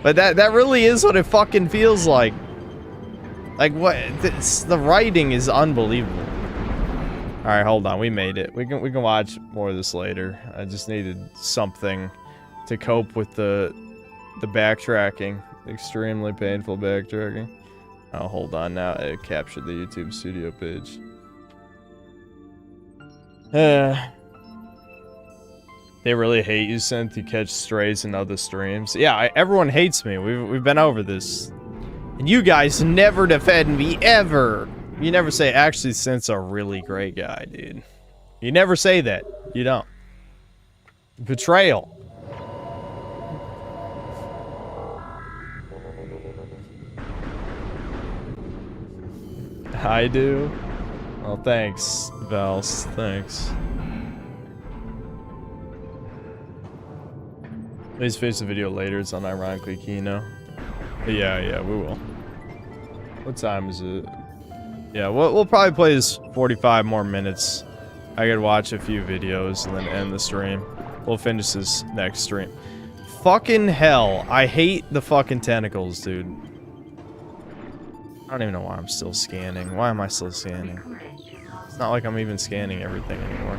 but that really is what it fucking feels like. Like, what? The writing is unbelievable. All right, hold on. We made it. We can watch more of this later. I just needed something to cope with the backtracking. Extremely painful backtracking. Oh, hold on now. I captured the YouTube studio page. They really hate you, Synth. You catch strays in other streams. Yeah, everyone hates me. We've been over this. And you guys never defend me, ever. You never say, actually, Synth's a really great guy, dude. You never say that. You don't. Betrayal. I do? Well, thanks, Vals. Thanks. Please face the video later. It's unironically Kino. But yeah, we will. What time is it? Yeah, we'll probably play this 45 more minutes. I could watch a few videos and then end the stream. We'll finish this next stream. Fucking hell. I hate the fucking tentacles, dude. I don't even know why I'm still scanning. Why am I still scanning? It's not like I'm even scanning everything anymore.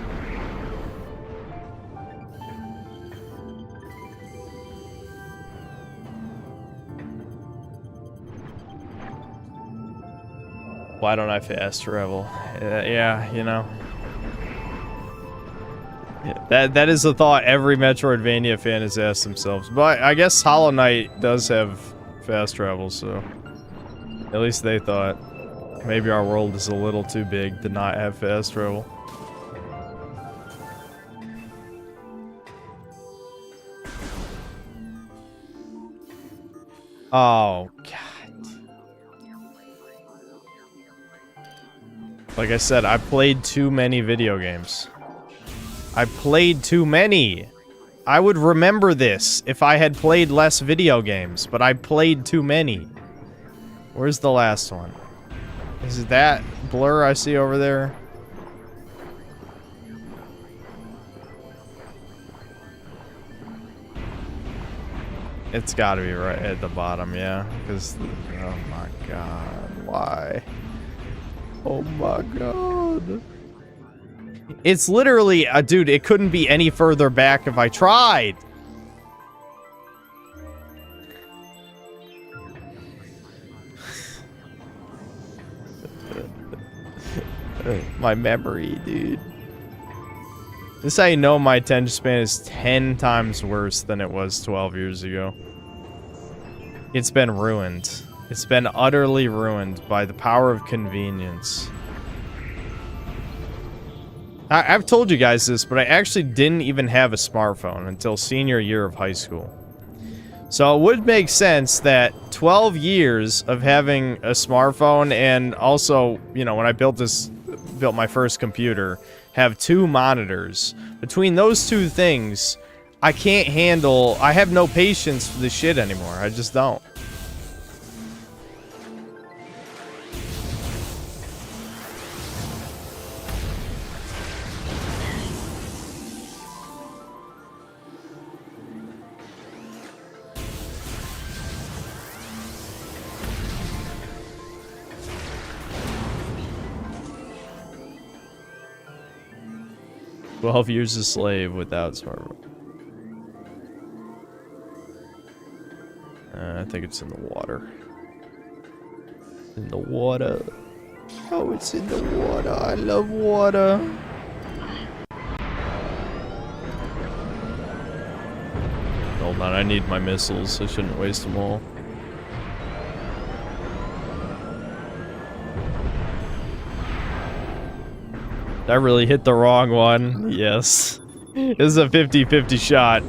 Why don't I fast travel? Yeah, you know. Yeah, that is the thought every Metroidvania fan has asked themselves. But I guess Hollow Knight does have fast travel, so... At least they thought. Maybe our world is a little too big to not have fast travel. Oh, God. Like I said, I played too many video games. I played too many. I would remember this if I had played less video games, but I played too many. Where's the last one? Is it that blur I see over there? It's gotta be right at the bottom, yeah. Because, oh my god, why? Oh my god. It's literally, dude, it couldn't be any further back if I tried. My memory, dude. This is how you know my attention span is 10 times worse than it was 12 years ago. It's been ruined. It's been utterly ruined by the power of convenience. I've told you guys this, but I actually didn't even have a smartphone until senior year of high school. So it would make sense that 12 years of having a smartphone and also, you know, when I built my first computer, have 2 monitors. Between those 2 things, I have no patience for this shit anymore. I just don't. "12 years a slave without smartphone." I think it's in the water. In the water. Oh, it's in the water. I love water. Hold on, I need my missiles. I shouldn't waste them all. Did I really hit the wrong one? Yes. This is a 50-50 shot.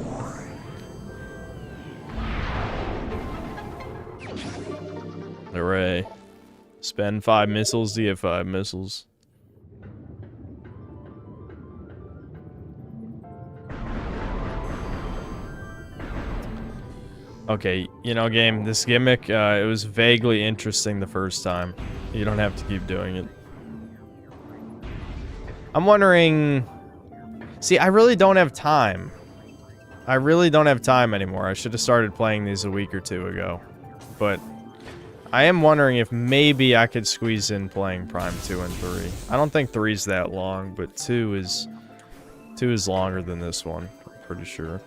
Hooray. Spend 5 missiles to get 5 missiles. Okay, you know, game, this gimmick, it was vaguely interesting the first time. You don't have to keep doing it. I'm wondering... See, I really don't have time. I really don't have time anymore. I should have started playing these a week or 2 ago. But I am wondering if maybe I could squeeze in playing Prime 2 and 3. I don't think 3's that long, but 2 is longer than this one. I'm pretty sure.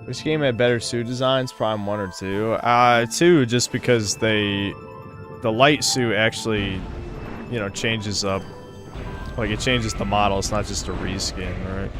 Which game had better suit designs, Prime 1 or 2? 2, just because the light suit actually, you know, changes up. Like, it changes the model, it's not just a reskin, right?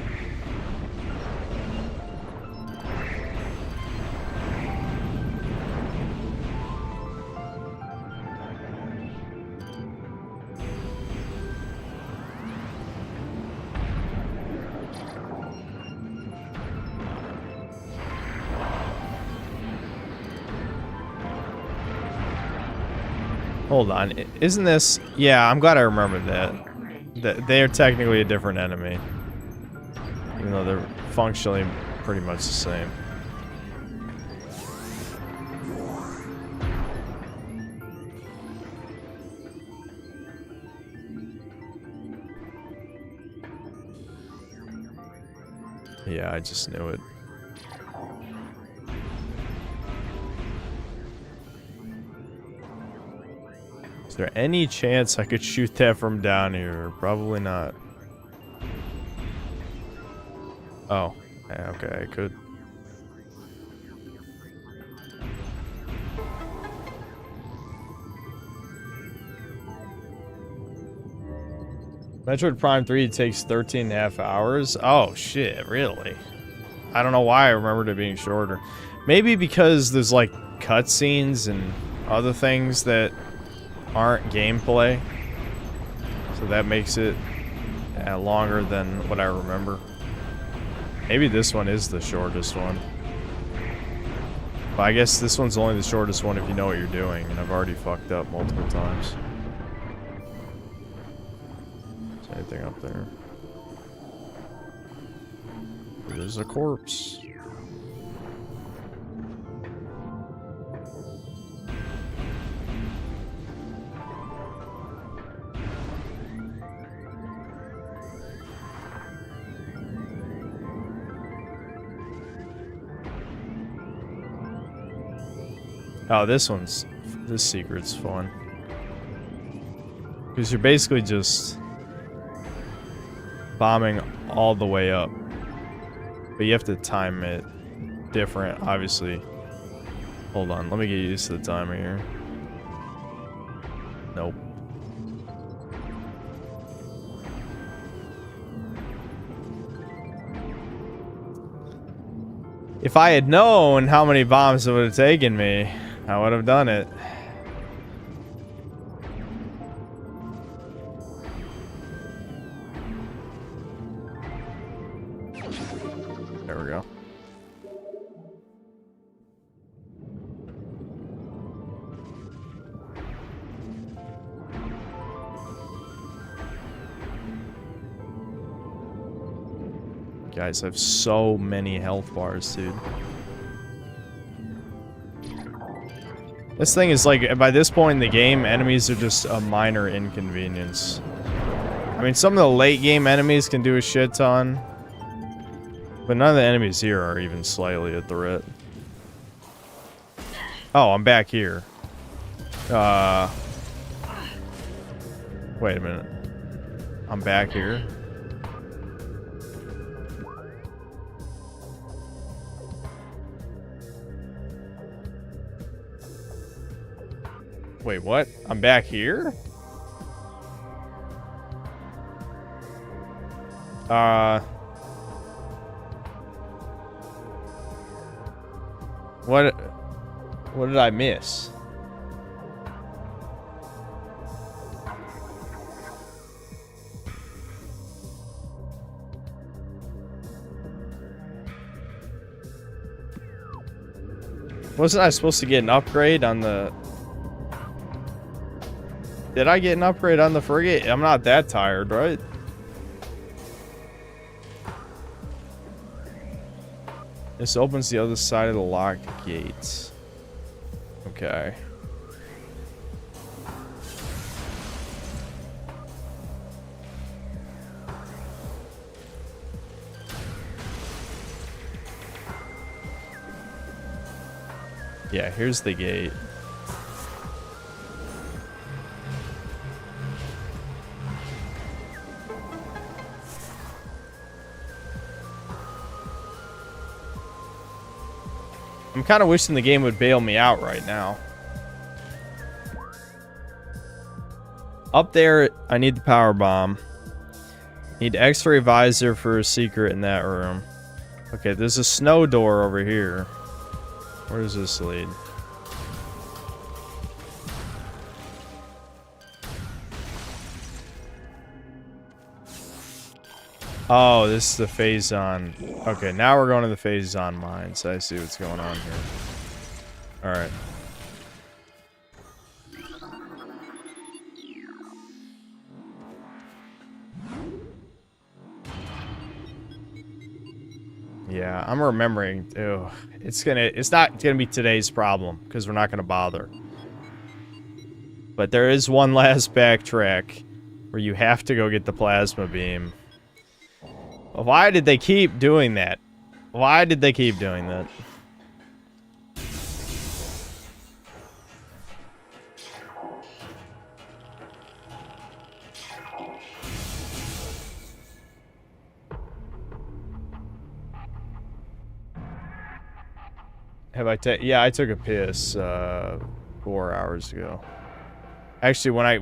Hold on, isn't this... Yeah, I'm glad I remembered that. They're technically a different enemy. Even though they're functionally pretty much the same. Yeah, I just knew it. Is there any chance I could shoot that from down here? Probably not. Oh, yeah, okay, I could. Metroid Prime 3 takes 13.5 hours? Oh, shit, really? I don't know why I remembered it being shorter. Maybe because there's, like, cutscenes and other things that aren't gameplay. So that makes it longer than what I remember. Maybe this one is the shortest one. But I guess this one's only the shortest one if you know what you're doing, and I've already fucked up multiple times. Is there anything up there? There's a corpse. Oh, this secret's fun. Because you're basically just bombing all the way up. But you have to time it different, obviously. Hold on, let me get used to the timer here. Nope. If I had known how many bombs it would have taken me, I would have done it. There we go. Guys, I have so many health bars, dude. This thing is like, by this point in the game, enemies are just a minor inconvenience. I mean, some of the late game enemies can do a shit ton. But none of the enemies here are even slightly a threat. Oh, I'm back here. Wait a minute. I'm back here. Wait, what? I'm back here? What did I miss? Wasn't I supposed to get an upgrade on the... Did I get an upgrade on the frigate? I'm not that tired, right? This opens the other side of the locked gates. Okay. Yeah, here's the gate. I'm kind of wishing the game would bail me out right now. Up there, I need the power bomb. Need X-ray visor for a secret in that room. Okay, there's a snow door over here. Where does this lead? Oh, this is the Phazon. Okay, now we're going to the Phazon mines. I see what's going on here. Alright. Yeah, I'm remembering. Ew, it's not gonna be today's problem because we're not gonna bother. But there is one last backtrack where you have to go get the plasma beam. Why did they keep doing that? Why did they keep doing that? Have I yeah, I took a piss 4 hours ago. Actually, I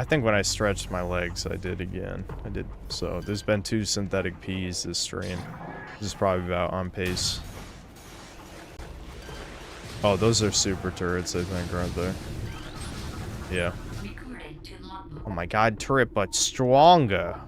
think when I stretched my legs, I did again. I did. So there's been 2 synthetic peas this stream. This is probably about on pace. Oh, those are super turrets, I think, aren't they? Yeah. Oh my god, turret, but stronger.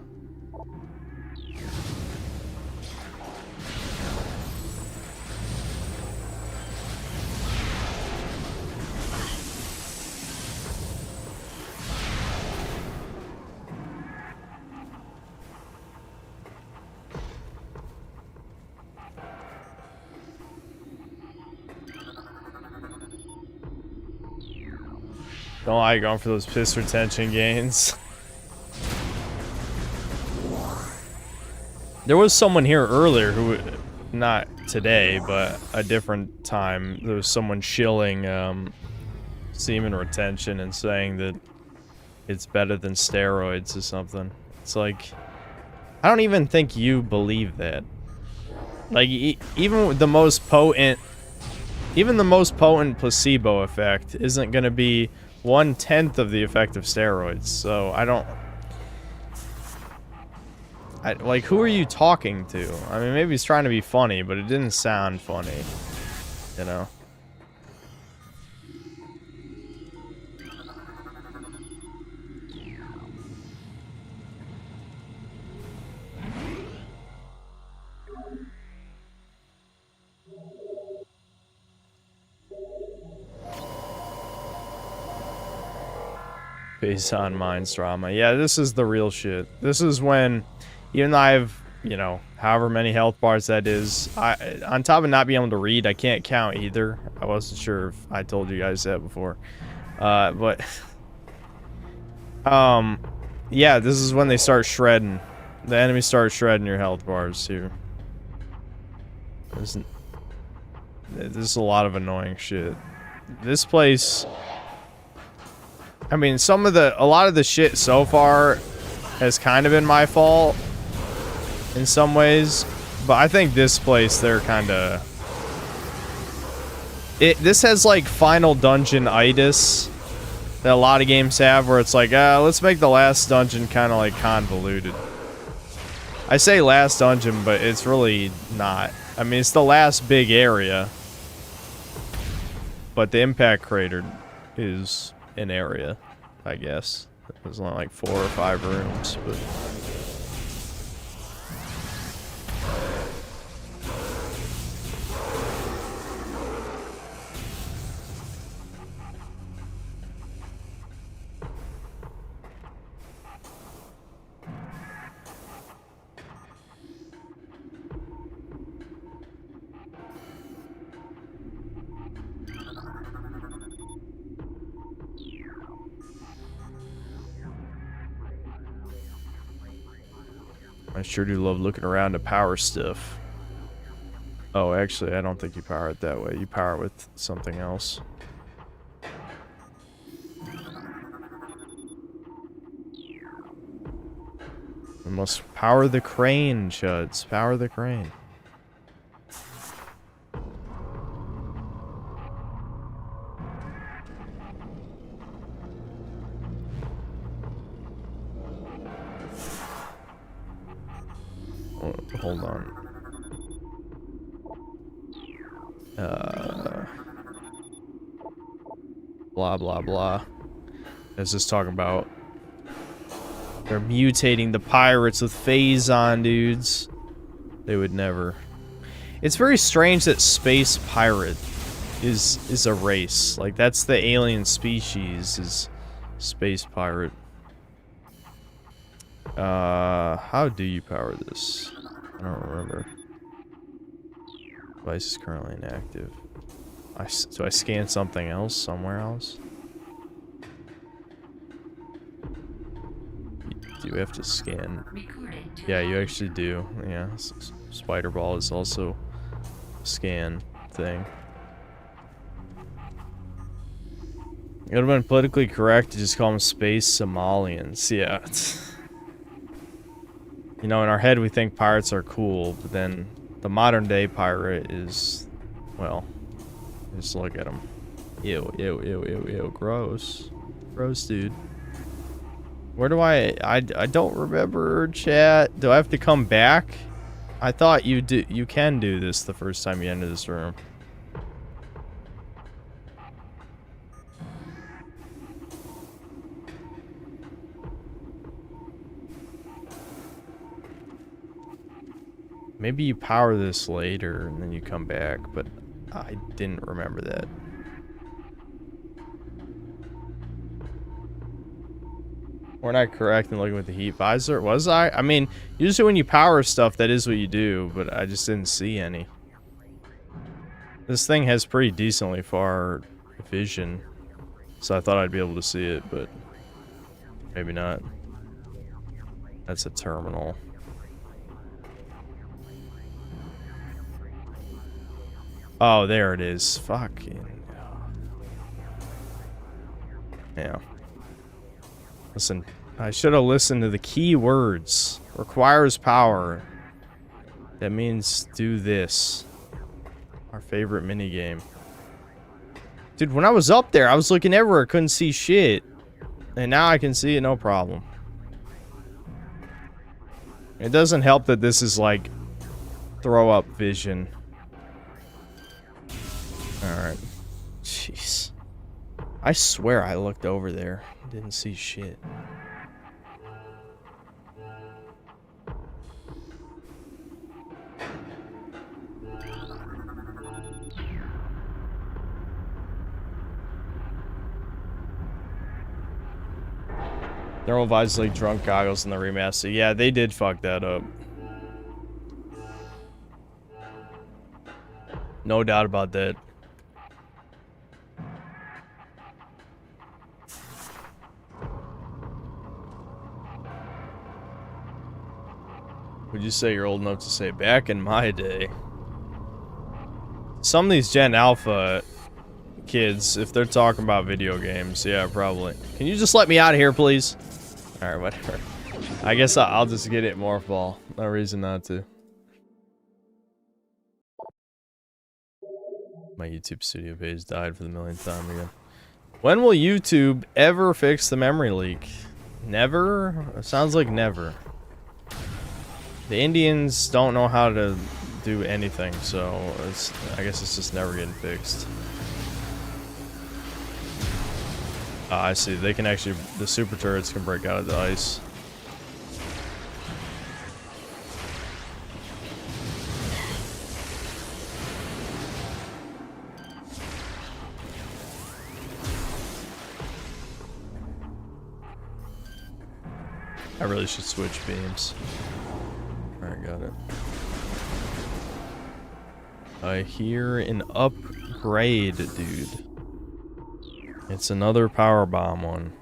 Don't like going for those piss retention gains. There was someone here earlier who, not today, but a different time, there was someone shilling semen retention and saying that it's better than steroids or something. It's like, I don't even think you believe that. Like, even the most potent placebo effect isn't going to be 1/10 of the effect of steroids. So like, who are you talking to? I mean, maybe he's trying to be funny, but it didn't sound funny, you know? Based on Mind's drama. Yeah, this is the real shit. This is when, even though I have, you know, however many health bars that is, on top of not being able to read, I can't count either. I wasn't sure if I told you guys that before. But, yeah, this is when they start shredding. The enemy starts shredding your health bars here. This is a lot of annoying shit. This place... I mean, a lot of the shit so far has kind of been my fault in some ways, but I think this place, they're kind of... This has, like, final dungeon-itis that a lot of games have, where it's like, let's make the last dungeon kind of, like, convoluted. I say last dungeon, but it's really not. I mean, it's the last big area, but the impact crater is... an area, I guess. There's only like 4 or 5 rooms, but... I sure do love looking around to power stuff. Oh, actually, I don't think you power it that way. You power it with something else. We must power the crane, chuds. Power the crane. Hold on. Blah, blah, blah. It's just talking about... They're mutating the pirates with Phazon, dudes. They would never. It's very strange that space pirate is a race. Like, that's the alien species, is space pirate. How do you power this? I don't remember. Device is currently inactive. So I scan something else somewhere else? Do you have to scan? Yeah, you actually do. Yeah, Spider Ball is also a scan thing. It would have been politically correct to just call them Space Somalians. Yeah. You know, in our head we think pirates are cool, but then the modern day pirate is, well, just look at them. Ew, ew, ew, ew, ew, gross. Gross, dude. Where do I don't remember, chat. Do I have to come back? I thought you can do this the first time you enter this room. Maybe you power this later and then you come back, but I didn't remember that. We're not correct in looking with the heat visor, was I? I mean, usually when you power stuff, that is what you do, but I just didn't see any. This thing has pretty decently far vision. So I thought I'd be able to see it, but maybe not. That's a terminal. Oh, there it is. Fucking. Yeah. Listen, I should have listened to the key words. Requires power. That means do this. Our favorite minigame. Dude, when I was up there, I was looking everywhere. I couldn't see shit. And now I can see it, no problem. It doesn't help that this is like throw up vision. Alright. Jeez. I swear I looked over there. Didn't see shit. Thermal visors like drunk goggles in the remaster. Yeah, they did fuck that up. No doubt about that. Would you say you're old enough to say back in my day? Some of these Gen Alpha kids, if they're talking about video games, yeah, probably. Can you just let me out of here, please? Alright, whatever. I guess I'll just get it more fall. No reason not to. My YouTube studio page died for the millionth time again. When will YouTube ever fix the memory leak? Never? It sounds like never. The Indians don't know how to do anything, so I guess it's just never getting fixed. I see. They can actually, the super turrets can break out of the ice. I really should switch beams. Alright, got it. I hear an upgrade, dude. It's another power bomb one.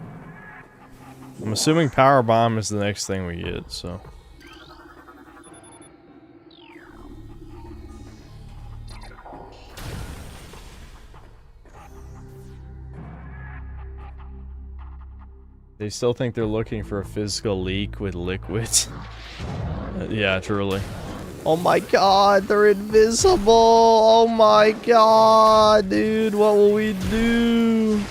I'm assuming power bomb is the next thing we get, so. They still think they're looking for a physical leak with liquids. Yeah, truly. Oh my god, they're invisible! Oh my god, dude, what will we do?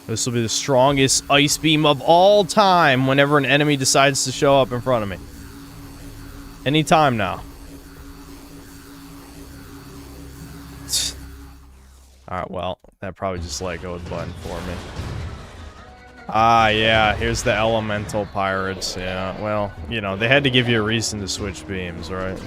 This will be the strongest ice beam of all time whenever an enemy decides to show up in front of me. Anytime now. Alright, well, that probably just let go of the button for me. Ah, yeah, here's the elemental pirates. Yeah, well, you know, they had to give you a reason to switch beams, right?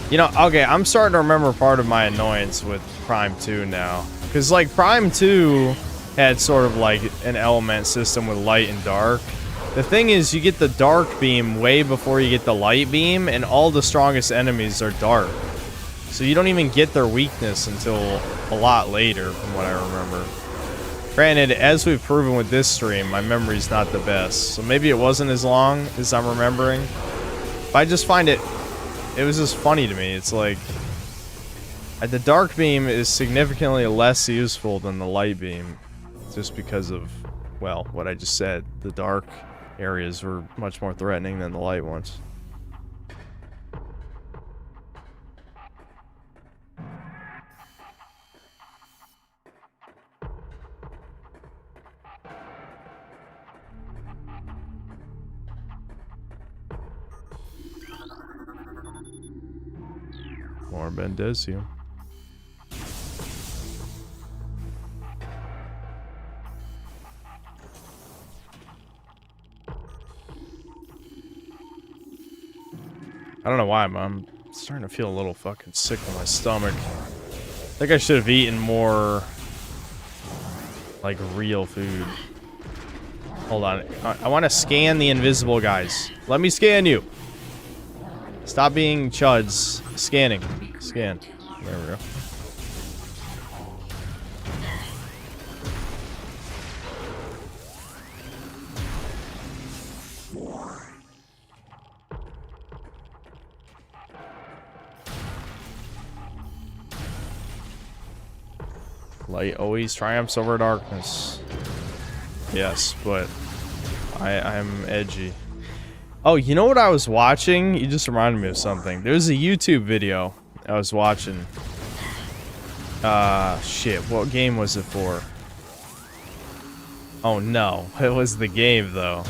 You know, okay, I'm starting to remember part of my annoyance with Prime 2 now. Because, like, Prime 2 had sort of, like, an element system with light and dark. The thing is, you get the dark beam way before you get the light beam, and all the strongest enemies are dark. So you don't even get their weakness until a lot later, from what I remember. Granted, as we've proven with this stream, my memory's not the best. So maybe it wasn't as long as I'm remembering. But I just find it was just funny to me. It's like, the dark beam is significantly less useful than the light beam. Just because of, well, what I just said. The dark areas were much more threatening than the light ones. More Bendesium. I don't know why, I'm starting to feel a little fucking sick in my stomach. I think I should have eaten more, like, real food. Hold on. I want to scan the invisible guys. Let me scan you. Stop being chuds. Scanning. Scan. There we go. Light always triumphs over darkness. Yes, but I'm edgy. Oh, you know what I was watching? You just reminded me of something. There's a YouTube video I was watching. Shit, what game was it for? Oh no, it was the game though.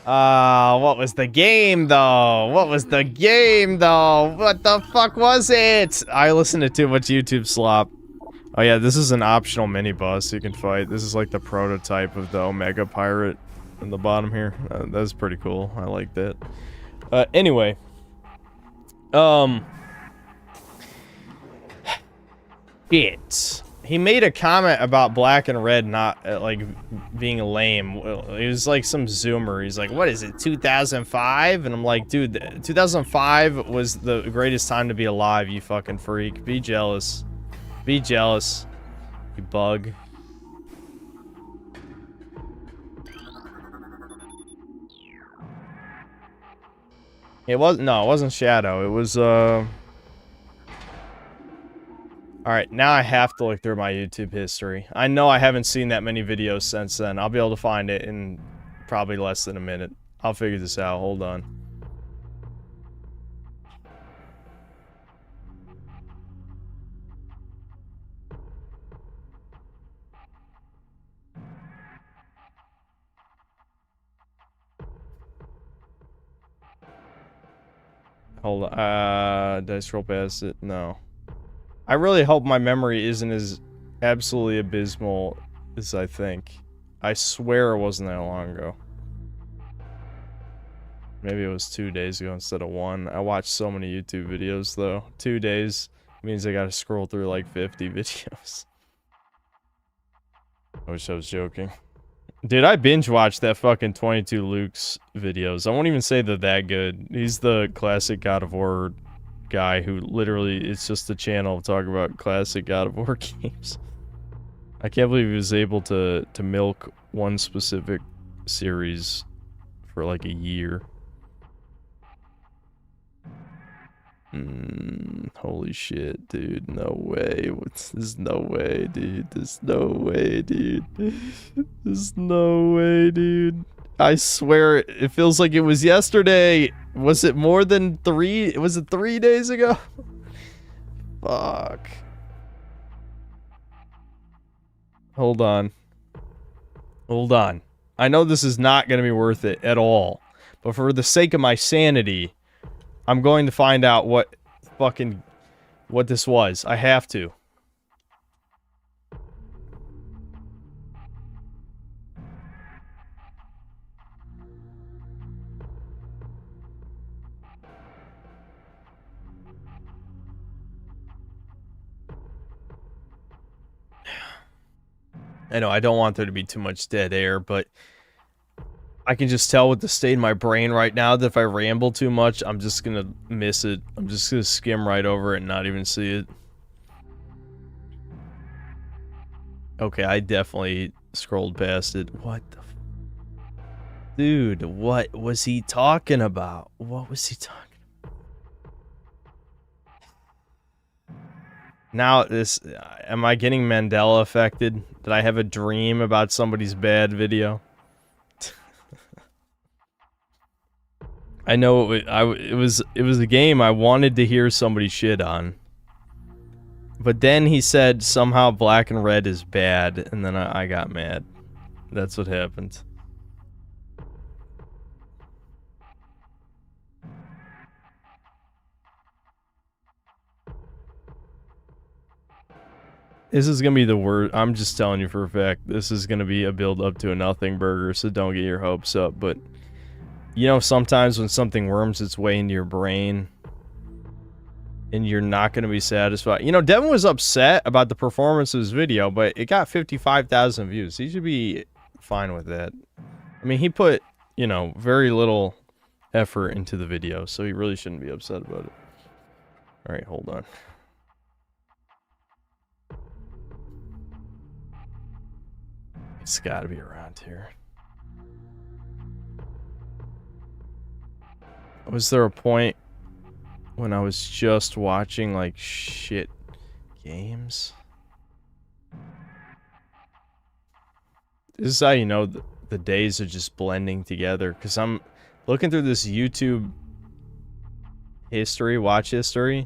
What was the game though? What was the game though? What the fuck was it? I listened to too much YouTube slop. Oh yeah, this is an optional mini boss you can fight. This is like the prototype of the Omega Pirate in the bottom here. That's pretty cool. I like that. Anyway. Shit. He made a comment about black and red not, like, being lame. He was like some zoomer. He's like, what is it, 2005? And I'm like, dude, 2005 was the greatest time to be alive, you fucking freak. Be jealous. Be jealous, you bug. It wasn't Shadow. It was, Alright, now I have to look through my YouTube history. I know I haven't seen that many videos since then. I'll be able to find it in probably less than a minute. I'll figure this out. Hold on. Hold on. Did I scroll past it? No. I really hope my memory isn't as absolutely abysmal as I think. I swear it wasn't that long ago. Maybe it was 2 days ago instead of 1. I watched so many YouTube videos though. 2 days means I gotta scroll through like 50 videos. I wish I was joking. Dude, I binge watched that fucking 22 Luke's videos. I won't even say they're that good. He's the classic God of War guy who literally, it's just a channel talking about classic God of War games. I can't believe he was able to milk one specific series for like a year. Holy shit, dude. No way. There's no way, dude. There's no way, dude. There's no way, dude. I swear, it feels like it was yesterday. Was it more than 3? Was it 3 days ago? Fuck. Hold on. Hold on. I know this is not going to be worth it at all. But for the sake of my sanity, I'm going to find out what this was. I have to. I know I don't want there to be too much dead air, but I can just tell with the state of my brain right now that if I ramble too much, I'm just gonna miss it. I'm just gonna skim right over it and not even see it. Okay, I definitely scrolled past it. What the dude, what was he talking about? What was he talking about? Now, am I getting Mandela affected? Did I have a dream about somebody's bad video? I know it was a game I wanted to hear somebody shit on. But then he said somehow black and red is bad, and then I got mad. That's what happened. This is gonna be the worst. I'm just telling you for a fact. This is gonna be a build up to a nothing burger, so don't get your hopes up. But You know, sometimes when something worms its way into your brain and you're not going to be satisfied. You know, Devin was upset about the performance of his video, but it got 55,000 views. He should be fine with that. I mean, he put, you know, very little effort into the video, so he really shouldn't be upset about it. All right, hold on. It's got to be around here. Was there a point when I was just watching like shit games? This is how you know the days are just blending together, because I'm looking through this YouTube history, watch history,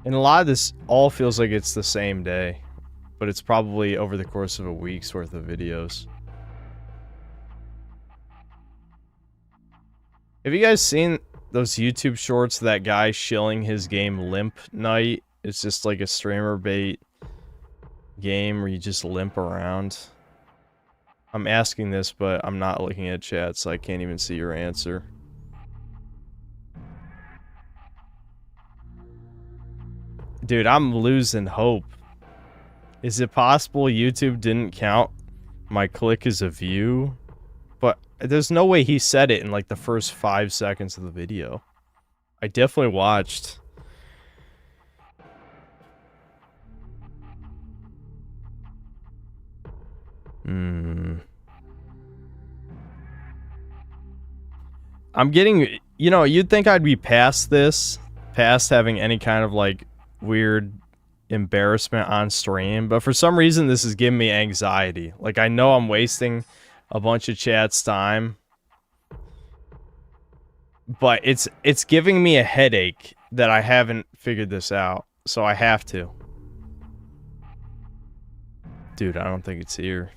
and a lot of this all feels like it's the same day, but it's probably over the course of a week's worth of videos. Have you guys seen those YouTube shorts of that guy shilling his game Limp Night? It's just like a streamer bait game where you just limp around. I'm asking this, but I'm not looking at chat, so I can't even see your answer. Dude, I'm losing hope. Is it possible YouTube didn't count my click as a view? But there's no way he said it in like the first 5 seconds of the video. I definitely watched. I'm getting, you know, you'd think I'd be past this, past having any kind of like weird embarrassment on stream, but for some reason this is giving me anxiety. Like, I know I'm wasting a bunch of chat's time, but it's giving me a headache that I haven't figured this out, so I have to. Dude, I don't think it's here.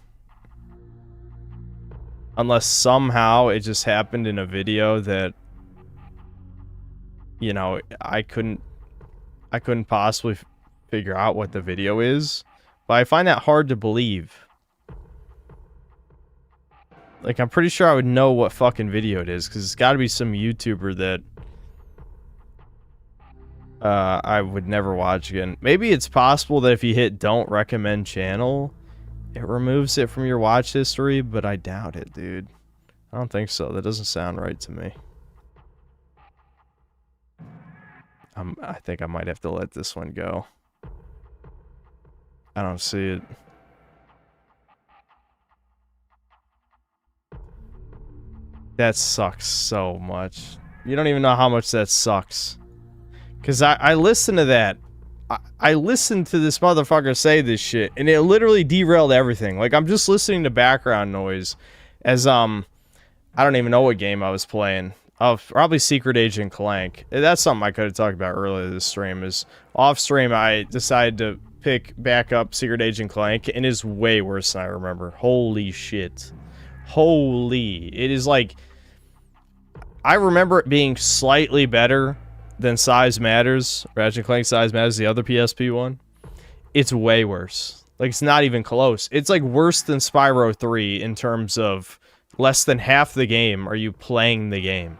Unless somehow it just happened in a video that, you know, I couldn't possibly figure out what the video is. But I find that hard to believe. Like, I'm pretty sure I would know what fucking video it is, because it's got to be some YouTuber that I would never watch again. Maybe it's possible that if you hit don't recommend channel, it removes it from your watch history, but I doubt it, dude. I don't think so. That doesn't sound right to me. I think I might have to let this one go. I don't see it. That sucks so much. You don't even know how much that sucks. Because I listened to that. I listened to this motherfucker say this shit, and it literally derailed everything. Like, I'm just listening to background noise as, I don't even know what game I was playing. Oh, probably Secret Agent Clank. That's something I could have talked about earlier this stream. Is off stream, I decided to pick back up Secret Agent Clank, and it's way worse than I remember. Holy shit. Holy. It is like, I remember it being slightly better than Size Matters. Ratchet & Clank Size Matters, the other PSP one. It's way worse. Like, it's not even close. It's like worse than Spyro 3 in terms of less than half the game are you playing the game.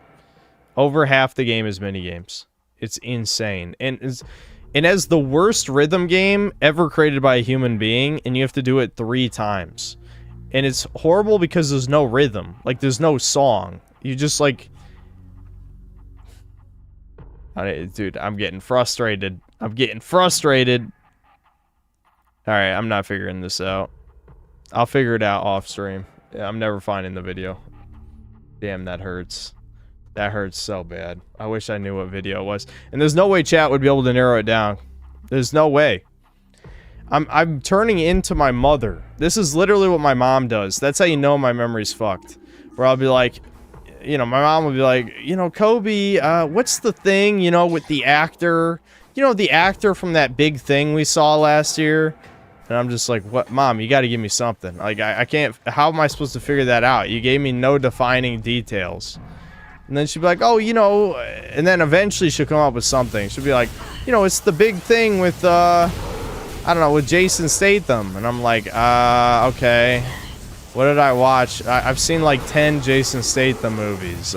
Over half the game is minigames. It's insane. And as the worst rhythm game ever created by a human being, and you have to do it 3 times. And it's horrible because there's no rhythm. Like, there's no song. You just, like... Dude, I'm getting frustrated. I'm getting frustrated. Alright, I'm not figuring this out. I'll figure it out off stream. Yeah, I'm never finding the video. Damn, that hurts. That hurts so bad. I wish I knew what video it was. And there's no way chat would be able to narrow it down. There's no way. I'm turning into my mother. This is literally what my mom does. That's how you know my memory's fucked. Where I'll be like... You know, my mom would be like, you know, Kobe, what's the thing, you know, with the actor? You know, the actor from that big thing we saw last year? And I'm just like, what? Mom, you got to give me something. Like, I can't... How am I supposed to figure that out? You gave me no defining details. And then she'd be like, oh, you know... And then eventually she'll come up with something. She'll be like, you know, it's the big thing with, I don't know, with Jason Statham. And I'm like, okay. What did I watch? I've seen like 10 Jason Statham movies.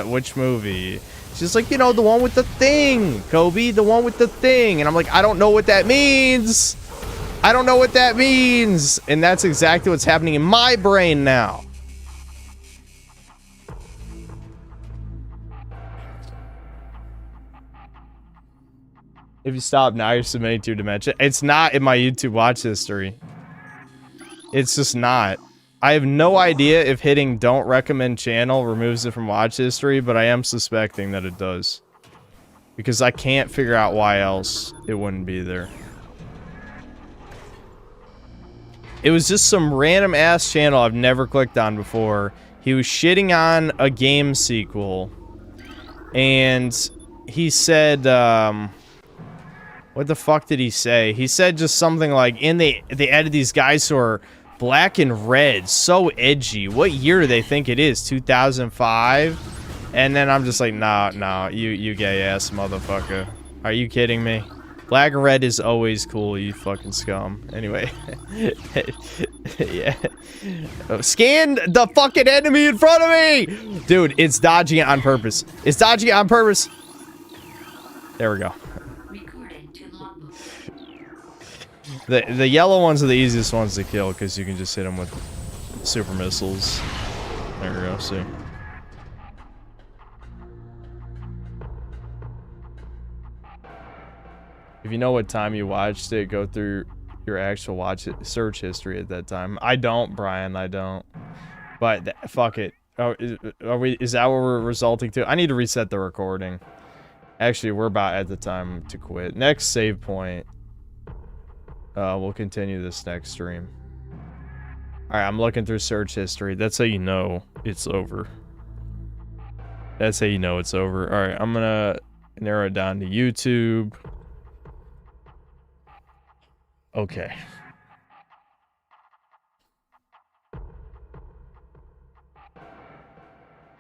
Which movie? She's like, you know, the one with the thing, Kobe, the one with the thing. And I'm like, I don't know what that means. I don't know what that means. And that's exactly what's happening in my brain now. If you stop now, you're submitting to your dementia. It's not in my YouTube watch history. It's just not. I have no idea if hitting don't recommend channel removes it from watch history, but I am suspecting that it does. Because I can't figure out why else it wouldn't be there. It was just some random ass channel I've never clicked on before. He was shitting on a game sequel. And he said, what the fuck did he say? He said just something like, they added these guys who are black and red, so edgy. What year do they think it is? 2005? And then I'm just like, nah, you gay ass motherfucker. Are you kidding me? Black and red is always cool, you fucking scum. Anyway. Yeah. Scan the fucking enemy in front of me! Dude, it's dodging it on purpose. It's dodging it on purpose. There we go. The yellow ones are the easiest ones to kill because you can just hit them with super missiles. There we go, see. If you know what time you watched it, go through your actual search history at that time. I don't, Brian, I don't. But fuck it. Oh, is that what we're resulting to? I need to reset the recording. Actually, we're about at the time to quit. Next save point. We'll continue this next stream. Alright, I'm looking through search history. That's how you know it's over. That's how you know it's over. Alright, I'm gonna narrow it down to YouTube. Okay.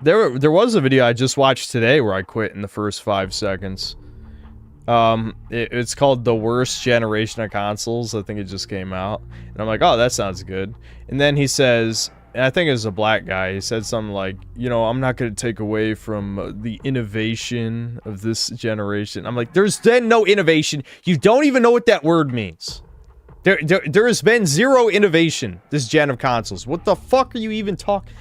There was a video I just watched today where I quit in the first 5 seconds. It's called The Worst Generation of Consoles. I think it just came out. And I'm like, oh, that sounds good. And then he says, and I think it was a black guy, he said something like, you know, I'm not going to take away from the innovation of this generation. I'm like, there's then no innovation. You don't even know what that word means. There has been zero innovation this gen of consoles. What the fuck are you even talking?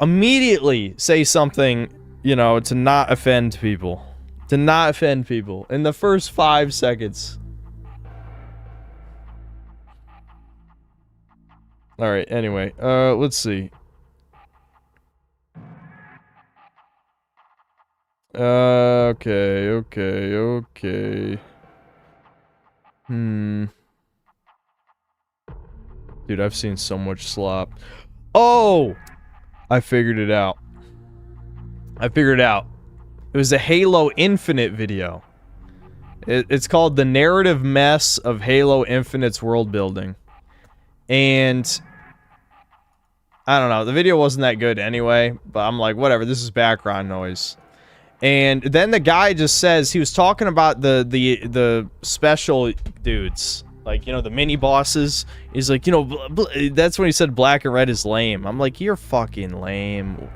Immediately say something, you know, to not offend people. To not offend people in the first 5 seconds. Alright, anyway, let's see. Okay. Dude, I've seen so much slop. Oh! I figured it out. It was a Halo Infinite video. It's called The Narrative Mess of Halo Infinite's World Building. And I don't know, the video wasn't that good anyway, but I'm like, whatever, this is background noise. And then the guy just says, he was talking about the special dudes, like, you know, the mini bosses. He's like, you know, that's when he said black and red is lame. I'm like, you're fucking lame.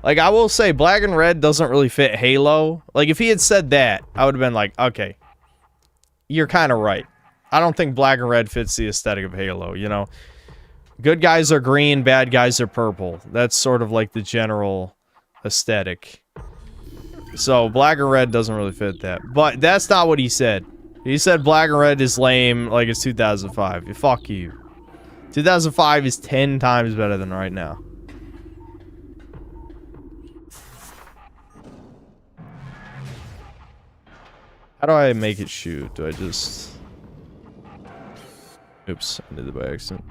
Like, I will say, black and red doesn't really fit Halo. Like, if he had said that, I would have been like, okay, you're kind of right. I don't think black and red fits the aesthetic of Halo, you know? Good guys are green, bad guys are purple. That's sort of like the general aesthetic. So, black and red doesn't really fit that. But that's not what he said. He said black and red is lame, like it's 2005. Fuck you. 2005 is 10 times better than right now. How do I make it shoot? Do I just... Oops, I did it by accident.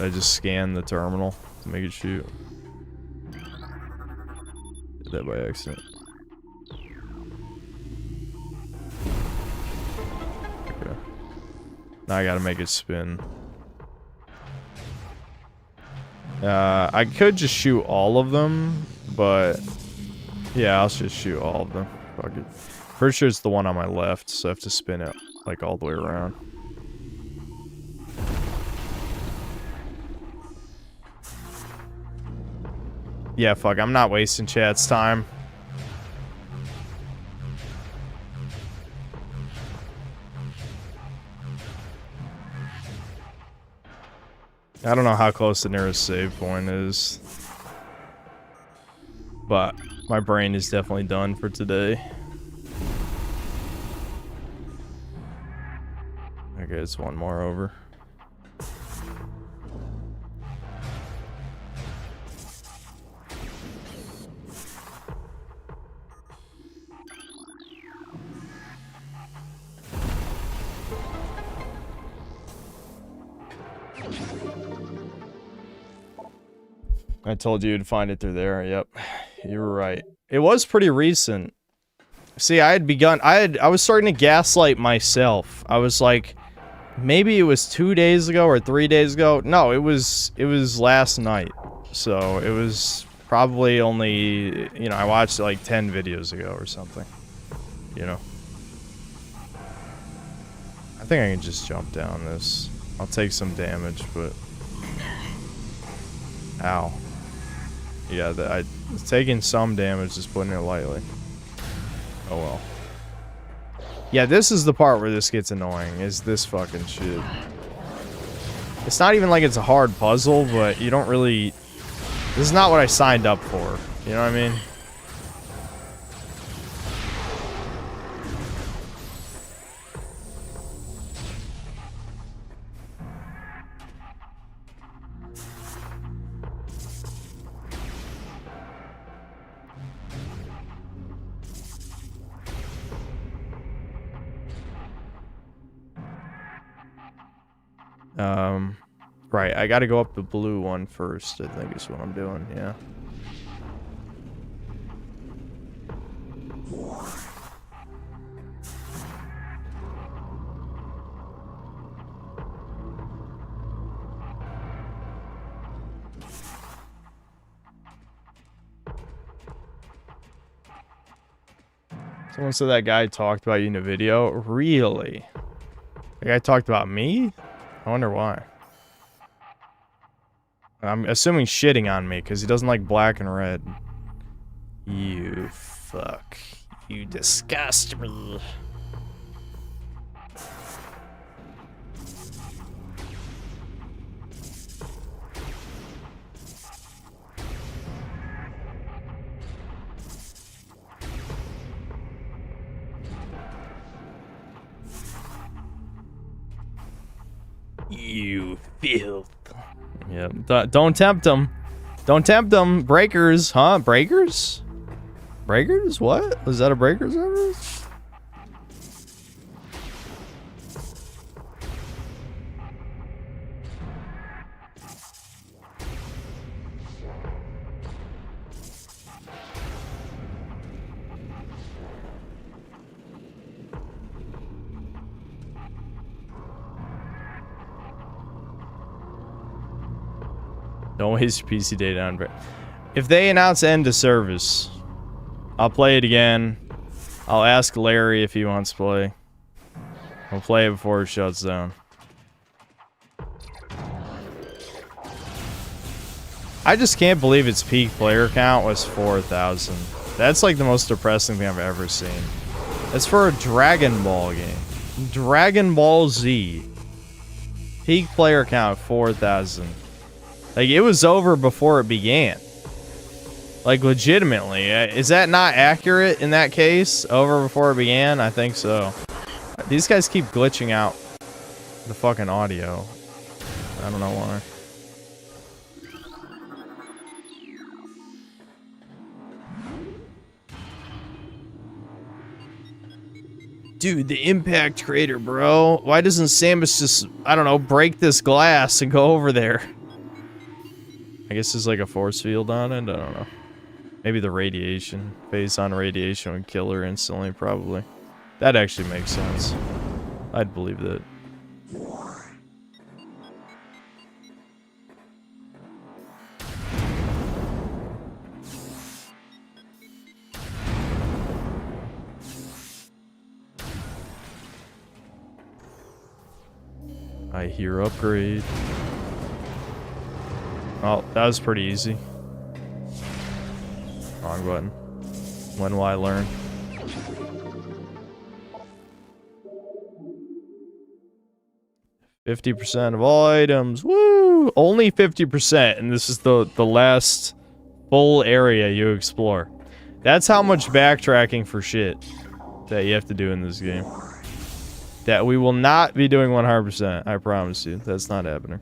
I just scan the terminal to make it shoot. Did that by accident. Okay. Now I gotta make it spin. I could just shoot all of them, but... Yeah, I'll just shoot all of them. Fuck it. Pretty sure it's the one on my left, so I have to spin it, like, all the way around. Yeah, fuck, I'm not wasting chat's time. I don't know how close the nearest save point is. But my brain is definitely done for today. Okay, it's one more over. I told you you'd find it through there. Yep, you were right. It was pretty recent. See, I was starting to gaslight myself. I was like, maybe it was 2 days ago or 3 days ago. No, it was last night. So it was probably only, you know, I watched it like 10 videos ago or something. You know. I think I can just jump down this. I'll take some damage, but... Ow. Yeah, I was taking some damage, just putting it lightly. Oh well. Yeah, this is the part where this gets annoying, is this fucking shit. It's not even like it's a hard puzzle, but you don't really... This is not what I signed up for. You know what I mean? Right, I gotta go up the blue one first, I think is what I'm doing, yeah. Someone said that guy talked about you in a video. Really? The guy talked about me? I wonder why. I'm assuming shitting on me, because he doesn't like black and red. You fuck. You disgust me. You filth. Yep. Don't tempt them. Don't tempt them. Breakers, huh? Breakers? Breakers? What? Was that a Breakers ever? Don't waste your PC data on. If they announce end of service, I'll play it again. I'll ask Larry if he wants to play. We'll play it before it shuts down. I just can't believe its peak player count was 4,000. That's like the most depressing thing I've ever seen. That's for a Dragon Ball game. Dragon Ball Z. Peak player count 4,000. Like, it was over before it began. Like, legitimately. Is that not accurate in that case? Over before it began? I think so. These guys keep glitching out the fucking audio. I don't know why. Dude, the impact crater, bro. Why doesn't Samus just, I don't know, break this glass and go over there? I guess there's like a force field on it. I don't know. Maybe the radiation. Phase on radiation would kill her instantly, probably. That actually makes sense. I'd believe that. I hear upgrade. Oh, that was pretty easy. wrong button. When will I learn? %50 of all items. Woo! Only 50%, and this is the last full area you explore. That's how much backtracking for shit that you have to do in this game. That we will not be doing 100%. I promise you. That's not happening.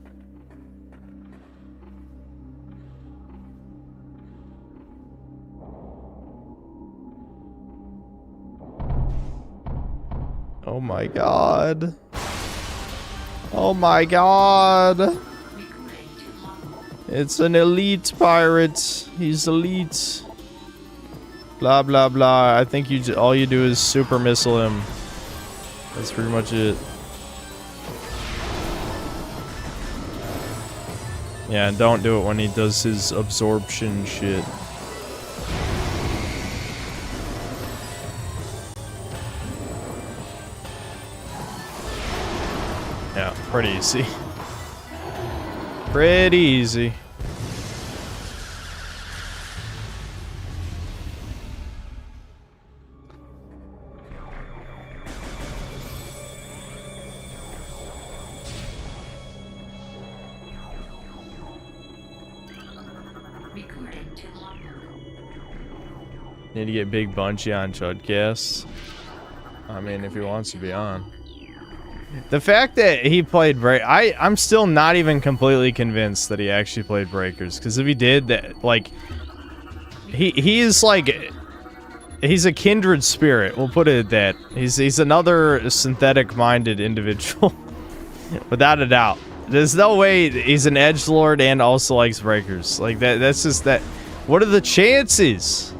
Oh my god. Oh my god. It's an elite pirate. He's elite. Blah blah blah. I think you all you do is super missile him. That's pretty much it. Yeah, and don't do it when he does his absorption shit. Yeah, pretty easy. Pretty easy. Need to get Big Bunchy on Chudcast. I mean, if he wants to be on. The fact that he played I'm still not even completely convinced that he actually played Breakers. Because if he did, that like, he's like, he's a kindred spirit. We'll put it at that. He's another synthetic-minded individual, without a doubt. There's no way he's an edgelord and also likes Breakers. Like that. That's just that. What are the chances?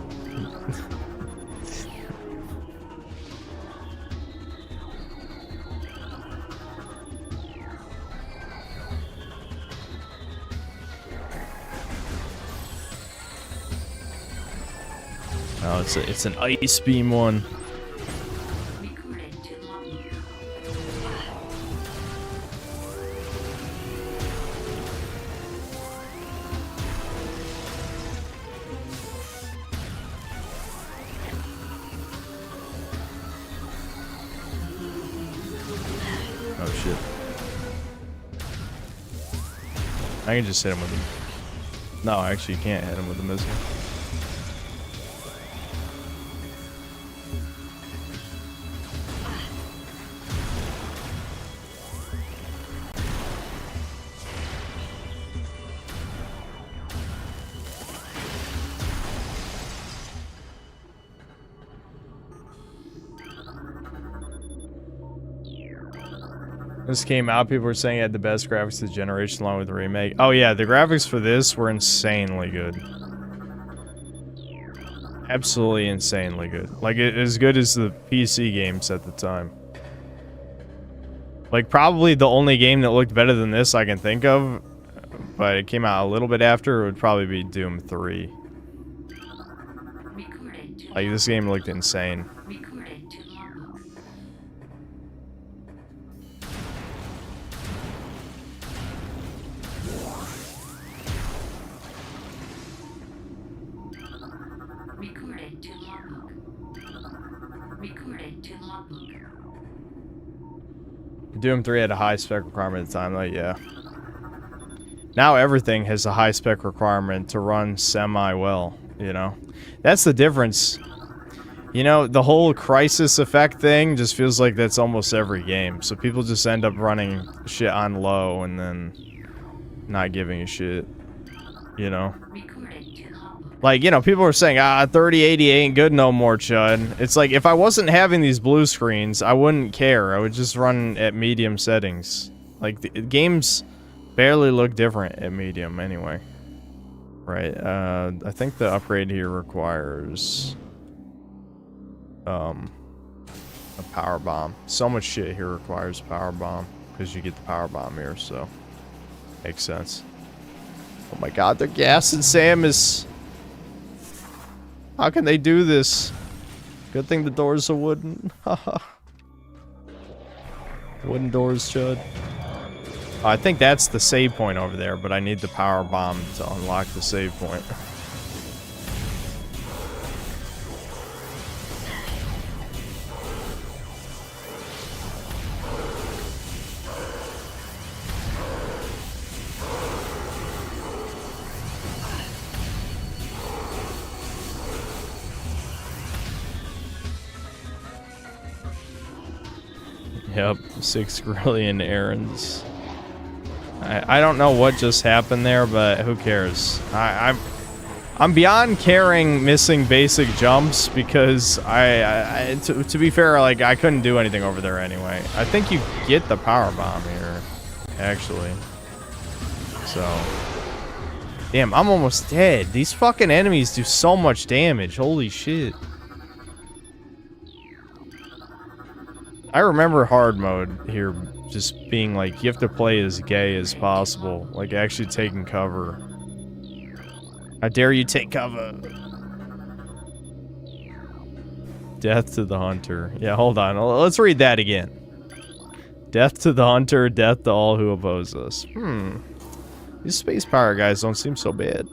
Oh, it's an ice beam one. Oh shit. I can just hit him with him. No, actually you can't hit him with a missile. This came out, people were saying it had the best graphics of the generation along with the remake. Oh yeah, the graphics for this were insanely good. Absolutely insanely good. Like, as good as the PC games at the time. Like, probably the only game that looked better than this I can think of, but it came out a little bit after, it would probably be Doom 3. Like, this game looked insane. Doom 3 had a high spec requirement at the time, like, yeah. Now everything has a high spec requirement to run semi-well, you know? That's the difference. You know, the whole crisis effect thing just feels like that's almost every game. So people just end up running shit on low and then not giving a shit, you know? Like, you know, people were saying, 3080 ain't good no more, Chud. It's like, if I wasn't having these blue screens, I wouldn't care. I would just run at medium settings. Like, the games barely look different at medium anyway. Right, I think the upgrade here requires... a power bomb. So much shit here requires power bomb. Because you get the power bomb here, so... Makes sense. Oh my god, they're gassing Samus! How can they do this? Good thing the doors are wooden. Haha. Wooden doors, Chud. I think that's the save point over there, but I need the power bomb to unlock the save point. Yep, 6 grillion errands. I don't know what just happened there, but who cares? I'm beyond caring missing basic jumps because to be fair, like I couldn't do anything over there anyway. I think you get the power bomb here, actually. So, damn, I'm almost dead. These fucking enemies do so much damage. Holy shit. I remember hard mode here just being like, you have to play as gay as possible. Like, actually taking cover. How dare you take cover? Death to the hunter. Yeah, hold on. Let's read that again. Death to the hunter, death to all who oppose us. These space power guys don't seem so bad.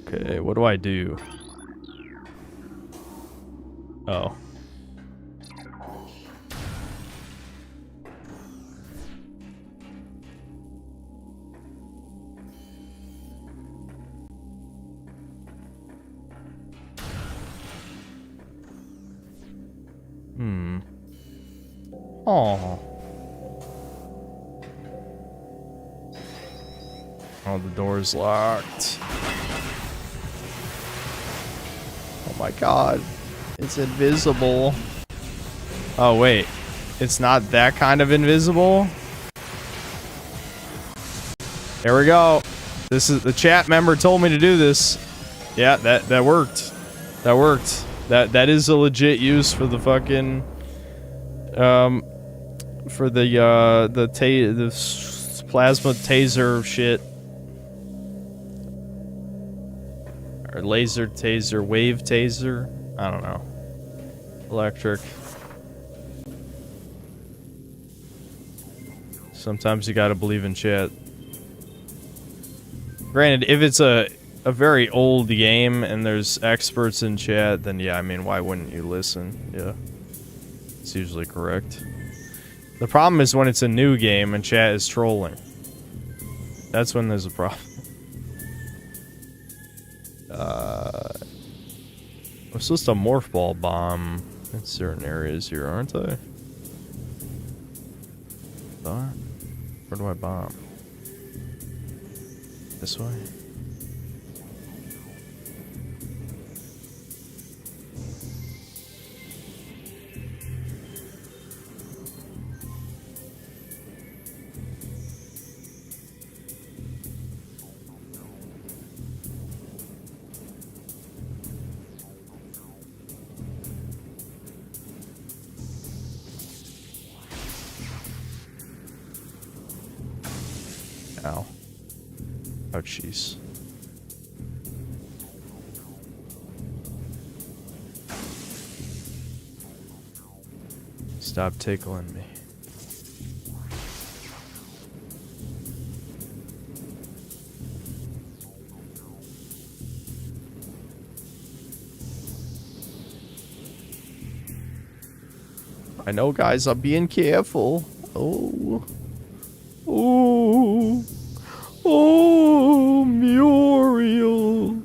Okay, what do I do? Oh. Oh. Oh, the door's locked. Oh my god. It's invisible. Oh, wait. It's not that kind of invisible? There we go. This is the chat member told me to do this. Yeah, that worked. That worked. That is a legit use for the fucking for the plasma taser shit. Or laser taser, wave taser. I don't know. Electric. Sometimes you gotta believe in chat. Granted, if it's a very old game and there's experts in chat, then yeah, I mean, why wouldn't you listen? Yeah. It's usually correct. The problem is when it's a new game and chat is trolling. That's when there's a problem. I'm supposed to morph ball bomb in certain areas here, aren't I? Thought? Where do I bomb? This way? Ow. Oh, jeez. Stop tickling me. I know, guys, I'm being careful. Oh. Oh. Oh, Muriel.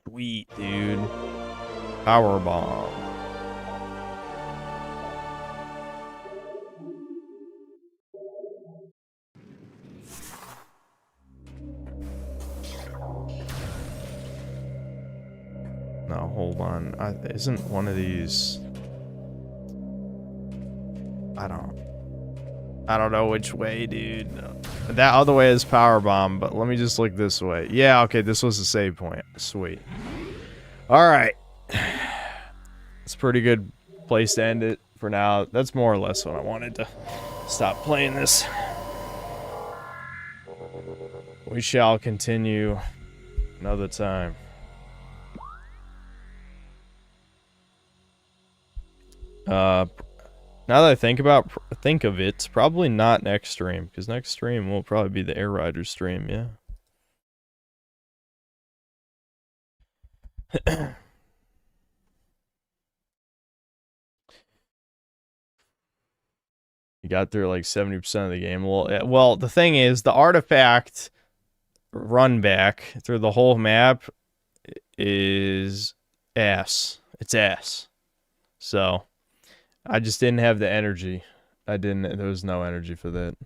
Sweet, dude. Power bomb. No, hold on. Isn't one of these... I don't know which way, dude. That other way is power bomb, but let me just look this way. Yeah, okay, this was the save point. Sweet. Alright. It's pretty good place to end it for now. That's more or less what I wanted to stop playing this. We shall continue another time. Now that I think of it, probably not next stream, because next stream will probably be the Air Rider stream, yeah. You got through like 70% of the game. Well, the thing is, the artifact run back through the whole map is ass. It's ass. So, I just didn't have the energy. There was no energy for that.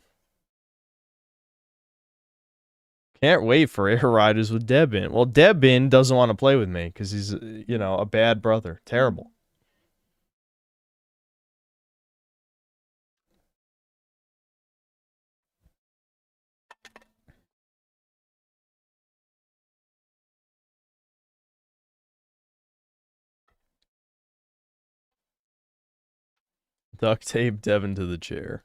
Can't wait for Air Riders with Debin. Well, Debin doesn't want to play with me because he's, you know, a bad brother. Terrible. Duct tape Devin to the chair.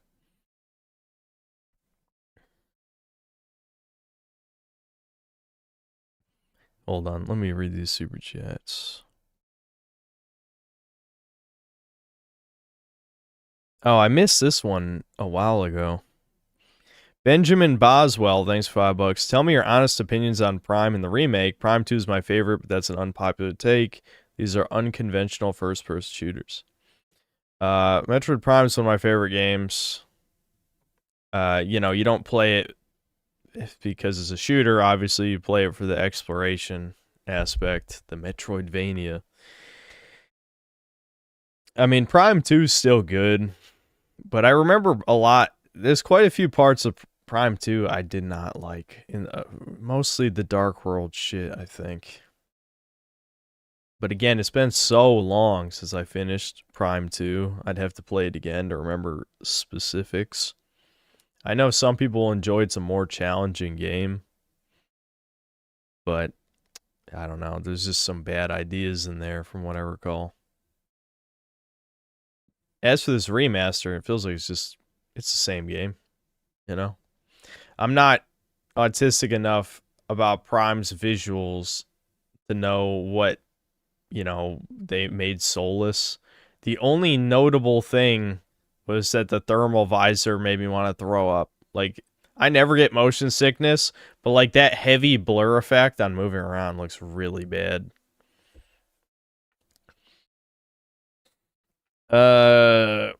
Hold on, let me read these super chats. Oh, I missed this one a while ago. Benjamin Boswell, thanks for $5. Tell me your honest opinions on Prime and the remake. Prime 2 is my favorite, but that's an unpopular take. These are unconventional first-person shooters. Metroid Prime is one of my favorite games. You know, you don't play it because it's a shooter. Obviously, you play it for the exploration aspect, the Metroidvania. I mean, Prime 2 is still good, but I remember a lot. There's quite a few parts of Prime 2 I did not like. Mostly the Dark World shit, I think. But again, it's been so long since I finished Prime 2. I'd have to play it again to remember specifics. I know some people enjoyed some more challenging game. But, I don't know. There's just some bad ideas in there from what I recall. As for this remaster, it feels like it's the same game. You know? I'm not autistic enough about Prime's visuals to know what, you know, they made soulless. The only notable thing was that the thermal visor made me want to throw up. Like, I never get motion sickness, but like that heavy blur effect on moving around looks really bad. Jello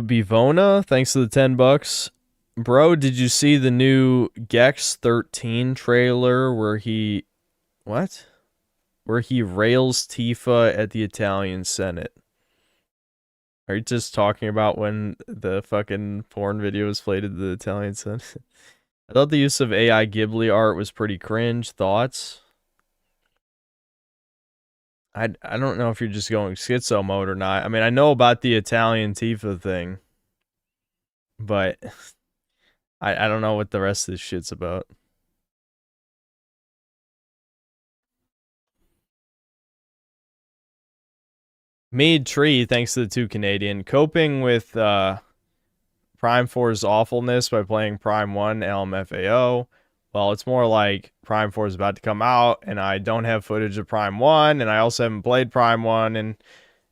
Bivona, thanks to the $10. Bro, did you see the new Gex 13 trailer where he... What? Where he rails Tifa at the Italian Senate. Are you just talking about when the fucking porn video was played at the Italian Senate? I thought the use of AI Ghibli art was pretty cringe. Thoughts? I don't know if you're just going schizo mode or not. I mean, I know about the Italian Tifa thing, but I don't know what the rest of this shit's about. Mead Tree, thanks to the 2 Canadian. Coping with Prime 4's awfulness by playing Prime 1 LMFAO. Well, it's more like Prime 4 is about to come out, and I don't have footage of Prime 1, and I also haven't played Prime 1 in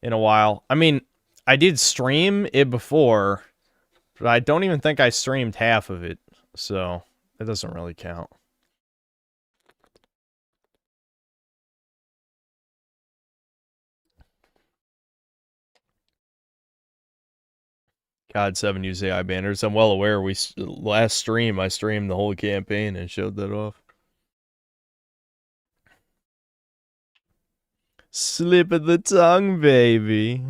a while. I mean, I did stream it before, but I don't even think I streamed half of it, so it doesn't really count. God 7 use AI banners. I'm well aware. Last stream I streamed the whole campaign and showed that off. Slip of the tongue, baby.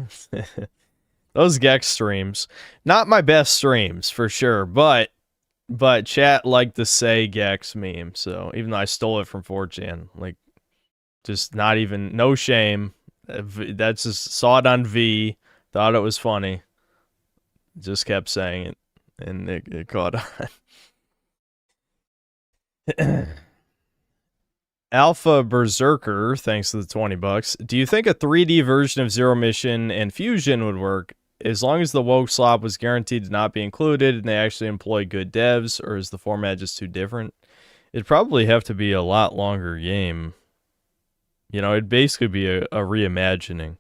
Those Gex streams, not my best streams for sure, but chat liked the say Gex meme. So even though I stole it from 4chan, like just not even no shame. That's just saw it on V, thought it was funny. Just kept saying it, and it caught on. Alpha Berserker, thanks to the $20. Do you think a 3D version of Zero Mission and Fusion would work as long as the woke slop was guaranteed to not be included and they actually employ good devs, or is the format just too different? It'd probably have to be a lot longer game. You know, it'd basically be a reimagining.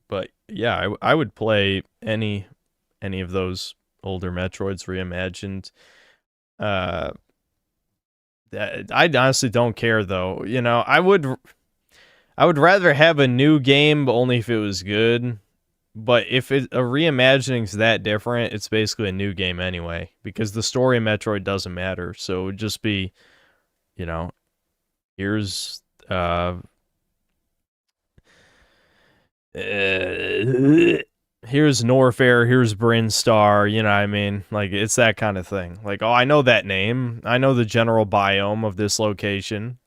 But yeah, I would play any of those older Metroids reimagined. I honestly don't care though. You know, I would rather have a new game, but only if it was good. But if a reimagining's that different, it's basically a new game anyway, because the story of Metroid doesn't matter. So it would just be, you know, here's here's Norfair, here's Brinstar, you know what I mean? Like, it's that kind of thing. Like, oh, I know that name. I know the general biome of this location.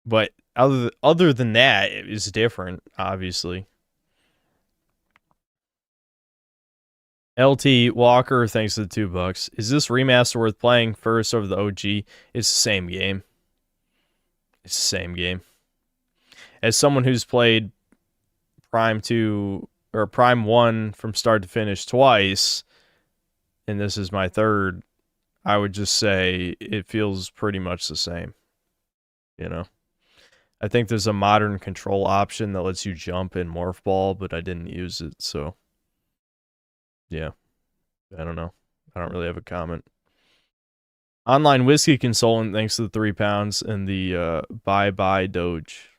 But other than that, it is different, obviously. LT Walker, thanks to the $2. Is this remaster worth playing first over the OG? It's the same game. It's the same game. As someone who's played Prime 2 or Prime 1 from start to finish twice, and this is my third, I would just say it feels pretty much the same. You know? I think there's a modern control option that lets you jump in Morph Ball, but I didn't use it, so yeah. I don't know. I don't really have a comment. Online Whiskey Consultant, thanks to the £3 and the bye-bye Doge.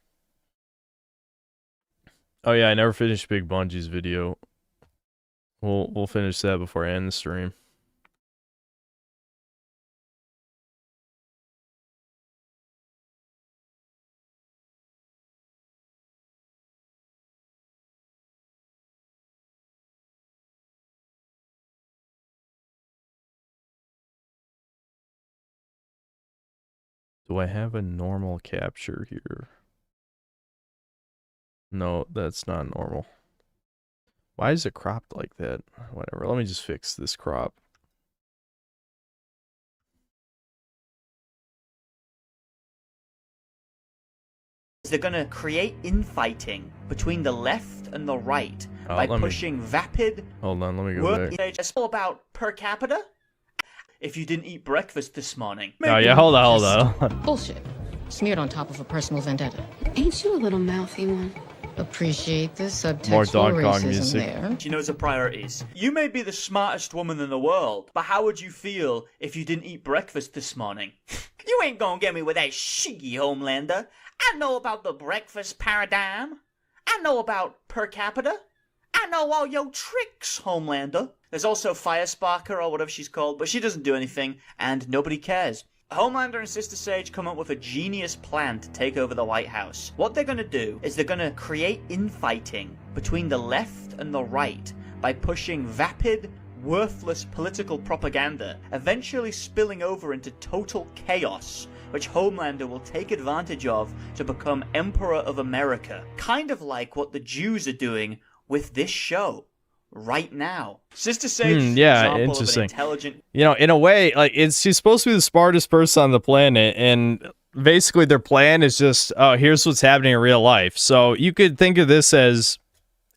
Oh yeah, I never finished Big Bungie's video. We'll finish that before I end the stream. Do I have a normal capture here? No, that's not normal. Why is it cropped like that? Whatever, let me just fix this crop. They're going to create infighting between the left and the right by pushing vapid... Hold on, let me go back. It's all about per capita? If you didn't eat breakfast this morning. Oh yeah, hold on. Bullshit. Smeared on top of a personal vendetta. Ain't you a little mouthy one? Appreciate the subtext More for Donkey Kong racism music. there. She knows her priorities. You may be the smartest woman in the world, but how would you feel if you didn't eat breakfast this morning? You ain't gonna get me with that shiggy, Homelander. I know about the breakfast paradigm. I know about per capita. I know all your tricks, Homelander. There's also Firesparker, or whatever she's called, but she doesn't do anything, and nobody cares. Homelander and Sister Sage come up with a genius plan to take over the White House. What they're gonna do is they're gonna create infighting between the left and the right by pushing vapid, worthless political propaganda, eventually spilling over into total chaos, which Homelander will take advantage of to become Emperor of America. Kind of like what the Jews are doing with this show right now. Sister Sage, yeah, example interesting. Of an intelligent... You know, in a way, like, she's supposed to be the smartest person on the planet, and basically their plan is just, oh, here's what's happening in real life. So you could think of this as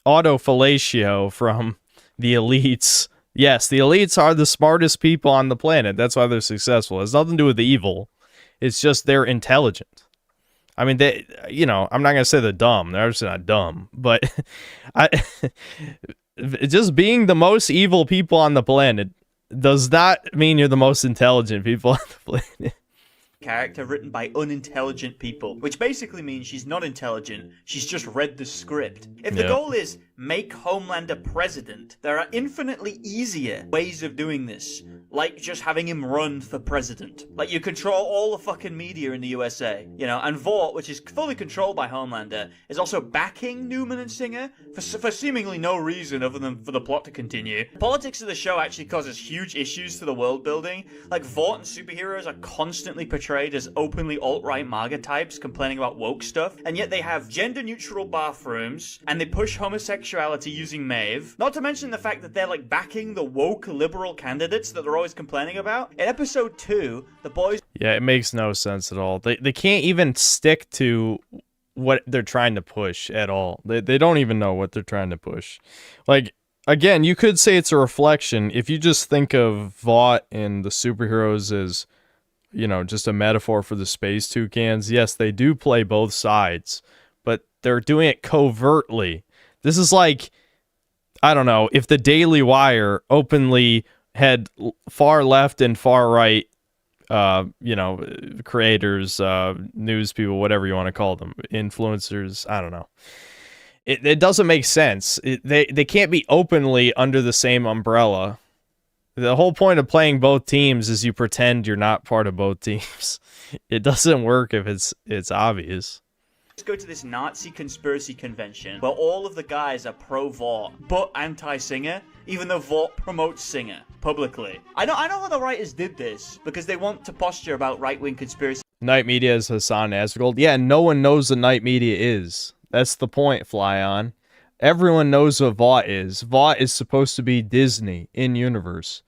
autofellatio from the elites. Yes, the elites are the smartest people on the planet. That's why they're successful. It has nothing to do with the evil. It's just they're intelligent. I mean, they, you know, I'm not going to say they're dumb. They're obviously not dumb. But just being the most evil people on the planet does not mean you're the most intelligent people on the planet. Character written by unintelligent people, which basically means she's not intelligent, she's just read the script. If the goal is make Homelander president, there are infinitely easier ways of doing this, like just having him run for president. Like, you control all the fucking media in the USA, you know, and Vought, which is fully controlled by Homelander, is also backing Newman and Singer for seemingly no reason other than for the plot to continue. Politics of the show actually causes huge issues to the world building. Like, Vought and superheroes are constantly portrayed as openly alt-right MAGA types complaining about woke stuff, and yet they have gender-neutral bathrooms, and they push homosexuality sexuality using Maeve. Not to mention the fact that they're like backing the woke liberal candidates that they're always complaining about. In episode 2, the boys... Yeah, it makes no sense at all. They can't even stick to what they're trying to push at all. They don't even know what they're trying to push. Like, again, you could say it's a reflection. If you just think of Vought and the superheroes as, you know, just a metaphor for the space toucans, yes, they do play both sides, but they're doing it covertly. This is like, I don't know, if the Daily Wire openly had far left and far right, you know, creators, news people, whatever you want to call them, influencers, I don't know. It doesn't make sense. They can't be openly under the same umbrella. The whole point of playing both teams is you pretend you're not part of both teams. It doesn't work if it's obvious. Let's go to this Nazi conspiracy convention where all of the guys are pro-Vought but anti-Singer, even though Vought promotes Singer publicly. I know how the writers did this because they want to posture about right-wing conspiracy. Night Media is Hassan Asgold. Yeah, no one knows what Night Media is. That's the point, Fly On. Everyone knows what Vought is. Vought is supposed to be Disney in universe,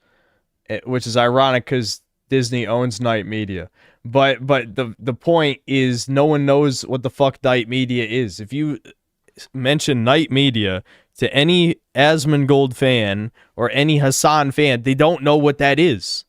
which is ironic because Disney owns Night Media. But the point is, no one knows what the fuck Night Media is. If you mention Night Media to any Asmongold fan or any Hassan fan, they don't know what that is.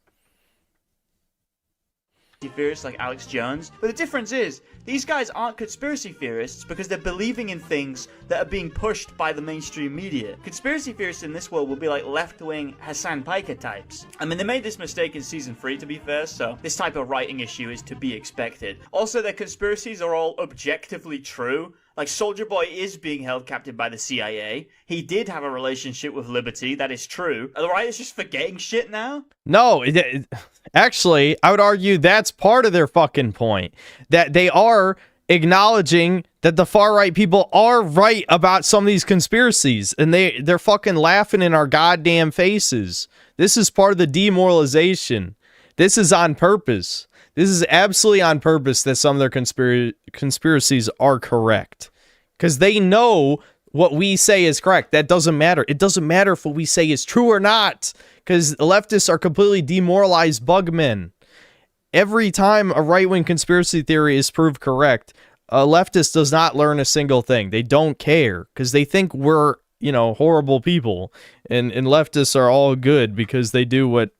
Theorists like Alex Jones, but the difference is these guys aren't conspiracy theorists because they're believing in things that are being pushed by the mainstream media. Conspiracy theorists in this world will be like left-wing Hassan Piker types. I mean, they made this mistake in season 3, to be fair, so this type of writing issue is to be expected. Also, their conspiracies are all objectively true. Like, Soldier Boy is being held captive by the CIA. He did have a relationship with Liberty, that is true. Are the writers just forgetting shit now? No, actually, I would argue that's part of their fucking point. That they are acknowledging that the far-right people are right about some of these conspiracies. And they're fucking laughing in our goddamn faces. This is part of the demoralization. This is on purpose. This is absolutely on purpose that some of their conspiracies are correct. Because they know what we say is correct. That doesn't matter. It doesn't matter if what we say is true or not. Because leftists are completely demoralized bugmen. Every time a right-wing conspiracy theory is proved correct, a leftist does not learn a single thing. They don't care. Because they think we're, you know, horrible people. And leftists are all good because they do what,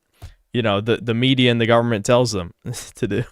you know, the media and the government tells them to do.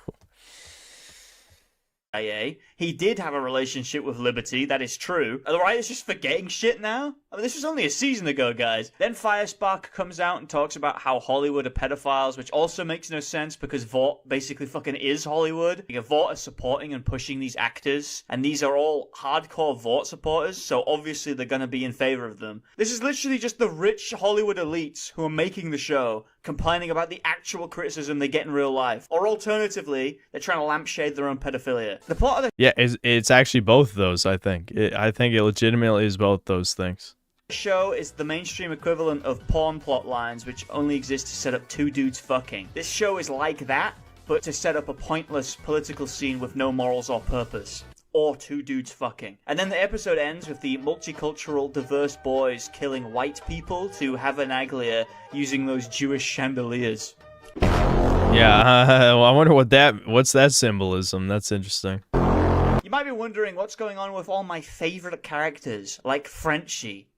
He did have a relationship with Liberty, that is true. Are the writers just forgetting shit now? I mean, this was only a season ago, guys. Then Firespark comes out and talks about how Hollywood are pedophiles, which also makes no sense because Vought basically fucking is Hollywood. Like, Vought is supporting and pushing these actors, and these are all hardcore Vought supporters, so obviously they're gonna be in favor of them. This is literally just the rich Hollywood elites who are making the show, complaining about the actual criticism they get in real life. Or alternatively, they're trying to lampshade their own pedophilia. The plot of the Yeah, it's actually both of those, I think. I think it legitimately is both those things. show is the mainstream equivalent of porn plot lines which only exist to set up two dudes fucking. This show is like that, but to set up a pointless political scene with no morals or purpose. Or two dudes fucking. And then the episode ends with the multicultural, diverse boys killing white people to have an Aglia using those Jewish chandeliers. Yeah, well, I wonder what's that symbolism? That's interesting. You might be wondering what's going on with all my favorite characters, like Frenchie.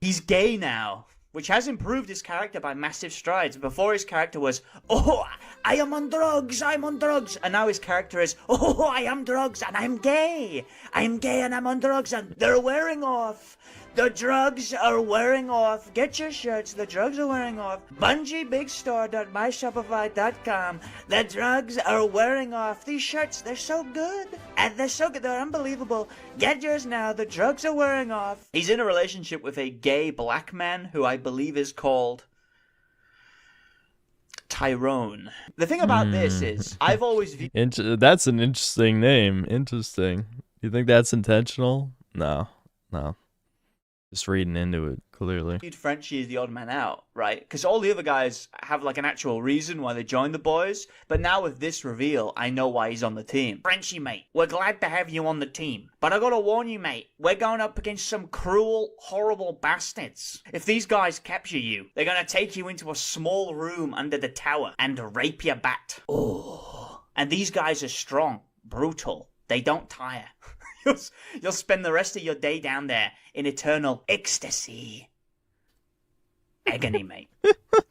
He's gay now, which has improved his character by massive strides. Before, his character was, oh, I am on drugs, I'm on drugs. And now his character is, oh, I am drugs and I'm gay. I'm gay and I'm on drugs and they're wearing off. The drugs are wearing off. Get your shirts, the drugs are wearing off. BungieBigStore.myshopify.com. The drugs are wearing off. These shirts, they're so good. And they're so good, they're unbelievable. Get yours now, the drugs are wearing off. He's in a relationship with a gay black man who I believe is called Tyrone. The thing about this is, I've always viewed... That's an interesting name. Interesting. You think that's intentional? No. Just reading into it, clearly. Frenchie is the odd man out, right? Because all the other guys have like an actual reason why they joined the boys. But now with this reveal, I know why he's on the team. Frenchie, mate, we're glad to have you on the team. But I gotta warn you, mate, we're going up against some cruel, horrible bastards. If these guys capture you, they're gonna take you into a small room under the tower and rape your bat. Oh. And these guys are strong, brutal. They don't tire. You'll spend the rest of your day down there in eternal ecstasy. Agony, mate.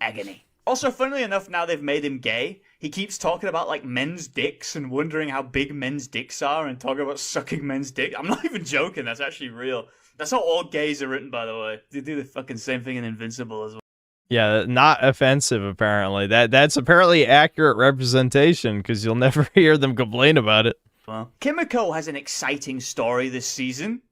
Agony. Also, funnily enough, now they've made him gay, he keeps talking about, like, men's dicks and wondering how big men's dicks are and talking about sucking men's dick. I'm not even joking. That's actually real. That's how all gays are written, by the way. They do the fucking same thing in Invincible as well. Yeah, not offensive, apparently. That's apparently accurate representation, because you'll never hear them complain about it. Well, Kimiko has an exciting story this season.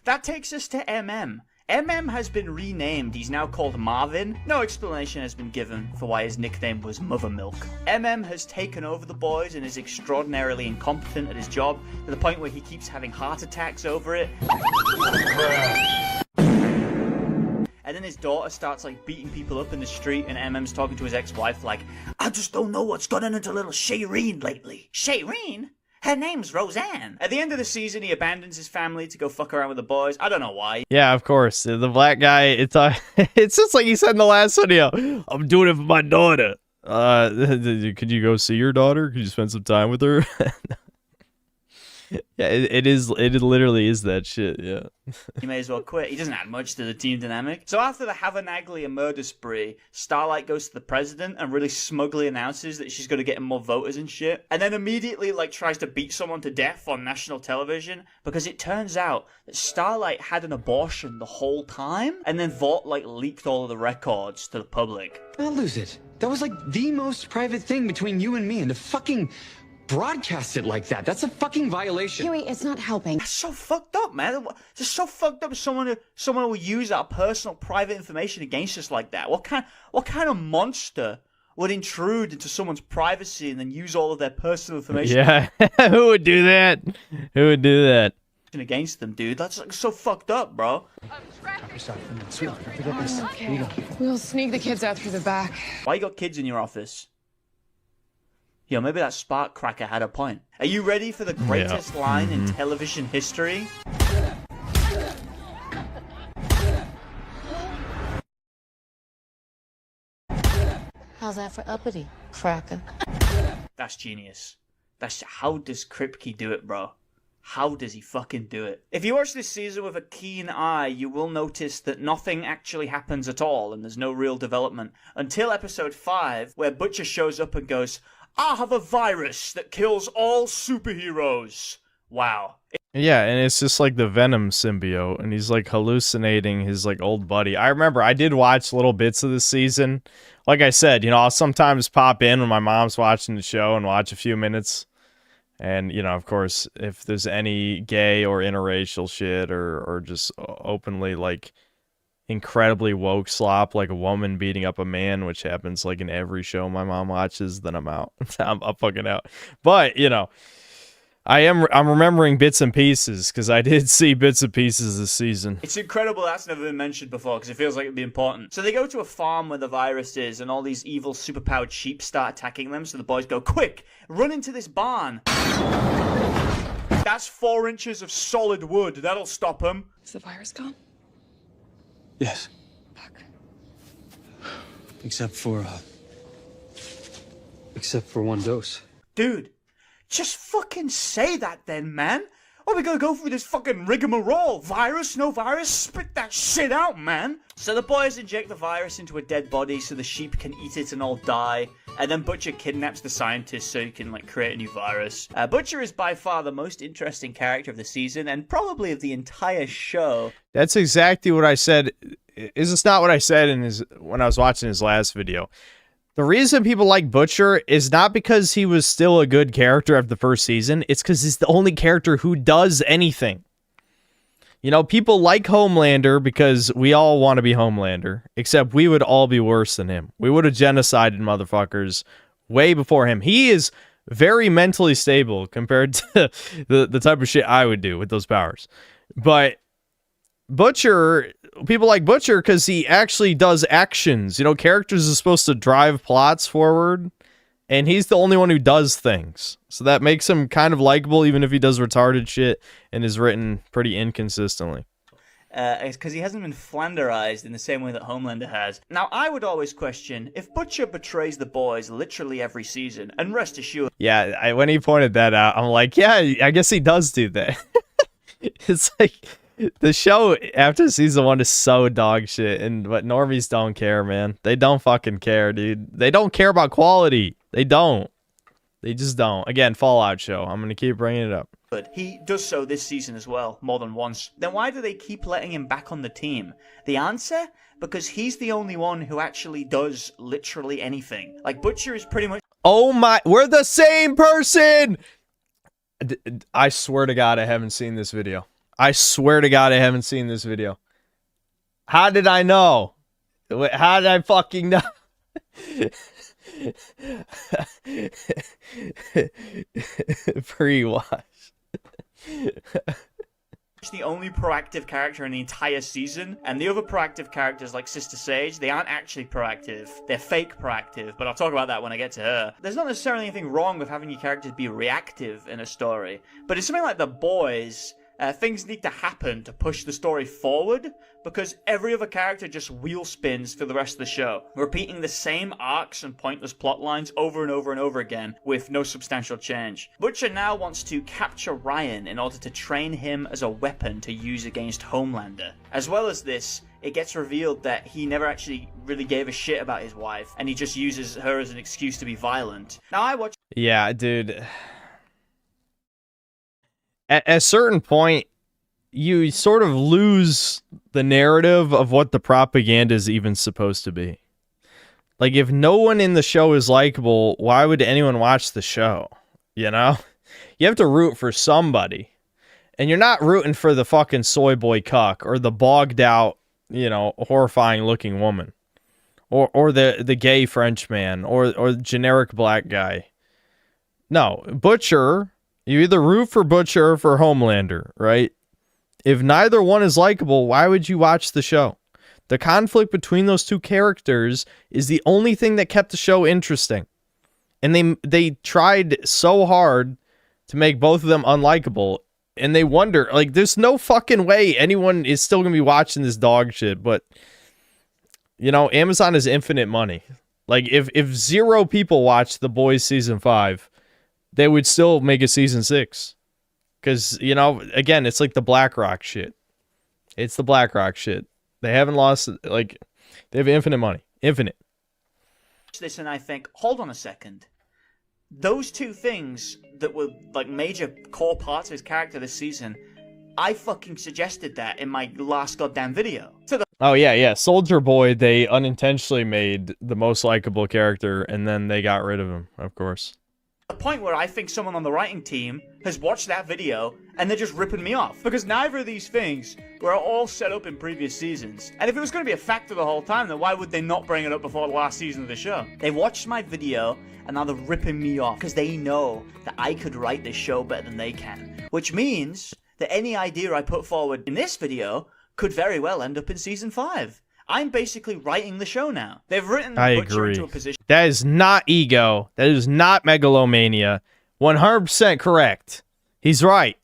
That takes us to MM. MM has been renamed. He's now called Marvin. No explanation has been given for why his nickname was Mother Milk. MM has taken over the boys and is extraordinarily incompetent at his job to the point where he keeps having heart attacks over it. And then his daughter starts like beating people up in the street, and MM's talking to his ex-wife like, I just don't know what's gotten into little Shaireen lately. Shaireen? Her name's Roseanne. At the end of the season, he abandons his family to go fuck around with the boys. I don't know why. Yeah, of course. The black guy, it's just like he said in the last video. I'm doing it for my daughter. Could you go see your daughter? Could you spend some time with her? Yeah, it literally is that shit, yeah. He may as well quit. He doesn't add much to the team dynamic. So after the Havanaglier murder spree, Starlight goes to the president and really smugly announces that she's going to get him more voters and shit. And then immediately like tries to beat someone to death on national television because it turns out that Starlight had an abortion the whole time and then Vought like leaked all of the records to the public. I'll lose it. That was like the most private thing between you and me, and to fucking broadcast it like that, that's a fucking violation. Huey, it's not helping. That's so fucked up, man. It's just so fucked up. Someone will use our personal, private information against us like that. What kind of monster would intrude into someone's privacy and then use all of their personal information? Yeah, who would do that? Who would do that? Against them, dude. That's like so fucked up, bro. Okay. We'll sneak the kids out through the back. Why you got kids in your office? Yo, maybe that spark cracker had a point. Are you ready for the greatest line in television history? How's that for uppity, cracker? That's genius. How does Kripke do it, bro? How does he fucking do it? If you watch this season with a keen eye, you will notice that nothing actually happens at all, and there's no real development. Until episode 5, where Butcher shows up and goes, I have a virus that kills all superheroes. Wow. Yeah, and it's just like the Venom symbiote, and he's like hallucinating his like old buddy. I remember I did watch little bits of the season. Like I said, I'll sometimes pop in when my mom's watching the show and watch a few minutes. And, of course, if there's any gay or interracial shit or just openly like incredibly woke slop, like a woman beating up a man, which happens like in every show my mom watches, then I'm out. I'm fucking out. But I'm remembering bits and pieces because I did see bits and pieces this season. It's incredible that's never been mentioned before because it feels like it'd be important. So they go to a farm where the virus is and all these evil superpowered sheep start attacking them. So the boys go, quick, run into this barn. That's 4 inches of solid wood. That'll stop them. Is the virus gone? Yes. Fuck. Except for one dose. Dude, just fucking say that then, man. Or we gotta go through this fucking rigmarole. Virus, no virus, spit that shit out, man. So the boys inject the virus into a dead body so the sheep can eat it and all die. And then Butcher kidnaps the scientist so he can create a new virus. Butcher is by far the most interesting character of the season and probably of the entire show. That's exactly what I said. Is this not what I said when I was watching his last video? The reason people like Butcher is not because he was still a good character after the first season. It's because he's the only character who does anything. People like Homelander because we all want to be Homelander, except we would all be worse than him. We would have genocided motherfuckers way before him. He is very mentally stable compared to the type of shit I would do with those powers. But Butcher, people like Butcher because he actually does actions. You know, characters are supposed to drive plots forward, and he's the only one who does things. So that makes him kind of likable, even if he does retarded shit and is written pretty inconsistently. It's because he hasn't been Flanderized in the same way that Homelander has. Now, I would always question, if Butcher betrays the boys literally every season, and rest assured... Yeah, when he pointed that out, I'm like, yeah, I guess he does do that. It's like, the show after season 1 is so dog shit, but normies don't care, man. They don't fucking care, dude. They don't care about quality. They don't. They just don't. Again, Fallout show. I'm going to keep bringing it up. But he does so this season as well, more than once. Then why do they keep letting him back on the team? The answer? Because he's the only one who actually does literally anything. Like, Butcher is pretty much... Oh my... We're the same person! I swear to God I haven't seen this video. I swear to God I haven't seen this video. How did I know? How did I fucking know? Pre-watch. The only proactive character in the entire season, and the other proactive characters like Sister Sage, they aren't actually proactive. They're fake proactive, but I'll talk about that when I get to her. There's not necessarily anything wrong with having your characters be reactive in a story, but in something like The Boys, things need to happen to push the story forward, because every other character just wheel spins for the rest of the show, repeating the same arcs and pointless plot lines over and over and over again with no substantial change. Butcher now wants to capture Ryan in order to train him as a weapon to use against Homelander. As well as this, it gets revealed that he never actually really gave a shit about his wife, and he just uses her as an excuse to be violent. Now I watch... Yeah, dude. At a certain point, you sort of lose the narrative of what the propaganda is even supposed to be. Like, if no one in the show is likable, why would anyone watch the show? You know? You have to root for somebody. And you're not rooting for the fucking soy boy cuck or the bogged out, you know, horrifying looking woman. Or the gay French man or generic black guy. No, Butcher, you either root for Butcher or for Homelander, right? If neither one is likable, why would you watch the show? The conflict between those two characters is the only thing that kept the show interesting. And they tried so hard to make both of them unlikable. And they wonder, like, there's no fucking way anyone is still going to be watching this dog shit. But, you know, Amazon has infinite money. Like, if 0 people watched The Boys Season 5, they would still make a Season 6. Because, you know, again, it's like the BlackRock shit. It's the BlackRock shit. They haven't lost, like, they have infinite money. Infinite. This and I think, hold on a second. Those two things that were, like, major core parts of his character this season, I fucking suggested that in my last goddamn video. Oh, yeah. Soldier Boy, they unintentionally made the most likable character, and then they got rid of him, of course. The point where I think someone on the writing team has watched that video and they're just ripping me off. Because neither of these things were all set up in previous seasons. And if it was going to be a factor the whole time, then why would they not bring it up before the last season of the show? They watched my video and now they're ripping me off because they know that I could write this show better than they can. Which means that any idea I put forward in this video could very well end up in Season 5. I'm basically writing the show now. They've written Butcher into a position... That is not ego. That is not megalomania. 100% correct. He's right.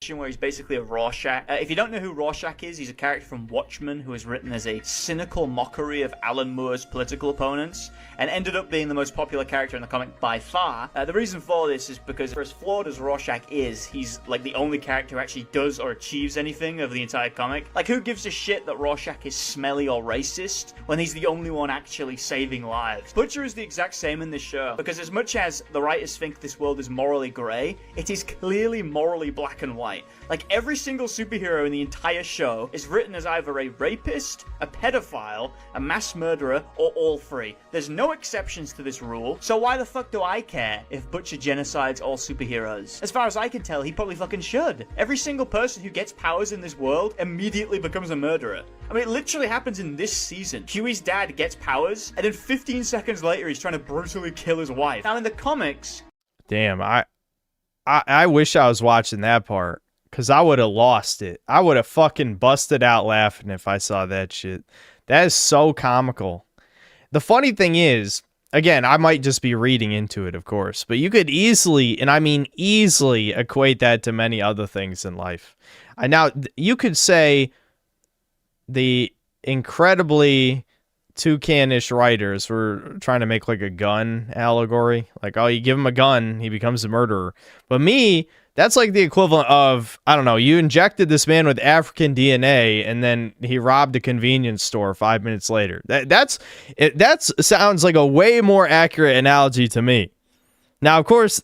Where he's basically a Rorschach. If you don't know who Rorschach is, he's a character from Watchmen who is written as a cynical mockery of Alan Moore's political opponents and ended up being the most popular character in the comic by far. The reason for this is because for as flawed as Rorschach is, he's like the only character who actually does or achieves anything of the entire comic. Like, who gives a shit that Rorschach is smelly or racist when he's the only one actually saving lives? Butcher is the exact same in this show, because as much as the writers think this world is morally grey, it is clearly morally black and white. Like, every single superhero in the entire show is written as either a rapist, a pedophile, a mass murderer, or all three. There's no exceptions to this rule, so why the fuck do I care if Butcher genocides all superheroes? As far as I can tell, he probably fucking should. Every single person who gets powers in this world immediately becomes a murderer. I mean, it literally happens in this season. Huey's dad gets powers, and then 15 seconds later he's trying to brutally kill his wife. Now in the comics... Damn, I wish I was watching that part. Because I would have lost it. I would have fucking busted out laughing if I saw that shit. That is so comical. The funny thing is, again, I might just be reading into it, of course, but you could easily, and I mean easily, equate that to many other things in life. Now, you could say the incredibly toucan-ish writers were trying to make like a gun allegory. Like, oh, you give him a gun, he becomes a murderer. But me, that's like the equivalent of, I don't know, you injected this man with African DNA and then he robbed a convenience store 5 minutes later. That sounds like a way more accurate analogy to me. Now, of course,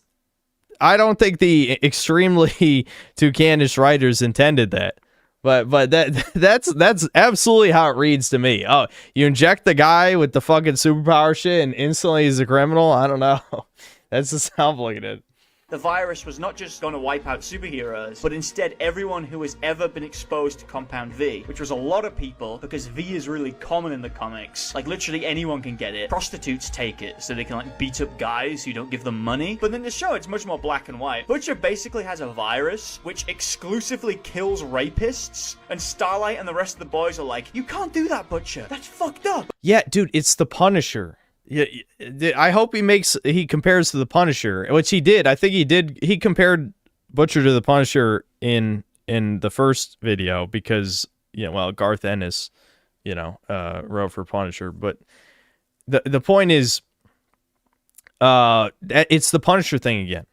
I don't think the extremely toucan-ish writers intended that. But that's absolutely how it reads to me. Oh, you inject the guy with the fucking superpower shit and instantly he's a criminal? I don't know. That's just how I'm looking at it. The virus was not just going to wipe out superheroes, but instead everyone who has ever been exposed to Compound V, which was a lot of people because V is really common in the comics. Like, literally anyone can get it. Prostitutes take it, so they can, like, beat up guys who don't give them money. But in the show, it's much more black and white. Butcher basically has a virus which exclusively kills rapists, and Starlight and the rest of the boys are like, you can't do that, Butcher. That's fucked up. Yeah, dude, it's the Punisher. Yeah, I hope he compares to the Punisher, which he did. I think he did. He compared Butcher to the Punisher in the first video because, well, Garth Ennis, wrote for Punisher. But the point is, it's the Punisher thing again,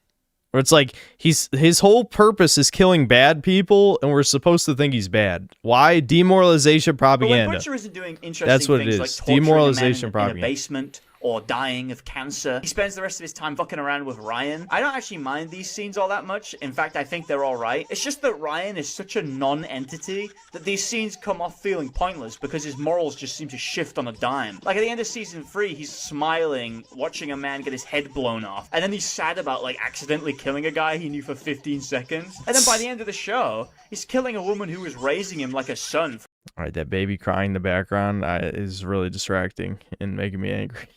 where it's like his whole purpose is killing bad people, and we're supposed to think he's bad. Why? Demoralization propaganda. But Butcher isn't doing interesting That's what things it is. like torturing Demoralization a man in propaganda. a basement or dying of cancer. He spends the rest of his time fucking around with Ryan. I don't actually mind these scenes all that much. In fact, I think they're alright. It's just that Ryan is such a non-entity that these scenes come off feeling pointless because his morals just seem to shift on a dime. Like at the end of season 3, he's smiling, watching a man get his head blown off, and then he's sad about like accidentally killing a guy he knew for 15 seconds. And then by the end of the show, he's killing a woman who was raising him like a son. Alright, that baby crying in the background is really distracting and making me angry.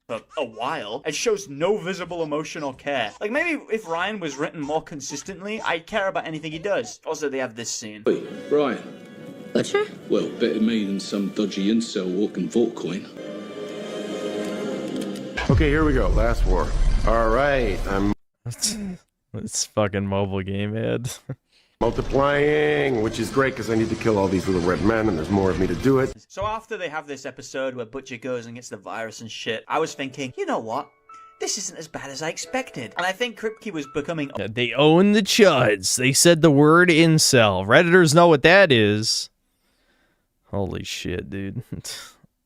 For a while, and shows no visible emotion or care. Like, maybe if Ryan was written more consistently, I'd care about anything he does. Also, they have this scene. Hey, Ryan. Butcher? Well, better me than some dodgy incel walking vault coin. Okay, here we go. Last war. All right, I'm... It's fucking mobile game ad. multiplying, which is great because I need to kill all these little red men and there's more of me to do it. So after they have this episode where Butcher goes and gets the virus and shit, I was thinking, you know what? This isn't as bad as I expected. And I think Kripke was becoming... They own the chuds. They said the word incel. Redditors know what that is. Holy shit, dude.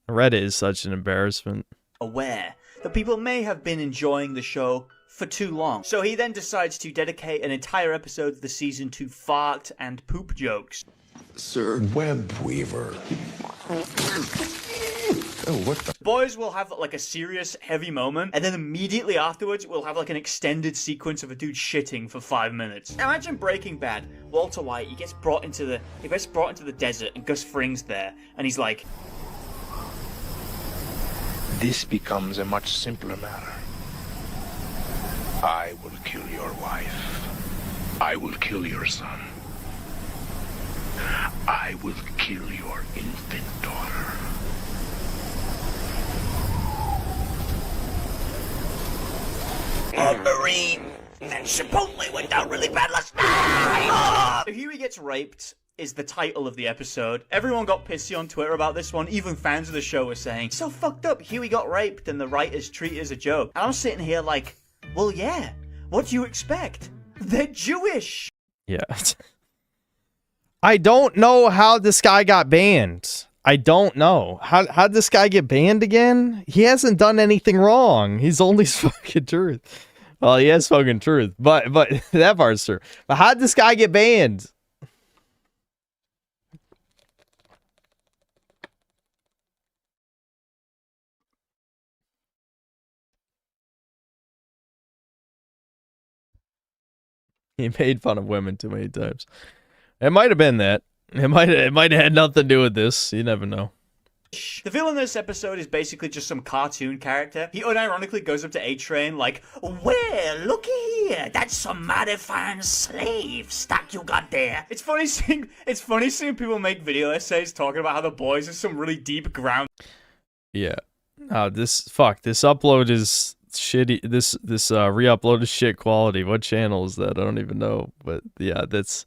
Reddit is such an embarrassment. ...aware that people may have been enjoying the show for too long. So he then decides to dedicate an entire episode of the season to fart and poop jokes. Sir Web Weaver. Oh, what the? Boys will have like a serious, heavy moment, and then immediately afterwards, we'll have like an extended sequence of a dude shitting for 5 minutes. Imagine Breaking Bad. Walter White, he gets brought into the desert, and Gus Fring's there, and he's like, this becomes a much simpler matter. I will kill your wife. I will kill your son. I will kill your infant daughter. Marine and Chipotle went down really bad last night. Huey Gets Raped is the title of the episode. Everyone got pissy on Twitter about this one. Even fans of the show were saying, so fucked up, Huey got raped and the writers treat it as a joke. And I'm sitting here like, well, yeah. What do you expect? They're Jewish. Yeah. I don't know how this guy got banned. I don't know. How'd this guy get banned again? He hasn't done anything wrong. He's only spoken truth. Well, he has spoken truth, but that part's true. But how'd this guy get banned? He made fun of women too many times. It might have been that. It might have had nothing to do with this. You never know. The villain in this episode is basically just some cartoon character. He unironically goes up to A-Train like, well, looky here, that's some mighty fine slave stock you got there. It's funny seeing people make video essays talking about how The Boys is some really deep ground. Yeah. This upload is shitty. This re-upload is shit quality. What channel is that? I don't even know. But yeah, that's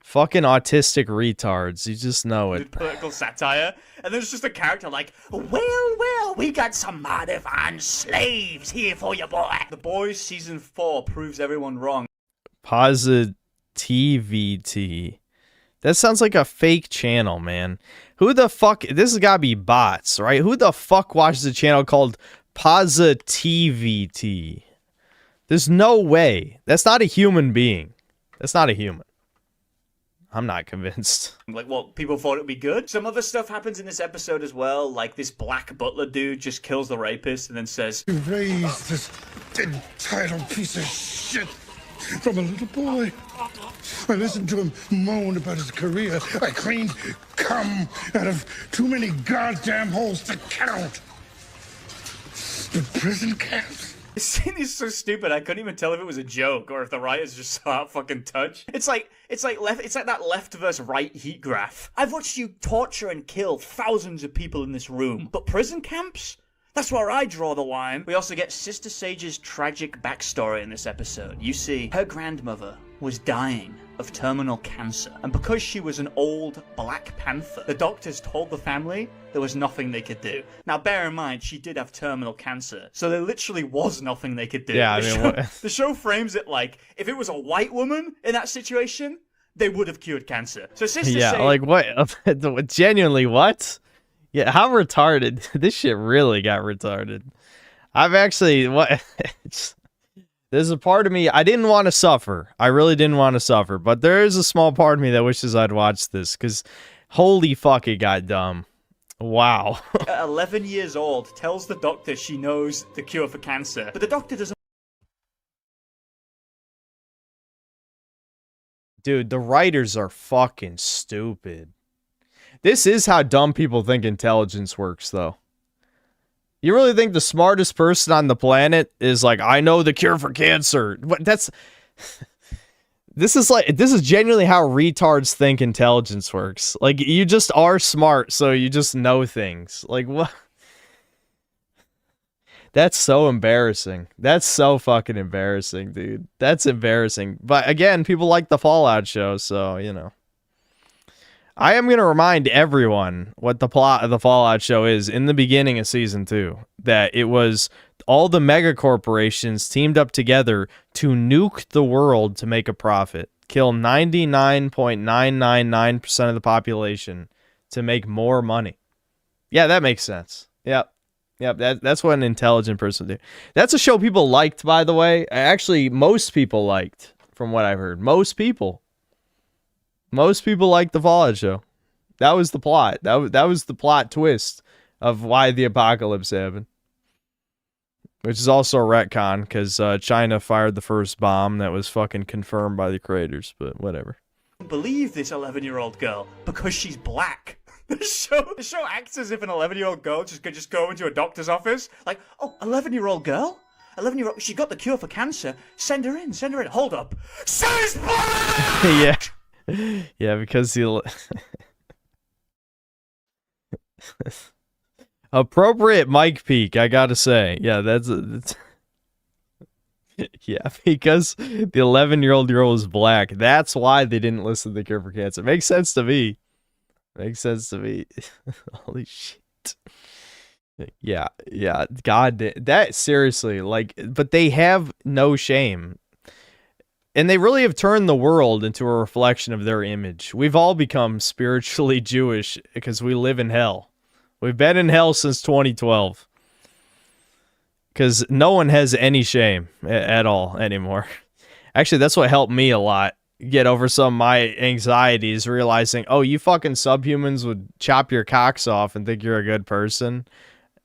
fucking autistic retards. You just know it. Political satire. And there's just a character like, well, we got some mighty fine slaves here for you, boy. The Boys season 4 proves everyone wrong. Positivity. That sounds like a fake channel, man. Who the fuck? This has got to be bots, right? Who the fuck watches a channel called Positivity? There's no way. That's not a human being. That's not a human. I'm not convinced. Like, well, people thought it would be good. Some other stuff happens in this episode as well. Like, this black butler dude just kills the rapist and then says, You raised this entitled piece of shit from a little boy. I listened to him moan about his career. I cleaned cum out of too many goddamn holes to count. But prison camps? This scene is so stupid. I couldn't even tell if it was a joke or if the writers just saw out fucking touch. It's like that left versus right heat graph. I've watched you torture and kill thousands of people in this room, but prison camps? That's where I draw the line. We also get Sister Sage's tragic backstory in this episode. You see, her grandmother was dying of terminal cancer, and because she was an old Black Panther, the doctors told the family there was nothing they could do. Now, bear in mind, she did have terminal cancer, so there literally was nothing they could do. Yeah, The show frames it like, if it was a white woman in that situation, they would have cured cancer. So Sister Sage... like what? Genuinely, what? Yeah, how retarded? This shit really got retarded. I've actually... There's a part of me, I didn't want to suffer. I really didn't want to suffer. But there is a small part of me that wishes I'd watched this. Because holy fuck, it got dumb. Wow. At 11 years old, tells the doctor she knows the cure for cancer. But the doctor doesn't... Dude, the writers are fucking stupid. This is how dumb people think intelligence works, though. You really think the smartest person on the planet is like, I know the cure for cancer? What? That's... This is genuinely how retards think intelligence works. Like, you just are smart, so you just know things. Like, what? That's so embarrassing. That's so fucking embarrassing, dude. That's embarrassing. But again, people like the Fallout show, so, you know. I am going to remind everyone what the plot of the Fallout show is in the beginning of Season 2. That it was all the mega corporations teamed up together to nuke the world to make a profit. Kill 99.999% of the population to make more money. Yeah, that makes sense. Yep. Yep, that's what an intelligent person would do. That's a show people liked, by the way. Actually, most people liked, from what I've heard. Most people liked the Fallout show. That was the plot. That was the plot twist of why the apocalypse happened. Which is also a retcon, because China fired the first bomb that was fucking confirmed by the creators, but whatever. Believe this 11-year-old girl because she's black. The show acts as if an 11-year-old girl could just go into a doctor's office. Like, oh, 11-year-old girl? 11-year-old, she got the cure for cancer. Send her in. Hold up. Sis Yeah. Yeah, because the... Appropriate mic peak, I gotta say. Yeah, that's... Yeah, because the 11-year-old girl is black. That's why they didn't listen to the cure for cancer. Makes sense to me. Makes sense to me. Holy shit. Yeah. God, that seriously, like, but they have no shame. And they really have turned the world into a reflection of their image. We've all become spiritually Jewish because we live in hell. We've been in hell since 2012. Because no one has any shame at all anymore. Actually, that's what helped me a lot. Get over some of my anxieties, realizing, oh, you fucking subhumans would chop your cocks off and think you're a good person,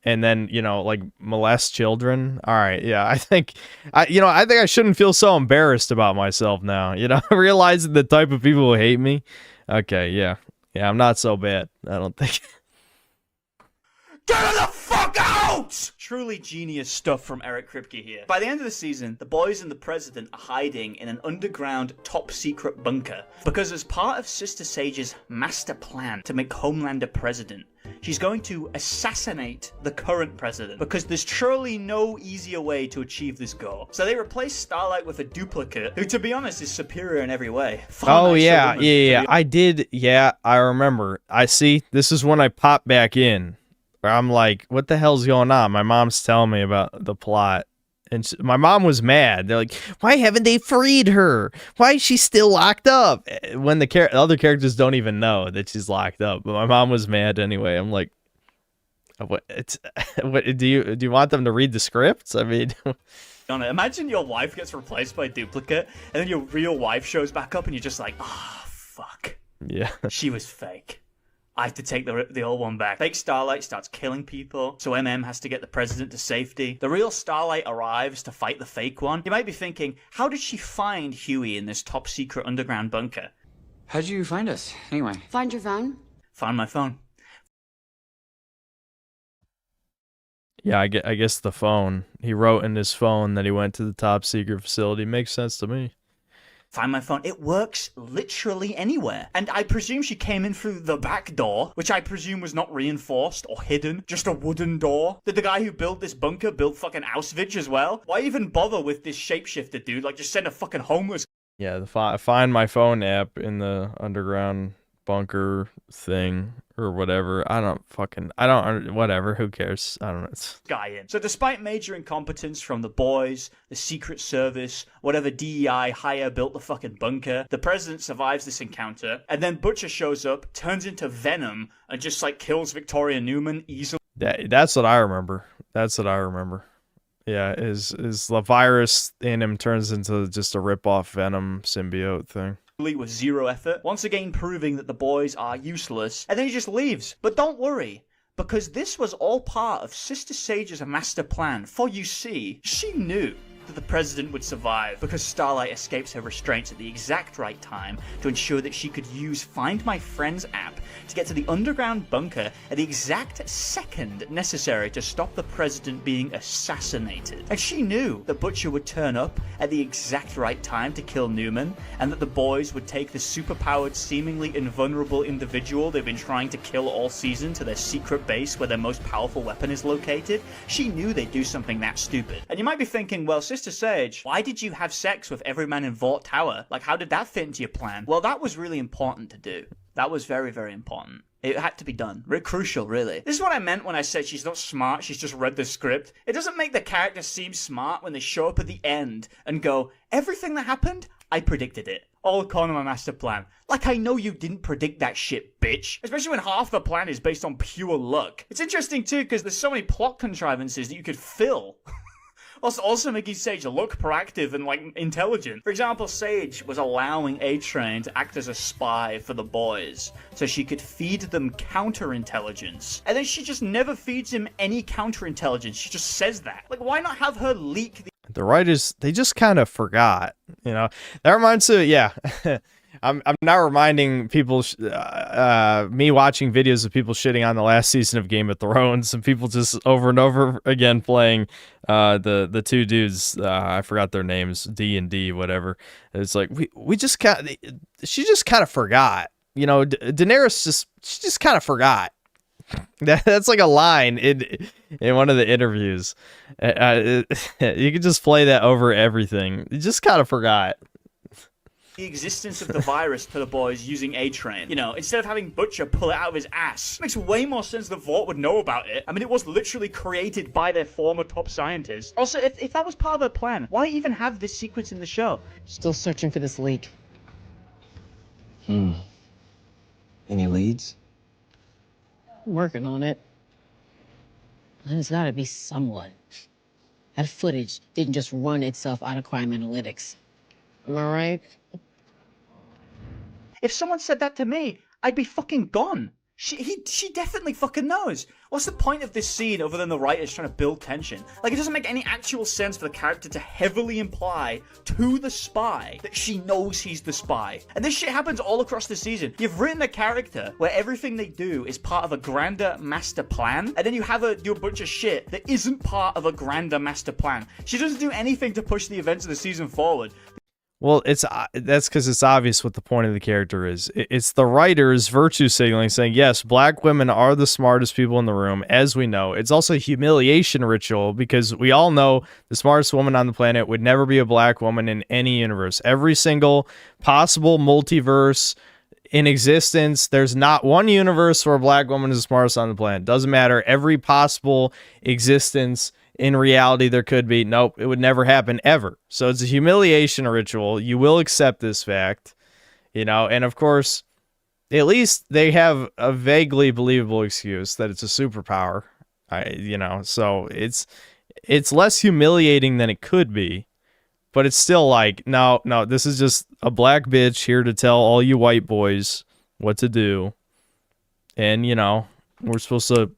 and then, you know, like, molest children. All right, yeah, I think I shouldn't feel so embarrassed about myself now. You know, realizing the type of people who hate me. Okay, yeah, I'm not so bad. I don't think. Get her the fuck out! Truly genius stuff from Eric Kripke here. By the end of the season, the boys and the president are hiding in an underground top secret bunker because as part of Sister Sage's master plan to make Homelander president, she's going to assassinate the current president because there's truly no easier way to achieve this goal. So they replace Starlight with a duplicate who, to be honest, is superior in every way. Oh yeah, I did. Yeah, I remember. I see. This is when I popped back in. Where I'm like, what the hell's going on? My mom's telling me about the plot. And my mom was mad. They're like, why haven't they freed her? Why is she still locked up? When the other characters don't even know that she's locked up. But my mom was mad anyway. I'm like, what? What do you want them to read the scripts? I mean, imagine your wife gets replaced by a duplicate, and then your real wife shows back up, and you're just like, oh, fuck. Yeah. She was fake. I have to take the old one back. Fake Starlight starts killing people, so MM has to get the president to safety. The real Starlight arrives to fight the fake one. You might be thinking, how did she find Huey in this top secret underground bunker? How'd you find us, anyway? Find your phone? Found my phone. Yeah, I guess the phone. He wrote in his phone that he went to the top secret facility. Makes sense to me. Find my phone. It works literally anywhere. And I presume she came in through the back door, which I presume was not reinforced or hidden. Just a wooden door. Did the guy who built this bunker build fucking Auschwitz as well? Why even bother with this shapeshifter, dude? Like, just send a fucking homeless... Yeah, the Find My Phone app in the underground bunker thing or whatever. Whatever. Who cares? I don't know. Guy in. So despite major incompetence from the boys, the Secret Service, whatever DEI hire built the fucking bunker, the president survives this encounter, and then Butcher shows up, turns into Venom, and just like kills Victoria Newman easily. That's what I remember. Yeah, is the virus in him turns into just a rip-off Venom symbiote thing. With zero effort, once again proving that the boys are useless, and then he just leaves. But don't worry, because this was all part of Sister Sage's master plan, for you see, she knew that the president would survive because Starlight escapes her restraints at the exact right time to ensure that she could use Find My Friends app to get to the underground bunker at the exact second necessary to stop the president being assassinated. And she knew that Butcher would turn up at the exact right time to kill Newman, and that the boys would take the superpowered, seemingly invulnerable individual they've been trying to kill all season to their secret base where their most powerful weapon is located. She knew they'd do something that stupid. And you might be thinking, well, Sister Sage, why did you have sex with every man in Vought Tower? Like, how did that fit into your plan? Well, that was really important to do. That was very, very important. It had to be done. Very crucial, really. This is what I meant when I said she's not smart, she's just read the script. It doesn't make the character seem smart when they show up at the end and go, everything that happened, I predicted it. All according to my master plan. Like, I know you didn't predict that shit, bitch. Especially when half the plan is based on pure luck. It's interesting, too, because there's so many plot contrivances that you could fill. Also making Sage look proactive and, like, intelligent. For example, Sage was allowing A-Train to act as a spy for the boys, so she could feed them counterintelligence. And then she just never feeds him any counterintelligence. She just says that. Like, why not have her leak the writers, they just kind of forgot, you know? That reminds me, yeah. I'm now reminding people, me watching videos of people shitting on the last season of Game of Thrones, and people just over and over again playing the two dudes, I forgot their names, D&D, whatever. It's like, we just she just kind of forgot, you know, Daenerys she just kind of forgot. That's like a line in one of the interviews. You could just play that over everything. You just kind of forgot the existence of the virus to the boys using A-Train. You know, instead of having Butcher pull it out of his ass. It makes way more sense the Vought would know about it. I mean, it was literally created by their former top scientists. Also, if that was part of their plan, why even have this sequence in the show? Still searching for this leak. Any leads? Working on it. There's gotta be someone. That footage didn't just run itself out of crime analytics. Am I right? If someone said that to me, I'd be fucking gone. She definitely fucking knows. What's the point of this scene other than the writers trying to build tension? Like, it doesn't make any actual sense for the character to heavily imply to the spy that she knows he's the spy. And this shit happens all across the season. You've written a character where everything they do is part of a grander master plan, and then you have her do a bunch of shit that isn't part of a grander master plan. She doesn't do anything to push the events of the season forward. Well, that's because it's obvious what the point of the character is. It's the writers virtue signaling, saying, yes, black women are the smartest people in the room, as we know. It's also a humiliation ritual, because we all know the smartest woman on the planet would never be a black woman in any universe. Every single possible multiverse in existence, there's not one universe where a black woman is the smartest on the planet. Doesn't matter. Every possible existence in reality there could be. Nope, it would never happen ever. So it's a humiliation ritual. You will accept this fact, you know, and of course, at least they have a vaguely believable excuse that it's a superpower. So it's less humiliating than it could be, but it's still like, no, this is just a black bitch here to tell all you white boys what to do. And, you know, we're supposed to,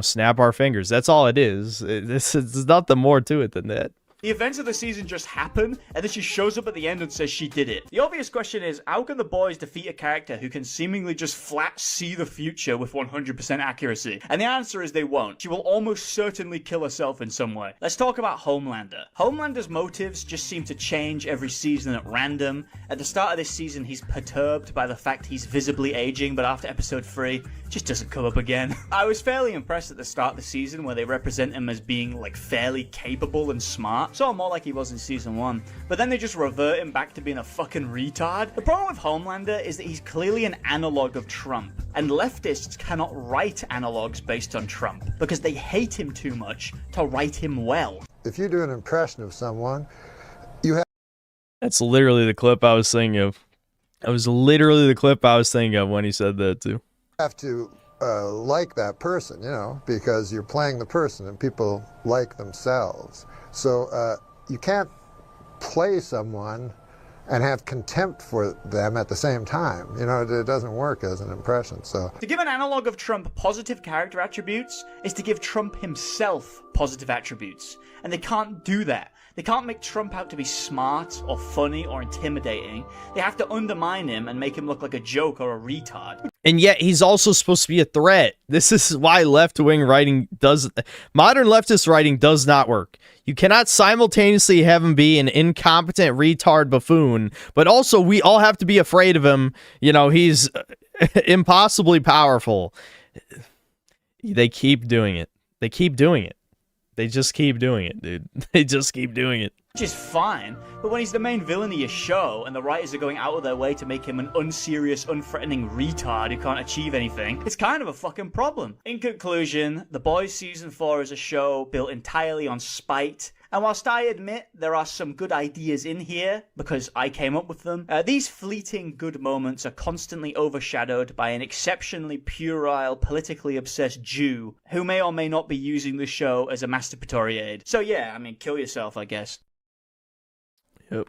snap our fingers. That's all it is. There's nothing more to it than that. The events of the season just happen, and then she shows up at the end and says she did it. The obvious question is, how can the boys defeat a character who can seemingly just flat see the future with 100% accuracy? And the answer is they won't. She will almost certainly kill herself in some way. Let's talk about Homelander. Homelander's motives just seem to change every season at random. At the start of this season, he's perturbed by the fact he's visibly aging, but after episode 3, just doesn't come up again. I was fairly impressed at the start of the season where they represent him as being like fairly capable and smart. Saw him more like he was in season 1. But then they just revert him back to being a fucking retard. The problem with Homelander is that he's clearly an analog of Trump. And leftists cannot write analogs based on Trump because they hate him too much to write him well. If you do an impression of someone, you have... That's literally the clip I was thinking of. That was literally the clip I was thinking of when he said that too. Have to like that person, because you're playing the person and people like themselves. So you can't play someone and have contempt for them at the same time. It doesn't work as an impression. So to give an analog of Trump positive character attributes is to give Trump himself positive attributes. And they can't do that. They can't make Trump out to be smart or funny or intimidating. They have to undermine him and make him look like a joke or a retard. And yet he's also supposed to be a threat. This is why left-wing writing modern leftist writing does not work. You cannot simultaneously have him be an incompetent retard buffoon, but also we all have to be afraid of him. He's impossibly powerful. They keep doing it. They keep doing it. They just keep doing it, dude. They just keep doing it. Which is fine, but when he's the main villain of your show and the writers are going out of their way to make him an unserious, unthreatening retard who can't achieve anything, it's kind of a fucking problem. In conclusion, The Boys Season 4 is a show built entirely on spite, and whilst I admit there are some good ideas in here, because I came up with them, these fleeting good moments are constantly overshadowed by an exceptionally puerile, politically obsessed Jew who may or may not be using the show as a masturbatory aid. So yeah, kill yourself, I guess. Yep.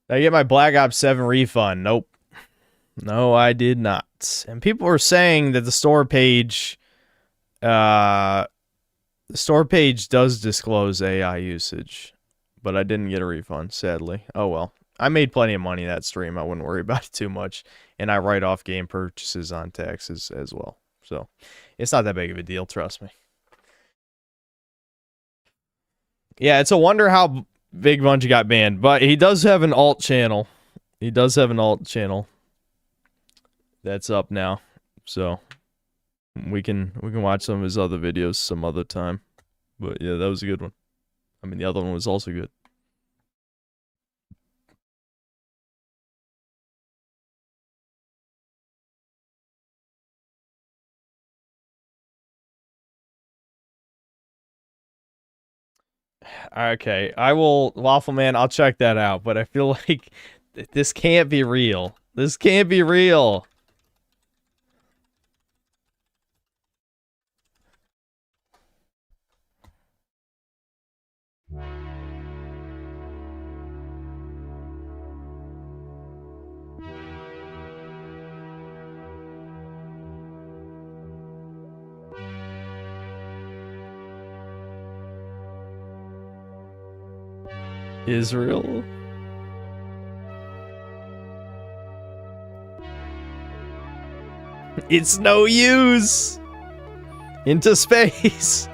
Did I get my Black Ops 7 refund? Nope. No, I did not. And people were saying that the store page does disclose AI usage, but I didn't get a refund, sadly. Oh well. I made plenty of money that stream. I wouldn't worry about it too much. And I write off game purchases on taxes as well. So it's not that big of a deal, trust me. Yeah, it's a wonder how Big Bungie got banned, but he does have an alt channel. He does have an alt channel that's up now, so we can watch some of his other videos some other time. But yeah, that was a good one. The other one was also good. Okay, I will, Waffle Man, I'll check that out, but I feel like this can't be real. This can't be real. Israel. It's no use. Into space.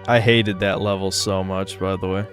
I hated that level so much, by the way.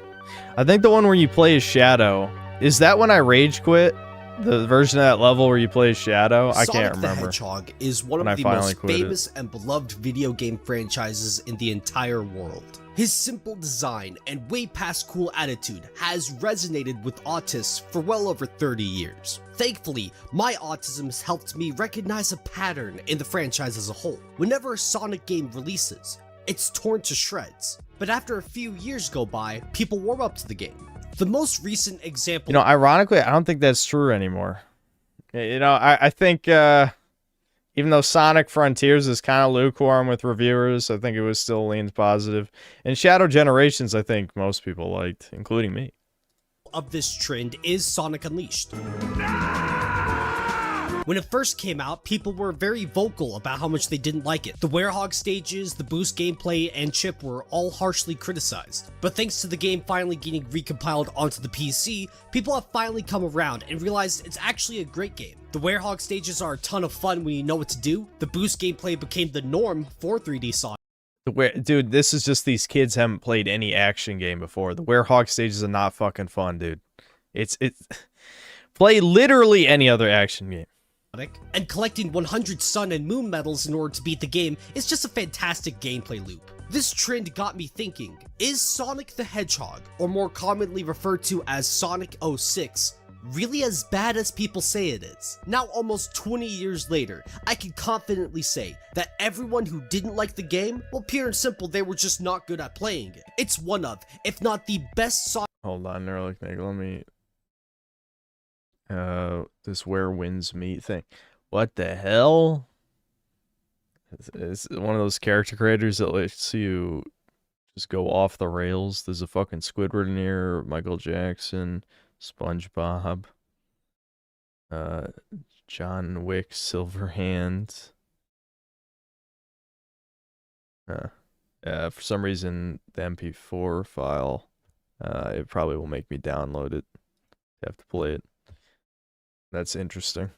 I think the one where you play as Shadow, is that when I rage quit? The version of that level where you play as Shadow? I can't remember. Sonic the Hedgehog is one of the most famous and beloved video game franchises in the entire world. His simple design and way past cool attitude has resonated with autists for well over 30 years. Thankfully, my autism has helped me recognize a pattern in the franchise as a whole. Whenever a Sonic game releases, it's torn to shreds. But after a few years go by, people warm up to the game. The most recent example... You know, ironically, I don't think that's true anymore. You know, I think, even though Sonic Frontiers is kind of lukewarm with reviewers, I think it was still leans positive. And Shadow Generations, I think most people liked, including me. Of this trend is Sonic Unleashed. When it first came out, people were very vocal about how much they didn't like it. The Werehog stages, the boost gameplay, and chip were all harshly criticized. But thanks to the game finally getting recompiled onto the PC, people have finally come around and realized it's actually a great game. The Werehog stages are a ton of fun when you know what to do. The boost gameplay became the norm for 3D Sonic. Dude, this is just these kids haven't played any action game before. The Werehog stages are not fucking fun, dude. It's play literally any other action game. And collecting 100 sun and moon medals in order to beat the game is just a fantastic gameplay loop. This trend got me thinking, is Sonic the Hedgehog, or more commonly referred to as Sonic 06, really as bad as people say it is? Now almost 20 years later, I can confidently say that everyone who didn't like the game, well, pure and simple, they were just not good at playing it. It's one of, if not the best Sonic... Hold on, Neuralink, let me... this where winds meet thing. What the hell? It's one of those character creators that lets you just go off the rails. There's a fucking Squidward in here, Michael Jackson, SpongeBob, John Wick, Silverhand. For some reason, the MP4 file, it probably will make me download it. You have to play it. That's interesting.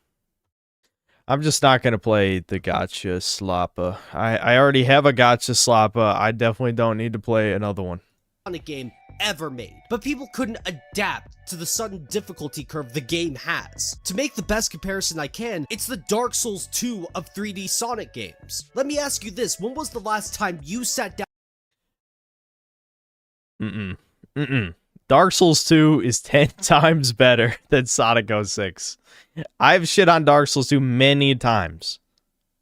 I'm just not going to play the Gotcha Slappa. I already have a Gotcha Slappa. I definitely don't need to play another one. Sonic game ever made, but people couldn't adapt to the sudden difficulty curve the game has. To make the best comparison I can, it's the Dark Souls 2 of 3D Sonic games. Let me ask you this, when was the last time you sat down? Dark Souls 2 is 10 times better than Sonic 06. I've shit on Dark Souls 2 many times,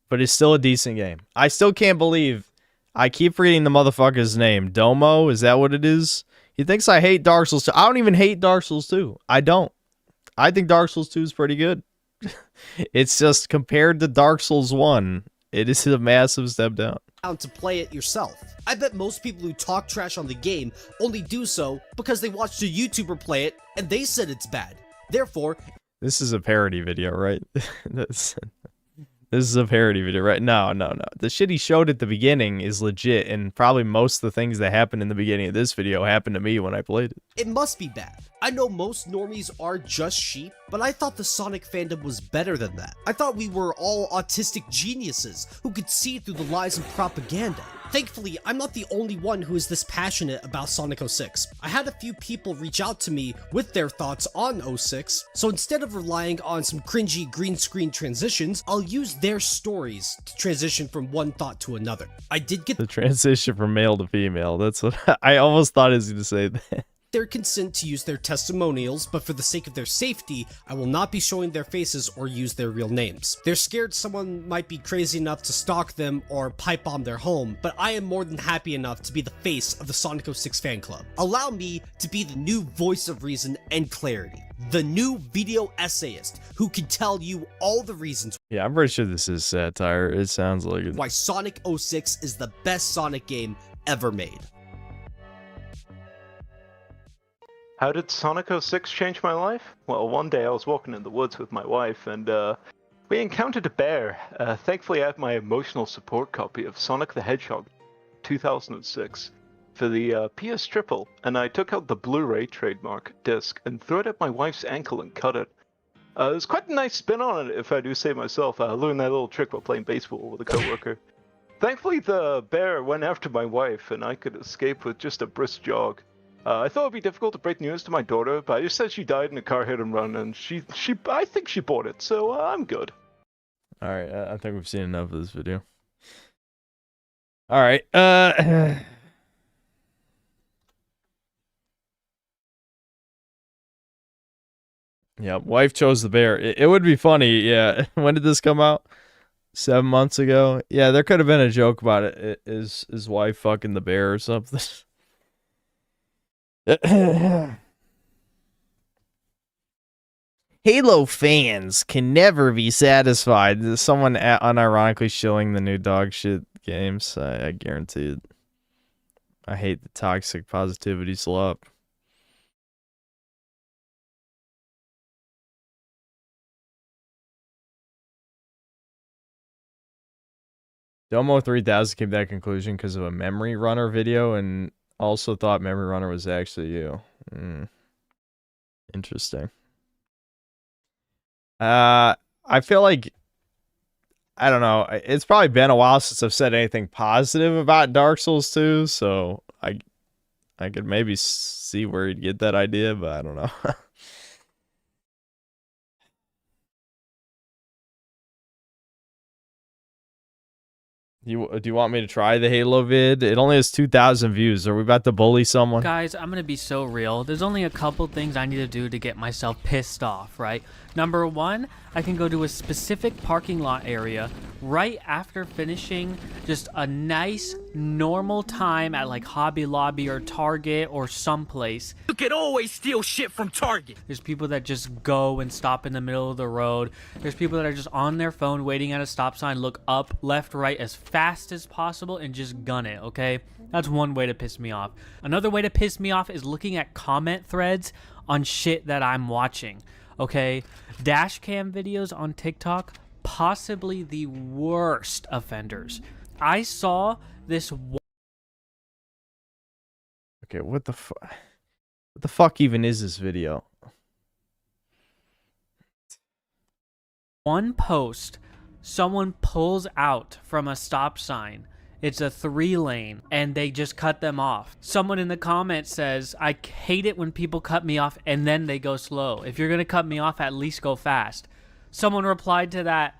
but it's still a decent game. I still can't believe I keep forgetting the motherfucker's name. Domo, is that what it is? He thinks I hate Dark Souls 2. I don't even hate Dark Souls 2. I don't. I think Dark Souls 2 is pretty good. It's just compared to Dark Souls 1, it is a massive step down. To play it yourself. I bet most people who talk trash on the game only do so because they watched a YouTuber play it and they said it's bad. Therefore, this is a parody video, right? This is a parody video, right? No. The shit he showed at the beginning is legit, and probably most of the things that happened in the beginning of this video happened to me when I played it. It must be bad. I know most normies are just sheep, but I thought the Sonic fandom was better than that. I thought we were all autistic geniuses who could see through the lies and propaganda. Thankfully, I'm not the only one who is this passionate about Sonic 06. I had a few people reach out to me with their thoughts on 06, so instead of relying on some cringy green screen transitions, I'll use their stories to transition from one thought to another. I did get the transition from male to female. That's what I almost thought he was going to say that. Their consent to use their testimonials, but for the sake of their safety, I will not be showing their faces or use their real names. They're scared someone might be crazy enough to stalk them or pipe bomb their home, but I am more than happy enough to be the face of the Sonic 06 fan club. Allow me to be the new voice of reason and clarity. The new video essayist who can tell you all the reasons. Yeah, I'm pretty sure this is satire. It sounds like it. Why Sonic 06 is the best Sonic game ever made. How did Sonic 06 change my life? Well, one day I was walking in the woods with my wife, and We encountered a bear. Thankfully, I have my emotional support copy of Sonic the Hedgehog 2006 for the PS Triple, and I took out the Blu-ray trademark disc and threw it at my wife's ankle and cut it. It was quite a nice spin on it, if I do say myself. I learned that little trick while playing baseball with a coworker. Thankfully, the bear went after my wife, and I could escape with just a brisk jog. I thought it'd be difficult to break news to my daughter, but I just said she died in a car hit and run, and I think she bought it, so I'm good. Alright, I think we've seen enough of this video. Alright, yeah, wife chose the bear. It would be funny, yeah. When did this come out? 7 months ago? Yeah, there could have been a joke about it. Is his wife fucking the bear or something? Halo fans can never be satisfied. Someone unironically shilling the new dog shit games. I guarantee it. I hate the toxic positivity slop. Domo 3000 came to that conclusion because of a Memory Runner video and also thought Memory Runner was actually you. Interesting. I feel like, I don't know, it's probably been a while since I've said anything positive about Dark Souls 2, so I could maybe see where he'd get that idea, but I don't know. Do you want me to try the Halo vid? It only has 2,000 views. Are we about to bully someone? Guys, I'm gonna be so real. There's only a couple things I need to do to get myself pissed off, right? Number one, I can go to a specific parking lot area right after finishing just a nice, normal time at like Hobby Lobby or Target or someplace. You can always steal shit from Target. There's people that just go and stop in the middle of the road. There's people that are just on their phone waiting at a stop sign, look up, left, right as fast as possible and just gun it, okay? That's one way to piss me off. Another way to piss me off is looking at comment threads on shit that I'm watching, okay? Dash cam videos on TikTok, possibly the worst offenders. I saw this. Okay, what the fuck even is this video? One post, someone pulls out from a stop sign. It's a 3-lane, and they just cut them off. Someone in the comments says, I hate it when people cut me off and then they go slow. If you're gonna cut me off, at least go fast. Someone replied to that,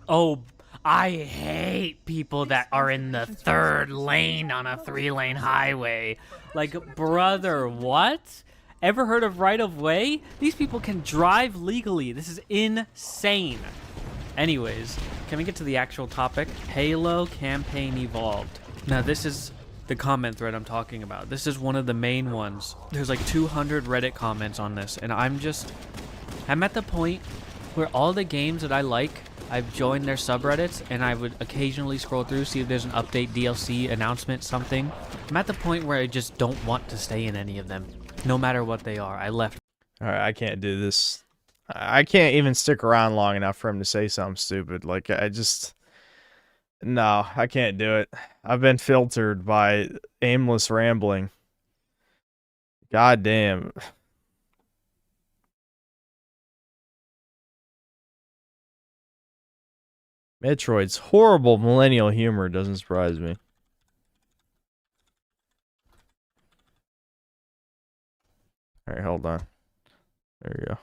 oh, I hate people that are in the 3rd lane on a 3-lane highway. Like, brother, what? Ever heard of right of way? These people can drive legally. This is insane. Anyways, can we get to the actual topic? Halo Campaign Evolved. Now, this is the comment thread I'm talking about. This is one of the main ones. There's like 200 Reddit comments on this, and I'm at the point where all the games that I like, I've joined their subreddits, and I would occasionally scroll through, see if there's an update, DLC, announcement, something. I'm at the point where I just don't want to stay in any of them, no matter what they are. I left. Alright, I can't do this. I can't even stick around long enough for him to say something stupid. Like, no, I can't do it. I've been filtered by aimless rambling. God damn. Metroid's horrible millennial humor doesn't surprise me. Alright, hold on. There you go.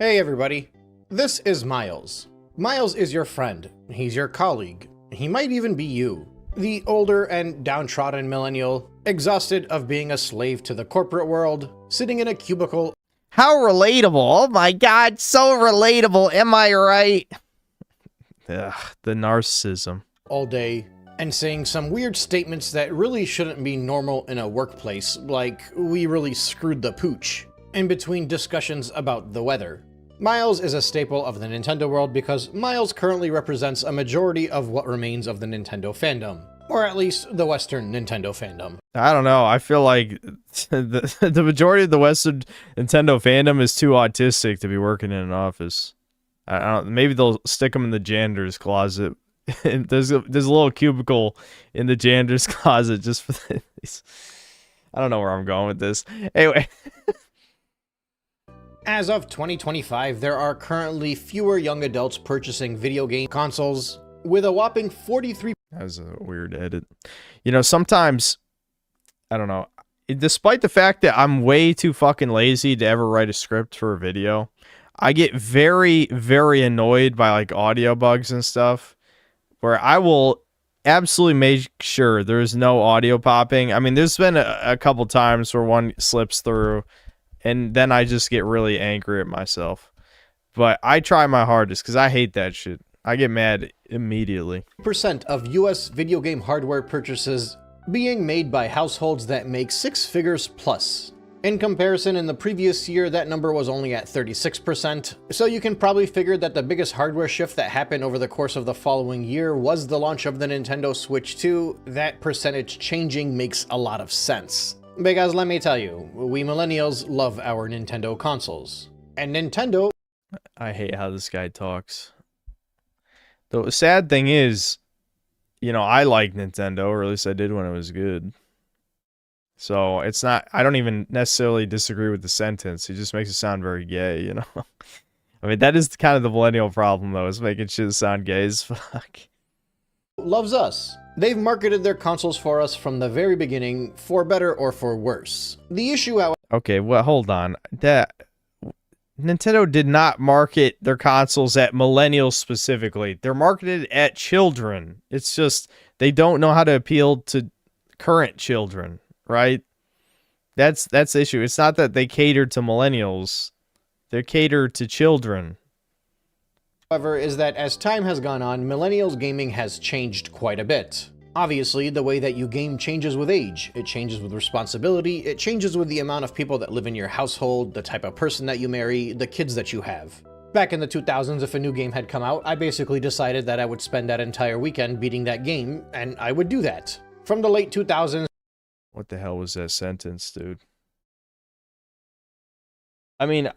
Hey everybody, this is Miles. Miles is your friend, he's your colleague, he might even be you. The older and downtrodden millennial, exhausted of being a slave to the corporate world, sitting in a cubicle. How relatable, oh my god, so relatable, am I right? Ugh, the narcissism. All day, and saying some weird statements that really shouldn't be normal in a workplace, like, we really screwed the pooch. In between discussions about the weather. Miles is a staple of the Nintendo world because Miles currently represents a majority of what remains of the Nintendo fandom. Or at least the Western Nintendo fandom. I don't know, I feel like the majority of the Western Nintendo fandom is too autistic to be working in an office. I don't. Maybe they'll stick them in the janitor's closet. there's a little cubicle in the janitor's closet just for these. I don't know where I'm going with this. Anyway. As of 2025, there are currently fewer young adults purchasing video game consoles, with a whopping 43%. That was a weird edit. You know, sometimes, I don't know, despite the fact that I'm way too fucking lazy to ever write a script for a video, I get very, very annoyed by like audio bugs and stuff, where I will absolutely make sure there's no audio popping. I mean, there's been a couple times where one slips through, and then I just get really angry at myself. But I try my hardest because I hate that shit. I get mad immediately. % of US video game hardware purchases being made by households that make 6 figures plus. In comparison, in the previous year, that number was only at 36%, so you can probably figure that the biggest hardware shift that happened over the course of the following year was the launch of the Nintendo Switch 2. That percentage changing makes a lot of sense. Because let me tell you, we millennials love our Nintendo consoles. And Nintendo... I hate how this guy talks. The sad thing is, you know, I like Nintendo, or at least I did when it was good. So it's not, I don't even necessarily disagree with the sentence. He just makes it sound very gay, you know? I mean, that is kind of the millennial problem, though, is making shit sound gay as fuck. Loves us. They've marketed their consoles for us from the very beginning, for better or for worse. The issue, however... Okay, well, hold on. Nintendo did not market their consoles at millennials specifically. They're marketed at children. It's just, they don't know how to appeal to current children, right? That's the issue. It's not that they cater to millennials. They cater to children. However, is that as time has gone on, millennials gaming has changed quite a bit. Obviously, the way that you game changes with age. It changes with responsibility, it changes with the amount of people that live in your household, the type of person that you marry, the kids that you have. Back in the 2000s, if a new game had come out, I basically decided that I would spend that entire weekend beating that game, and I would do that. From the late 2000s... What the hell was that sentence, dude? I mean,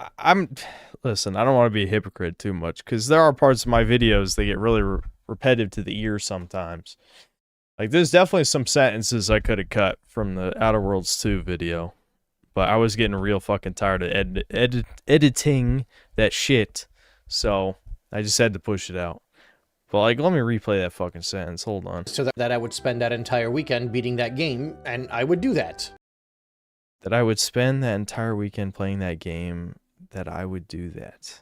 listen, I don't want to be a hypocrite too much, because there are parts of my videos that get really repetitive to the ear sometimes. Like, there's definitely some sentences I could have cut from the Outer Worlds 2 video, but I was getting real fucking tired of editing that shit, so I just had to push it out. But, like, let me replay that fucking sentence. Hold on. So that I would spend that entire weekend beating that game, and I would do that. That I would spend that entire weekend playing that game, that I would do that.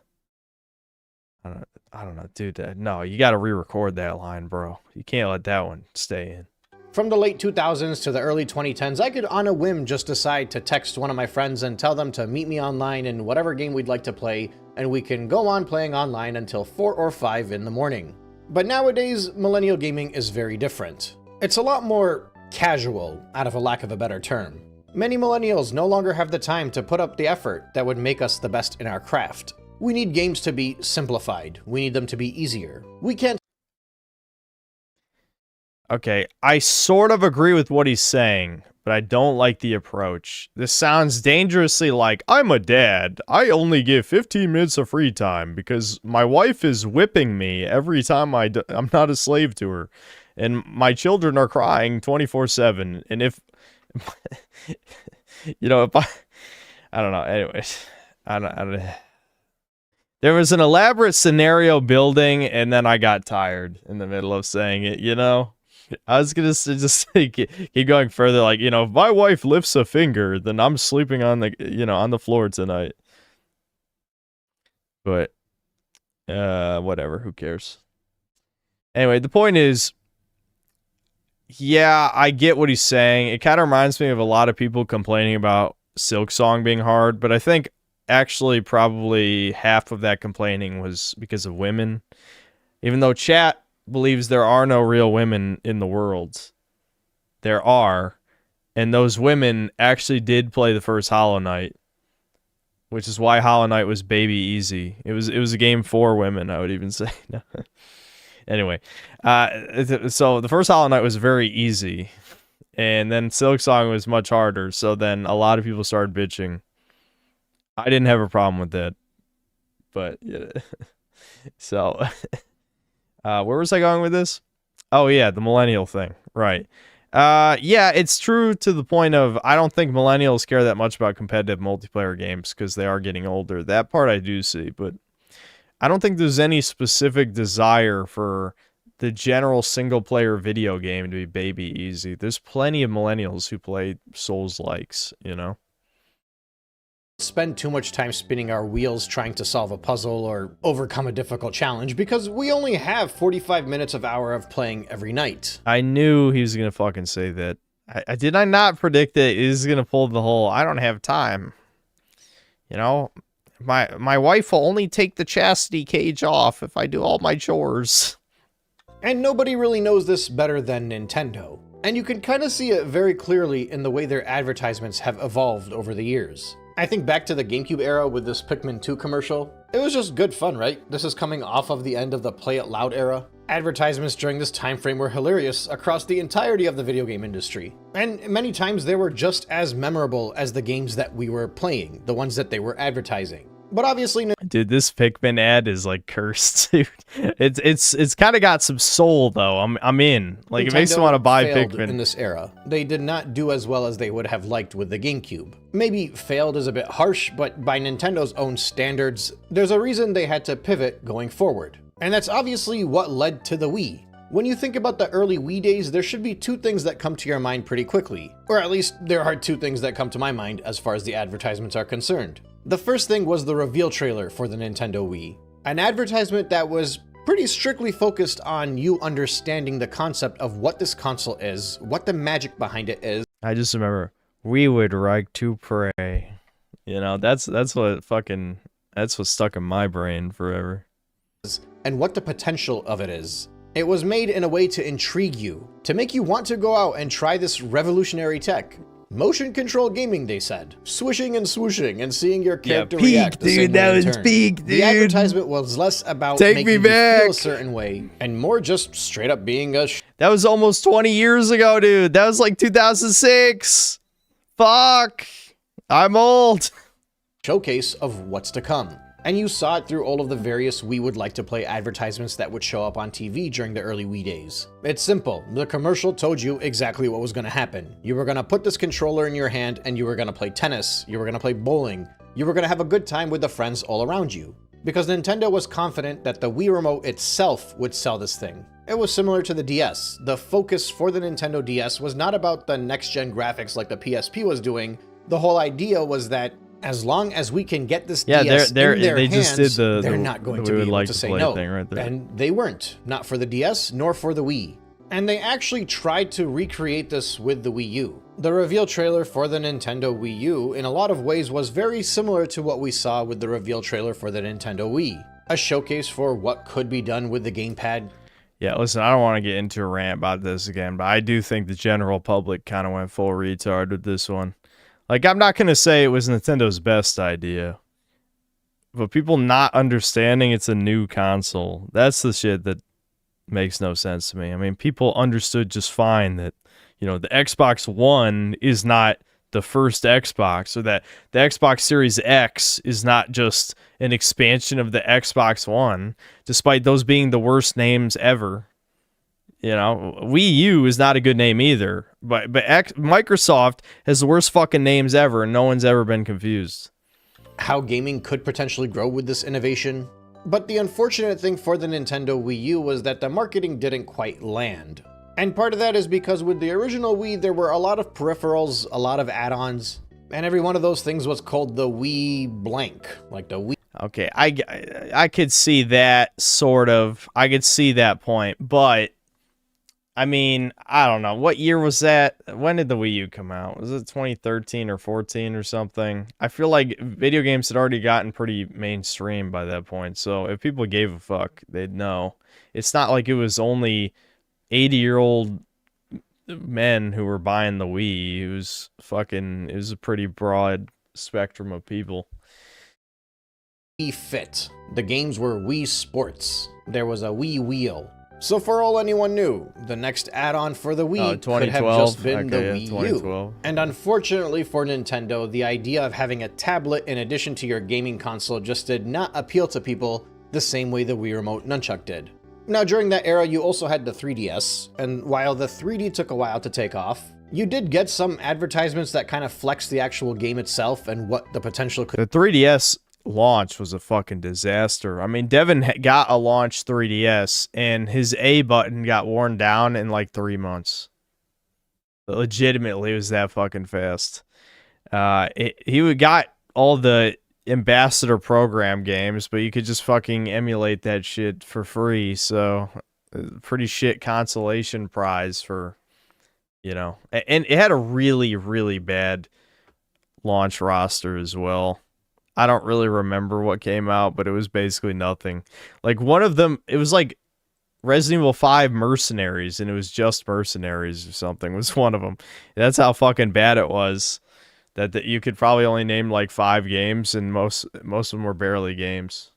I don't know, dude. No, you gotta re-record that line, bro. You can't let that one stay in. From the late 2000s to the early 2010s, I could on a whim just decide to text one of my friends and tell them to meet me online in whatever game we'd like to play, and we can go on playing online until 4 or 5 in the morning. But nowadays, millennial gaming is very different. It's a lot more casual, out of a lack of a better term. Many millennials no longer have the time to put up the effort that would make us the best in our craft. We need games to be simplified. We need them to be easier. We can't... Okay, I sort of agree with what he's saying, but I don't like the approach. This sounds dangerously like, I'm a dad. I only give 15 minutes of free time because my wife is whipping me every time I'm not a slave to her. And my children are crying 24/7. And if... you know, if I don't know. Anyways, I don't there was an elaborate scenario building, and then I got tired in the middle of saying it, you know? I was gonna just keep going further, like, you know, if my wife lifts a finger, then I'm sleeping on the, you know, on the floor tonight. But, whatever, who cares? Anyway, the point is, yeah, I get what he's saying. It kind of reminds me of a lot of people complaining about Silk Song being hard, but I think actually probably half of that complaining was because of women. Even though chat believes there are no real women in the world, there are, and those women actually did play the first Hollow Knight, which is why Hollow Knight was baby easy. It was a game for women, I would even say. Anyway, so the first Hollow Knight was very easy, and then Silk Song was much harder, so then a lot of people started bitching. I didn't have a problem with that, but yeah. So, where was I going with this? Oh yeah, the millennial thing, right? Yeah, it's true to the point of I don't think millennials care that much about competitive multiplayer games because they are getting older. That part I do see, but I don't think there's any specific desire for the general single-player video game to be baby easy. There's plenty of millennials who play Souls-likes, you know? Spend too much time spinning our wheels trying to solve a puzzle or overcome a difficult challenge because we only have 45 minutes of hour of playing every night. I knew he was gonna fucking say that. I did I not predict that he was gonna pull the whole I don't have time. You know? My wife will only take the chastity cage off if I do all my chores. And nobody really knows this better than Nintendo. And you can kind of see it very clearly in the way their advertisements have evolved over the years. I think back to the GameCube era with this Pikmin 2 commercial. It was just good fun, right? This is coming off of the end of the Play It Loud era. Advertisements during this time frame were hilarious across the entirety of the video game industry. And many times they were just as memorable as the games that we were playing, the ones that they were advertising. But obviously, dude, this Pikmin ad is like cursed, dude. It's kind of got some soul though. I'm in. Like, Nintendo, it makes me want to buy Pikmin. In this era, they did not do as well as they would have liked with the GameCube. Maybe failed is a bit harsh, but by Nintendo's own standards, there's a reason they had to pivot going forward. And that's obviously what led to the Wii. When you think about the early Wii days, there should be two things that come to your mind pretty quickly. Or at least, there are two things that come to my mind as far as the advertisements are concerned. The first thing was the reveal trailer for the Nintendo Wii. An advertisement that was pretty strictly focused on you understanding the concept of what this console is, what the magic behind it is. I just remember, we would like to pray. You know, that's what stuck in my brain forever. And what the potential of it is. It was made in a way to intrigue you, to make you want to go out and try this revolutionary tech. Motion control gaming, they said. Swishing and swooshing and seeing your character react the same way in turn. Peak, The advertisement was less about making you feel a certain way and more just straight up being a That was almost 20 years ago, dude. That was like 2006. Fuck. I'm old. Showcase of what's to come. And you saw it through all of the various We Would Like to Play advertisements that would show up on TV during the early Wii days. It's simple. The commercial told you exactly what was going to happen. You were going to put this controller in your hand and you were going to play tennis. You were going to play bowling. You were going to have a good time with the friends all around you. Because Nintendo was confident that the Wii Remote itself would sell this thing. It was similar to the DS. The focus for the Nintendo DS was not about the next-gen graphics like the PSP was doing. The whole idea was that as long as we can get this DS in their hands, just did they're not going to be able to say no. Thing right there. And they weren't. Not for the DS, nor for the Wii. And they actually tried to recreate this with the Wii U. The reveal trailer for the Nintendo Wii U, in a lot of ways, was very similar to what we saw with the reveal trailer for the Nintendo Wii. A showcase for what could be done with the gamepad. Yeah, listen, I don't want to get into a rant about this again, but I do think the general public kind of went full retard with this one. Like, I'm not going to say it was Nintendo's best idea, but people not understanding it's a new console, that's the shit that makes no sense to me. I mean, people understood just fine that, you know, the Xbox One is not the first Xbox, or that the Xbox Series X is not just an expansion of the Xbox One, despite those being the worst names ever. You know, Wii U is not a good name either, but Microsoft has the worst fucking names ever, and no one's ever been confused. How gaming could potentially grow with this innovation. But the unfortunate thing for the Nintendo Wii U was that the marketing didn't quite land. And part of that is because with the original Wii, there were a lot of peripherals, a lot of add-ons, and every one of those things was called the Wii blank, like the Wii. Okay, I could see that, sort of. I could see that point, but I mean, I don't know. What year was that? When did the Wii U come out? Was it 2013 or 14 or something? I feel like video games had already gotten pretty mainstream by that point. So if people gave a fuck, they'd know. It's not like it was only 80-year-old men who were buying the Wii. It was a pretty broad spectrum of people. Wii Fit. The games were Wii Sports. There was a Wii Wheel. So for all anyone knew, the next add-on for the Wii could have just been the Wii U. And unfortunately for Nintendo, the idea of having a tablet in addition to your gaming console just did not appeal to people the same way the Wii Remote Nunchuck did. Now, during that era, you also had the 3DS, and while the 3D took a while to take off, you did get some advertisements that kind of flexed the actual game itself and what the potential could. The 3DS launch was a fucking disaster. I mean, Devin got a launch 3DS, and his A button got worn down in like 3 months. Legitimately, it was that fucking fast. He got all the ambassador program games, but you could just fucking emulate that shit for free. So, pretty shit consolation prize for, you know. And it had a really, really bad launch roster as well. I don't really remember what came out, but it was basically nothing. Like one of them, it was like Resident Evil 5 Mercenaries, and it was just Mercenaries or something was one of them. That's how fucking bad it was. That you could probably only name like 5 games, and most of them were barely games.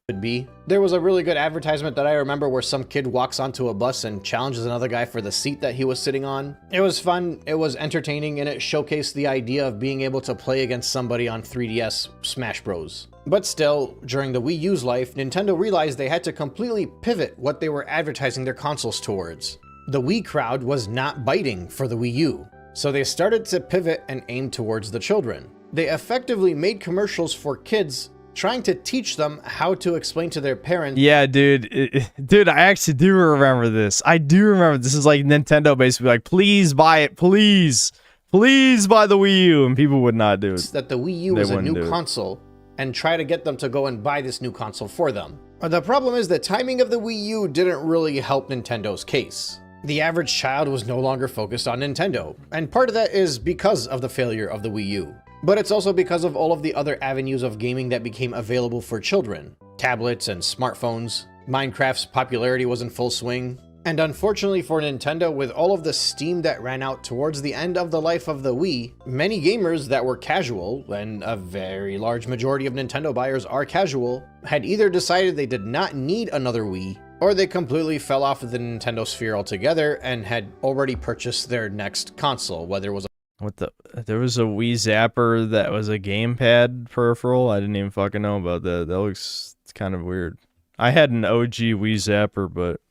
Could be. There was a really good advertisement that I remember where some kid walks onto a bus and challenges another guy for the seat that he was sitting on. It was fun, it was entertaining, and it showcased the idea of being able to play against somebody on 3DS Smash Bros. But still, during the Wii U's life, Nintendo realized they had to completely pivot what they were advertising their consoles towards. The Wii crowd was not biting for the Wii U, so they started to pivot and aim towards the children. They effectively made commercials for kids, trying to teach them how to explain to their parents. Yeah, dude. Dude, I actually do remember this. I do remember this is like Nintendo basically like, please buy it, please. Please buy the Wii U. And people would not do it. That the Wii U was a new console and try to get them to go and buy this new console for them. The problem is the timing of the Wii U didn't really help Nintendo's case. The average child was no longer focused on Nintendo, and part of that is because of the failure of the Wii U. But it's also because of all of the other avenues of gaming that became available for children. Tablets and smartphones. Minecraft's popularity was in full swing. And unfortunately for Nintendo, with all of the steam that ran out towards the end of the life of the Wii, many gamers that were casual, and a very large majority of Nintendo buyers are casual, had either decided they did not need another Wii, or they completely fell off of the Nintendo sphere altogether and had already purchased their next console, whether it was there was a Wii Zapper that was a gamepad peripheral. I didn't even fucking know about that. That looks kind of weird. I had an OG Wii Zapper, but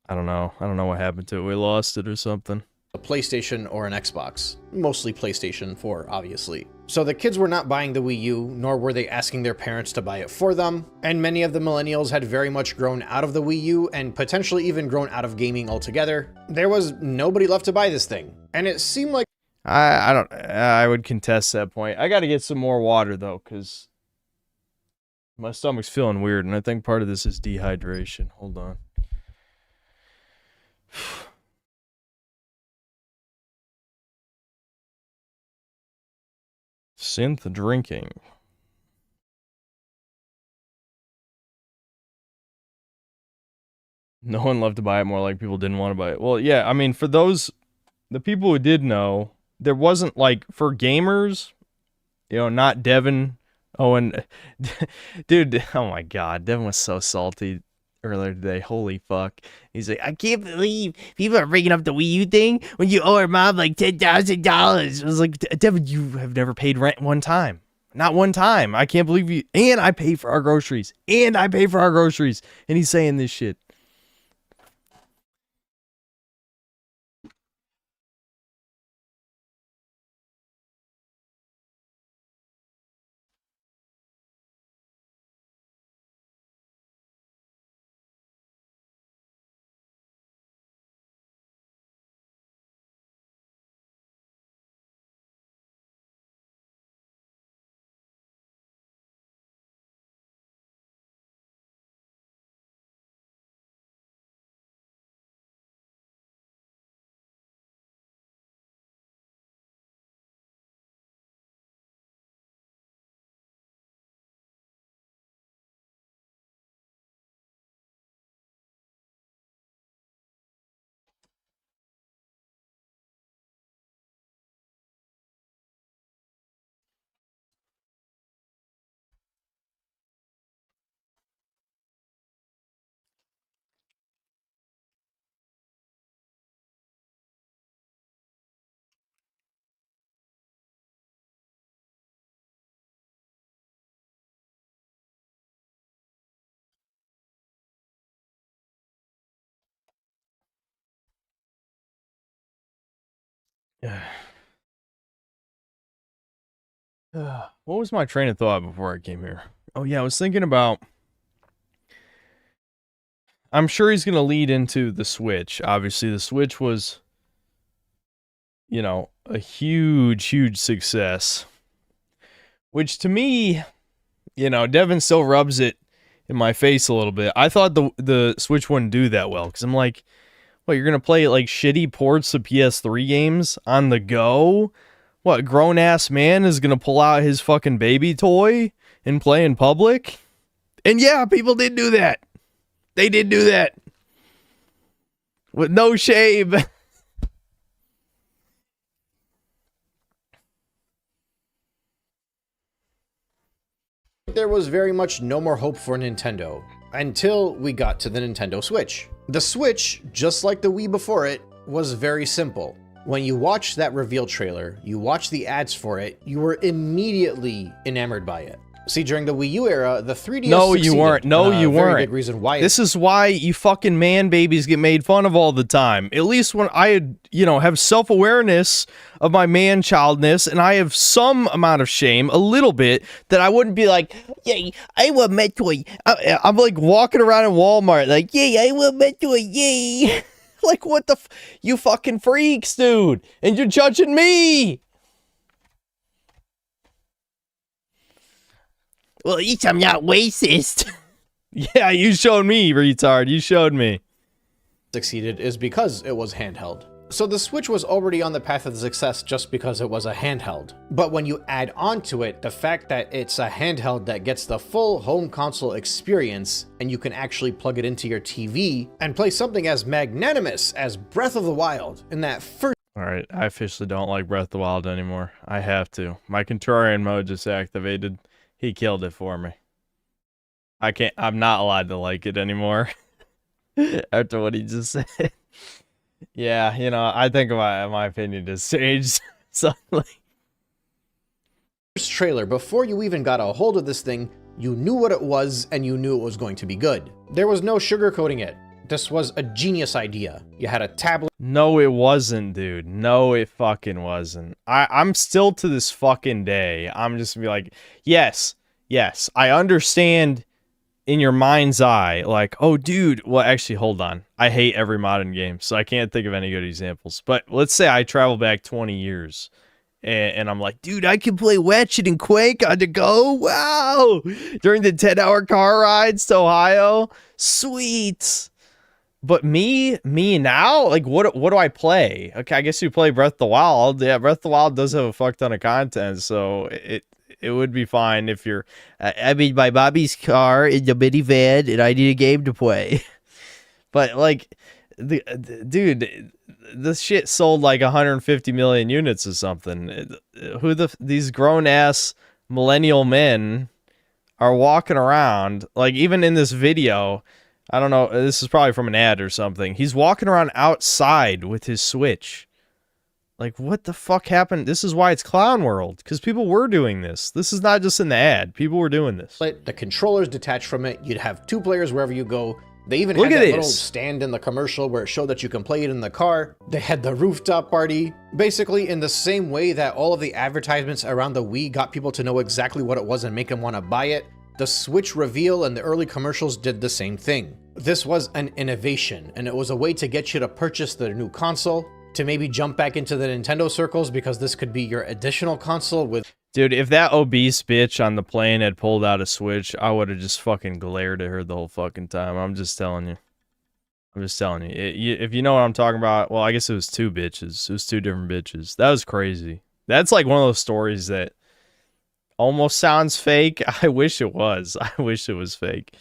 I don't know. I don't know what happened to it. We lost it or something. A PlayStation or an Xbox. Mostly PlayStation 4, obviously. So the kids were not buying the Wii U, nor were they asking their parents to buy it for them, and many of the millennials had very much grown out of the Wii U and potentially even grown out of gaming altogether. There was nobody left to buy this thing, and it seemed like I would contest that point. I got to get some more water though, because my stomach's feeling weird, and I think part of this is dehydration. Hold on. Synth drinking. No one loved to buy it, more like people didn't want to buy it. Well, yeah, I mean, for the people who did know, there wasn't like, for gamers, you know, not Devin. Oh, and dude, oh my God, Devin was so salty earlier today. Holy fuck. He's like, I can't believe people are bringing up the Wii U thing when you owe her mom like $10,000. I was like, Devin, you have never paid rent one time. Not one time. I can't believe you. And I pay for our groceries. And he's saying this shit. What was my train of thought before I came here? Oh yeah, I was thinking about... I'm sure he's going to lead into the Switch. Obviously, the Switch was, you know, a huge, huge success. Which to me, you know, Devin still rubs it in my face a little bit. I thought the Switch wouldn't do that well, because I'm like, what, you're going to play like shitty ports of PS3 games on the go? What, a grown-ass man is going to pull out his fucking baby toy and play in public? And yeah, people did do that. They did do that. With no shame. There was very much no more hope for Nintendo until we got to the Nintendo Switch. The Switch, just like the Wii before it, was very simple. When you watched that reveal trailer, you watched the ads for it, you were immediately enamored by it. See, during the Wii U era, the 3DS No, you weren't. No, you weren't. Big reason why. This is why you fucking man babies get made fun of all the time. At least when I, you know, have self-awareness of my man-childness, and I have some amount of shame, a little bit, that I wouldn't be like, yay, I want Metroid. I'm like walking around in Walmart, like, yay, I want Metroid, yay. Like, what the you fucking freaks, dude. And you're judging me. Well, at least I'm not racist. Yeah, you showed me, retard. You showed me. Succeeded is because it was handheld. So the Switch was already on the path of success just because it was a handheld. But when you add on to it the fact that it's a handheld that gets the full home console experience, and you can actually plug it into your TV and play something as magnanimous as Breath of the Wild in that first... Alright, I officially don't like Breath of the Wild anymore. I have to. My contrarian mode just activated. He killed it for me. I'm not allowed to like it anymore. After what he just said. Yeah, you know, I think my opinion has changed suddenly. First trailer, before you even got a hold of this thing, you knew what it was and you knew it was going to be good. There was no sugarcoating it. This was a genius idea. You had a tablet. No, it wasn't, dude. No, it fucking wasn't. I'm still to this fucking day. I'm just gonna be like, yes, I understand in your mind's eye, like, oh, dude, well, actually, hold on. I hate every modern game, so I can't think of any good examples. But let's say I travel back 20 years, and I'm like, dude, I can play Ratchet and Quake on the go. Wow! During the 10-hour car rides to Ohio. Sweet. But me now, like, what do I play? Okay, I guess you play Breath of the Wild. Yeah, Breath of the Wild does have a fuck ton of content, so it would be fine if you're. I'm in my mommy's car in the minivan, and I need a game to play. But like, dude, this shit sold like 150 million units or something. These grown ass millennial men are walking around, like, even in this video. I don't know, this is probably from an ad or something. He's walking around outside with his Switch. Like, what the fuck happened? This is why it's Clown World, because people were doing this. This is not just in the ad. People were doing this. The controllers detached from it. You'd have 2 players wherever you go. They even had that little stand in the commercial where it showed that you can play it in the car. They had the rooftop party. Basically, in the same way that all of the advertisements around the Wii got people to know exactly what it was and make them want to buy it, the Switch reveal and the early commercials did the same thing. This was an innovation, and it was a way to get you to purchase the new console, to maybe jump back into the Nintendo circles, because this could be your additional console with... Dude, if that obese bitch on the plane had pulled out a Switch, I would have just fucking glared at her the whole fucking time. I'm just telling you. I'm just telling you. If you know what I'm talking about, well, I guess it was 2 bitches. It was 2 different bitches. That was crazy. That's like one of those stories that almost sounds fake. I wish it was. I wish it was fake.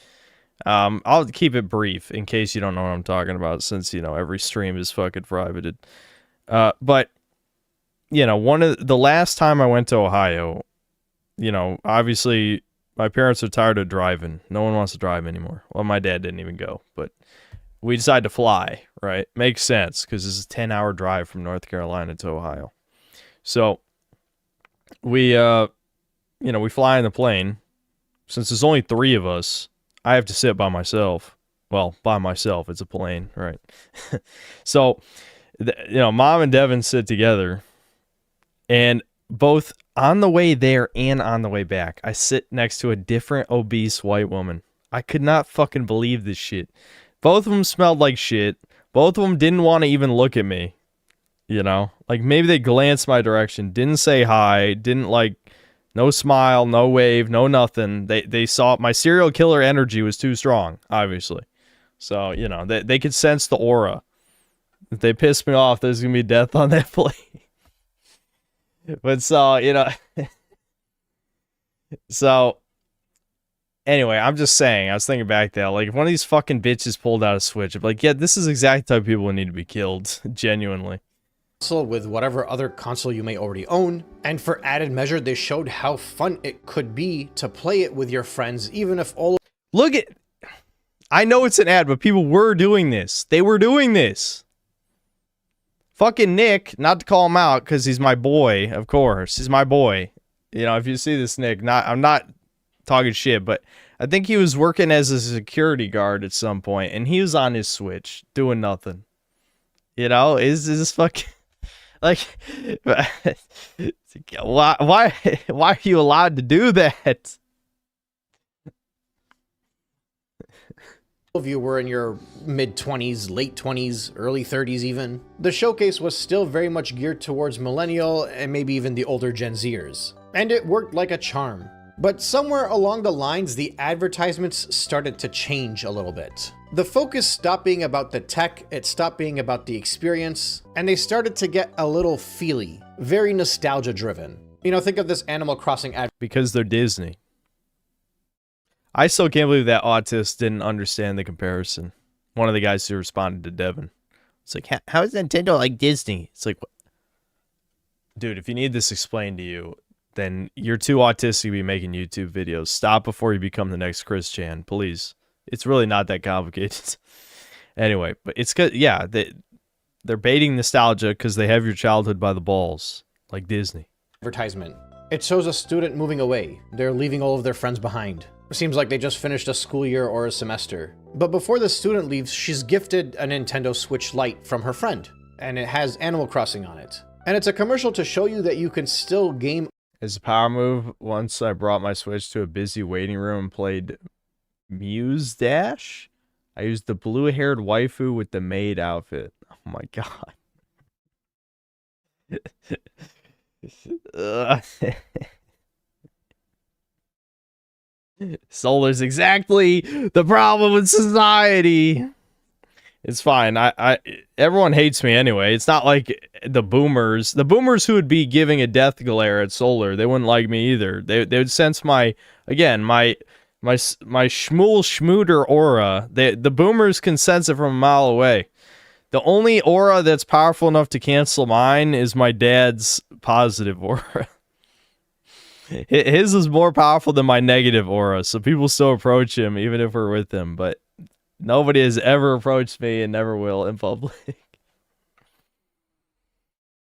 I'll keep it brief in case you don't know what I'm talking about, since, you know, every stream is fucking privated. But, you know, the last time I went to Ohio, you know, obviously my parents are tired of driving. No one wants to drive anymore. Well, my dad didn't even go, but we decided to fly, right? Makes sense, because this is a 10-hour drive from North Carolina to Ohio. So we, you know, we fly in the plane. Since there's only 3 of us, I have to sit by myself. Well, by myself. It's a plane, right? So, you know, Mom and Devin sit together, And both on the way there and on the way back, I sit next to a different obese white woman. I could not fucking believe this shit. Both of them smelled like shit. Both of them didn't want to even look at me. You know? Like, maybe they glanced my direction, didn't say hi, didn't, like, no smile, no wave, no nothing. They saw my serial killer energy was too strong, obviously. So, you know, they could sense the aura. If they piss me off, there's going to be death on that plate. But so, you know. So, anyway, I'm just saying, I was thinking back there, like, if one of these fucking bitches pulled out a Switch, I'd be like, yeah, this is exactly the type of people who need to be killed, genuinely. With whatever other console you may already own, and for added measure, they showed how fun it could be to play it with your friends, even if all. Look at. I know it's an ad, but people were doing this. They were doing this. Fucking Nick, not to call him out because he's my boy, of course. He's my boy. You know, if you see this Nick, I'm not talking shit, but I think he was working as a security guard at some point, and he was on his Switch doing nothing. You know, is this fucking. Like, why are you allowed to do that? Of you were in your mid-20s, late 20s, early 30s even. The showcase was still very much geared towards millennial and maybe even the older Gen Zers. And it worked like a charm. But somewhere along the lines, the advertisements started to change a little bit. The focus stopped being about the tech, it stopped being about the experience, and they started to get a little feely, very nostalgia driven. You know, think of this Animal Crossing ad. Because they're Disney. I still can't believe that autist didn't understand the comparison. One of the guys who responded to Devin. It's like, how is Nintendo like Disney? It's like, what? Dude, if you need this explained to you, then you're too autistic to be making YouTube videos. Stop before you become the next Chris Chan, please. It's really not that complicated. Anyway, but it's good. Yeah, they're baiting nostalgia because they have your childhood by the balls, like Disney. Advertisement. It shows a student moving away. They're leaving all of their friends behind. It seems like they just finished a school year or a semester. But before the student leaves, she's gifted a Nintendo Switch Lite from her friend, and it has Animal Crossing on it. And it's a commercial to show you that you can still game. As a power move, once I brought my Switch to a busy waiting room and played Muse Dash. I used the blue-haired waifu with the maid outfit. Oh my god. Solar's exactly the problem with society. It's fine. Everyone hates me anyway. It's not like the boomers. The boomers who would be giving a death glare at Solar, they wouldn't like me either. They would sense my schmool schmooter aura. The boomers can sense it from a mile away. The only aura that's powerful enough to cancel mine is my dad's positive aura. His is more powerful than my negative aura, so people still approach him even if we're with him, but nobody has ever approached me and never will in public.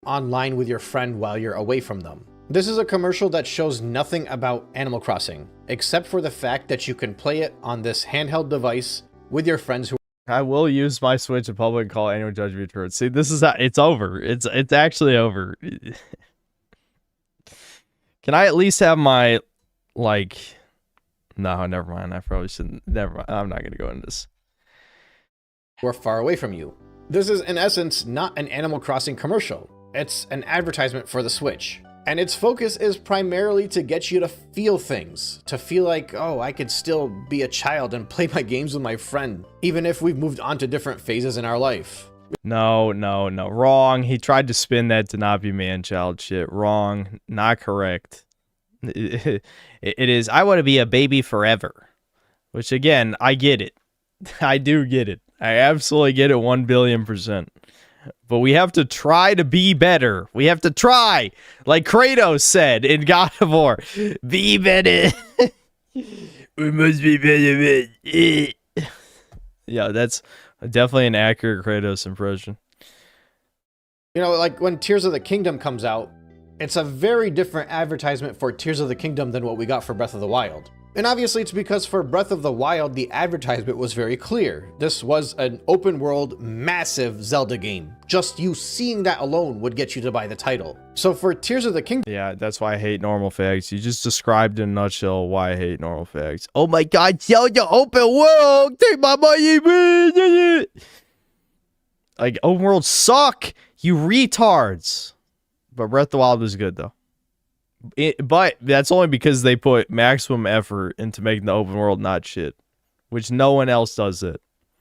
Online with your friend while you're away from them. This is a commercial that shows nothing about Animal Crossing, except for the fact that you can play it on this handheld device with your friends who. I will use my Switch in public and call anyone judge me true. See, this is how it's over. It's actually over. Can I at least have my, like... No, never mind. I probably shouldn't. Never mind. I'm not going to go into this. We're far away from you. This is, in essence, not an Animal Crossing commercial. It's an advertisement for the Switch. And its focus is primarily to get you to feel things. To feel like, oh, I could still be a child and play my games with my friend, even if we've moved on to different phases in our life. No. Wrong. He tried to spin that to not be man-child shit. Wrong. Not correct. It is, I want to be a baby forever. Which, again, I get it. I do get it. I absolutely get it 1,000,000,000%. But we have to try to be better. We have to try. Like Kratos said in God of War. Be better. We must be better. Yeah, that's definitely an accurate Kratos impression. You know, like when Tears of the Kingdom comes out, it's a very different advertisement for Tears of the Kingdom than what we got for Breath of the Wild. And obviously it's because for Breath of the Wild, the advertisement was very clear. This was an open world, massive Zelda game. Just you seeing that alone would get you to buy the title. So for Tears of the Kingdom... Yeah, that's why I hate normal facts. You just described in a nutshell why I hate normal facts. Oh my god, Zelda open world! Take my money! Like, open worlds suck! You retards! But Breath of the Wild was good, though. But that's only because they put maximum effort into making the open world not shit, which no one else does it.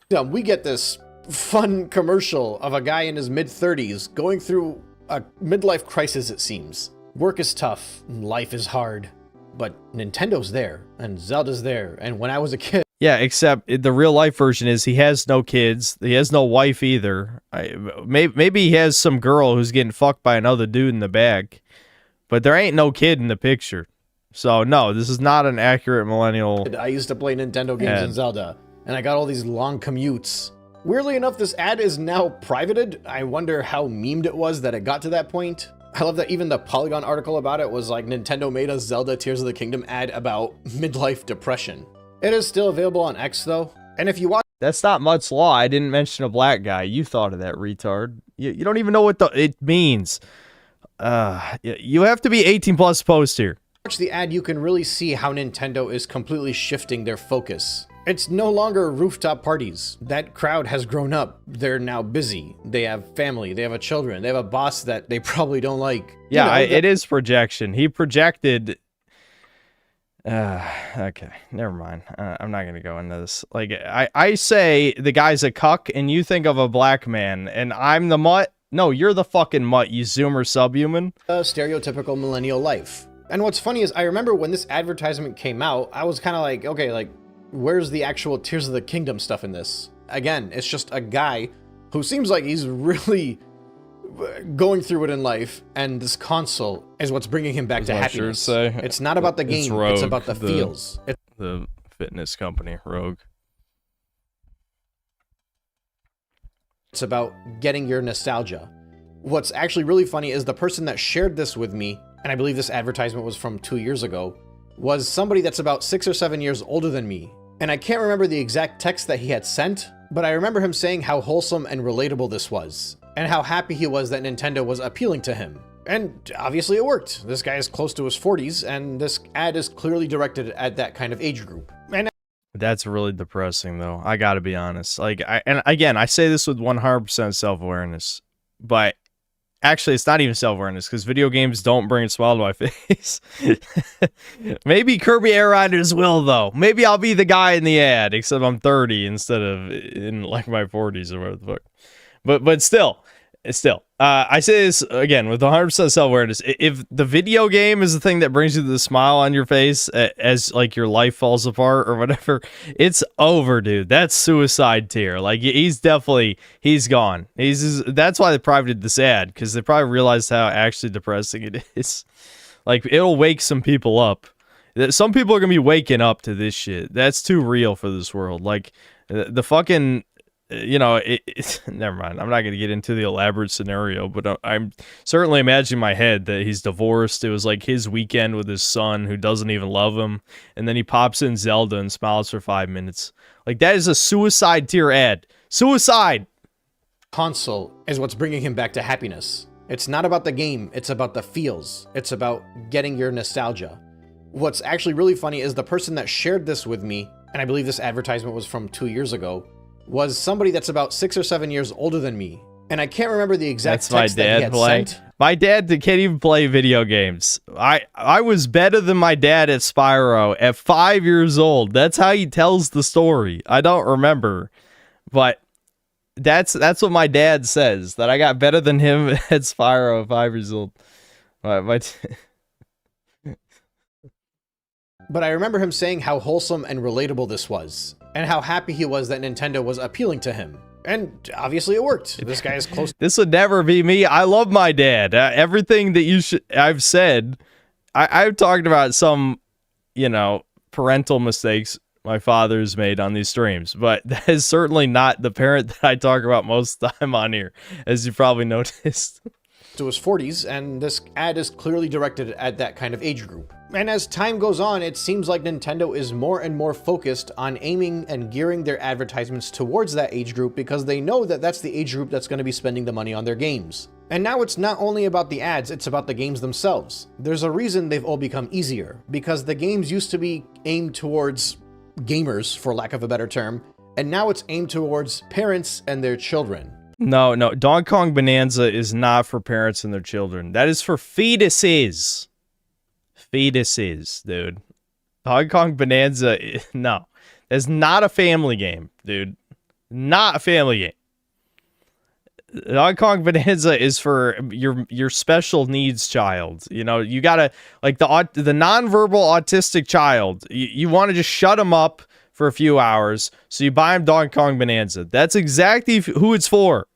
We get this fun commercial of a guy in his mid-30s going through a midlife crisis, it seems. Work is tough, and life is hard, but Nintendo's there, and Zelda's there, and when I was a kid... Yeah, except the real life version is he has no kids, he has no wife either. Maybe he has some girl who's getting fucked by another dude in the back. But there ain't no kid in the picture. So, no, this is not an accurate millennial... I used to play Nintendo games in Zelda, and I got all these long commutes. Weirdly enough, this ad is now privated. I wonder how memed it was that it got to that point. I love that even the Polygon article about it was like, Nintendo made a Zelda Tears of the Kingdom ad about midlife depression. It is still available on X, though. And if you watch... That's not much law. I didn't mention a black guy. You thought of that, retard. You don't even know what it means. You have to be 18 plus post here. Watch the ad, you can really see how Nintendo is completely shifting their focus. It's no longer rooftop parties. That crowd has grown up. They're now busy. They have family. They have children. They have a boss that they probably don't like. Yeah, it is projection. He projected... okay, never mind. I'm not gonna go into this. Like, I say the guy's a cuck, and you think of a black man, and I'm the mutt? No, you're the fucking mutt, you zoomer subhuman. Stereotypical millennial life. And what's funny is I remember when this advertisement came out, I was kind of like, okay, like, where's the actual Tears of the Kingdom stuff in this? Again, it's just a guy who seems like he's really going through it in life, and this console is what's bringing him back to happiness. It's not about the game, Rogue, it's about the feels. The fitness company, Rogue. It's about getting your nostalgia. What's actually really funny is the person that shared this with me, and I believe this advertisement was from 2 years ago, was somebody that's about 6 or 7 years older than me. And I can't remember the exact text that he had sent, but I remember him saying how wholesome and relatable this was, and how happy he was that Nintendo was appealing to him. And obviously it worked. This guy is close to his 40s, and this ad is clearly directed at that kind of age group. And that's really depressing, though. I gotta be honest. Like, and again, I say this with 100% self-awareness, but actually, it's not even self-awareness, because video games don't bring a smile to my face. Maybe Kirby Air Riders will, though. Maybe I'll be the guy in the ad, except I'm 30 instead of in, like, my 40s or whatever the fuck. But still, I say this again with 100% self-awareness. If the video game is the thing that brings you the smile on your face as like your life falls apart or whatever, it's over, dude. That's suicide tier. Like, he's gone. That's why they privated this ad, because they probably realized how actually depressing it is. Like, it'll wake some people up. Some people are gonna be waking up to this shit. That's too real for this world. Like, the fucking... You know, never mind. I'm not going to get into the elaborate scenario, but I'm certainly imagining in my head that he's divorced. It was like his weekend with his son who doesn't even love him. And then he pops in Zelda and smiles for 5 minutes. Like, that is a suicide tier ad. Suicide! Console is what's bringing him back to happiness. It's not about the game, it's about the feels. It's about getting your nostalgia. What's actually really funny is the person that shared this with me, and I believe this advertisement was from 2 years ago, was somebody that's about 6 or 7 years older than me. And I can't remember the exact text that he had sent. My dad can't even play video games. I was better than my dad at Spyro at 5 years old. That's how he tells the story. I don't remember. But that's what my dad says, that I got better than him at Spyro at 5 years old. But I remember him saying how wholesome and relatable this was, and how happy he was that Nintendo was appealing to him. And obviously it worked. This guy is close. This would never be me. I love my dad. Everything that I've said, I've talked about some, you know, parental mistakes my father's made on these streams, but that is certainly not the parent that I talk about most of the time on here, as you probably noticed. to his 40s, and this ad is clearly directed at that kind of age group. And as time goes on, it seems like Nintendo is more and more focused on aiming and gearing their advertisements towards that age group because they know that that's the age group that's going to be spending the money on their games. And now it's not only about the ads, it's about the games themselves. There's a reason they've all become easier, because the games used to be aimed towards gamers, for lack of a better term, and now it's aimed towards parents and their children. No, Donkey Kong Bonanza is not for parents and their children. That is for fetuses. Fetuses, dude. Donkey Kong Bonanza, no. That's not a family game, dude. Not a family game. Donkey Kong Bonanza is for your special needs child. You know, you gotta, like, the nonverbal autistic child, you want to just shut them up for a few hours, so you buy him Donkey Kong Bonanza. That's exactly who it's for.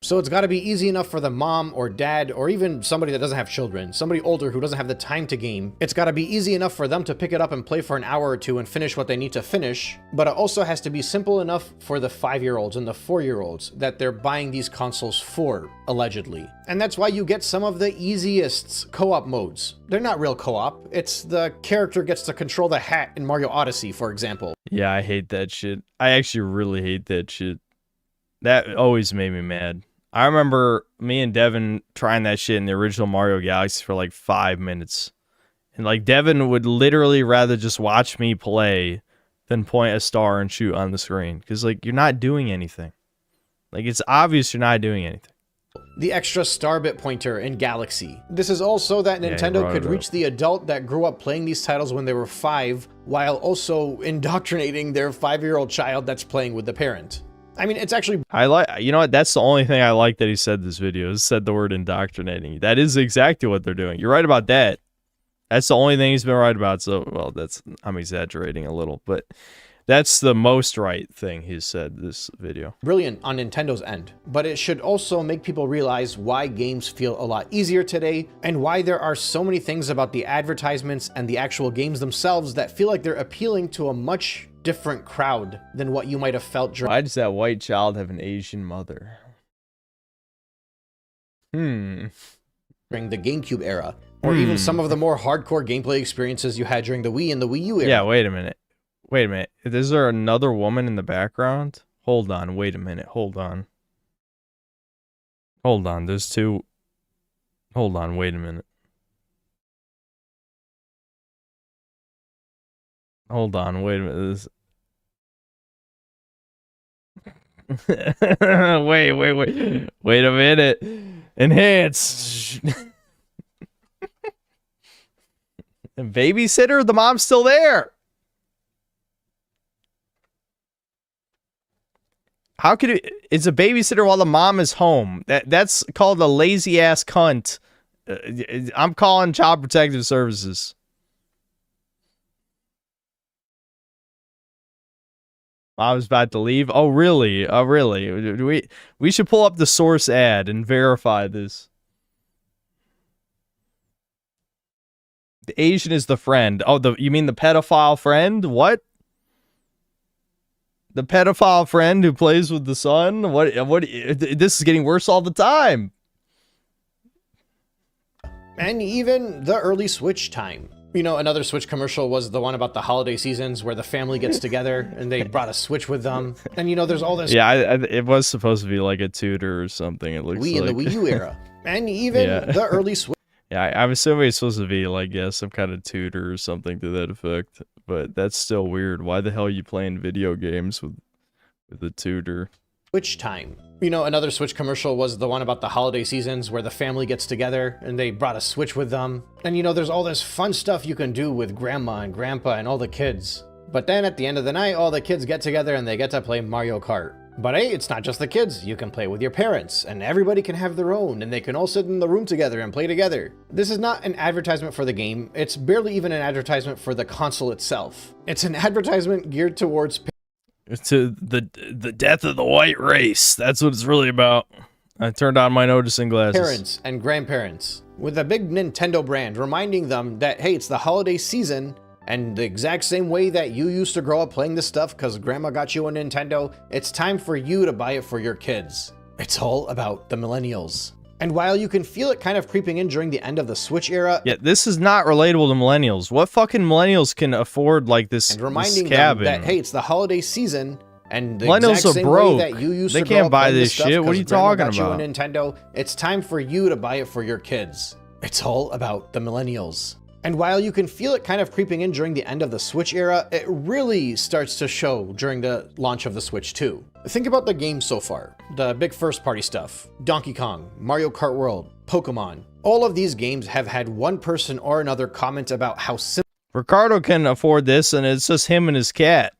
So it's got to be easy enough for the mom or dad, or even somebody that doesn't have children, somebody older who doesn't have the time to game. It's got to be easy enough for them to pick it up and play for an hour or two and finish what they need to finish. But it also has to be simple enough for the 5-year-olds and the 4-year-olds that they're buying these consoles for, allegedly. And that's why you get some of the easiest co-op modes. They're not real co-op. It's the character gets to control the hat in Mario Odyssey, for example. Yeah, I hate that shit. I actually really hate that shit. That always made me mad. I remember me and Devin trying that shit in the original Mario Galaxy for like 5 minutes. And like Devin would literally rather just watch me play than point a star and shoot on the screen. Because like you're not doing anything. Like it's obvious you're not doing anything. The extra star bit pointer in Galaxy. This is also that Nintendo could reach the adult that grew up playing these titles when they were 5, while also indoctrinating their 5-year-old child that's playing with the parent. I mean, it's actually... You know what? That's the only thing I like that he said in this video. He said the word indoctrinating. That is exactly what they're doing. You're right about that. That's the only thing he's been right about. So, well, I'm exaggerating a little, but that's the most right thing he's said this video. Brilliant on Nintendo's end, but it should also make people realize why games feel a lot easier today and why there are so many things about the advertisements and the actual games themselves that feel like they're appealing to a much different crowd than what you might have felt during... Why does that white child have an Asian mother? During the GameCube era, or even some of the more hardcore gameplay experiences you had during the Wii and the Wii U era. Yeah, wait a minute. Wait a minute. Is there another woman in the background? Hold on, wait a minute. Hold on. Hold on, there's two... Hold on, wait a minute. Hold on, wait a minute. Wait a minute. Enhance. Babysitter? The mom's still there. How could it's a babysitter while the mom is home? That's called a lazy ass cunt. I'm calling Child Protective Services. I was about to leave. Oh, really? Oh, really? We should pull up the source ad and verify this. The Asian is the friend. Oh, you mean the pedophile friend? What? The pedophile friend who plays with the son? What? This is getting worse all the time. And even the early Switch time. You know, another Switch commercial was the one about the holiday seasons where the family gets together and they brought a Switch with them. And you know, there's all this... Yeah, it was supposed to be like a tutor or something, it looks Wii like. in the Wii U era. And even the early Switch... Yeah, I'm assuming it's supposed to be like, yeah, some kind of tutor or something to that effect. But that's still weird. Why the hell are you playing video games with a tutor? Switch time. You know, another Switch commercial was the one about the holiday seasons where the family gets together and they brought a Switch with them. And you know, there's all this fun stuff you can do with grandma and grandpa and all the kids. But then at the end of the night, all the kids get together and they get to play Mario Kart. But hey, it's not just the kids. You can play with your parents, and everybody can have their own, and they can all sit in the room together and play together. This is not an advertisement for the game. It's barely even an advertisement for the console itself. It's an advertisement geared towards... To the death of the white race. That's what it's really about. I turned on my noticing glasses. Parents and grandparents. With a big Nintendo brand reminding them that, hey, it's the holiday season, and the exact same way that you used to grow up playing this stuff because grandma got you a Nintendo, it's time for you to buy it for your kids. It's all about the millennials. And while you can feel it kind of creeping in during the end of the Switch era, Yeah, this is not relatable to millennials. What fucking millennials can afford like this, and reminding this them cabin? that, hey, it's the holiday season, and the Millennials exact are same broke. way that you used They to grow can't up buy playing this stuff shit. What are 'cause you grandma talking got you a about? Nintendo, it's time for you to buy it for your kids. It's all about the millennials. And while you can feel it kind of creeping in during the end of the Switch era, it really starts to show during the launch of the Switch 2. Think about the games so far. The big first-party stuff. Donkey Kong, Mario Kart World, Pokemon. All of these games have had one person or another comment about how simple Ricardo can afford this, and it's just him and his cat.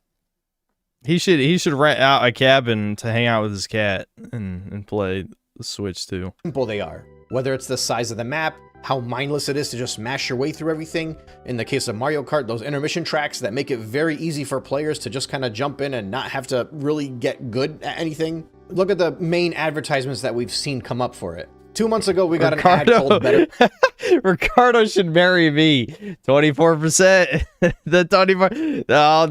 He should rent out a cabin to hang out with his cat and play the Switch too. simple they are. Whether it's the size of the map, how mindless it is to just mash your way through everything. In the case of Mario Kart, those intermission tracks that make it very easy for players to just kind of jump in and not have to really get good at anything. Look at the main advertisements that we've seen come up for it. 2 months ago, we got an ad called Better. Ricardo should marry me. 24%. The 24. Oh,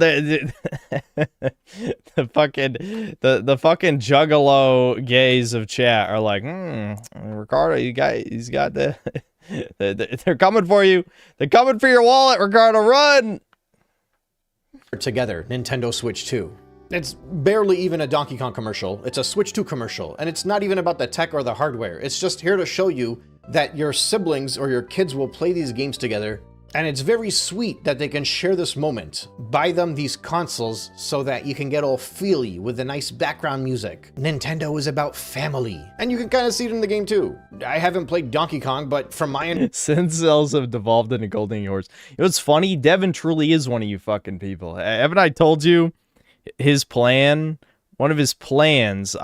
the fucking juggalo gays of chat are like, Ricardo, he's got the. They're coming for you. They're coming for your wallet, Ricardo. Run. Together, Nintendo Switch 2. It's barely even a Donkey Kong commercial. It's a Switch 2 commercial, and it's not even about the tech or the hardware. It's just here to show you that your siblings or your kids will play these games together, and it's very sweet that they can share this moment. Buy them these consoles so that you can get all feely with the nice background music. Nintendo is about family, and you can kind of see it in the game too. I haven't played Donkey Kong, but from my Sin cells have devolved into golden yours. You know what's funny? Devin truly is one of you fucking people. Haven't I told you? His plan, one of his plans,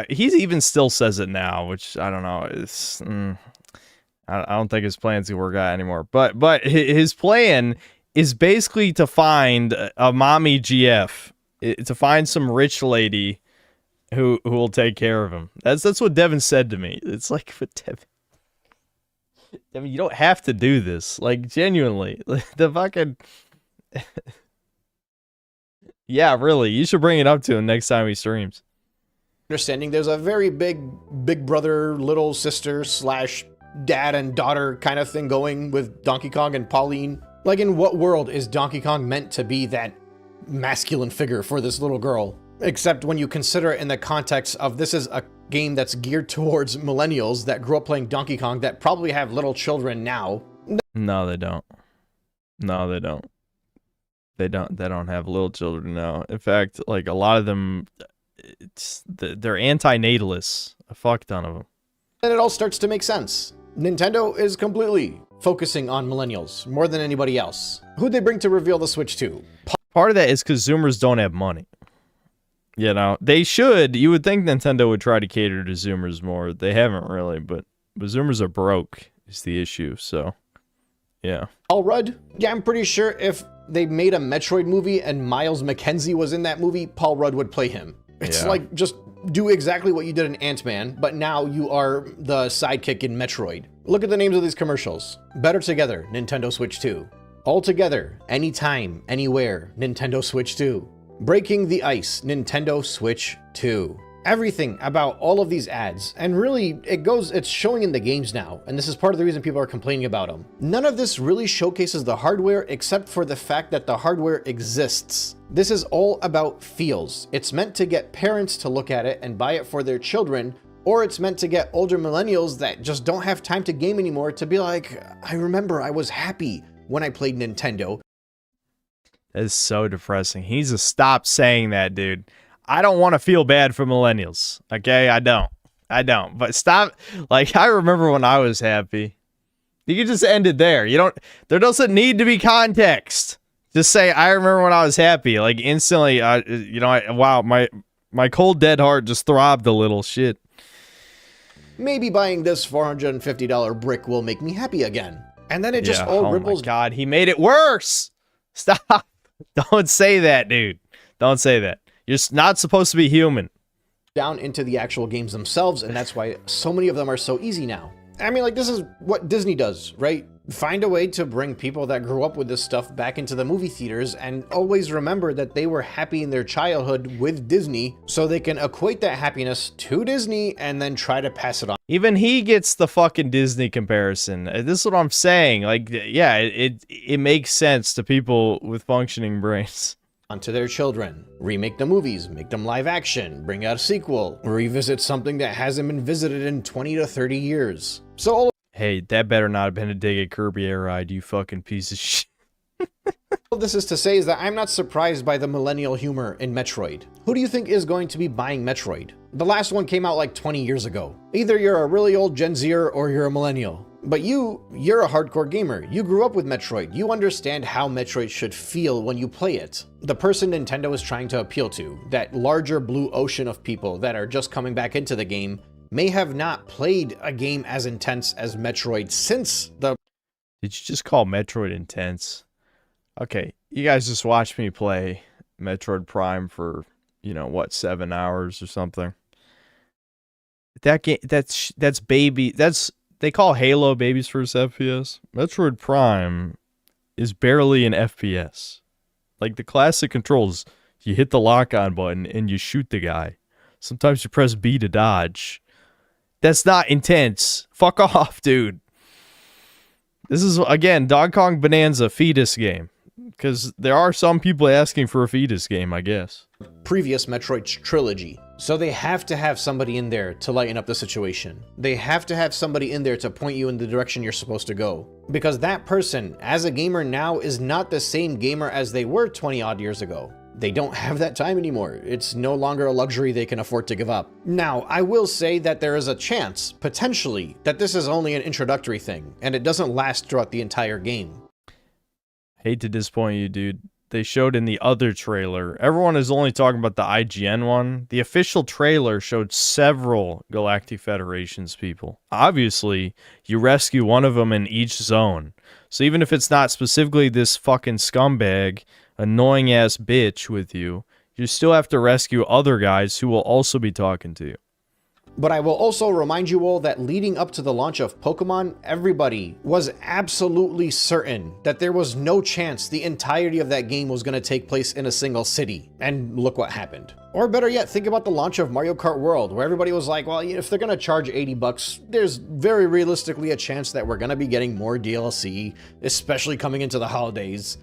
he even still says it now, which I don't know. It's I don't think his plan's gonna work out anymore. But his plan is basically to find a mommy GF, to find some rich lady who will take care of him. That's what Devin said to me. It's like, but Devin, you don't have to do this. Like, genuinely, the fucking. Yeah, really. You should bring it up to him next time he streams. understanding, there's a very big brother, little sister / dad and daughter kind of thing going with Donkey Kong and Pauline. Like, in what world is Donkey Kong meant to be that masculine figure for this little girl? Except when you consider it in the context of this is a game that's geared towards millennials that grew up playing Donkey Kong that probably have little children now. No, they don't. No, they don't. They don't have little children now. In fact, like a lot of them, they're anti-natalists. A fuck ton of them. And it all starts to make sense. Nintendo is completely focusing on millennials more than anybody else. Who'd they bring to reveal the Switch to? Part of that is because Zoomers don't have money. You know, they should. You would think Nintendo would try to cater to Zoomers more. They haven't really, but Zoomers are broke is the issue. So, yeah. Paul Rudd? Yeah, I'm pretty sure if they made a Metroid movie and Miles McKenzie was in that movie, Paul Rudd would play him. It's like, just do exactly what you did in Ant-Man, but now you are the sidekick in Metroid. Look at the names of these commercials. Better Together, Nintendo Switch 2. All Together, Anytime, Anywhere, Nintendo Switch 2. Breaking the Ice, Nintendo Switch 2. Everything about all of these ads, and really, it's showing in the games now, and this is part of the reason people are complaining about them. None of this really showcases the hardware except for the fact that the hardware exists. This is all about feels. It's meant to get parents to look at it and buy it for their children, or it's meant to get older millennials that just don't have time to game anymore to be like, I remember I was happy when I played Nintendo. That is so depressing. He needs to stop saying that, dude. I don't want to feel bad for millennials. Okay, I don't. But stop. Like, I remember when I was happy. You can just end it there. There doesn't need to be context. Just say, I remember when I was happy. Like, instantly, wow, my cold dead heart just throbbed a little. Shit. Maybe buying this $450 brick will make me happy again. And then it just all ripples. Oh my God, he made it worse. Stop. Don't say that, dude. Don't say that. You're not supposed to be human. Down into the actual games themselves, and that's why so many of them are so easy now. I mean, like, this is what Disney does, right? Find a way to bring people that grew up with this stuff back into the movie theaters, and always remember that they were happy in their childhood with Disney, so they can equate that happiness to Disney and then try to pass it on. Even he gets the fucking Disney comparison. This is what I'm saying. Like, yeah, it makes sense to people with functioning brains. Onto their children. Remake the movies, make them live action, bring out a sequel, revisit something that hasn't been visited in 20 to 30 years. So all Hey, that better not have been a dig at Kirby Air Ride, you fucking piece of shit. all this is to say is that I'm not surprised by the millennial humor in Metroid. Who do you think is going to be buying Metroid? The last one came out like 20 years ago. Either you're a really old Gen Zer or you're a millennial. But you're a hardcore gamer. You grew up with Metroid. You understand how Metroid should feel when you play it. The person Nintendo is trying to appeal to, that larger blue ocean of people that are just coming back into the game, may have not played a game as intense as Metroid since the... Did you just call Metroid intense? Okay, you guys just watched me play Metroid Prime for, you know, what, 7 hours or something. That game, that's baby, they call Halo baby's first FPS. Metroid Prime is barely an FPS. Like, the classic controls, you hit the lock-on button and you shoot the guy. Sometimes you press B to dodge. That's not intense. Fuck off, dude. This is, again, Donkey Kong Bonanza fetus game. Because there are some people asking for a fetus game, I guess. Previous Metroid trilogy. So they have to have somebody in there to lighten up the situation. They have to have somebody in there to point you in the direction you're supposed to go. Because that person, as a gamer now, is not the same gamer as they were 20 odd years ago. They don't have that time anymore. It's no longer a luxury they can afford to give up. Now, I will say that there is a chance, potentially, that this is only an introductory thing, and it doesn't last throughout the entire game. Hate to disappoint you, dude. They showed in the other trailer. Everyone is only talking about the IGN one. The official trailer showed several Galactic Federations people. Obviously, you rescue one of them in each zone. So even if it's not specifically this fucking scumbag, annoying ass bitch with you, you still have to rescue other guys who will also be talking to you. But I will also remind you all that leading up to the launch of Pokemon, everybody was absolutely certain that there was no chance the entirety of that game was going to take place in a single city. And look what happened. Or better yet, think about the launch of Mario Kart World, where everybody was like, well, if they're going to charge $80, there's very realistically a chance that we're going to be getting more DLC, especially coming into the holidays.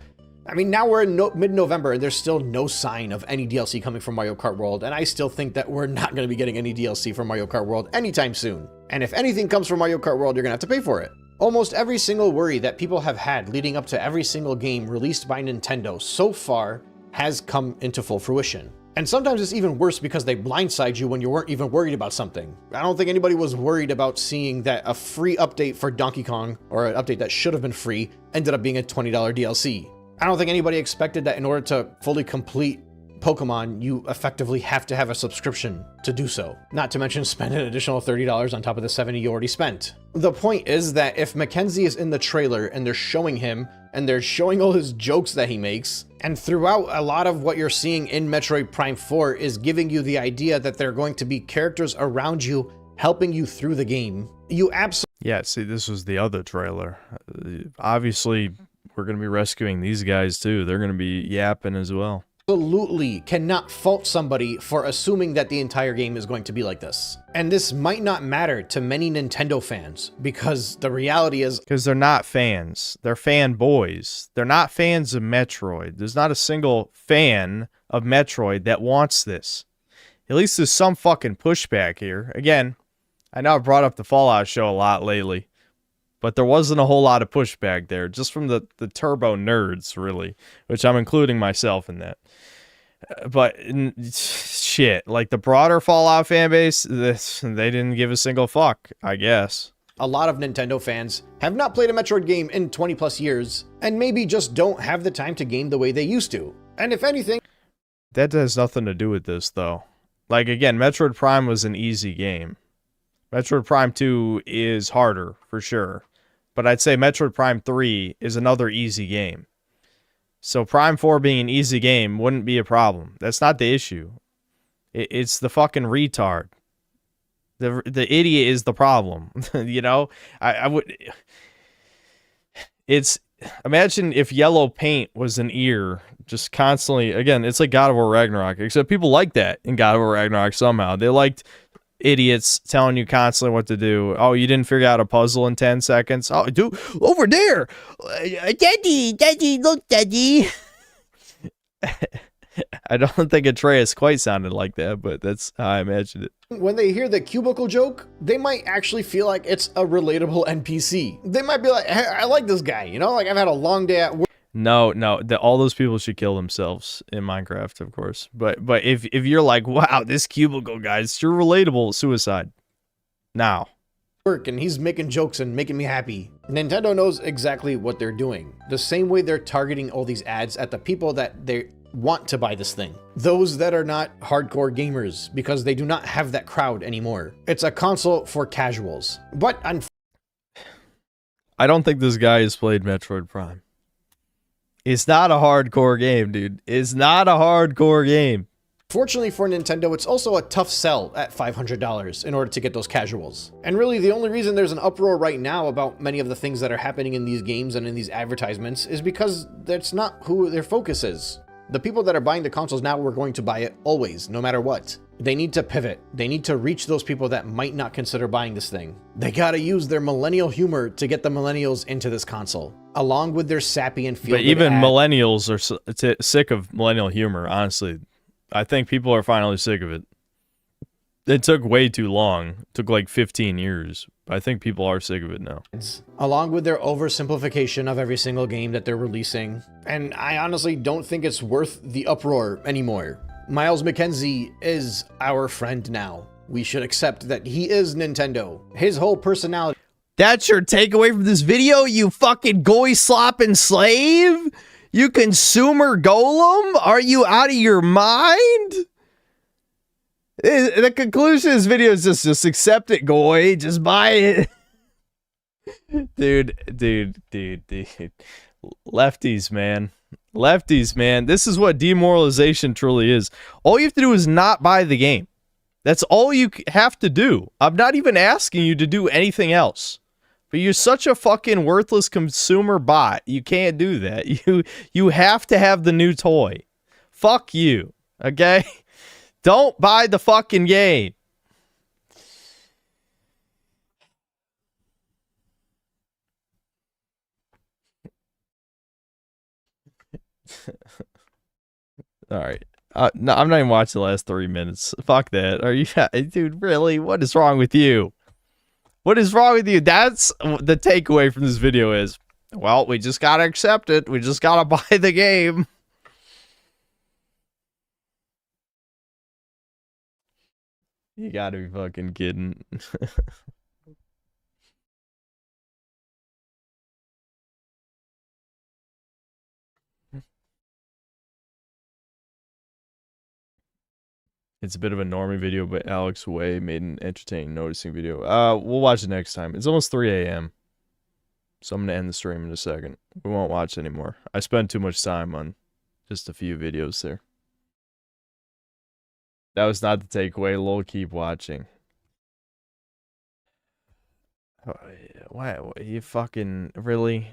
I mean, now we're in mid-November and there's still no sign of any DLC coming from Mario Kart World, and I still think that we're not going to be getting any DLC from Mario Kart World anytime soon. And if anything comes from Mario Kart World, you're going to have to pay for it. Almost every single worry that people have had leading up to every single game released by Nintendo so far has come into full fruition. And sometimes it's even worse because they blindside you when you weren't even worried about something. I don't think anybody was worried about seeing that a free update for Donkey Kong, or an update that should have been free, ended up being a $20 DLC. I don't think anybody expected that in order to fully complete Pokemon, you effectively have to have a subscription to do so. Not to mention spend an additional $30 on top of the $70 you already spent. The point is that if Mackenzie is in the trailer and they're showing him, and they're showing all his jokes that he makes, and throughout a lot of what you're seeing in Metroid Prime 4 is giving you the idea that there are going to be characters around you helping you through the game, you absolutely... Yeah, see, this was the other trailer. Obviously, we're going to be rescuing these guys too. They're going to be yapping as well. Absolutely cannot fault somebody for assuming that the entire game is going to be like this. And this might not matter to many Nintendo fans, because the reality is... Because they're not fans. They're fanboys. They're not fans of Metroid. There's not a single fan of Metroid that wants this. At least there's some fucking pushback here. Again, I know I've brought up the Fallout show a lot lately, but there wasn't a whole lot of pushback there, just from the turbo nerds, really, which I'm including myself in that. But shit, like the broader Fallout fan base, they didn't give a single fuck, I guess. A lot of Nintendo fans have not played a Metroid game in 20 plus years, and maybe just don't have the time to game the way they used to. And if anything... That has nothing to do with this, though. Like, again, Metroid Prime was an easy game. Metroid Prime 2 is harder, for sure. But I'd say Metroid Prime 3 is another easy game. So Prime 4 being an easy game wouldn't be a problem. That's not the issue. It's the fucking retard. The idiot is the problem. You know? I would... It's imagine if yellow paint was an ear, just constantly. Again, it's like God of War Ragnarok, except people like that in God of War Ragnarok somehow. They liked idiots telling you constantly what to do. Oh, you didn't figure out a puzzle in 10 seconds? Oh, dude, over there. Daddy, look, Daddy. I don't think Atreus quite sounded like that, but that's how I imagined it. When they hear the cubicle joke, they might actually feel like it's a relatable NPC. They might be like, hey, I like this guy, you know? Like, I've had a long day at work. No, all those people should kill themselves in Minecraft, of course. But if you're like, wow, this cubicle guy's sure relatable, suicide. Now. And he's making jokes and making me happy. Nintendo knows exactly what they're doing. The same way they're targeting all these ads at the people that they want to buy this thing. Those that are not hardcore gamers, because they do not have that crowd anymore. It's a console for casuals. But I don't think this guy has played Metroid Prime. It's not a hardcore game, dude. It's not a hardcore game. Fortunately for Nintendo, it's also a tough sell at $500 in order to get those casuals. And really, the only reason there's an uproar right now about many of the things that are happening in these games and in these advertisements is because that's not who their focus is. The people that are buying the consoles now are going to buy it always, no matter what. They need to pivot. They need to reach those people that might not consider buying this thing. They gotta use their millennial humor to get the millennials into this console, along with their sappy and feel-good But even ad. millennials are sick of millennial humor, honestly. I think people are finally sick of it. It took way too long. It took like 15 years. I think people are sick of it now. Along with their oversimplification of every single game that they're releasing. And I honestly don't think it's worth the uproar anymore. Miles McKenzie is our friend now. We should accept that he is Nintendo. His whole personality. That's your takeaway from this video, you fucking goy slopping slave? You consumer golem? Are you out of your mind? The conclusion of this video is just accept it, goy. Just buy it. Dude. Lefties, man. Lefties, man. This is what demoralization truly is. All you have to do is not buy the game. That's all you have to do. I'm not even asking you to do anything else. But you're such a fucking worthless consumer bot. You can't do that. You have to have the new toy. Fuck you. Okay? Don't buy the fucking game. All right. No, I'm not even watching the last 3 minutes. Fuck that. Are you, dude? Really? What is wrong with you? What is wrong with you? That's the takeaway from this video is, well, we just gotta accept it. We just gotta buy the game. You gotta be fucking kidding. It's a bit of a normie video, but Alex Way made an entertaining noticing video. We'll watch it next time. It's almost 3 a.m. So I'm going to end the stream in a second. We won't watch anymore. I spent too much time on just a few videos there. That was not the takeaway. Lol, keep watching. Why? You fucking... Really?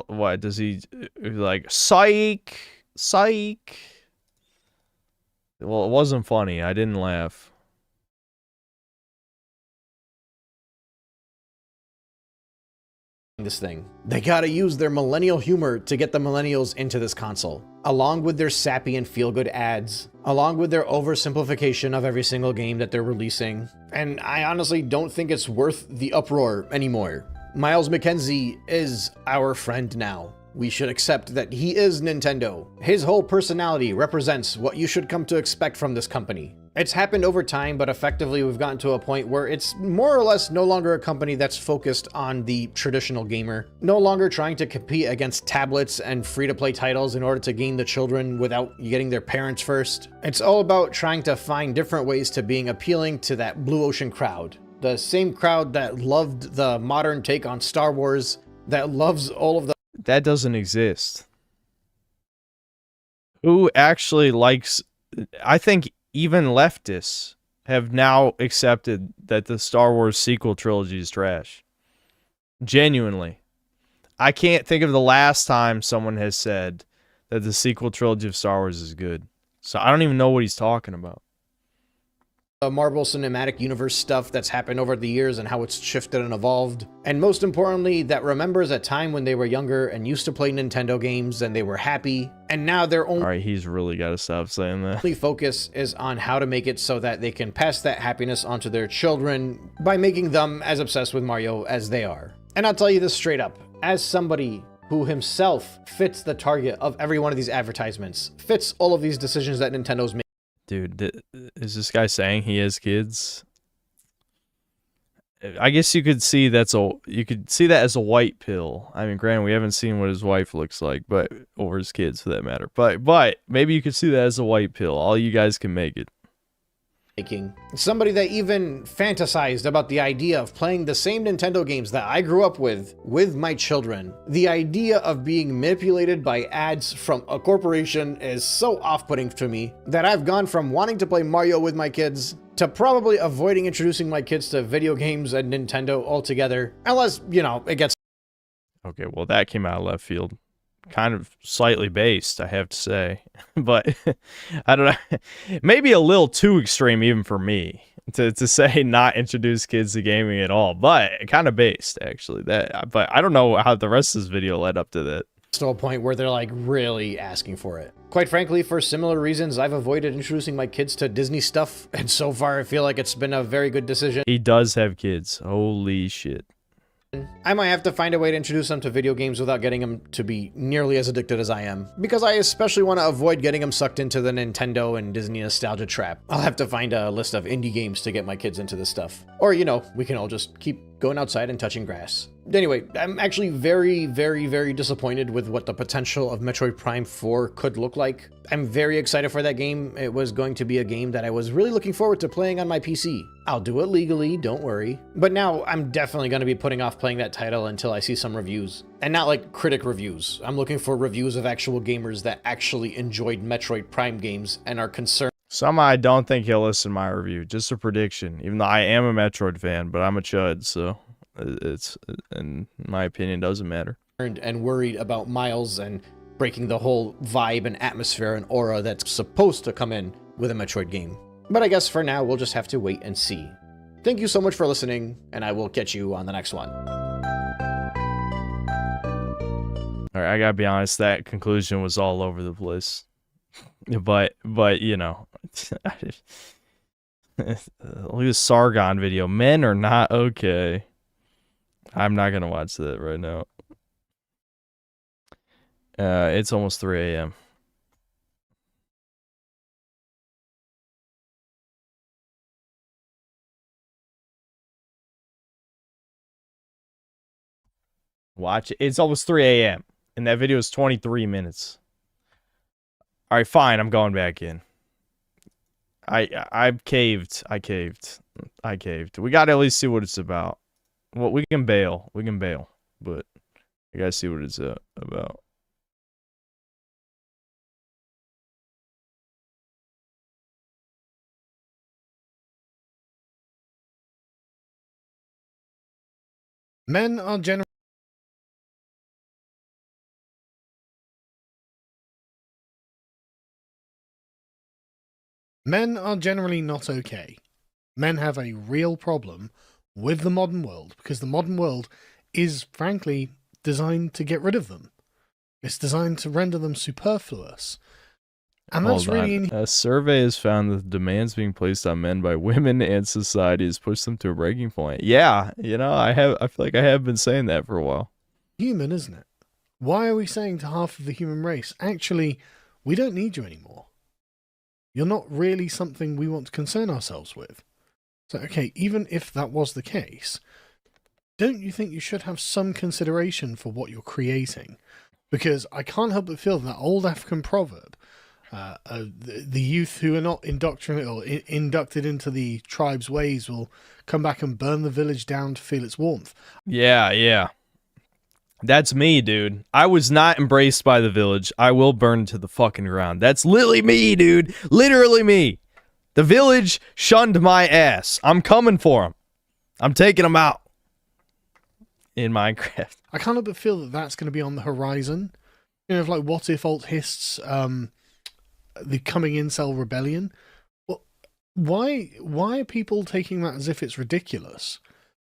What? Does he... Like, psych? Psych? Well, it wasn't funny. I didn't laugh. This thing. They gotta use their millennial humor to get the millennials into this console, along with their sappy and feel-good ads, along with their oversimplification of every single game that they're releasing. And I honestly don't think it's worth the uproar anymore. Miles McKenzie is our friend now. We should accept that he is Nintendo. His whole personality represents what you should come to expect from this company. It's happened over time, but effectively we've gotten to a point where it's more or less no longer a company that's focused on the traditional gamer, no longer trying to compete against tablets and free-to-play titles in order to gain the children without getting their parents first. It's all about trying to find different ways to being appealing to that blue ocean crowd. The same crowd that loved the modern take on Star Wars, that loves all of the... That doesn't exist. Who actually likes... I think even leftists have now accepted that the Star Wars sequel trilogy is trash. Genuinely. I can't think of the last time someone has said that the sequel trilogy of Star Wars is good. So I don't even know what he's talking about. Marvel Cinematic Universe stuff that's happened over the years and how it's shifted and evolved. And most importantly, that remembers a time when they were younger and used to play Nintendo games and they were happy. And now their only Alright, he's really got to stop saying that. focus is on how to make it so that they can pass that happiness onto their children by making them as obsessed with Mario as they are. And I'll tell you this straight up, as somebody who himself fits the target of every one of these advertisements, fits all of these decisions that Nintendo's making. Dude, is this guy saying he has kids? I guess you could see that as a white pill. I mean, granted, we haven't seen what his wife looks like, but or his kids for that matter. But maybe you could see that as a white pill. All you guys can make it. Somebody that even fantasized about the idea of playing the same Nintendo games that I grew up with my children. The idea of being manipulated by ads from a corporation is so off-putting to me that I've gone from wanting to play Mario with my kids to probably avoiding introducing my kids to video games and Nintendo altogether, unless, you know, it gets... Okay, well, that came out of left field. Kind of slightly based, I have to say. But, I don't know. Maybe a little too extreme even for me to say not introduce kids to gaming at all. But kind of based, actually. But I don't know how the rest of this video led up to that. To a point where they're like really asking for it. Quite frankly, for similar reasons, I've avoided introducing my kids to Disney stuff. And so far, I feel like it's been a very good decision. He does have kids. Holy shit. I might have to find a way to introduce them to video games without getting them to be nearly as addicted as I am, because I especially want to avoid getting them sucked into the Nintendo and Disney nostalgia trap. I'll have to find a list of indie games to get my kids into this stuff. Or, you know, we can all just keep going outside and touching grass. Anyway, I'm actually very, very, very disappointed with what the potential of Metroid Prime 4 could look like. I'm very excited for that game. It was going to be a game that I was really looking forward to playing on my PC. I'll do it legally, don't worry. But now I'm definitely going to be putting off playing that title until I see some reviews. And not like critic reviews. I'm looking for reviews of actual gamers that actually enjoyed Metroid Prime games and are concerned. Somehow I don't think he'll listen to my review. Just a prediction. Even though I am a Metroid fan, but I'm a chud, so it's, in my opinion, doesn't matter. And worried about Miles and breaking the whole vibe and atmosphere and aura that's supposed to come in with a Metroid game. But I guess for now, we'll just have to wait and see. Thank you so much for listening, and I will catch you on the next one. Alright, I gotta be honest, that conclusion was all over the place. But you know, look at this Sargon video. Men are not okay. I'm not gonna watch that right now. It's almost 3 a.m. Watch it. It's almost 3 a.m. and that video is 23 minutes. All right, fine. I'm going back in. I caved. I caved. We got to at least see what it's about. Well, we can bail. But I got to see what it's about. Men are generally not okay. Men have a real problem with the modern world because the modern world is, frankly, designed to get rid of them. It's designed to render them superfluous. And that's really... A survey has found that the demands being placed on men by women and society has pushed them to a breaking point. Yeah, you know, I feel like I have been saying that for a while. Human, isn't it? Why are we saying to half of the human race, actually, we don't need you anymore? You're not really something we want to concern ourselves with. So, okay, even if that was the case, don't you think you should have some consideration for what you're creating? Because I can't help but feel that old African proverb, the youth who are not indoctrinated or inducted into the tribe's ways will come back and burn the village down to feel its warmth. Yeah. That's me, dude. I was not embraced by the village. I will burn to the fucking ground. That's literally me, dude. Literally me. The village shunned my ass. I'm coming for them. I'm taking them out. in Minecraft. I can't help but feel that that's going to be on the horizon. You know, if, like, what if Alt Hist's the coming incel rebellion? Well, why are people taking that as if it's ridiculous?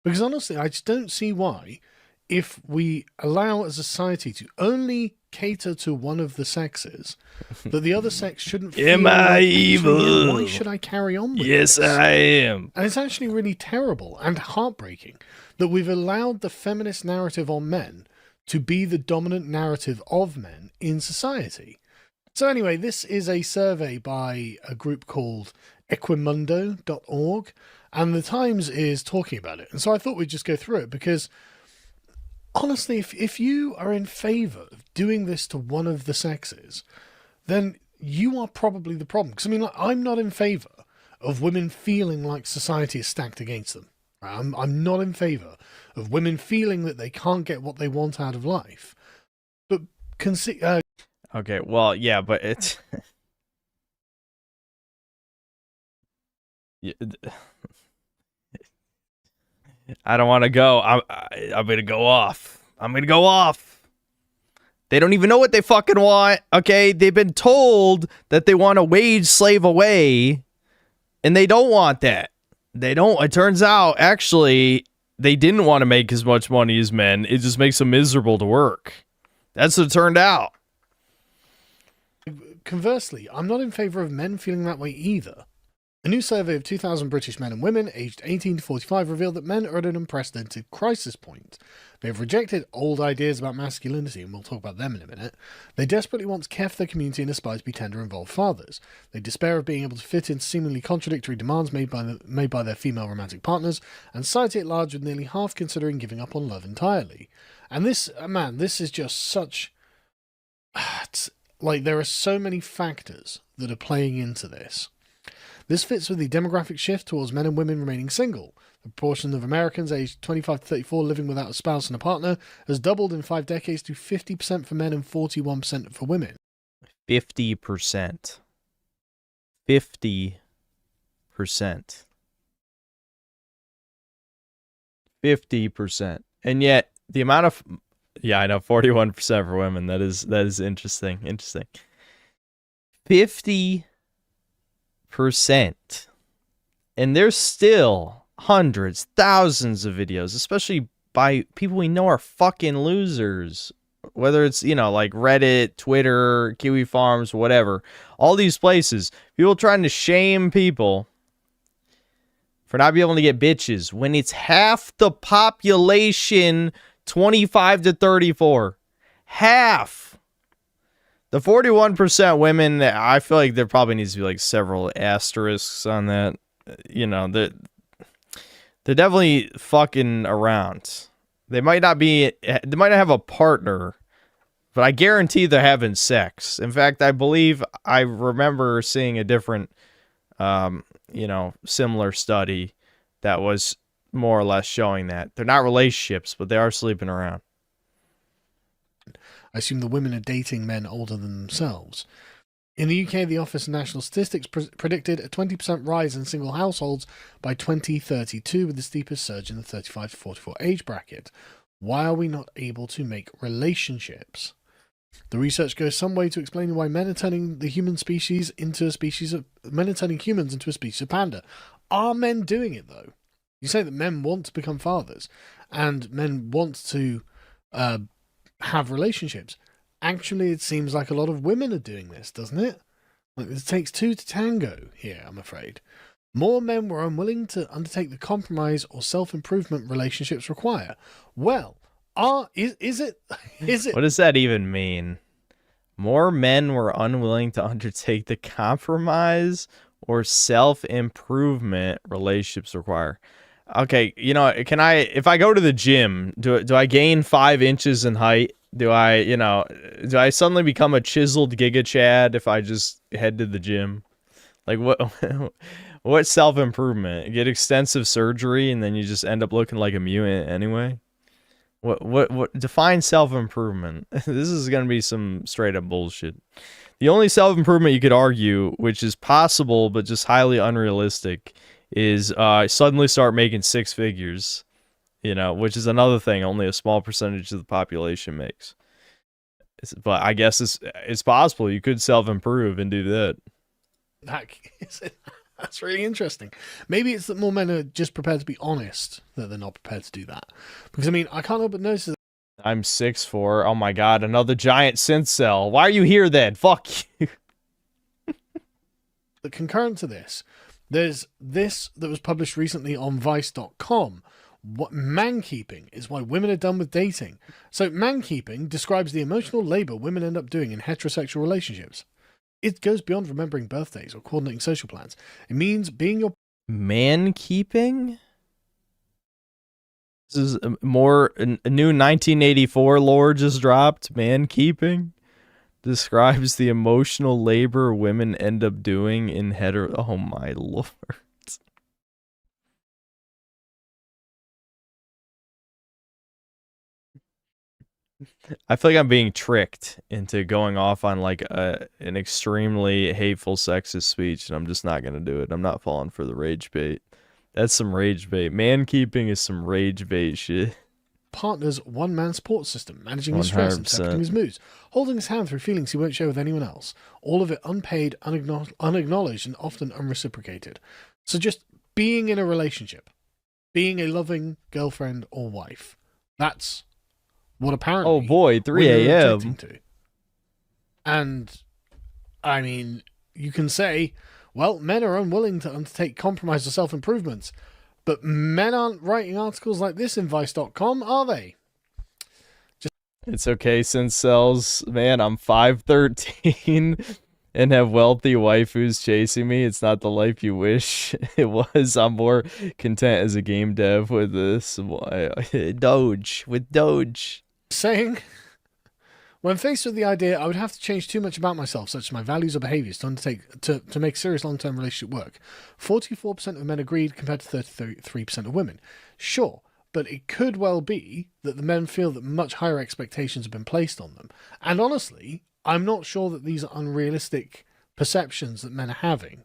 Because honestly, I just don't see why, if we allow as a society to only cater to one of the sexes, that the other sex shouldn't feel Am I like, evil? Why should I carry on with Yes, this? I am. And it's actually really terrible and heartbreaking that we've allowed the feminist narrative on men to be the dominant narrative of men in society. So anyway, this is a survey by a group called equimundo.org, and the Times is talking about it. And so I thought we'd just go through it because, honestly, if you are in favour of doing this to one of the sexes, then you are probably the problem. Because, I mean, like, I'm not in favour of women feeling like society is stacked against them. I'm not in favour of women feeling that they can't get what they want out of life. But Okay, well, yeah, but it's... I don't want to go. I'm going to go off. I'm going to go off. They don't even know what they fucking want, okay? They've been told that they want to wage slave away, and they don't want that. They don't. It turns out, actually, they didn't want to make as much money as men. It just makes them miserable to work. That's what it turned out. Conversely, I'm not in favour of men feeling that way either. A new survey of 2,000 British men and women aged 18 to 45 revealed that men are at an unprecedented crisis point. They have rejected old ideas about masculinity, and we'll talk about them in a minute. They desperately want to care for their community and aspire to be tender, involved fathers. They despair of being able to fit in seemingly contradictory demands made by their female romantic partners, and society at large with nearly half considering giving up on love entirely. And this, man, this is just such... like, there are so many factors that are playing into this. This fits with the demographic shift towards men and women remaining single. The proportion of Americans aged 25 to 34 living without a spouse and a partner has doubled in 5 decades to 50% for men and 41% for women. 50%. 50%. 50%. And yet, the amount of... Yeah, I know, 41% for women. That is interesting. Interesting. 50%. And there's still hundreds, thousands of videos, especially by people we know are fucking losers. Whether it's, you know, like Reddit, Twitter, Kiwi Farms, whatever. All these places. People trying to shame people for not being able to get bitches when it's half the population 25 to 34. Half. The 41% women, I feel like there probably needs to be like several asterisks on that. You know, they're definitely fucking around. They might not have a partner, but I guarantee they're having sex. In fact, I believe I remember seeing a different, you know, similar study that was more or less showing that. They're not relationships, but they are sleeping around. I assume the women are dating men older than themselves. In the UK, the Office of National Statistics predicted a 20% rise in single households by 2032, with the steepest surge in the 35 to 44 age bracket. Why are we not able to make relationships? The research goes some way to explaining why men are turning the human species into a species of... Men are turning humans into a species of panda. Are men doing it, though? You say that men want to become fathers, and men want to have relationships. Actually, it seems like a lot of women are doing this, doesn't it? Like, it takes two to tango here, I'm afraid. More men were unwilling to undertake the compromise or self-improvement relationships require. Well, is it? What does that even mean? More men were unwilling to undertake the compromise or self-improvement relationships require. Okay, you know, if I go to the gym, do I gain 5 inches in height? Do I suddenly become a chiseled Giga Chad if I just head to the gym? Like, what self-improvement? Get extensive surgery and then you just end up looking like a mutant anyway? What define self-improvement? This is going to be some straight up bullshit. The only self-improvement you could argue, which is possible but just highly unrealistic, is suddenly start making 6 figures You know, which is another thing only a small percentage of the population makes. But I guess it's possible you could self-improve and do that. That's really interesting. Maybe it's that more men are just prepared to be honest that they're not prepared to do that. Because, I mean, I can't help but notice that I'm 6'4". Oh my god, another giant synth cell. Why are you here then? Fuck you. that concurrent to this, there's this that was published recently on Vice.com. What man-keeping is why women are done with dating. So man-keeping describes the emotional labor women end up doing in heterosexual relationships. It goes beyond remembering birthdays or coordinating social plans. It means being your... Man-keeping? This is a new 1984 lore just dropped. Man-keeping describes the emotional labor women end up doing in hetero... Oh my lord. I feel like I'm being tricked into going off on like an extremely hateful sexist speech, and I'm just not gonna do it. I'm not falling for the rage bait. That's some rage bait. Man keeping is some rage bait shit. Partner's one-man support system, managing his stress and 100%. interpreting his moods, holding his hand through feelings he won't share with anyone else. All of it unpaid, unacknowledged, and often unreciprocated. So just being in a relationship, being a loving girlfriend or wife, that's what apparently... Oh boy, 3 women are a.m. objecting to. And, I mean, you can say, well, men are unwilling to undertake compromise or self-improvements, but men aren't writing articles like this in Vice.com, are they? It's okay, since cells, man, I'm 5'13" and have wealthy waifus chasing me. It's not the life you wish it was. I'm more content as a game dev with this. Doge. Saying, when faced with the idea I would have to change too much about myself, such as my values or behaviors, to undertake to make serious long-term relationship work, 44% of men agreed compared to 33% of women. Sure, but it could well be that the men feel that much higher expectations have been placed on them. And honestly, I'm not sure that these are unrealistic perceptions that men are having.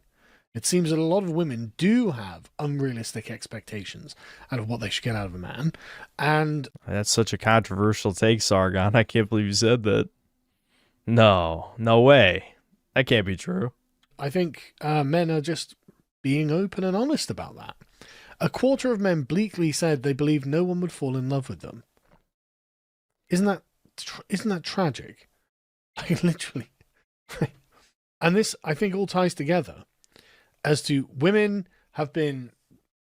It seems that a lot of women do have unrealistic expectations out of what they should get out of a man. And That's such a controversial take, Sargon. I can't believe you said that. No way. That can't be true. I think men are just being open and honest about that. A quarter of men bleakly said they believe no one would fall in love with them. Isn't that tragic? Like, literally. And this, I think, all ties together as to women have been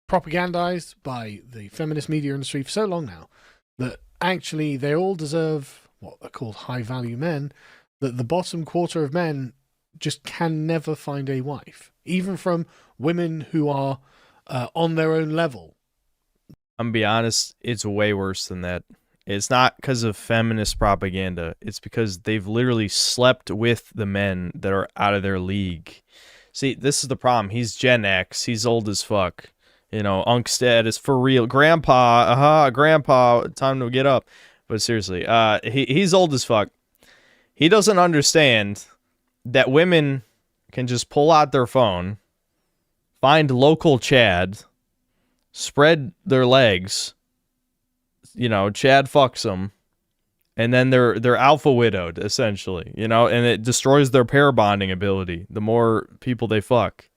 propagandized by the feminist media industry for so long now that actually they all deserve what are called high-value men, that the bottom quarter of men just can never find a wife, even from women who are on their own level. I'm gonna be honest, it's way worse than that. It's not because of feminist propaganda. It's because they've literally slept with the men that are out of their league. See, this is the problem. He's Gen X. He's old as fuck. You know, Unkstead is for real. Grandpa, time to get up. But seriously, he's old as fuck. He doesn't understand that women can just pull out their phone, find local Chad, spread their legs, you know, Chad fucks them, and then they're alpha widowed, essentially, you know, and it destroys their pair bonding ability the more people they fuck,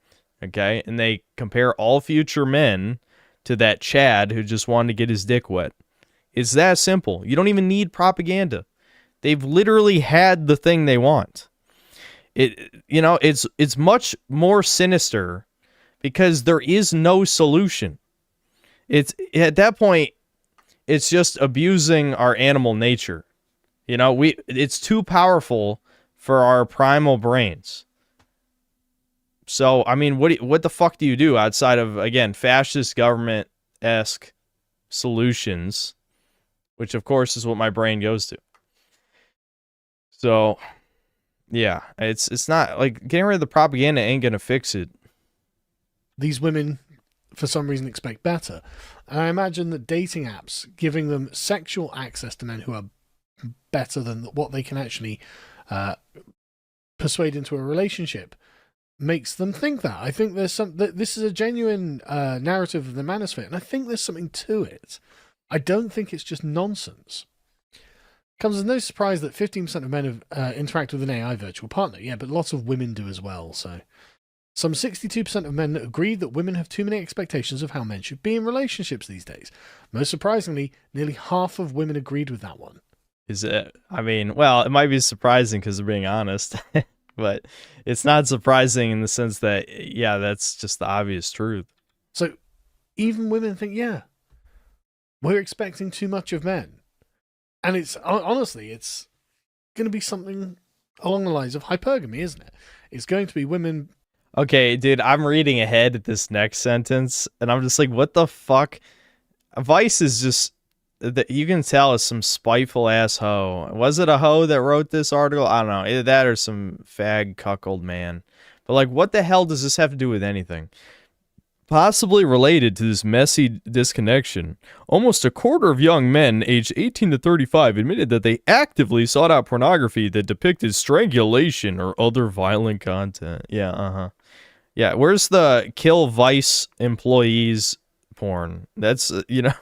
okay? And they compare all future men to that Chad who just wanted to get his dick wet. It's that simple. You don't even need propaganda. They've literally had the thing they want. It's much more sinister because there is no solution. It's at that point, it's just abusing our animal nature. You know, it's too powerful for our primal brains. So, I mean, what the fuck do you do outside of, again, fascist government-esque solutions, which of course is what my brain goes to. So, yeah, it's not like getting rid of the propaganda ain't gonna fix it. These women, for some reason, expect better. And I imagine that dating apps giving them sexual access to men who are better than what they can actually persuade into a relationship makes them think that. I think there's this is a genuine narrative of the manosphere, and I think there's something to it. I don't think it's just nonsense. Comes as no surprise that 15% of men have interact with an AI virtual partner. Yeah, but lots of women do as well, so... Some 62% of men agreed that women have too many expectations of how men should be in relationships these days. Most surprisingly, nearly half of women agreed with that one. Is it? I mean, well, it might be surprising because they're being honest, but it's not surprising in the sense that, yeah, that's just the obvious truth. So even women think, yeah, we're expecting too much of men. And it's, honestly, it's going to be something along the lines of hypergamy, isn't it? It's going to be women... Okay, dude, I'm reading ahead at this next sentence, and I'm just like, what the fuck? Vice is just, you can tell it's some spiteful ass hoe. Was it a hoe that wrote this article? I don't know. Either that or some fag cuckold man. But like, what the hell does this have to do with anything? Possibly related to this messy disconnection, almost a quarter of young men aged 18 to 35 admitted that they actively sought out pornography that depicted strangulation or other violent content. Yeah, Yeah, where's the kill Vice employees porn? That's, you know,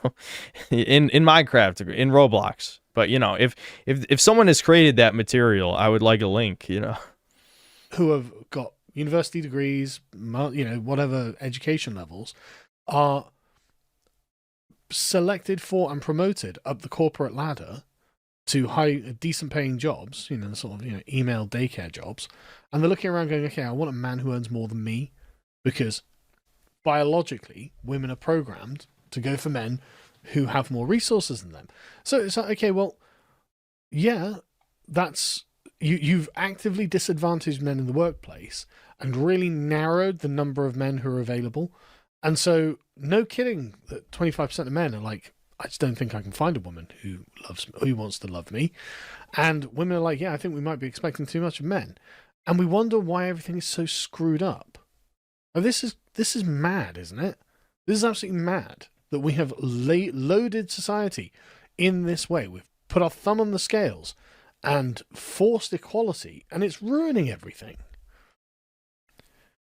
in Minecraft, in Roblox. But, you know, if someone has created that material, I would like a link, you know. Who have got university degrees, you know, whatever education levels, are selected for and promoted up the corporate ladder to decent paying jobs, you know, sort of, you know, email daycare jobs. And they're looking around going, okay, I want a man who earns more than me, because biologically, women are programmed to go for men who have more resources than them. So it's like, okay, well, yeah, that's, you've actively disadvantaged men in the workplace and really narrowed the number of men who are available. And so, no kidding that 25% of men are like, I just don't think I can find a woman who wants to love me. And women are like, yeah, I think we might be expecting too much of men. And we wonder why everything is so screwed up. And this is mad, isn't it? This is absolutely mad that we have loaded society in this way. We've put our thumb on the scales and forced equality, and it's ruining everything.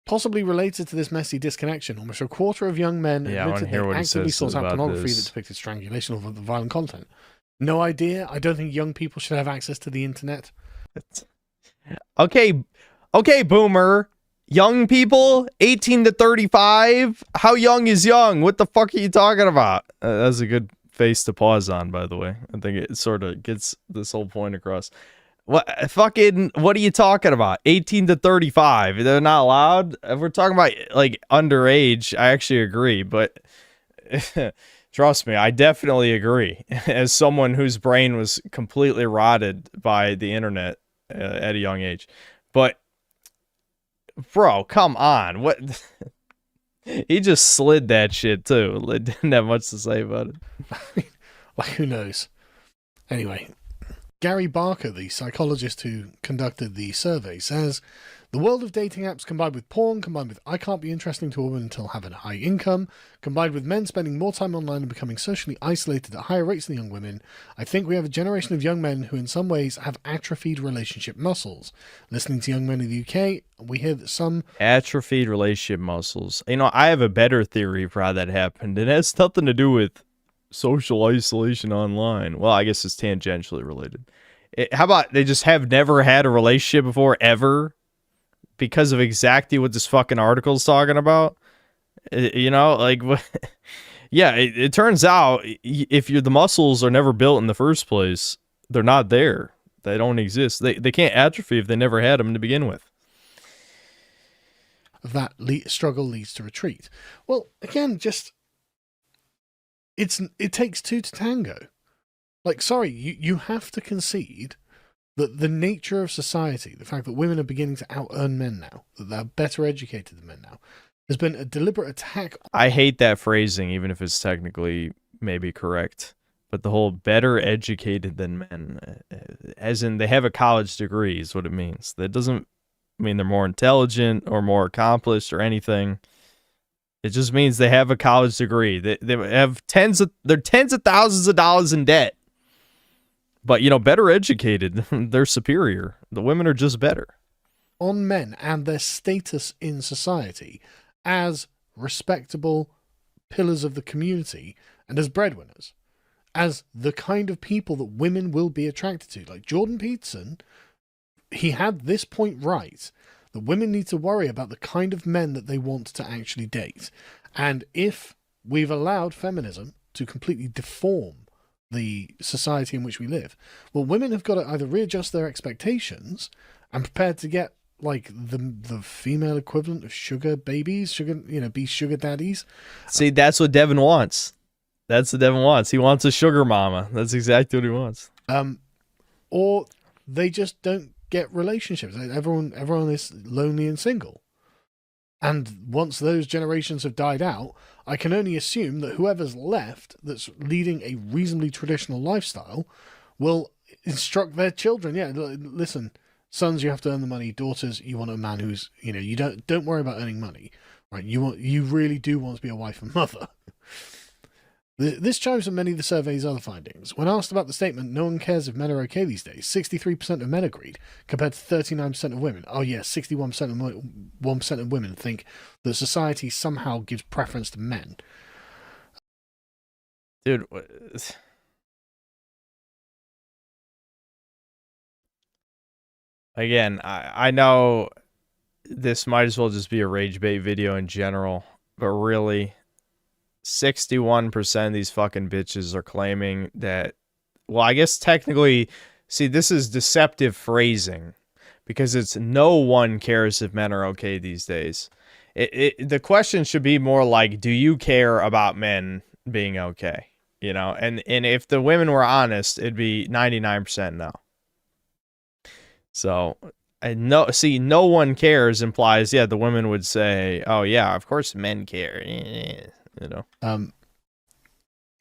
Possibly related to this messy disconnection, almost a quarter of young men admitted they actively sought out pornography that depicted strangulation or violent content. No idea. I don't think young people should have access to the internet. Okay, boomer. Young people, 18 to 35. How young is young? What the fuck are you talking about? That's a good face to pause on, by the way. I think it sort of gets this whole point across. What are you talking about? 18 to 35. They're not allowed? If we're talking about like underage, I actually agree, but trust me, I definitely agree. As someone whose brain was completely rotted by the internet at a young age. But bro, come on. What? He just slid that shit too. Didn't have much to say about it. Like, who knows? Anyway, Gary Barker, the psychologist who conducted the survey, says the world of dating apps combined with porn, combined with I can't be interesting to a woman until having a high income, combined with men spending more time online and becoming socially isolated at higher rates than young women, I think we have a generation of young men who in some ways have atrophied relationship muscles. Listening to young men in the UK, we hear that some... Atrophied relationship muscles. You know, I have a better theory for how that happened. It has nothing to do with social isolation online. Well, I guess it's tangentially related. How about they just have never had a relationship before, ever? Because of exactly what this fucking article is talking about, you know, like, yeah, it turns out if the muscles are never built in the first place, they're not there. They don't exist. They can't atrophy if they never had them to begin with. That struggle leads to retreat. Well, again, just it takes two to tango. Like, sorry, you have to concede that the nature of society, the fact that women are beginning to out-earn men now, that they're better educated than men now, has been a deliberate attack. I hate that phrasing, even if it's technically maybe correct. But the whole better educated than men, as in they have a college degree, is what it means. That doesn't mean they're more intelligent or more accomplished or anything. It just means they have a college degree. They have they're tens of thousands of dollars in debt. But, you know, better educated, they're superior. The women are just better. On men and their status in society as respectable pillars of the community and as breadwinners. as the kind of people that women will be attracted to. Like Jordan Peterson, he had this point right, that women need to worry about the kind of men that they want to actually date. And if we've allowed feminism to completely deform the society in which we live, well, women have got to either readjust their expectations and prepare to get like the female equivalent of sugar babies, be sugar daddies. See, that's what Devin wants. That's what Devin wants. He wants a sugar mama. That's exactly what he wants. Or they just don't get relationships. Everyone is lonely and single. And once those generations have died out, I can only assume that whoever's left that's leading a reasonably traditional lifestyle will instruct their children. Yeah, listen, sons, you have to earn the money. Daughters, you want a man who's, you don't worry about earning money, right? You really do want to be a wife and mother. This chimes with many of the survey's other findings. When asked about the statement, no one cares if men are okay these days, 63% of men agreed, compared to 39% of women. Oh yes, 61% of women think that society somehow gives preference to men. Dude, again, I know this might as well just be a rage bait video in general, but really, 61% of these fucking bitches are claiming that, well, I guess technically, see, this is deceptive phrasing because it's no one cares if men are okay these days. The question should be more like, do you care about men being okay? And if the women were honest, it'd be 99% no. So, no one cares implies, yeah, the women would say, oh yeah, of course men care.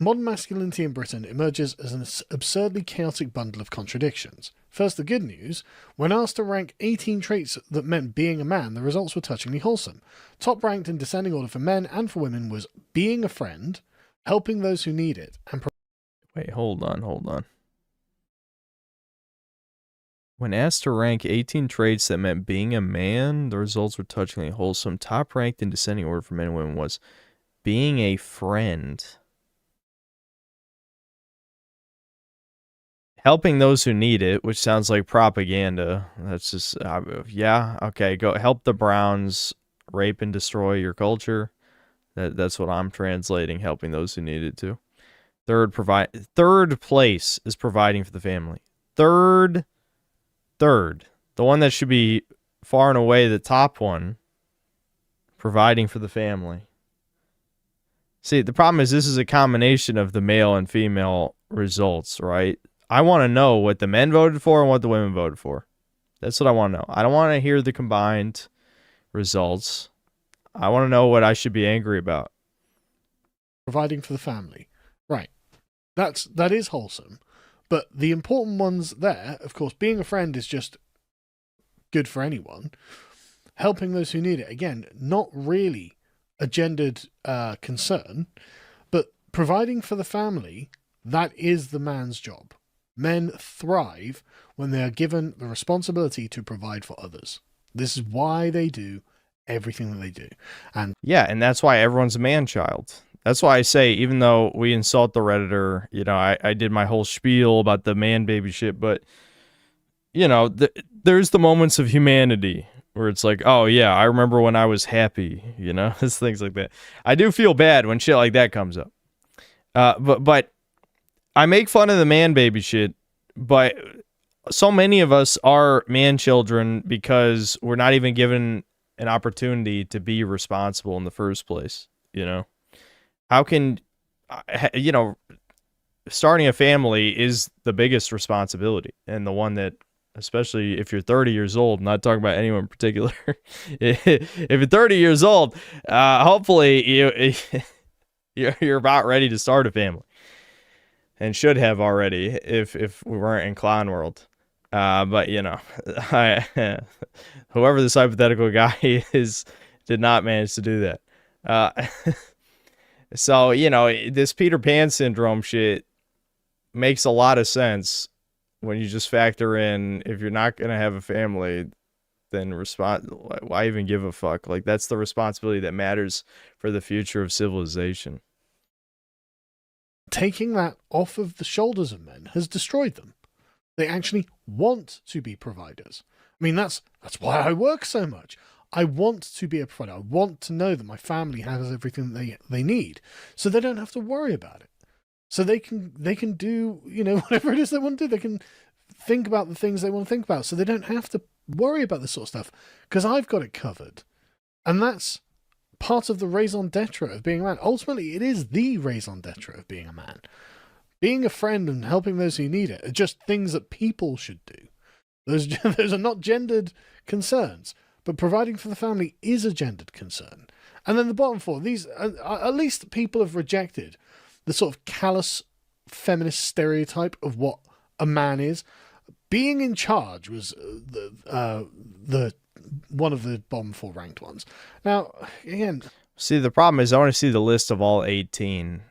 Modern masculinity in Britain emerges as an absurdly chaotic bundle of contradictions. First, the good news. When asked to rank 18 traits that meant being a man, the results were touchingly wholesome. Top ranked in descending order for men and for women was being a friend, helping those who need it, and... Wait, hold on. When asked to rank 18 traits that meant being a man, the results were touchingly wholesome. Top ranked in descending order for men and women was being a friend, helping those who need it, which sounds like propaganda. That's just, yeah, okay, go help the Browns rape and destroy your culture. That's what I'm translating, helping those who need it too. Third place is providing for the family. Third, the one that should be far and away the top one, providing for the family. See, the problem is this is a combination of the male and female results, right? I want to know what the men voted for and what the women voted for. That's what I want to know. I don't want to hear the combined results. I want to know what I should be angry about. Providing for the family. Right. That is wholesome. But the important ones there, of course, being a friend is just good for anyone. Helping those who need it, again, not really a gendered concern, but providing for the family, that is the man's job. Men thrive when they are given the responsibility to provide for others. This is why they do everything that they do. And yeah, and that's why everyone's a man-child. That's why I say, even though we insult the Redditor, I did my whole spiel about the man-baby shit, but, there's the moments of humanity where it's like, oh yeah, I remember when I was happy, it's things like that. I do feel bad when shit like that comes up. But I make fun of the man baby shit, but so many of us are man children because we're not even given an opportunity to be responsible in the first place. How can, starting a family is the biggest responsibility, and the one that, especially if you're 30 years old, not talking about anyone in particular. If you're 30 years old, hopefully you're about ready to start a family, and should have already if we weren't in Clown World. But whoever this hypothetical guy is did not manage to do that. So this Peter Pan syndrome shit makes a lot of sense when you just factor in, if you're not going to have a family, then why even give a fuck? Like, that's the responsibility that matters for the future of civilization. taking that off of the shoulders of men has destroyed them. They actually want to be providers. I mean, that's why I work so much. I want to be a provider. I want to know that my family has everything they need, so they don't have to worry about it. So they can do, you know, whatever it is they want to do. They can think about the things they want to think about, so they don't have to worry about this sort of stuff, because I've got it covered. And that's part of the raison d'etre of being a man. Ultimately, it is the raison d'etre of being a man. Being a friend and helping those who need it are just things that people should do. Those are not gendered concerns, but providing for the family is a gendered concern. And then the bottom four, these, at least people have rejected the sort of callous feminist stereotype of what a man is. Being in charge was the one of the bottom four ranked ones. Now, again... See, the problem is I want to see the list of all 18.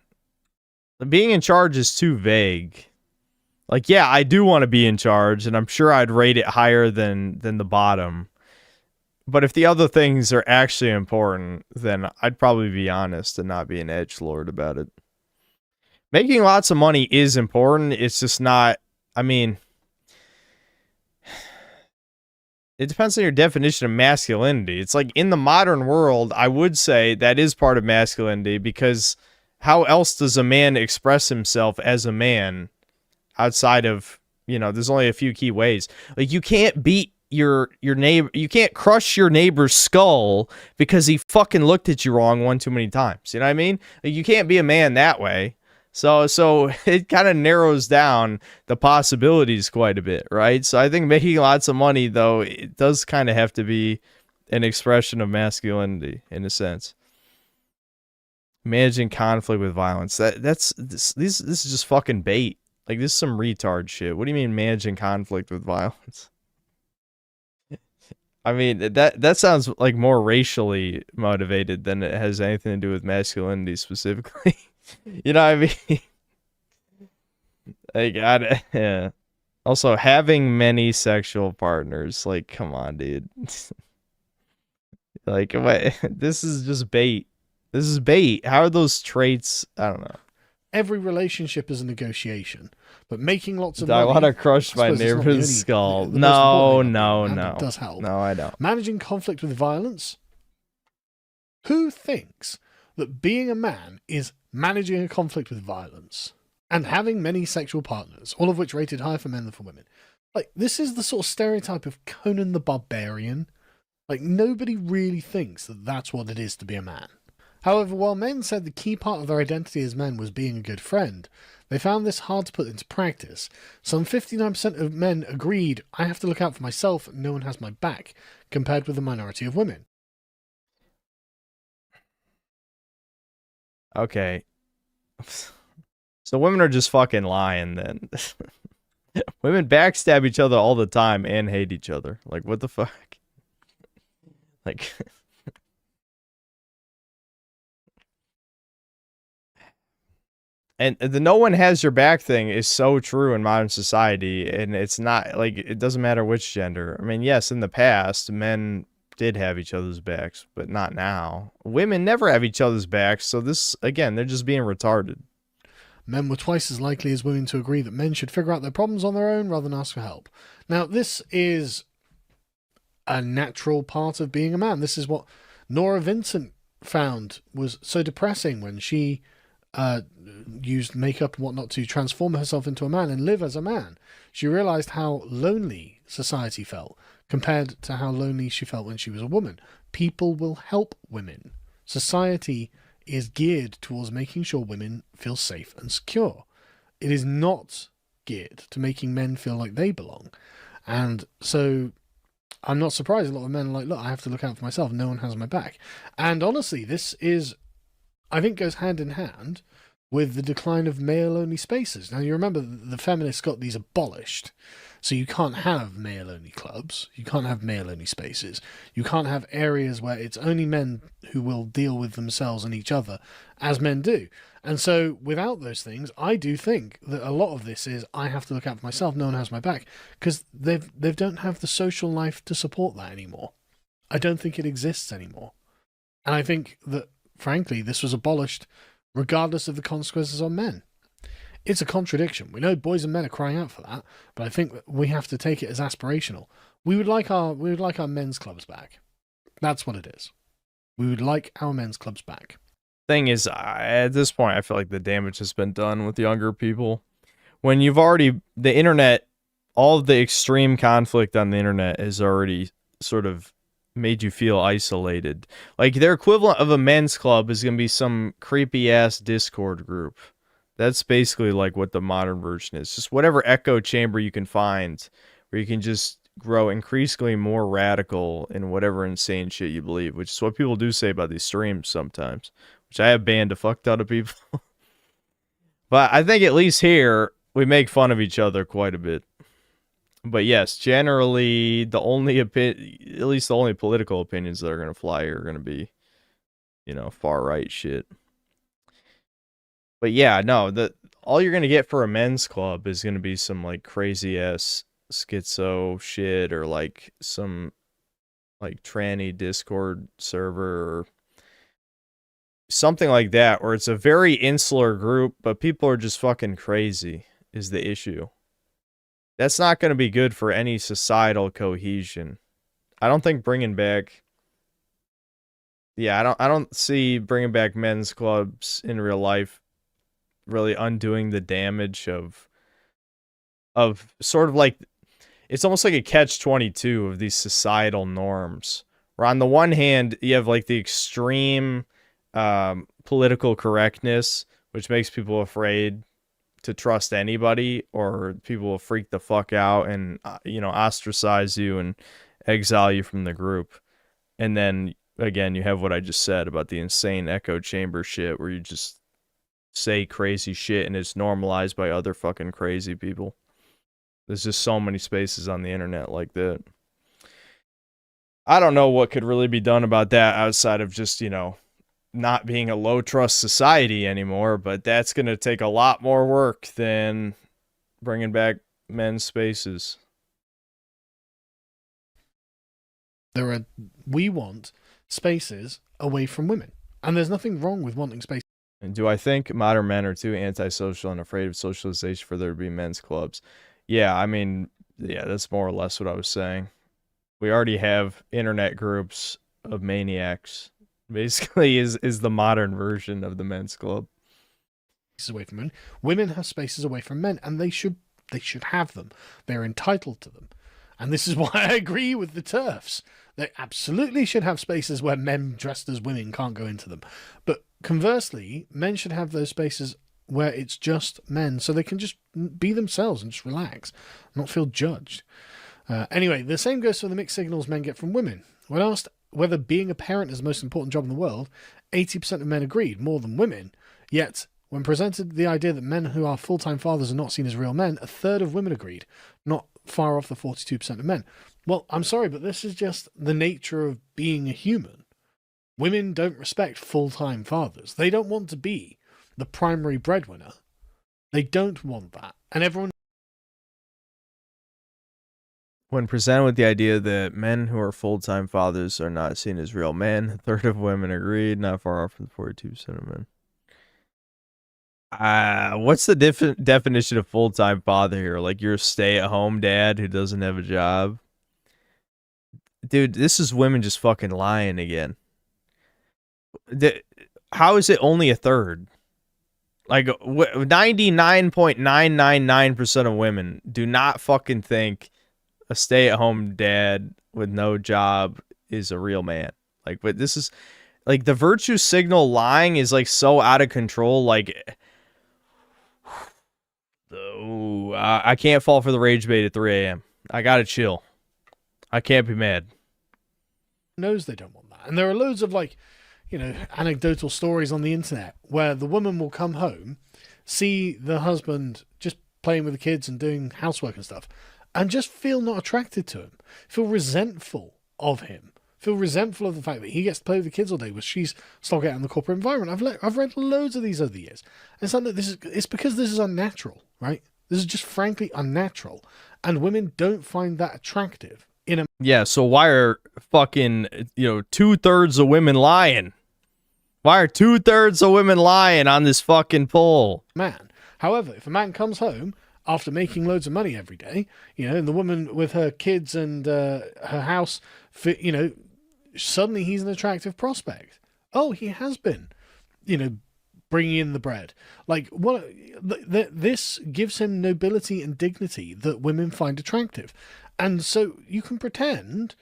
Being in charge is too vague. Like, yeah, I do want to be in charge, and I'm sure I'd rate it higher than the bottom. But if the other things are actually important, then I'd probably be honest and not be an edgelord about it. Making lots of money is important. It's just not, I mean, it depends on your definition of masculinity. It's like in the modern world, I would say that is part of masculinity, because how else does a man express himself as a man outside of, you know, there's only a few key ways. Like, you can't beat your neighbor, you can't crush your neighbor's skull because he fucking looked at you wrong one too many times. You know what I mean? Like, you can't be a man that way. So it kind of narrows down the possibilities quite a bit, right? So I think making lots of money, though, it does kind of have to be an expression of masculinity in a sense. Managing conflict with violence. This is just fucking bait. Like, this is some retard shit. What do you mean managing conflict with violence? I mean, that sounds like more racially motivated than it has anything to do with masculinity specifically. You know what I mean? Like, yeah. Also, having many sexual partners. Like, come on, dude. Like, wait, this is just bait. This is bait. How are those traits? I don't know. Every relationship is a negotiation, but making lots of money... I want to crush my neighbor's skull. No. It does help. No, I don't. Managing conflict with violence. Who thinks that being a man is managing a conflict with violence and having many sexual partners, all of which rated higher for men than for women? Like, this is the sort of stereotype of Conan the Barbarian. Like, nobody really thinks that that's what it is to be a man. However, while men said the key part of their identity as men was being a good friend, they found this hard to put into practice. Some 59% of men agreed, I have to look out for myself and no one has my back, compared with the minority of women. Okay. So women are just fucking lying then. Women backstab each other all the time and hate each other. Like, what the fuck? Like... And the no one has your back thing is so true in modern society, and it's not, like, it doesn't matter which gender. I mean, yes, in the past, men did have each other's backs, but not now. Women never have each other's backs, so this, again, they're just being retarded. Men were twice as likely as women to agree that men should figure out their problems on their own rather than ask for help. Now, this is a natural part of being a man. This is what Nora Vincent found was so depressing when she... used makeup and whatnot to transform herself into a man and live as a man. She realized how lonely society felt compared to how lonely she felt when she was a woman. People will help women. Society is geared towards making sure women feel safe and secure. It is not geared to making men feel like they belong. And so I'm not surprised a lot of men are like, look, I have to look out for myself. No one has my back. And honestly, this is, I think, goes hand in hand with the decline of male-only spaces. Now, you remember the feminists got these abolished, so you can't have male-only clubs, you can't have male-only spaces, you can't have areas where it's only men who will deal with themselves and each other, as men do. And so, without those things, I do think that a lot of this is, I have to look out for myself, no one has my back, because they don't have the social life to support that anymore. I don't think it exists anymore. And I think that, frankly, this was abolished regardless of the consequences on men. It's a contradiction. We know boys and men are crying out for that, but I think that we have to take it as aspirational. We would like our men's clubs back. That's what it is. We would like our men's clubs back. Thing is, at this point, I feel like the damage has been done with younger people. When you've already, the internet, all of the extreme conflict on the internet has already sort of made you feel isolated. Like, their equivalent of a men's club is going to be some creepy ass Discord group. That's basically like what the modern version is. Just whatever echo chamber you can find where you can just grow increasingly more radical in whatever insane shit you believe, which is what people do say about these streams sometimes, which I have banned a fuck ton of people. But I think at least here, we make fun of each other quite a bit. But yes, generally, at least the only political opinions that are going to fly here are going to be, far right shit. But yeah, no, all you're going to get for a men's club is going to be some like crazy ass schizo shit, or like some like tranny Discord server or something like that, where it's a very insular group, but people are just fucking crazy is the issue. That's not going to be good for any societal cohesion. I don't think bringing back... Yeah, I don't see bringing back men's clubs in real life really undoing the damage of sort of like... It's almost like a catch-22 of these societal norms. Where on the one hand, you have like the extreme political correctness, which makes people afraid to trust anybody, or people will freak the fuck out and ostracize you and exile you from the group. And then again, you have what I just said about the insane echo chamber shit, where you just say crazy shit and it's normalized by other fucking crazy people. There's just so many spaces on the internet like that. I don't know what could really be done about that outside of just, not being a low trust society anymore, but that's going to take a lot more work than bringing back men's spaces. We want spaces away from women, and there's nothing wrong with wanting space. And do I think modern men are too antisocial and afraid of socialization for there to be men's clubs? Yeah, I mean, yeah, that's more or less what I was saying. We already have internet groups of maniacs. Basically, is the modern version of the men's club. Away from men. Women have spaces away from men, and they should have them. They're entitled to them. And this is why I agree with the TERFs. They absolutely should have spaces where men dressed as women can't go into them. But conversely, men should have those spaces where it's just men, so they can just be themselves and just relax, not feel judged. Anyway, the same goes for the mixed signals men get from women. When asked whether being a parent is the most important job in the world, 80% of men agreed, more than women. Yet, when presented the idea that men who are full-time fathers are not seen as real men, a third of women agreed, not far off the 42% of men. Well, I'm sorry, but this is just the nature of being a human. Women don't respect full-time fathers. They don't want to be the primary breadwinner. They don't want that. And everyone... When presented with the idea that men who are full-time fathers are not seen as real men, a third of women agreed, not far off from the 42% of men. What's the definition of full-time father here? Like, you're a stay-at-home dad who doesn't have a job? Dude, this is women just fucking lying again. How is it only a third? Like, 99.999% of women do not fucking think a stay-at-home dad with no job is a real man. Like, but this is... Like, the virtue signal lying is, like, so out of control, like... Ooh, I can't fall for the rage bait at 3 a.m. I gotta chill. I can't be mad. Knows they don't want that. And there are loads of, like, anecdotal stories on the internet where the woman will come home, see the husband just playing with the kids and doing housework and stuff, and just feel not attracted to him, feel resentful of him, feel resentful of the fact that he gets to play with the kids all day, where she's stuck out in the corporate environment. I've read loads of these over the years, and it's like it's because this is unnatural, right? This is just frankly unnatural, and women don't find that attractive. Yeah, so why are fucking 2/3 of women lying? Why are 2/3 of women lying on this fucking poll? Man, However, if a man comes home after making loads of money every day, and the woman with her kids and her house, suddenly he's an attractive prospect. Oh, he has been, bringing in the bread. Like, what? This gives him nobility and dignity that women find attractive. And so you can pretend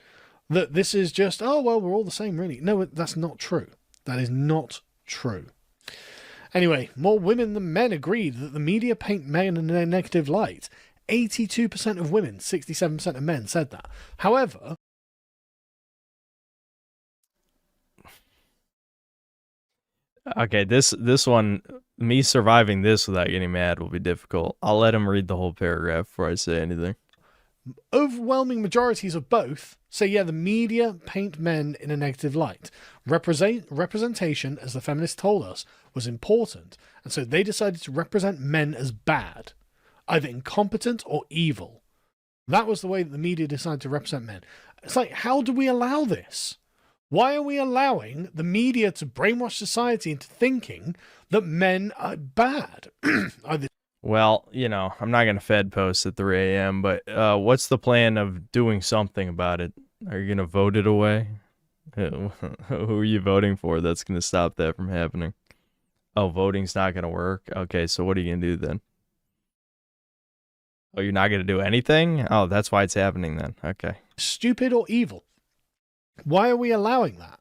that this is just, oh, well, we're all the same, really. No, that's not true. That is not true. Anyway, more women than men agreed that the media paint men in a negative light. 82% of women, 67% of men said that. However... Okay, this one, me surviving this without getting mad will be difficult. I'll let him read the whole paragraph before I say anything. Overwhelming majorities of both say, yeah, the media paint men in a negative light. Representation, as the feminists told us, was important, and so they decided to represent men as bad, either incompetent or evil. That was the way that the media decided to represent men. It's like, how do we allow this? Why are we allowing the media to brainwash society into thinking that men are bad? Well, I'm not going to Fed post at 3 a.m., but what's the plan of doing something about it? Are you going to vote it away? Who are you voting for that's going to stop that from happening? Oh, voting's not going to work? Okay, so what are you going to do then? Oh, you're not going to do anything? Oh, that's why it's happening then. Okay. Stupid or evil? Why are we allowing that?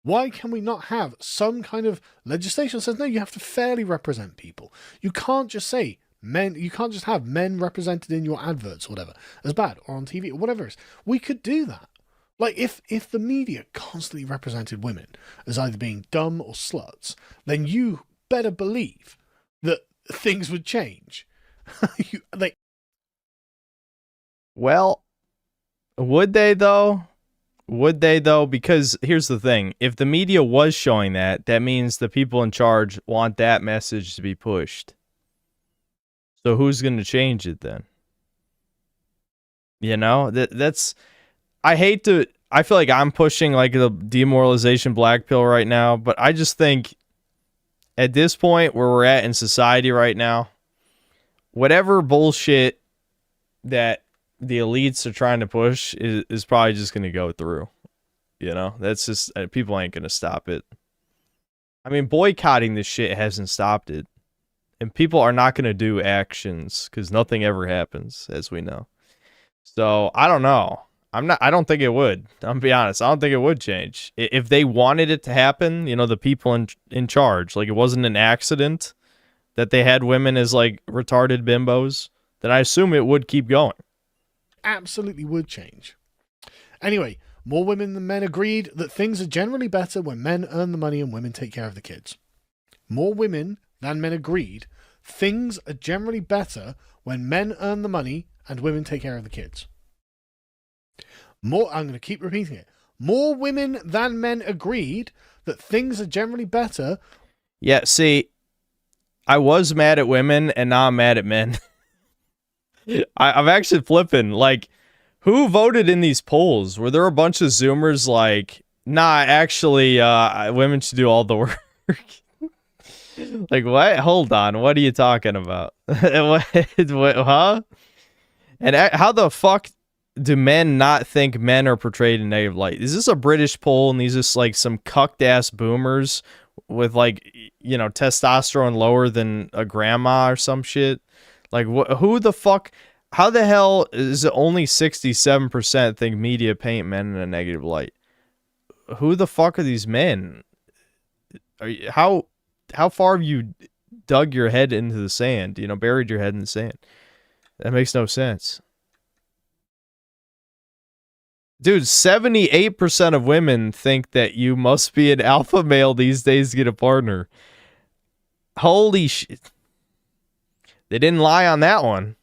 Why can we not have some kind of legislation that says, no, you have to fairly represent people? You can't just say men, you can't just have men represented in your adverts or whatever as bad, or on TV or whatever it is. We could do that. Like, if the media constantly represented women as either being dumb or sluts, then you better believe that things would change. Well, would they though? Would they though? Because here's the thing. If the media was showing that, that means the people in charge want that message to be pushed. So who's going to change it then? That's... I feel like I'm pushing like the demoralization black pill right now, but I just think at this point where we're at in society right now, whatever bullshit that the elites are trying to push is probably just going to go through. That's just, people ain't going to stop it. I mean, boycotting this shit hasn't stopped it. And people are not going to do actions because nothing ever happens, as we know. So, I don't know. I don't think it would. I'm gonna be honest. I don't think it would change. If they wanted it to happen, the people in charge, like it wasn't an accident that they had women as like retarded bimbos, then I assume it would keep going. Absolutely would change. Anyway, more women than men agreed that things are generally better when men earn the money and women take care of the kids. More women than men agreed things are generally better when men earn the money and women take care of the kids. I'm going to keep repeating it. More women than men agreed that things are generally better. Yeah, see, I was mad at women and now I'm mad at men. I'm actually flipping. Like, who voted in these polls? Were there a bunch of Zoomers like, nah, actually, women should do all the work? Like, what? Hold on. What are you talking about? What, huh? And how the fuck do men not think men are portrayed in negative light? Is this a British poll and these just like some cucked ass boomers with like, testosterone lower than a grandma or some shit? Like, who the fuck? How the hell is it only 67% think media paint men in a negative light? Who the fuck are these men? How far have you dug your head into the sand? Buried your head in the sand. That makes no sense. Dude, 78% of women think that you must be an alpha male these days to get a partner. Holy shit. They didn't lie on that one.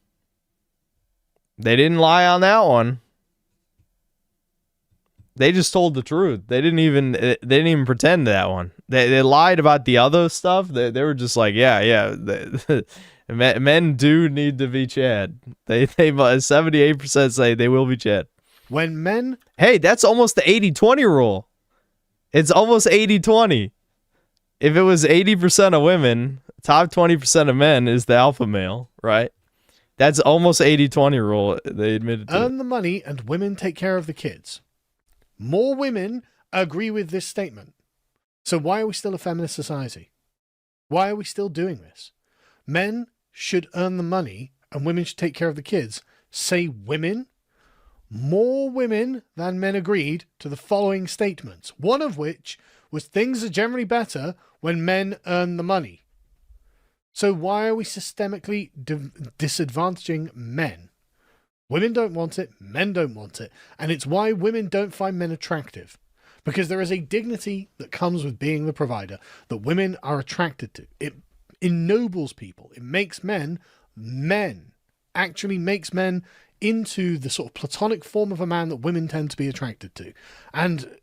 They didn't lie on that one. They just told the truth. They didn't even pretend that one. They lied about the other stuff. They were just like, yeah. Men do need to be Chad. They 78% say they will be Chad. When men... Hey, that's almost the 80-20 rule. It's almost 80-20. If it was 80% of women top 20% of men is the alpha male, right? That's almost 80-20 rule. They admitted to. Earn the money and women take care of the kids. More women agree with this statement. So why are we still a feminist society? Why are we still doing this? Men should earn the money and women should take care of the kids. Say women? More women than men agreed to the following statements, one of which was things are generally better when men earn the money. So why are we systemically disadvantaging men? Women don't want it, men don't want it, and it's why women don't find men attractive. Because there is a dignity that comes with being the provider that women are attracted to. It ennobles people. It makes men. Actually makes men into the sort of platonic form of a man that women tend to be attracted to. And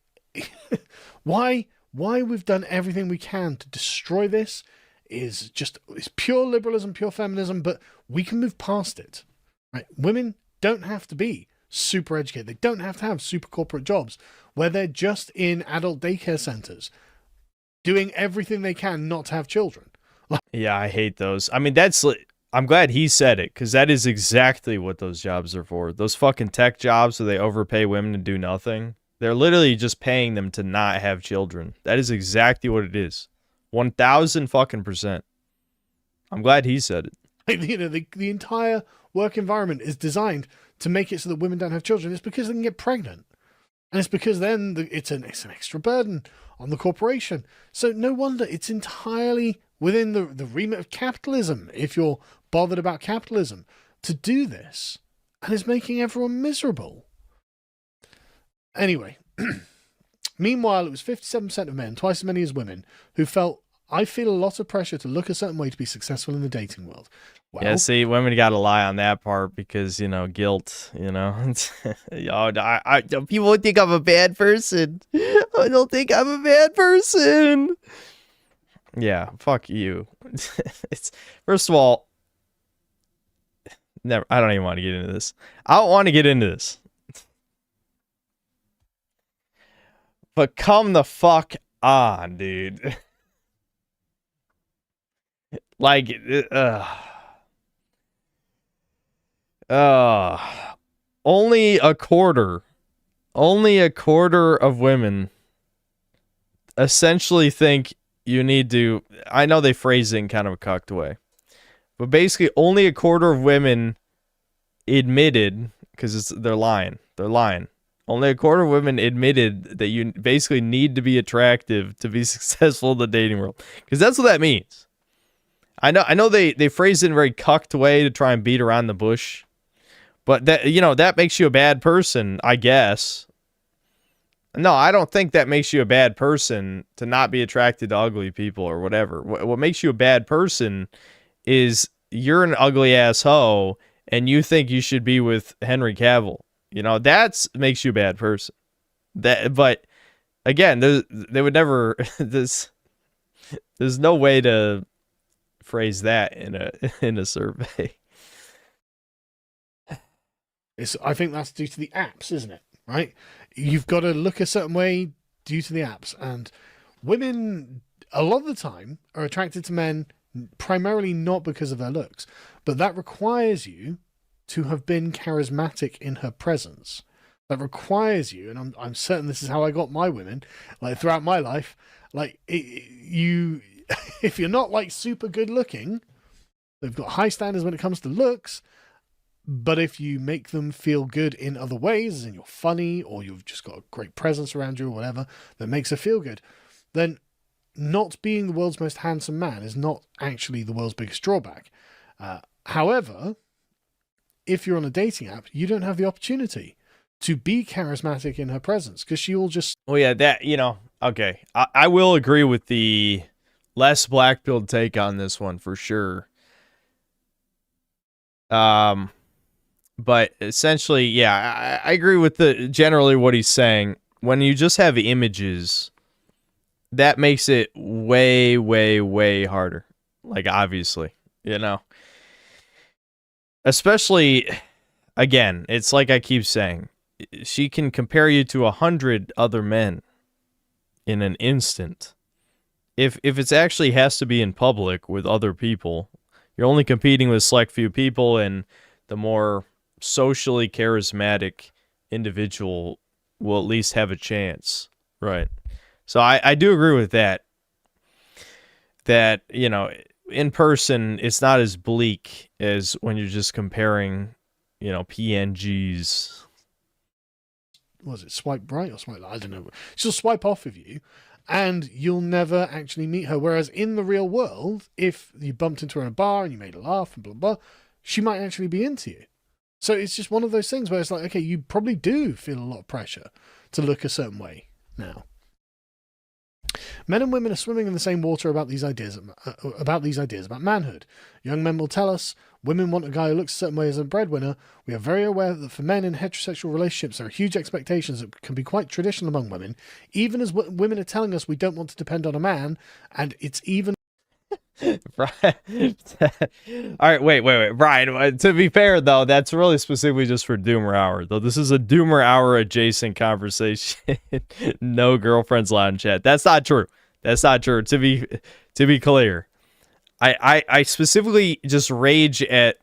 why we've done everything we can to destroy this is it's pure liberalism, pure feminism, but we can move past it. Right? Women don't have to be super educated. They don't have to have super corporate jobs where they're just in adult daycare centers doing everything they can not to have children. Yeah, I hate those. I mean, I'm glad he said it, because that is exactly what those jobs are for. Those fucking tech jobs where they overpay women to do nothing. They're literally just paying them to not have children. That is exactly what it is. 1,000 fucking %. I'm glad he said it. You know, the entire work environment is designed to make it so that women don't have children. It's because they can get pregnant. And it's because then it's an extra burden on the corporation. So no wonder it's entirely within the remit of capitalism, if you're bothered about capitalism, to do this. And it's making everyone miserable. Anyway, meanwhile, it was 57% of men, twice as many as women, who felt, I feel a lot of pressure to look a certain way to be successful in the dating world. Well, yeah, see, women got to lie on that part because, guilt, people think I'm a bad person. I don't think I'm a bad person. Yeah, fuck you. First of all, I don't even want to get into this. I don't want to get into this. But come the fuck on, dude. Like, only a quarter of women essentially think you need to, I know they phrase it in kind of a cucked way, but basically only a quarter of women admitted, because they're lying. Only a quarter of women admitted that you basically need to be attractive to be successful in the dating world, because that's what that means. I know they phrase it in a very cucked way to try and beat around the bush, but that makes you a bad person, I guess. No, I don't think that makes you a bad person to not be attracted to ugly people or whatever. What makes you a bad person is you're an ugly ass hoe and you think you should be with Henry Cavill. That makes you a bad person. But again, they would never. There's no way to phrase that in a survey. I think that's due to the apps, isn't it? Right? You've got to look a certain way due to the apps. And women, a lot of the time, are attracted to men primarily not because of their looks. But that requires you to have been charismatic in her presence. That requires you, and I'm certain this is how I got my women, like throughout my life, like if you're not like super good looking, they've got high standards when it comes to looks, but if you make them feel good in other ways, and you're funny, or you've just got a great presence around you or whatever that makes her feel good, then not being the world's most handsome man is not actually the world's biggest drawback. However, if you're on a dating app, you don't have the opportunity to be charismatic in her presence, because she will just... Well, yeah, that, okay. I will agree with the less black-pilled take on this one for sure. But essentially, yeah, I agree with generally what he's saying. When you just have images, that makes it way, way, way harder. Like, obviously, Especially, again, it's like I keep saying, she can compare you to 100 other men in an instant. if it's actually has to be in public with other people, you're only competing with select few people, and the more socially charismatic individual will at least have a chance, right? So I do agree with that. That, you know, in person, it's not as bleak as when you're just comparing, you know, PNGs. Was it swipe right or swipe left? I don't know. She'll swipe off of you and you'll never actually meet her. Whereas in the real world, if you bumped into her in a bar and you made her laugh and blah, blah, she might actually be into you. So it's just one of those things where it's like, okay, you probably do feel a lot of pressure to look a certain way now. Men and women are swimming in the same water about these ideas about manhood. Young men will tell us women want a guy who looks a certain way as a breadwinner. We are very aware that for men in heterosexual relationships, there are huge expectations that can be quite traditional among women, even as women are telling us we don't want to depend on a man, and it's even... Brian. All right, wait, Brian. To be fair, though, that's really specifically just for Doomer Hour. Though this is a Doomer Hour adjacent conversation. No girlfriends allowed in chat. That's not true. That's not true. To be clear, I specifically just rage at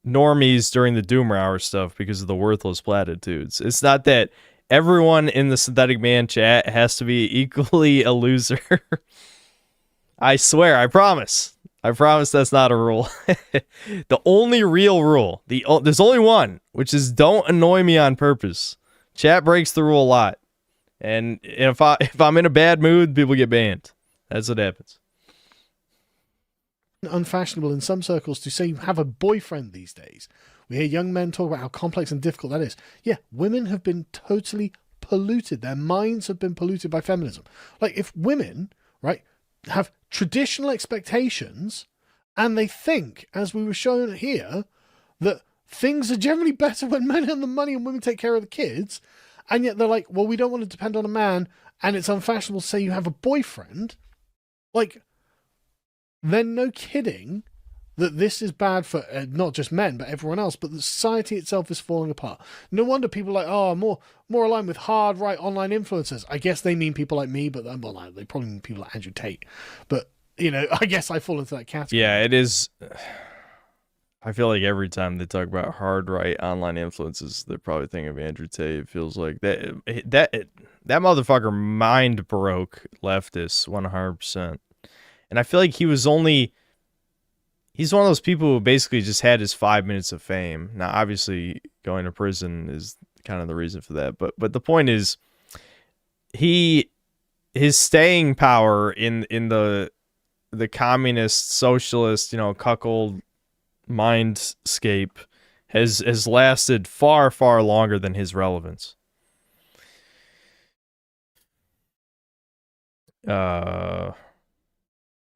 normies during the Doomer Hour stuff because of the worthless platitudes. It's not that everyone in the Synthetic Man chat has to be equally a loser. I swear, I promise that's not a rule. The only real rule, there's only one, which is don't annoy me on purpose. Chat breaks the rule a lot. And if I'm in a bad mood, people get banned. That's what happens. Unfashionable in some circles to say you have a boyfriend these days. We hear young men talk about how complex and difficult that is. Yeah, women have been totally polluted. Their minds have been polluted by feminism. Like, if women, right, have traditional expectations and they think, as we were shown here, that things are generally better when men earn the money and women take care of the kids, and yet they're like, well, we don't want to depend on a man and it's unfashionable to say you have a boyfriend, like, then no kidding that this is bad for not just men but everyone else, but the society itself is falling apart. No wonder people are like, oh, more aligned with hard right online influencers. I guess they mean people like me, but well, they probably mean people like Andrew Tate. But, you know, I guess I fall into that category. Yeah, it is. I feel like every time they talk about hard right online influences, they're probably thinking of Andrew Tate. It feels like that motherfucker mind broke leftists 100%. And I feel like he's one of those people who basically just had his 5 minutes of fame. Now, obviously, going to prison is kind of the reason for that. But the point is, his staying power in the communist, socialist, you know, cuckold mindscape has lasted far, far longer than his relevance.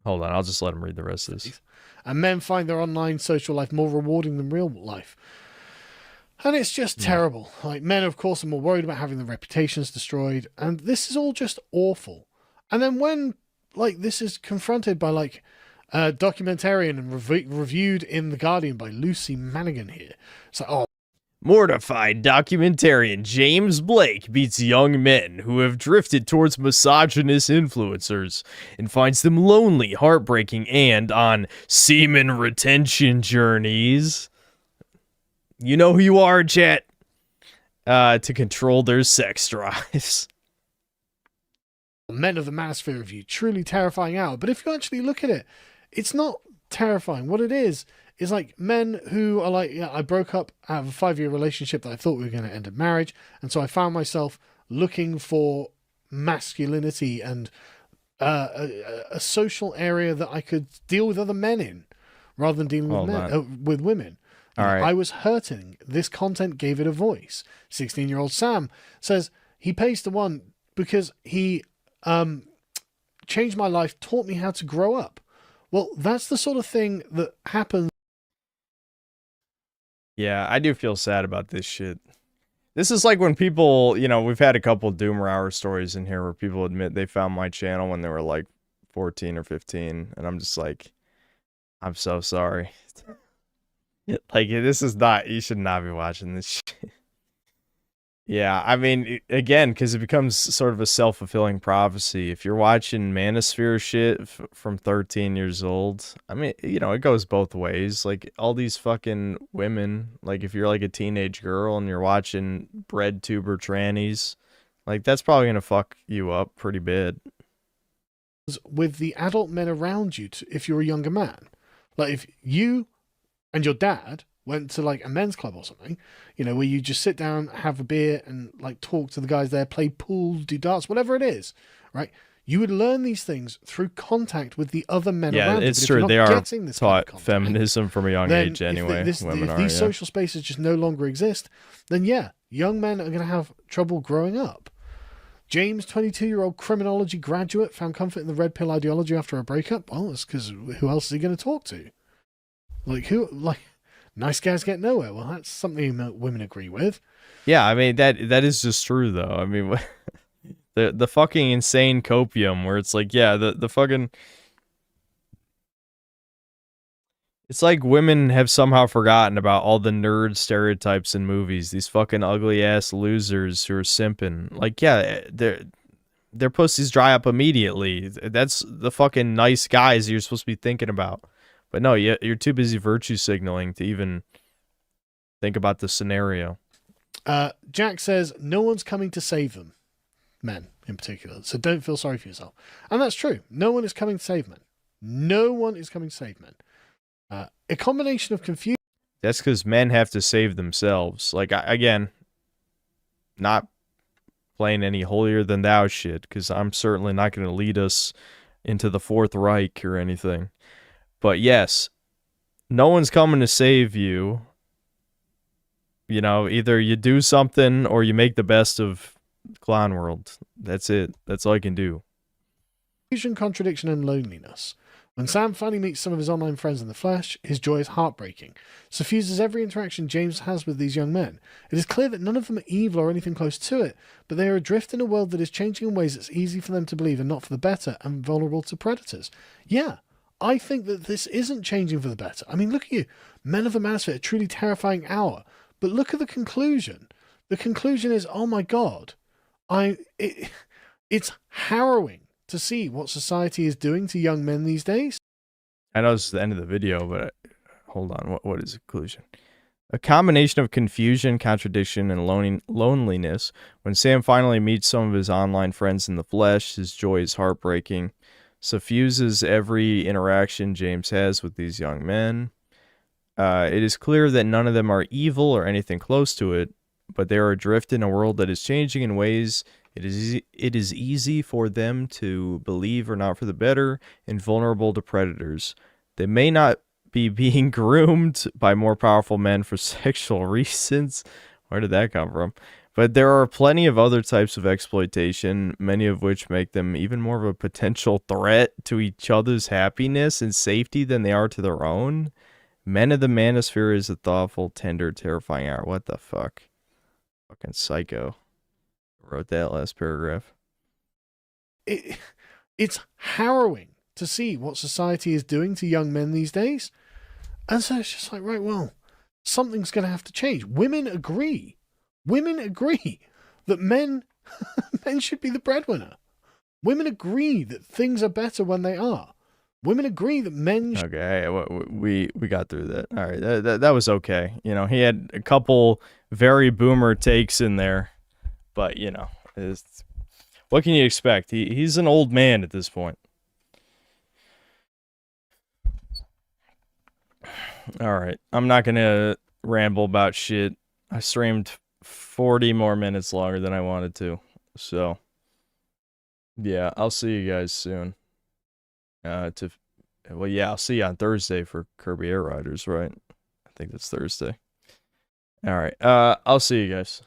Hold on, I'll just let him read the rest of this. And men find their online social life more rewarding than real life. And it's just terrible. Like, men, of course, are more worried about having their reputations destroyed. And this is all just awful. And then when, like, this is confronted by, like, a documentarian and reviewed in The Guardian by Lucy Manigan here. It's like, oh. Mortified documentarian James Blake meets young men who have drifted towards misogynist influencers and finds them lonely, heartbreaking, and on semen retention journeys. You know who you are, chat. To control their sex drives. Men of the Manosphere Review, truly terrifying hour. But if you actually look at it, it's not terrifying. What it is like men who are like, yeah, I broke up out of a 5-year relationship that I thought we were going to end in marriage, and so I found myself looking for masculinity and a social area that I could deal with other men in, rather than dealing with women. All right. I was hurting. This content gave it a voice. 16-year-old Sam says he pays the one because he changed my life, taught me how to grow up. Well, that's the sort of thing that happens. Yeah, I do feel sad about this shit. This is like when people, you know, we've had a couple Doomer Hour stories in here where people admit they found my channel when they were like 14 or 15. And I'm just like, I'm so sorry. Like, this is not, you should not be watching this shit. Yeah, I mean, again, because it becomes sort of a self-fulfilling prophecy. If you're watching Manosphere shit from 13 years old, I mean, you know, it goes both ways. Like, all these fucking women, like, if you're like a teenage girl and you're watching bread tuber trannies, like, that's probably gonna fuck you up pretty bad. With the adult men around you, if you're a younger man. Like, if you and your dad went to like a men's club or something, you know, where you just sit down, have a beer, and like talk to the guys there, play pool, do darts, whatever it is, right? You would learn these things through contact with the other men around you. It's But if true. you're not They are getting this kind of taught contact, feminism from a young then age anyway. if Women are, these yeah. social spaces just no longer exist, then yeah, young men are going to have trouble growing up. James, 22-year-old criminology graduate, found comfort in the red pill ideology after a breakup. Well, it's because who else is he going to talk to? Nice guys get nowhere. Well, that's something that women agree with. Yeah, I mean, that is just true, though. I mean, the fucking insane copium where it's like, yeah, the fucking... It's like women have somehow forgotten about all the nerd stereotypes in movies. These fucking ugly-ass losers who are simping. Like, yeah, their pussies dry up immediately. That's the fucking nice guys you're supposed to be thinking about. But no, you're too busy virtue signaling to even think about the scenario. Jack says, no one's coming to save them. Men, in particular. So don't feel sorry for yourself. And that's true. No one is coming to save men. No one is coming to save men. A combination of confusion. That's because men have to save themselves. Like, again, not playing any holier than thou shit, because I'm certainly not going to lead us into the Fourth Reich or anything. But yes, no one's coming to save you. You know, either you do something or you make the best of Clown World. That's it. That's all I can do. Confusion, contradiction, and loneliness. When Sam finally meets some of his online friends in the flesh, his joy is heartbreaking. Suffuses every interaction James has with these young men. It is clear that none of them are evil or anything close to it, but they are adrift in a world that is changing in ways that's easy for them to believe and not for the better, and vulnerable to predators. Yeah, I think that this isn't changing for the better. I mean, look at you. Men of the Manosphere, a truly terrifying hour. But look at the conclusion. The conclusion is, oh my God, it's harrowing to see what society is doing to young men these days. I know this is the end of the video, but hold on. What is the conclusion? A combination of confusion, contradiction, and loneliness. When Sam finally meets some of his online friends in the flesh, his joy is heartbreaking. Suffuses every interaction James has with these young men. It is clear that none of them are evil or anything close to it, but they are adrift in a world that is changing in ways it is easy for them to believe are not for the better, and vulnerable to predators. They may not be being groomed by more powerful men for sexual reasons. Where did that come from? But there are plenty of other types of exploitation, many of which make them even more of a potential threat to each other's happiness and safety than they are to their own. Men of the Manosphere is a thoughtful, tender, terrifying hour. What the fuck? Fucking psycho. Wrote that last paragraph. It's harrowing to see what society is doing to young men these days. And so it's just like, right, well, something's going to have to change. Women agree. Women agree that men should be the breadwinner. Women agree that things are better when they are. Women agree that men... Okay, we got through that. All right, that was okay. You know, he had a couple very boomer takes in there. But, you know, what can you expect? He's an old man at this point. All right. I'm not going to ramble about shit. I streamed 40 more minutes longer than I wanted to. So, yeah, I'll see you guys soon. I'll see you on Thursday for Kirby Air Riders, right? I think that's Thursday. All right. I'll see you guys.